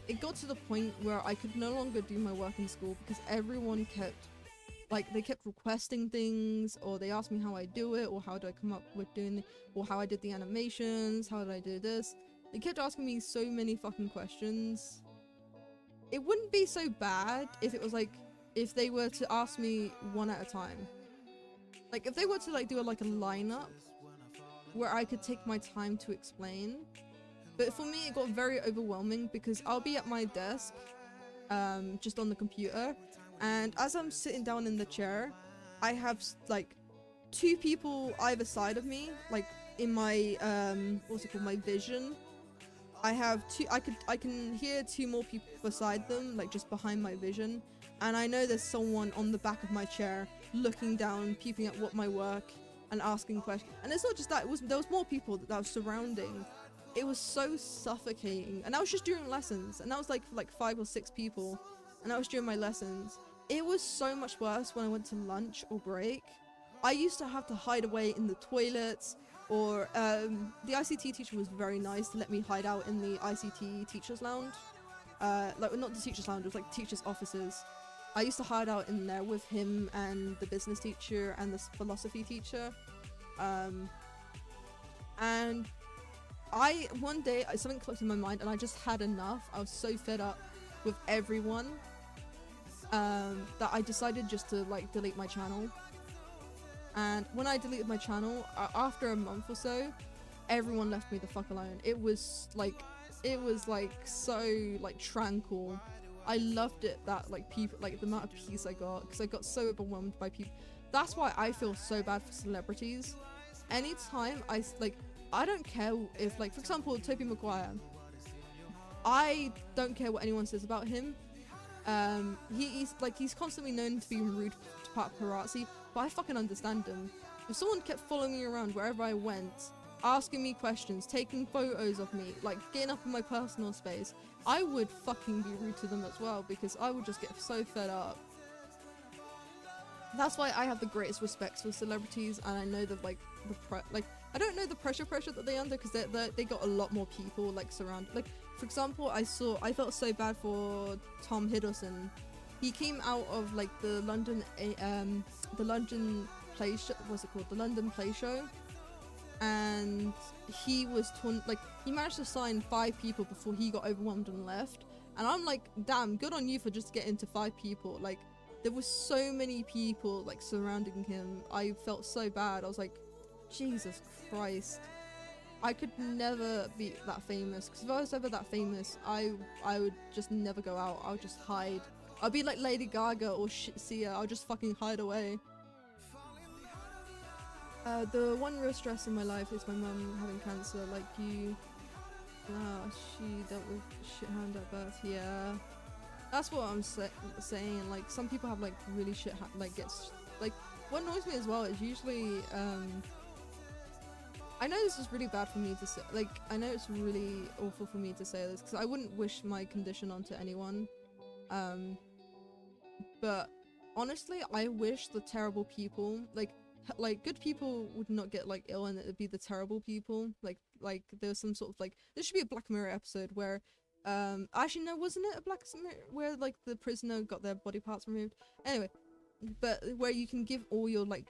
it got to the point where I could no longer do my work in school because everyone kept requesting things, or they asked me how I do it, or how do I come up with doing it, or how I did the animations, how did I do this. They kept asking me so many fucking questions. It wouldn't be so bad if it was like, if they were to ask me one at a time. Like, if they were to like do like a lineup where I could take my time to explain. But for me, it got very overwhelming because I'll be at my desk, just on the computer, and as I'm sitting down in the chair, I have like 2 people either side of me, like in my what's it called, my vision. I have 2. I can hear 2 more people beside them, like just behind my vision, and I know there's someone on the back of my chair looking down, peeping at what my work and asking questions. And it's not just that, there was more people that was surrounding. It was so suffocating, and that was just during lessons, and that was like for like 5 or 6 people, and that was during my lessons. It was so much worse when I went to lunch or break. I used to have to hide away in the toilets, or the ICT teacher was very nice to let me hide out in the ICT teachers lounge. Like, not the teachers lounge, it was like teachers offices. I used to hide out in there with him and the business teacher and the philosophy teacher. And one day something clicked in my mind, and I just had enough. I was so fed up with everyone that I decided just to like delete my channel. And when I deleted my channel, after a month or so, everyone left me the fuck alone. It was like so like tranquil. I loved it that like people, like the amount of peace I got, because I got so overwhelmed by people. That's why I feel so bad for celebrities. Anytime I don't care if, like, for example, Tobey Maguire, I don't care what anyone says about him. He's constantly known to be rude to paparazzi, but I fucking understand him. If someone kept following me around wherever I went, asking me questions, taking photos of me, like getting up in my personal space, I would fucking be rude to them as well, because I would just get so fed up. That's why I have the greatest respect for celebrities, and I know that I don't know the pressure that they under, because they got a lot more people like surround. Like, for example, I felt so bad for Tom Hiddleston. He came out of like the London play show, what's it called, the London Play Show, and he was he managed to sign 5 people before he got overwhelmed and left. And I'm like, damn, good on you for just getting to 5 people. Like, there was so many people like surrounding him. I felt so bad. I was like, Jesus Christ, I could never be that famous, because if I was ever that famous, I would just never go out. I would just hide. I'd be like Lady Gaga or Sia. I'll just fucking hide away. The one real stress in my life is my mum having cancer. Like, she dealt with shit hand at birth. Yeah, that's what I'm saying. Like, some people have like really shit what annoys me as well is usually I know this is really bad for me to say, like, I know it's really awful for me to say this, because I wouldn't wish my condition onto anyone, but honestly, I wish the terrible people, like good people would not get, like, ill, and it would be the terrible people, like, there's some sort of, like, there should be a Black Mirror episode where, actually, no, wasn't it a Black Mirror, where, like, the prisoner got their body parts removed? Anyway, but where you can give all your, like,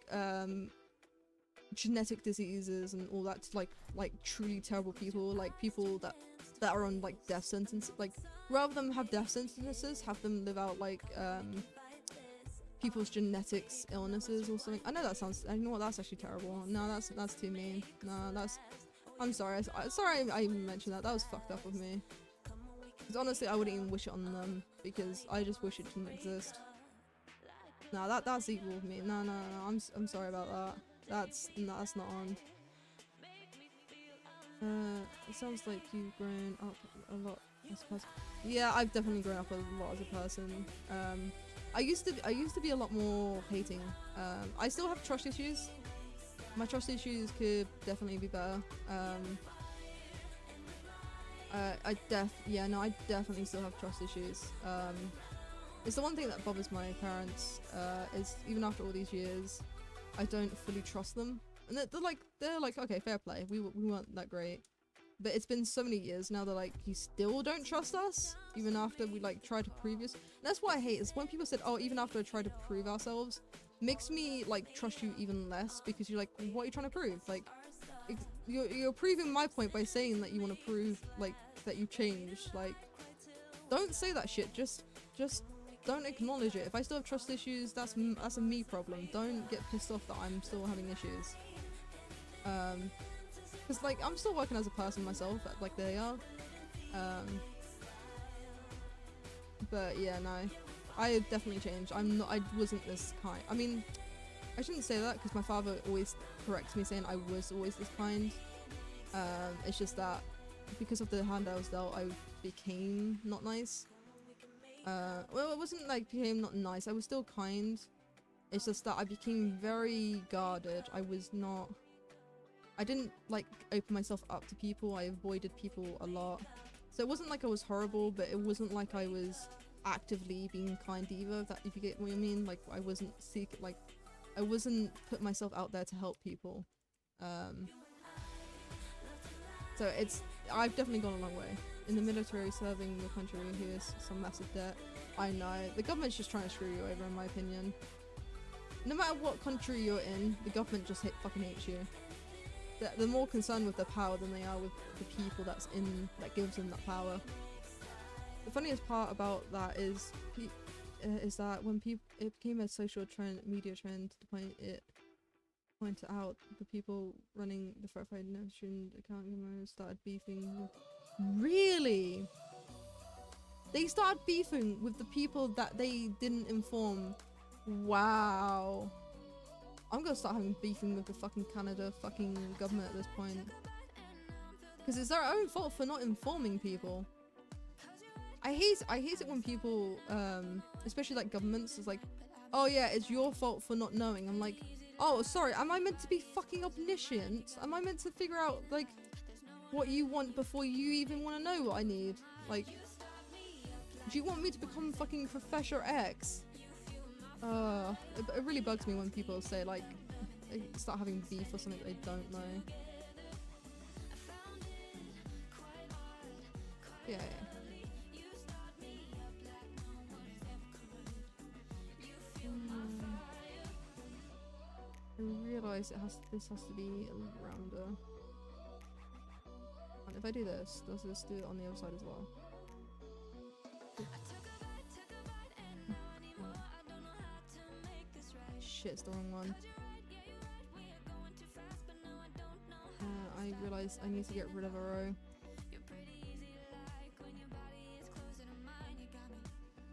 genetic diseases and all that to like truly terrible people, like people that are on like death sentences, like rather than have death sentences, have them live out like people's genetics illnesses or something. I know that sounds, I know what, that's actually terrible. No, that's too mean. No, that's, I'm sorry, sorry I even mentioned that. That was fucked up of me, because honestly I wouldn't even wish it on them, because I just wish it didn't exist. No, that's evil of me. No, I'm sorry about that. That's not on. It sounds like you've grown up a lot as a person. Yeah, I've definitely grown up a lot as a person. I used to be a lot more hating. I still have trust issues. My trust issues could definitely be better. I definitely still have trust issues. It's the one thing that bothers my parents, is even after all these years, I don't fully trust them. And they're like, okay, fair play, we weren't that great. But it's been so many years now, they're like, you still don't trust us? Even after we like tried to prove this. And that's what I hate, is when people said, oh, even after I tried to prove ourselves, makes me like trust you even less, because you're like, what are you trying to prove? Like, you're proving my point by saying that you want to prove like that you changed. Like, don't say that shit, just don't acknowledge it. If I still have trust issues, that's a me problem. Don't get pissed off that I'm still having issues. Because like I'm still working as a person myself, like they are. But yeah, no, I have definitely changed. I wasn't this kind. I mean, I shouldn't say that, because my father always corrects me saying I was always this kind. It's just that because of the hand I was dealt, I became not nice. Well, it wasn't like became not nice, I was still kind. It's just that I became very guarded. I didn't like open myself up to people. I avoided people a lot. So it wasn't like I was horrible, but it wasn't like I was actively being kind either, if you get what I mean. Like I wasn't I wasn't put myself out there to help people. So I've definitely gone a long way. In the military, serving the country, here's some massive debt. I know. The government's just trying to screw you over, in my opinion. No matter what country you're in, the government just fucking hates you. They're more concerned with their power than they are with the people that gives them that power. The funniest part about that is that when it became a social trend, media trend, to point out the people running the verified nation account started beefing with. Really? They started beefing with the people that they didn't inform. Wow. I'm gonna start having beefing with the fucking Canada fucking government at this point. Because it's their own fault for not informing people. I hate it when people, especially like governments, is like, oh yeah, it's your fault for not knowing. I'm like, oh sorry, am I meant to be fucking omniscient? Am I meant to figure out like what you want before you even want to know what I need? Like, do you want me to become fucking Professor X? It really bugs me when people say like they start having beef or something they don't know. Yeah. I realise this has to be rounder. And if I do this, does this do it on the other side as well? Shit, it's the wrong one. I realise I need to get rid of a row.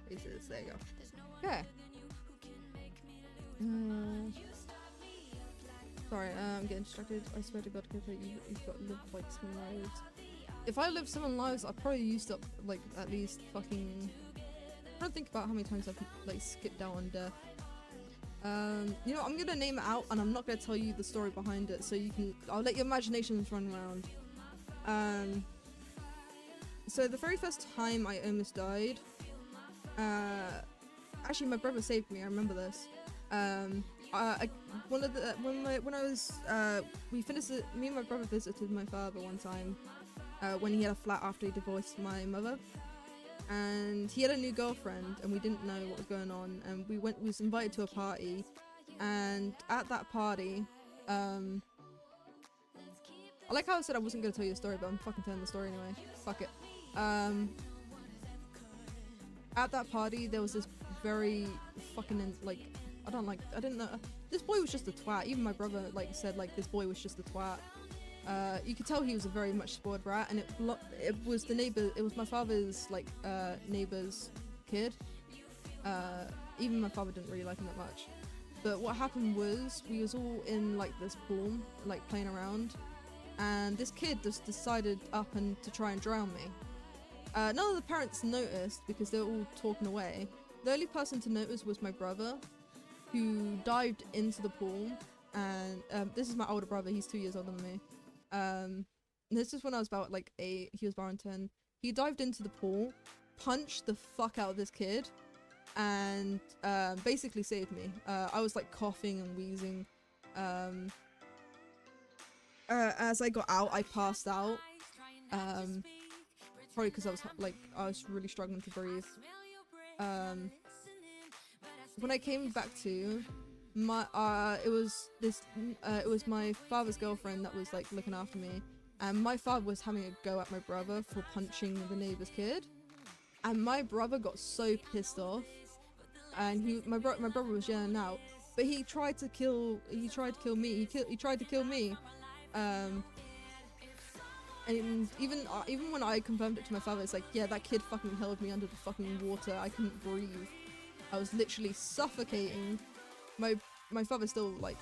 There you go. Okay. Sorry, I'm getting distracted. I swear to God, Coco, you've got to live like 7 lives. If I lived 7 lives, I probably used up like at least fucking. I don't think about how many times I've like skipped out on death. You know, I'm gonna name it out, and I'm not gonna tell you the story behind it, so you can. I'll let your imaginations run around. So the very first time I almost died, actually my brother saved me. I remember this. One of the when I was me and my brother visited my father one time when he had a flat after he divorced my mother. And he had a new girlfriend, and we didn't know what was going on, and we was invited to a party, and at that party, I like how I said I wasn't going to tell you the story, but I'm fucking telling the story anyway. Fuck it. At that party, there was this very fucking, like, I didn't know, this boy was just a twat. Even my brother, like, said, like, this boy was just a twat. You could tell he was a very much spoiled brat, and it was the neighbor. It was my father's like neighbor's kid. Even my father didn't really like him that much. But what happened was we was all in like this pool, like playing around, and this kid just decided up and to try and drown me. None of the parents noticed because they were all talking away. The only person to notice was my brother, who dived into the pool. And this is my older brother. He's 2 years older than me. This is when I was about like 8, he was about 10. He dived into the pool, punched the fuck out of this kid, and basically saved me. I was like coughing and wheezing. As I got out, I passed out. Probably because I was really struggling to breathe. When I came back to it was my father's girlfriend that was like looking after me, and my father was having a go at my brother for punching the neighbor's kid, and my brother got so pissed off, and my brother was yelling out, but he tried to kill me. He tried to kill me, and even when I confirmed it to my father, it's like, yeah, that kid fucking held me under the fucking water. I couldn't breathe. I was literally suffocating. My father still like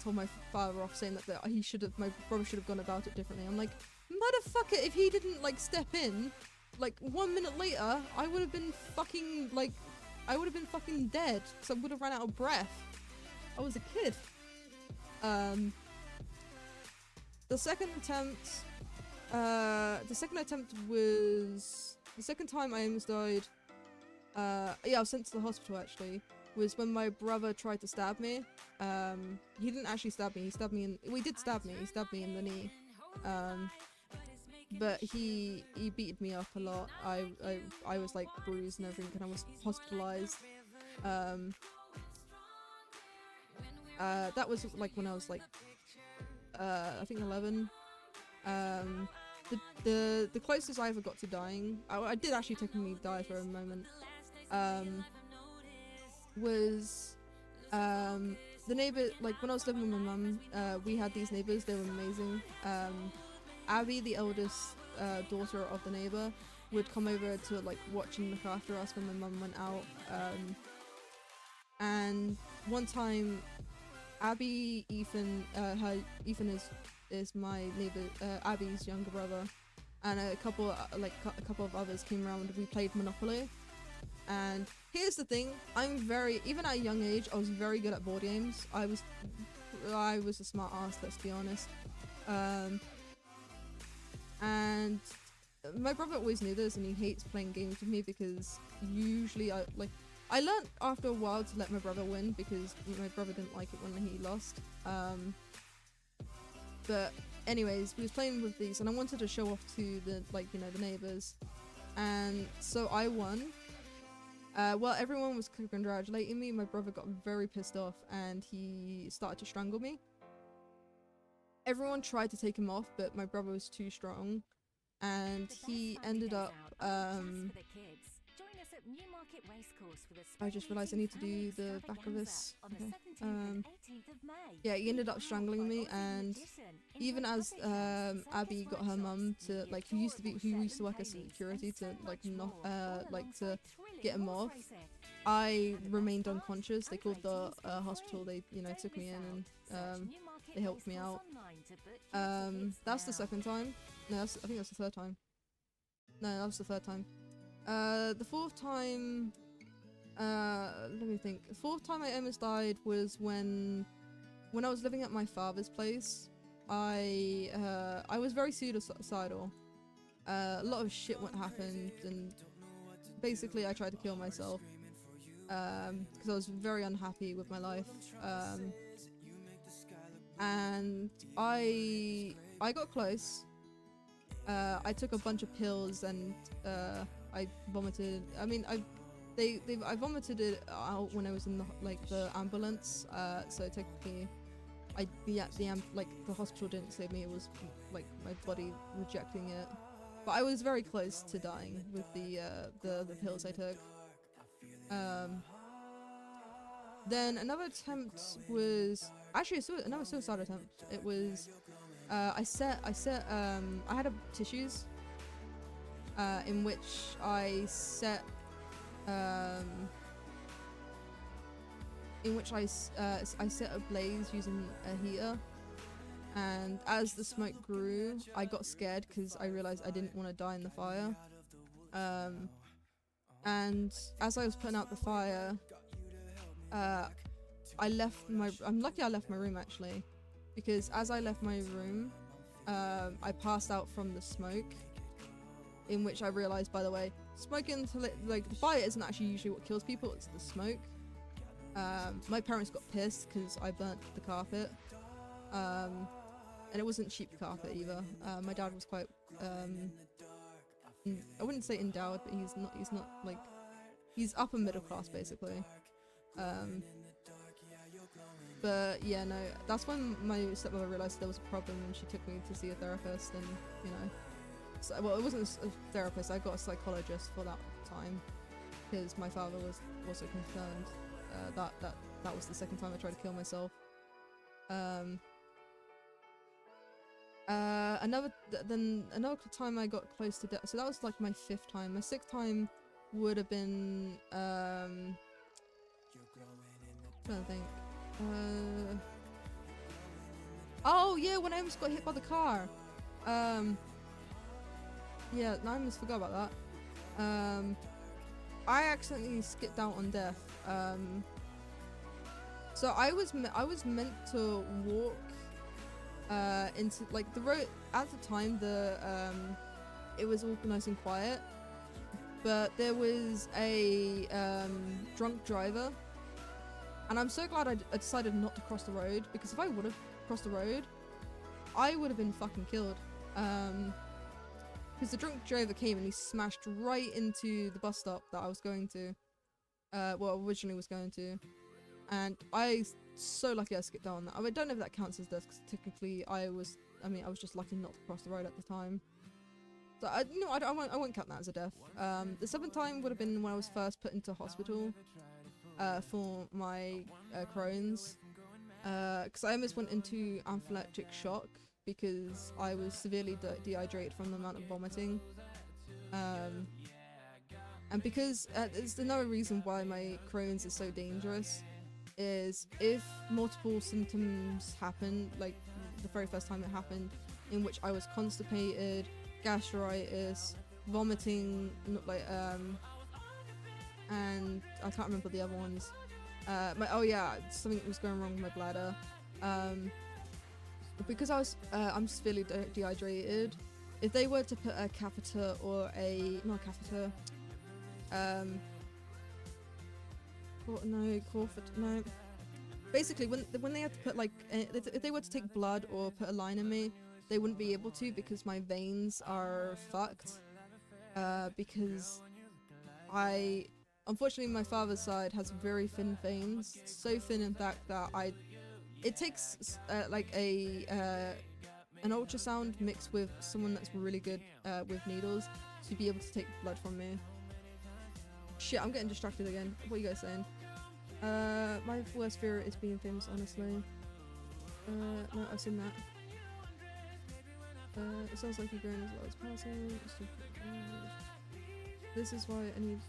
told my father off, saying that my brother should have gone about it differently. I'm like, motherfucker, if he didn't like step in, like 1 minute later, I would have been fucking dead, because I would have ran out of breath. I was a kid. The second time I almost died. I was sent to the hospital actually. Was when my brother tried to stab me. He didn't actually stab me. He stabbed me he did stab me. He stabbed me in the knee. But he beat me up a lot. I was like bruised and everything, and I was hospitalized. That was like when I was like I think 11. The closest I ever got to dying, I did actually technically die for a moment. Was the neighbor, like when I was living with my mum, we had these neighbors. They were amazing. Abby, the eldest daughter of the neighbor, would come over to like watch and look after us when my mum went out. And one time, Abby, Ethan is my neighbor, Abby's younger brother, and a couple of others came around. We played Monopoly. And here's the thing, even at a young age, I was very good at board games. I was a smart ass, let's be honest. And my brother always knew this, and he hates playing games with me because usually I learned after a while to let my brother win, because my brother didn't like it when he lost. But anyways, we was playing with these, and I wanted to show off to the neighbors, and so I won. While everyone was congratulating me, my brother got very pissed off and he started to strangle me. Everyone tried to take him off, but my brother was too strong, and he ended up I just realised I need to do the back of this. Okay. Yeah, he ended up strangling me, and even as Abby got her mum to who used to work as security to to get him off, I remained unconscious. They called the hospital. They took me in, and they helped me out. That's the second time. No, I think that's the third time. No, that was the third time. The fourth time, Let me think. The fourth time I almost died was when I was living at my father's place. I was very suicidal. A lot of shit happened, and basically I tried to kill myself because I was very unhappy with my life. And I got close. I took a bunch of pills and I vomited. I mean, I vomited it out when I was in the ambulance. So technically, the hospital didn't save me. It was like my body rejecting it. But I was very close to dying with the pills I took. Then another attempt was actually another suicide attempt. It was I had tissues in which I set a blaze using a heater, and as the smoke grew I got scared because I realized I didn't want to die in the fire, and as I was putting out the fire, I'm lucky I left my room actually, because as I left my room I passed out from the smoke, in which I realized, by the way, smoking the fire isn't actually usually what kills people, it's the smoke. My parents got pissed because I burnt the carpet, and it wasn't cheap carpet either. My dad was quite I wouldn't say endowed, but he's not like, he's upper middle class basically. But yeah, no, that's when my stepmother realized there was a problem and she took me to see a therapist, and you know, so, well, it wasn't a therapist, I got a psychologist for that time because my father was also concerned that was the second time I tried to kill myself. Another time I got close to death, so that was like my 5th time. My 6th time would have been trying to think. Oh yeah, when I almost got hit by the car. Yeah, I almost forgot about that. I accidentally skipped out on death. So I was meant to walk into like the road at the time. It was all nice and quiet, but there was a drunk driver, and I'm so glad I decided not to cross the road, because if I would have crossed the road, I would have been fucking killed. Because the drunk driver came and he smashed right into the bus stop that I was going to, originally was going to, and I so lucky I skipped down that. I don't know if that counts as death, because technically I was just lucky not to cross the road at the time. So I won't count that as a death. The 7th time would have been when I was first put into hospital for my Crohn's, because I almost went into anaphylactic shock because I was severely dehydrated from the amount of vomiting, and because there's another reason why my Crohn's is so dangerous is if multiple symptoms happen, like the very first time it happened, in which I was constipated, gastritis, vomiting, and I can't remember the other ones. Something was going wrong with my bladder. Because I'm severely dehydrated, if they were to put a catheter or basically when they had to put if they were to take blood or put a line in me, they wouldn't be able to, because my veins are fucked, because unfortunately my father's side has very thin veins, so thin in fact that it takes an ultrasound mixed with someone that's really good with needles to be able to take blood from me. Shit, I'm getting distracted again. What are you guys saying? My worst fear is being famous, honestly. No, I've seen that. It sounds like you're growing as well as passing. This is why I need...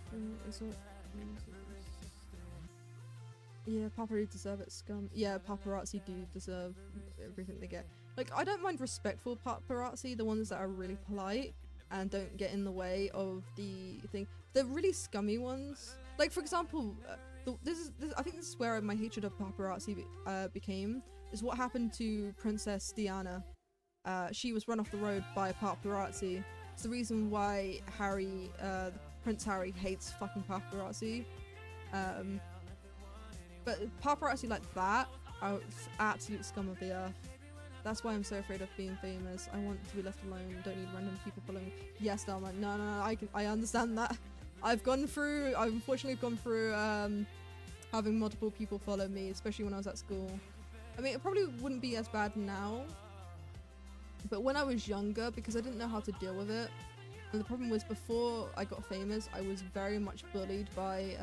Yeah, paparazzi deserve it, scum. Yeah, paparazzi do deserve everything they get. Like, I don't mind respectful paparazzi, the ones that are really polite and don't get in the way of the thing. The really scummy ones, Like for example, this I think this is where my hatred of paparazzi became. Is what happened to Princess Diana. She was run off the road by paparazzi. It's the reason why Prince Harry hates fucking paparazzi. But paparazzi like that are absolute scum of the earth. That's why I'm so afraid of being famous. I want to be left alone. Don't need random people following me. Yes, Dharma. No. I understand that. I've unfortunately gone through having multiple people follow me, especially when I was at school. I mean, it probably wouldn't be as bad now, but when I was younger, because I didn't know how to deal with it, and the problem was before I got famous, I was very much bullied by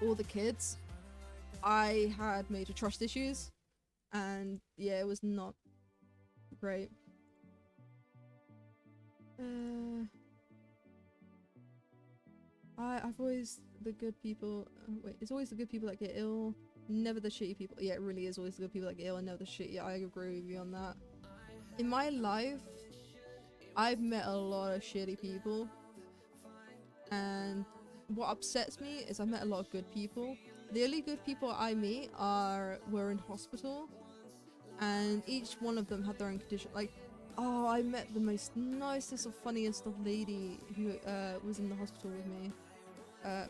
all the kids. I had major trust issues, and yeah, it was not great. I've always the good people. Wait, it's always the good people that get ill, never the shitty people. Yeah, it really is always the good people that get ill and never the shit. Yeah, I agree with you on that. In my life, I've met a lot of shitty people, and what upsets me is I've met a lot of good people. The only good people I meet were in hospital, and each one of them had their own condition. Like, oh, I met the most nicest or funniest of lady who was in the hospital with me.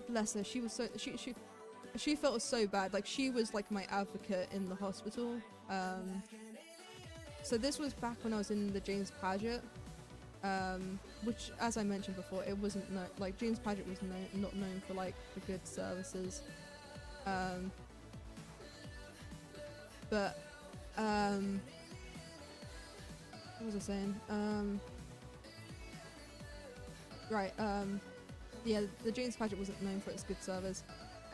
Bless her. She was so she felt so bad. Like, she was like my advocate in the hospital. So this was back when I was in the James Paget, which, as I mentioned before, it wasn't like James Paget was not known for like the good services. But what was I saying? Right. Yeah, the James Paget wasn't known for its good service,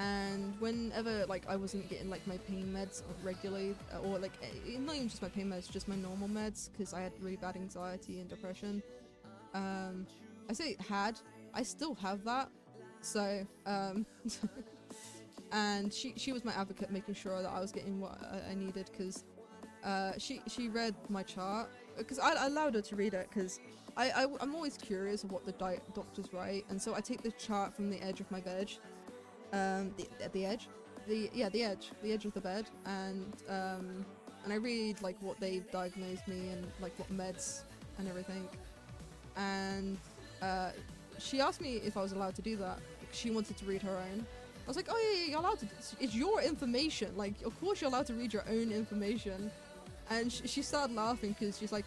and whenever like I wasn't getting like my pain meds regularly, or like not even just my pain meds, just my normal meds, because I had really bad anxiety and depression. I still have that. So and she was my advocate, making sure that I was getting what I needed, because she read my chart, because I allowed her to read it, because I'm always curious of what the doctors write, and so I take the chart from the edge of my bed, the edge of the bed, and I read like what they've diagnosed me and like what meds and everything, and she asked me if I was allowed to do that. She wanted to read her own. I was like, oh yeah, you're allowed to. It's your information. Like, of course you're allowed to read your own information. And she started laughing, because she's like,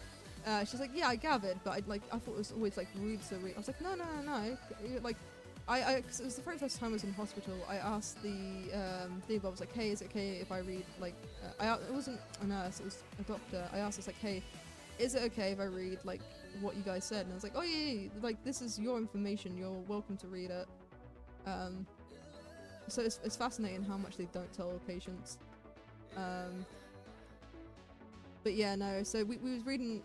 yeah, I gathered, but I thought it was always like rude to read. I was like, no. Like, cause it was the very first time I was in hospital. I asked the I was like, hey, is it okay if I read like? It wasn't a nurse, it was a doctor. I asked, like, hey, is it okay if I read like what you guys said? And I was like, oh yeah, like this is your information. You're welcome to read it. So it's fascinating how much they don't tell patients. But yeah, no. So we was reading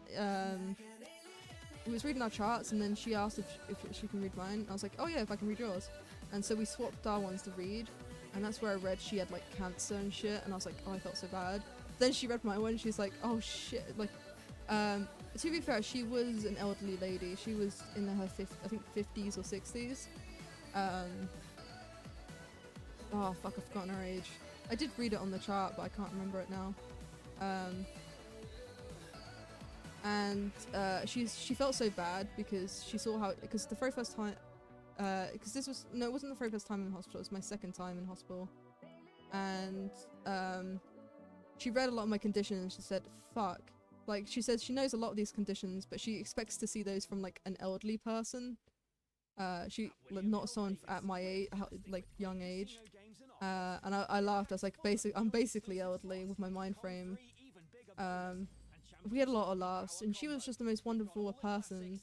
our charts, and then she asked if she can read mine. I was like, oh yeah, if I can read yours. And so we swapped our ones to read, and that's where I read she had like cancer and shit, and I was like, oh, I felt so bad. Then she read my one. She's like, oh shit. Like, to be fair, she was an elderly lady. She was in her 50s or 60s. Oh fuck, I've forgotten her age. I did read it on the chart, but I can't remember it now. And she felt so bad, because she saw because the very first time, because it wasn't the very first time in hospital, it was my second time in hospital, and she read a lot of my conditions, and she said, fuck. Like, she says she knows a lot of these conditions, but she expects to see those from like an elderly person. Not someone at my age, like young age. And I laughed. I was like, I'm basically elderly with my mind frame. We had a lot of laughs, and she was just the most wonderful person.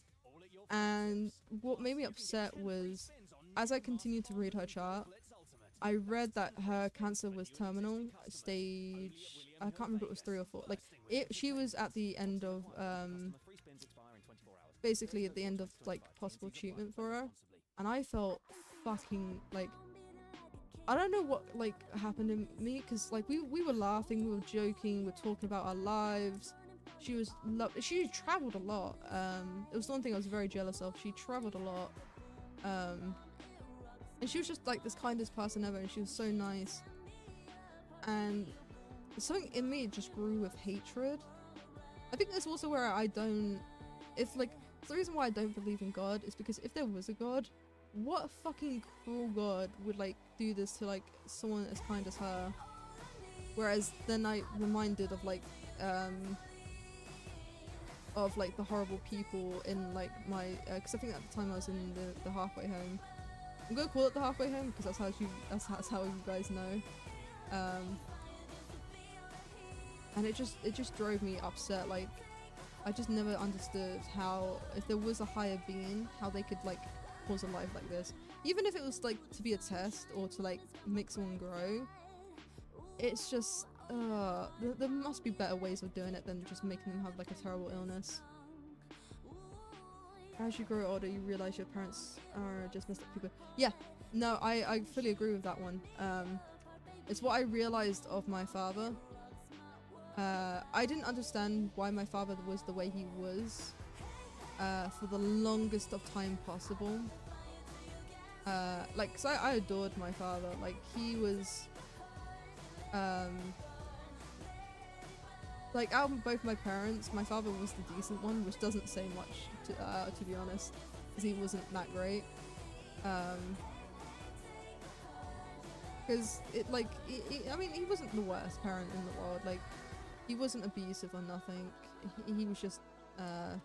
And what made me upset was, as I continued to read her chart, I read that her cancer was terminal stage. I can't remember if it was 3 or 4. Like, she was at the end of basically at the end of like possible treatment for her, and I felt fucking like, I don't know what like happened in me, because like we were laughing, we were joking, we were talking about our lives. She traveled a lot. It was one thing I was very jealous of. She traveled a lot, And she was just like this kindest person ever, and she was so nice. And something in me just grew with hatred. I think that's also where I don't, the reason why I don't believe in God is because if there was a God, what fucking cruel God would like do this to like someone as kind as her? Whereas then I reminded of like the horrible people in like my, because I think at the time I was in the halfway home. I'm gonna call it the halfway home because that's how you guys know. And it just drove me upset. Like, I just never understood how, if there was a higher being, how they could like cause a life like this. Even if it was like to be a test or to like make someone grow. It's just, there must be better ways of doing it than just making them have like a terrible illness. As you grow older, you realize your parents are just messed up people. Yeah, no, I fully agree with that one. It's what I realized of my father. I didn't understand why my father was the way he was for the longest of time possible. Like, 'cause I adored my father. Like, he was, like, out of both my parents, my father was the decent one, which doesn't say much, to be honest, because he wasn't that great. Because it, like, I mean, he wasn't the worst parent in the world. Like, he wasn't abusive or nothing. He was just, I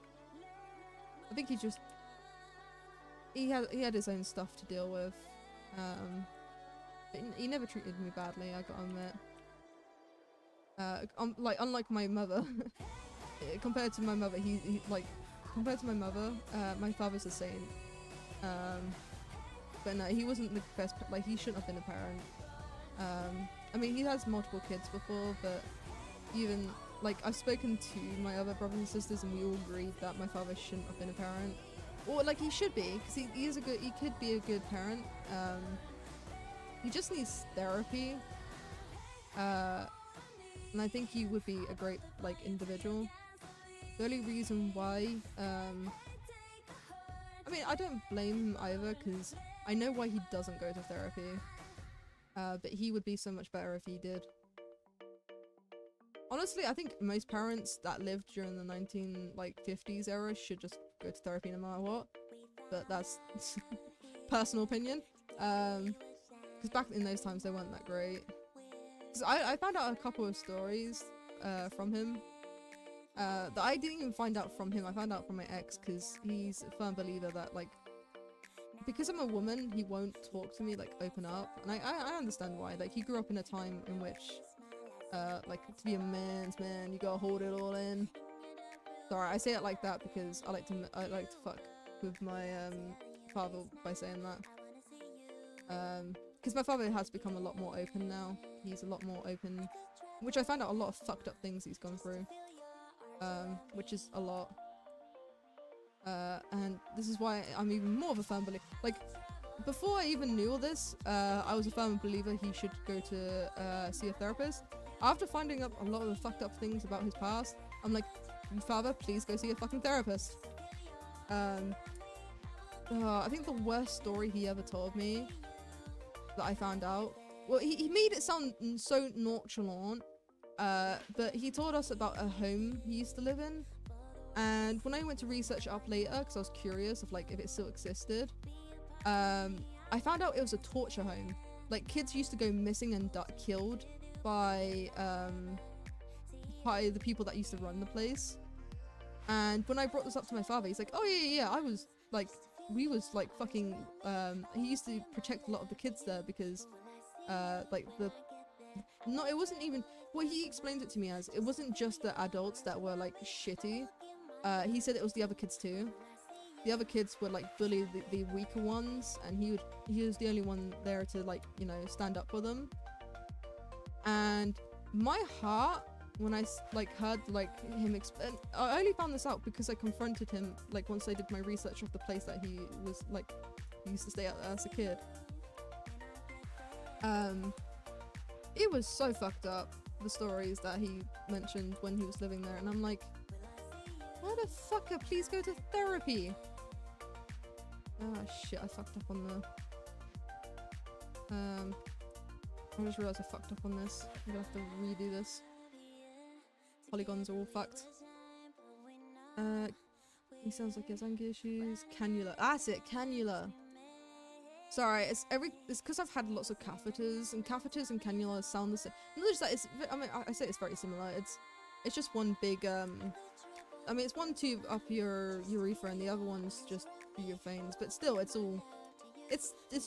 think he had his own stuff to deal with. But he never treated me badly, I gotta admit. Like, unlike my mother, compared to my mother, my father's a saint. But no, he wasn't the best, like, he shouldn't have been a parent. I mean, he has multiple kids before, but even, like, I've spoken to my other brothers and sisters and we all agreed that my father shouldn't have been a parent. Or, like, he should be, because he could be a good parent. He just needs therapy. And I think he would be a great, like, individual. The only reason why, I mean, I don't blame him either, because I know why he doesn't go to therapy. But he would be so much better if he did. Honestly, I think most parents that lived during the 50s era should just go to therapy no matter what. But that's personal opinion. Because back in those times, they weren't that great. Because I found out a couple of stories from him that I didn't even find out from him. I found out from my ex, because he's a firm believer that, like, because I'm a woman, he won't talk to me, like, open up. And I understand why. Like, he grew up in a time in which, like, to be a man's man, you gotta hold it all in. Sorry, I say it like that because I like to fuck with my father by saying that. Because my father has become a lot more open now. He's a lot more open, which I found out a lot of fucked up things he's gone through, which is a lot. And this is why I'm even more of a firm believer. Like, before I even knew all this, I was a firm believer he should go to see a therapist. After finding out a lot of the fucked up things about his past, I'm like, father, please go see a fucking therapist. I think the worst story he ever told me that I found out, well, he made it sound so nonchalant, but he told us about a home he used to live in. And when I went to research it up later, because I was curious of, like, if it still existed, I found out it was a torture home. Like, kids used to go missing and killed by the people that used to run the place. And when I brought this up to my father, he's like, oh yeah, I was like, we was like fucking, he used to protect a lot of the kids there because like it wasn't even, well, he explained it to me as, it wasn't just the adults that were like shitty. He said it was the other kids too. The other kids would like bully the weaker ones, and he was the only one there to, like, you know, stand up for them. And my heart, when I like heard like him explain, I only found this out because I confronted him, like, once I did my research of the place that he was, like, he used to stay at as a kid. It was so fucked up, the stories that he mentioned when he was living there, and I'm like, motherfucker, please go to therapy. Oh shit, I fucked up on I just realized I fucked up on this. I'm gonna have to redo this. Polygons are all fucked. He sounds like he has anger issues. Cannula. That's it, cannula. Sorry, it's because I've had lots of catheters, and catheters and cannulas sound the same. Not just that, I say it's very similar. It's just one big it's one tube up your urethra and the other one's just through your veins. But still, it's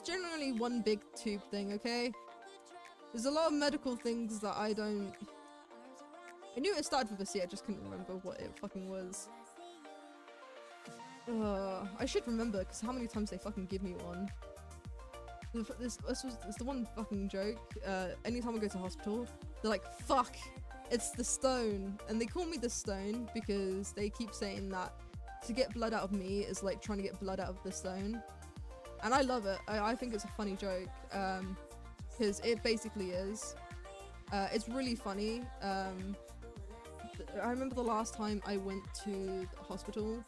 generally one big tube thing. Okay. There's a lot of medical things that I knew it started with a C. I just couldn't remember what it fucking was. I should remember, because how many times they fucking give me one. This was the one fucking joke. Anytime I go to hospital, they're like, fuck, it's the stone. And they call me the stone because they keep saying that to get blood out of me is like trying to get blood out of the stone. And I love it. I think it's a funny joke. Because it basically is. It's really funny. I remember the last time I went to the hospital,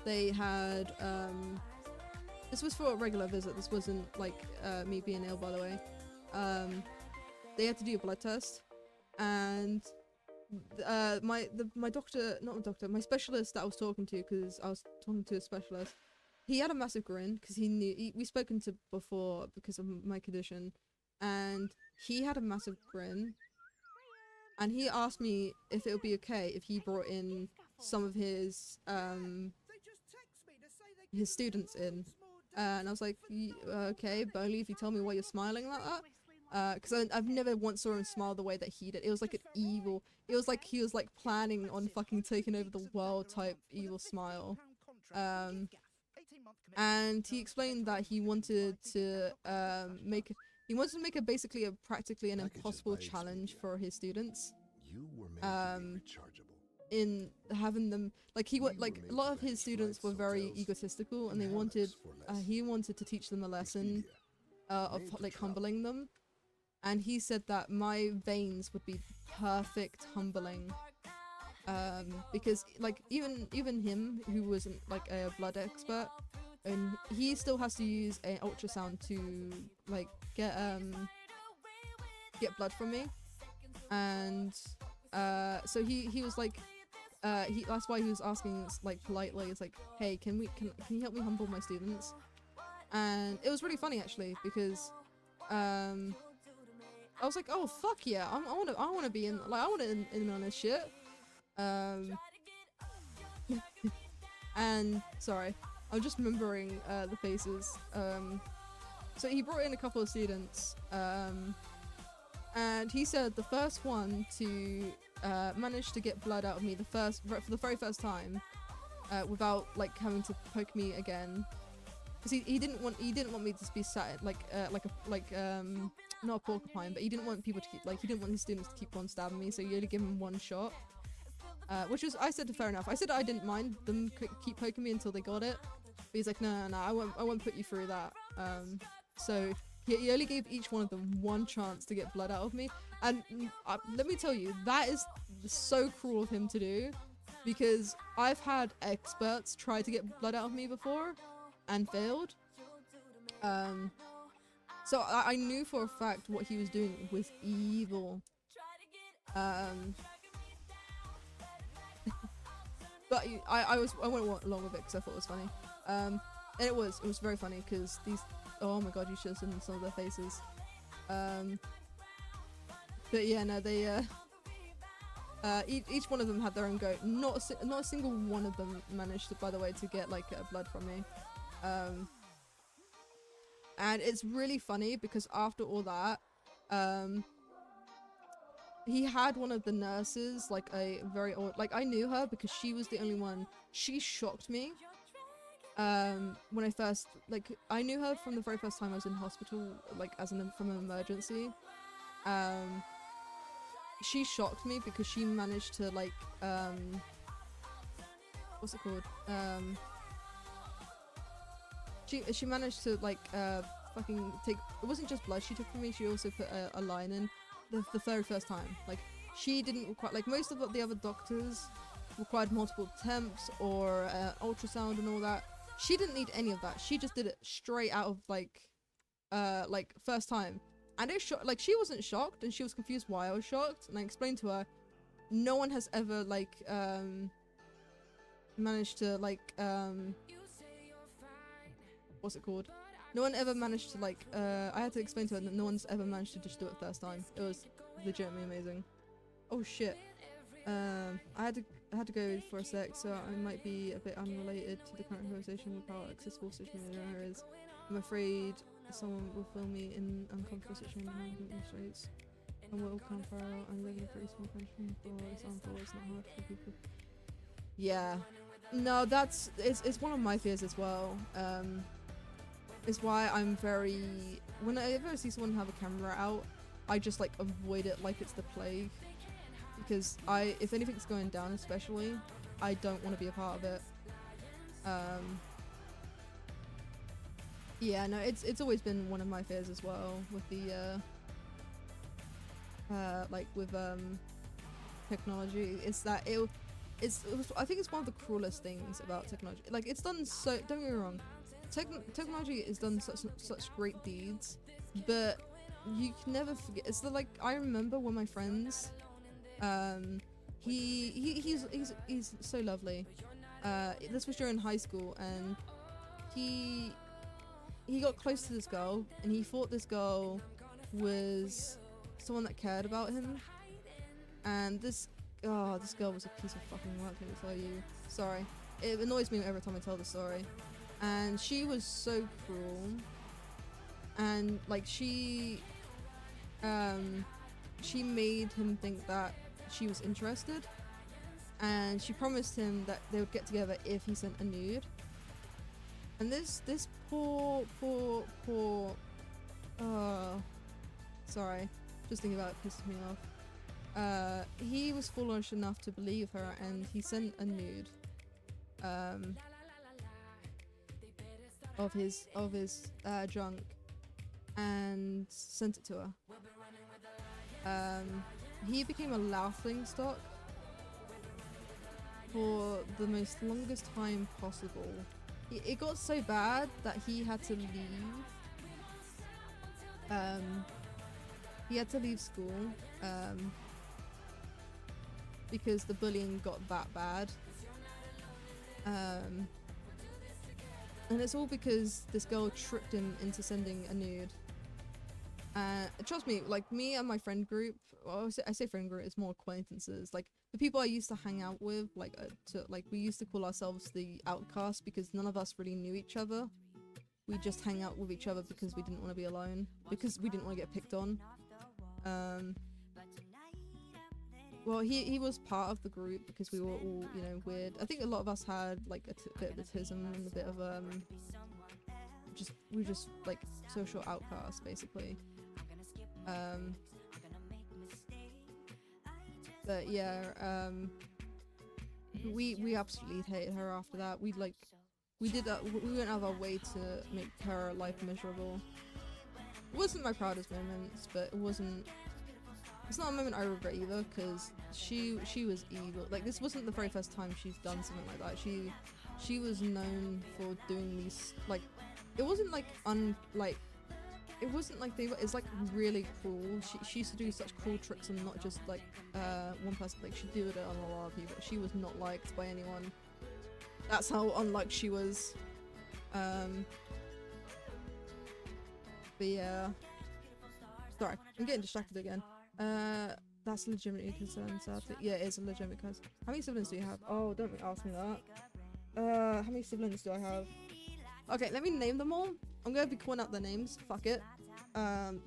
they had, this was for a regular visit, this wasn't like me being ill, by the way. They had to do a blood test, and my specialist that I was talking to, because I was talking to a specialist, he had a massive grin, because he knew, we spoken to before because of my condition, and he had a massive grin, and he asked me if it would be okay if he brought in some of his students in, and I was like, okay, Bowley, if you tell me why you're smiling like that, because I've never once saw him smile the way that he did. It was like an evil, it was like he was like planning on fucking taking over the world type evil smile. And he explained that he wanted to make it basically practically an impossible challenge for his students. In having them, like, a lot of his students were very egotistical, and he wanted to teach them a lesson of like humbling them, and he said that my veins would be perfect humbling, because like even him, who wasn't like a blood expert, and he still has to use an ultrasound to like get blood from me, and so he was like, that's why he was asking like politely, it's like, hey, can you help me humble my students? And it was really funny actually, because I was like, oh fuck yeah, I want to be in, like, I want to in on this shit. And sorry, I'm just remembering the faces. So he brought in a couple of students, and he said the first one to manage to get blood out of me for the very first time, without like having to poke me again, because he didn't want me to be sat not a porcupine, but he didn't want people to keep, like, he didn't want his students to keep on stabbing me, so he only gave him one shot. Which was, I said, fair enough. I said I didn't mind them keep poking me until they got it. But he's like, no, I won't put you through that. So he only gave each one of them one chance to get blood out of me. And let me tell you, that is so cruel of him to do, because I've had experts try to get blood out of me before and failed. So I knew for a fact what he was doing was evil. But I went along with it because I thought it was funny. And it was very funny, because these, oh my god, you should have seen some of their faces. But yeah, no, they each one of them had their own go. Not a single one of them managed to, by the way, to get like blood from me. And it's really funny because after all that, he had one of the nurses, like a very old, like, I knew her because she was the only one. She shocked me. When I first, like, I knew her from the very first time I was in hospital, like, from an emergency. She shocked me because she managed to, like, what's it called? She managed to, like, fucking take, it wasn't just blood she took from me, she also put a line in the very first time. Like, she didn't require, like, most of the other doctors required multiple attempts or ultrasound and all that. She didn't need any of that. She just did it straight out of, like, like first time, and it like she wasn't shocked, and she was confused why I was shocked, and I explained to her, no one has ever like managed to like what's it called? No one ever managed to like I had to explain to her that no one's ever managed to just do it first time. It was legitimately amazing. Oh shit. I had to go for a sec, so I might be a bit unrelated to the current conversation with how accessible social media is. I'm afraid someone will film me in uncomfortable situations in the streets, and will come viral. And live in a pretty small country. For example, it's not hard for people. Yeah, no, it's one of my fears as well. It's why I'm very, whenever I see someone have a camera out, I just like avoid it like it's the plague, because if anything's going down especially, I don't want to be a part of it. Yeah, no, it's always been one of my fears as well with the like with technology. It's that I think it's one of the cruelest things about technology. Like, it's done so, don't get me wrong, technology has done such great deeds, but you can never forget. It's like, I remember when my friends, he's so lovely. This was during high school, and he got close to this girl, and he thought this girl was someone that cared about him, and this girl was a piece of fucking work, let me tell you. Sorry, it annoys me every time I tell the story. And she was so cruel, and like she made him think that she was interested, and she promised him that they would get together if he sent a nude. And this poor sorry, just thinking about it pisses me off. He was foolish enough to believe her, and he sent a nude of his junk, and sent it to her. He became a laughing stock for the most longest time possible. It got so bad that he had to leave. He had to leave school because the bullying got that bad. And it's all because this girl tricked him into sending a nude. Trust me, like, me and my friend group, well, I say friend group, it's more acquaintances. Like, the people I used to hang out with, like, we used to call ourselves the outcasts, because none of us really knew each other. We just hang out with each other because we didn't want to be alone, because we didn't want to get picked on. Well, he was part of the group because we were all, you know, weird. I think a lot of us had like a bit of autism and a bit of we were just like social outcasts basically. But yeah, we absolutely hated her after that. We went out of our way to make her life miserable. It wasn't my proudest moments, but it's not a moment I regret either, because she was evil. Like, this wasn't the very first time she's done something like that. She was known for doing these, like, it wasn't like it's like really cruel. She used to do such cruel tricks, and not just like one person. Like, she did it on a lot of people. She was not liked by anyone. That's how unlike she was. But yeah, sorry, I'm getting distracted again. That's legitimately a concern, sadly. Yeah, it is a legitimate concern. How many siblings do you have? Oh, don't ask me that. How many siblings do I have? Okay, let me name them all. I'm gonna be calling out their names. Fuck it.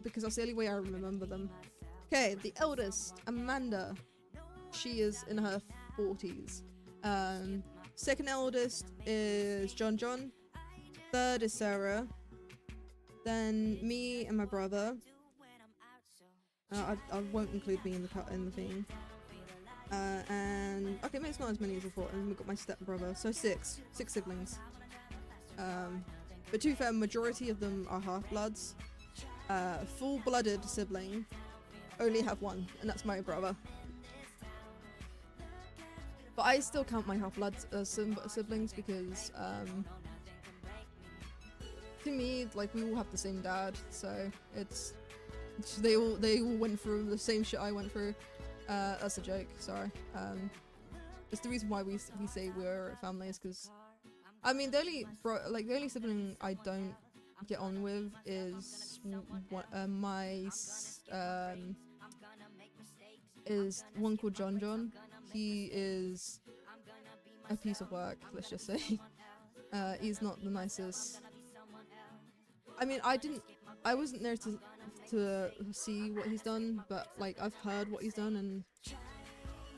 Because that's the only way I remember them. Okay, the eldest, Amanda. She is in her 40s. Second eldest is John. Third is Sarah. Then me and my brother. I won't include me in the thing. And okay, maybe it's not as many as I thought. And we've got my stepbrother, so six siblings. But to be fair, majority of them are half-bloods. Full-blooded sibling, only have one, and that's my brother. But I still count my half-blood siblings because to me, like, we all have the same dad, so they all went through the same shit I went through. That's a joke, sorry. It's the reason why we say we're a family is because, I mean, the only sibling I don't get on with is is one called John. He is a piece of work, let's just say. He's not the nicest. I mean, I wasn't there to see what he's done, but like I've heard what he's done, and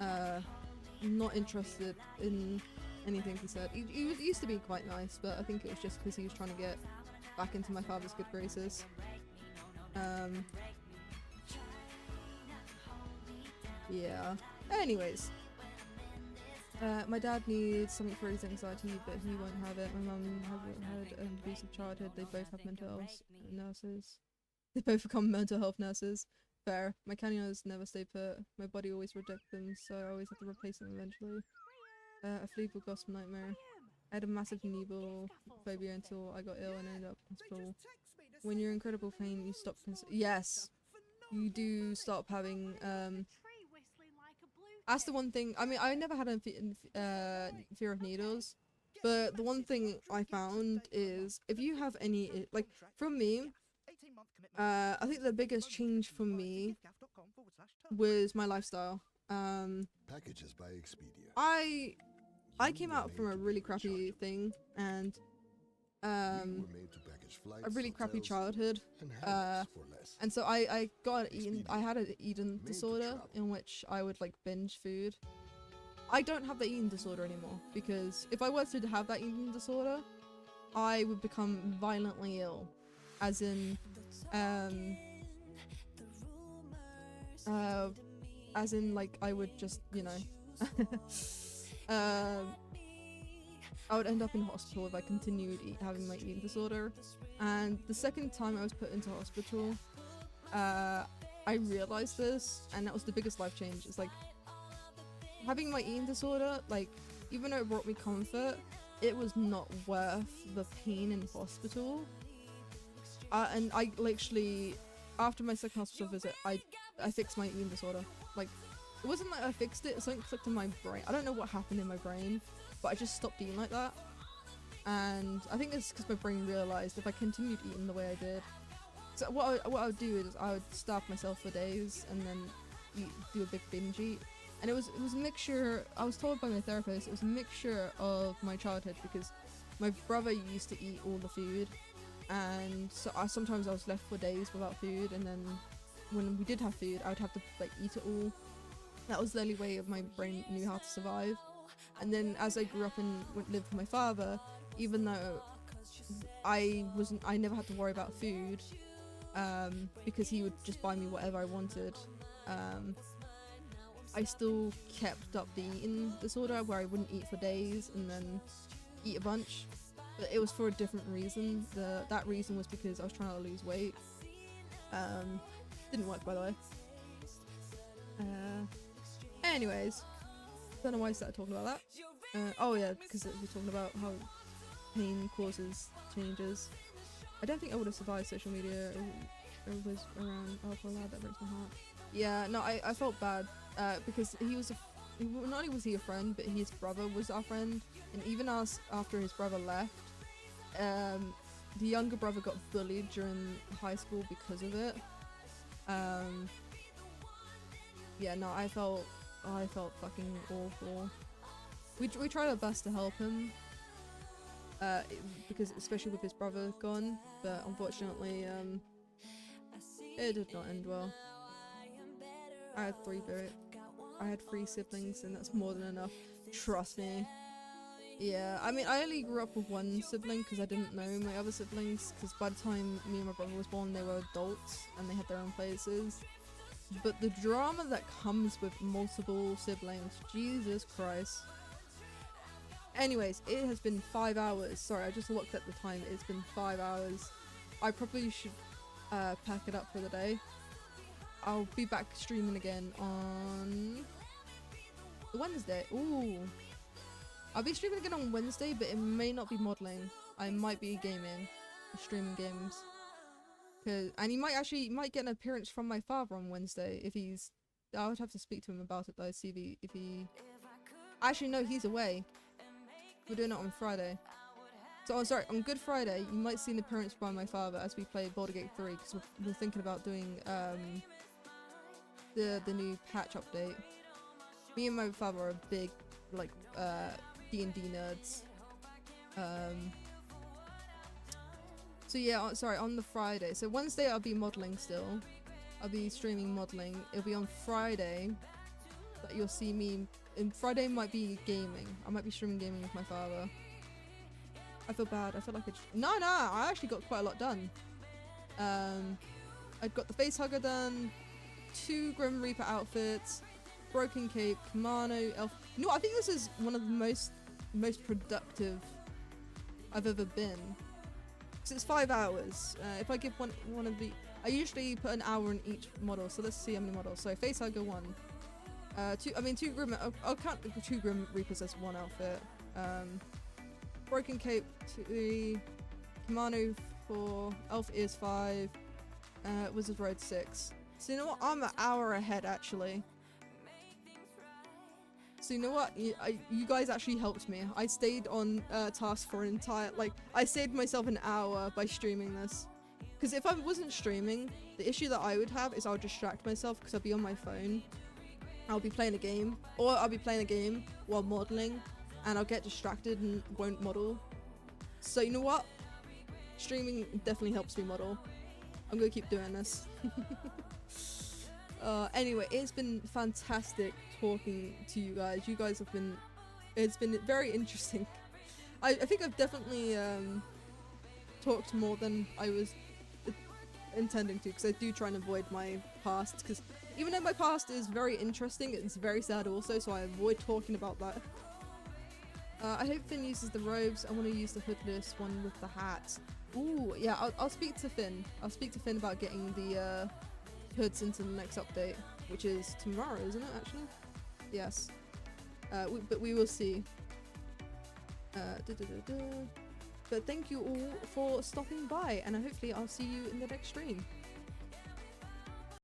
I'm not interested in anything he said. He used to be quite nice, but I think it was just because he was trying to get back into my father's good graces. Yeah. Anyways. My dad needs something for his anxiety, but he won't have it. My mum hasn't had an abusive childhood. They both have mental health nurses. They both become mental health nurses. Fair. My caninos never stay put. My body always rejects them, so I always have to replace them eventually. A feeble gospel nightmare. I had a massive needle phobia until I got ill and ended up in hospital. When you're in incredible pain, you stop. Yes, you do stop having. That's the one thing. I mean, I never had a fear of needles, but the one thing I found is if you have any, like, from me, I think the biggest change for me was my lifestyle. Packages by Expedia. I came out from a really crappy thing and a really crappy childhood, and so I had an eating disorder in which I would like binge food. I don't have the eating disorder anymore because if I were to have that eating disorder, I would become violently ill, as in like I would just, you know, I would end up in hospital if I continued having my eating disorder. And the second time I was put into hospital, I realized this, and that was the biggest life change. It's like having my eating disorder, like, even though it brought me comfort, it was not worth the pain in hospital. And I literally, after my second hospital visit, I fixed my eating disorder. Like, it wasn't like I fixed it, something clicked in my brain. I don't know what happened in my brain, but I just stopped eating like that. And I think it's because my brain realized if I continued eating the way I did, so what I would do is I would starve myself for days and then do a big binge eat. And it was a mixture. I was told by my therapist it was a mixture of my childhood, because my brother used to eat all the food, and so sometimes I was left for days without food, and then when we did have food I would have to like eat it all. That was the only way my brain knew how to survive. And then as I grew up and lived with my father, even though I never had to worry about food, because he would just buy me whatever I wanted, I still kept up the eating disorder where I wouldn't eat for days and then eat a bunch. But it was for a different reason. That reason was because I was trying to lose weight. Didn't work, by the way. Anyways, don't know why I started talking about that. Oh yeah, because we're talking about how pain causes changes. I don't think I would have survived social media if it was around alcohol. That breaks my heart. Yeah, no, I felt bad because not only was he a friend, but his brother was our friend, and even after his brother left, the younger brother got bullied during high school because of it. Yeah, no, I felt fucking awful. We tried our best to help him, because especially with his brother gone, but unfortunately, it did not end well. I had three siblings, and that's more than enough. Trust me. Yeah, I mean, I only grew up with one sibling because I didn't know my other siblings, because by the time me and my brother was born, they were adults and they had their own places. But the drama that comes with multiple siblings, Jesus Christ. Anyways, it has been 5 hours. Sorry, I just looked at the time. It's been 5 hours. I probably should pack it up for the day. I'll be back streaming again on Wednesday. Ooh. I'll be streaming again on Wednesday, but it may not be modeling. I might be gaming. streaming games. And he might get an appearance from my father on Wednesday if he's. I would have to speak to him about it though. See if he. Actually, no, he's away. We're doing it on Friday. So, oh, sorry, on Good Friday, you might see an appearance by my father as we play Baldur's Gate 3, because we're thinking about doing the new patch update. Me and my father are big, like, D&D nerds. So yeah, sorry, on the Friday. So Wednesday I'll be modelling still. I'll be streaming modelling. It'll be on Friday that you'll see me. And Friday might be gaming. I might be streaming gaming with my father. I feel bad. I feel like no, I actually got quite a lot done. I got the Facehugger done, 2 Grim Reaper outfits, Broken Cape, Kamano, Elf. You know what? I think this is one of the most productive I've ever been. Because it's 5 hours. If I give one of the, I usually put an hour in each model. So let's see how many models. So Facehugger 1. 2 Grim. I'll count the 2 Grim Reapers as 1 outfit. Broken Cape 3, Kamano 4, Elf Ears 5, Wizard's Road 6. So you know what? I'm an hour ahead actually. So you know what? You guys actually helped me. I stayed on task for an entire, I saved myself an hour by streaming this. Because if I wasn't streaming, the issue that I would have is I would distract myself because I'd be on my phone. I'll be playing a game, or I'll be playing a game while modeling, and I'll get distracted and won't model. So you know what? Streaming definitely helps me model. I'm gonna keep doing this. Anyway, it's been fantastic talking to you guys. You guys have been, it's been very interesting. I think I've definitely talked more than I was intending to, because I do try and avoid my past, because even though my past is very interesting, it's very sad also, so I avoid talking about that. I hope Finn uses the robes. I want to use the hoodless one with the hat. Ooh, yeah, I'll speak to Finn. I'll speak to Finn about getting the hoods into the next update, which is tomorrow, isn't it, actually? Yes. But we will see. But thank you all for stopping by, and hopefully I'll see you in the next stream.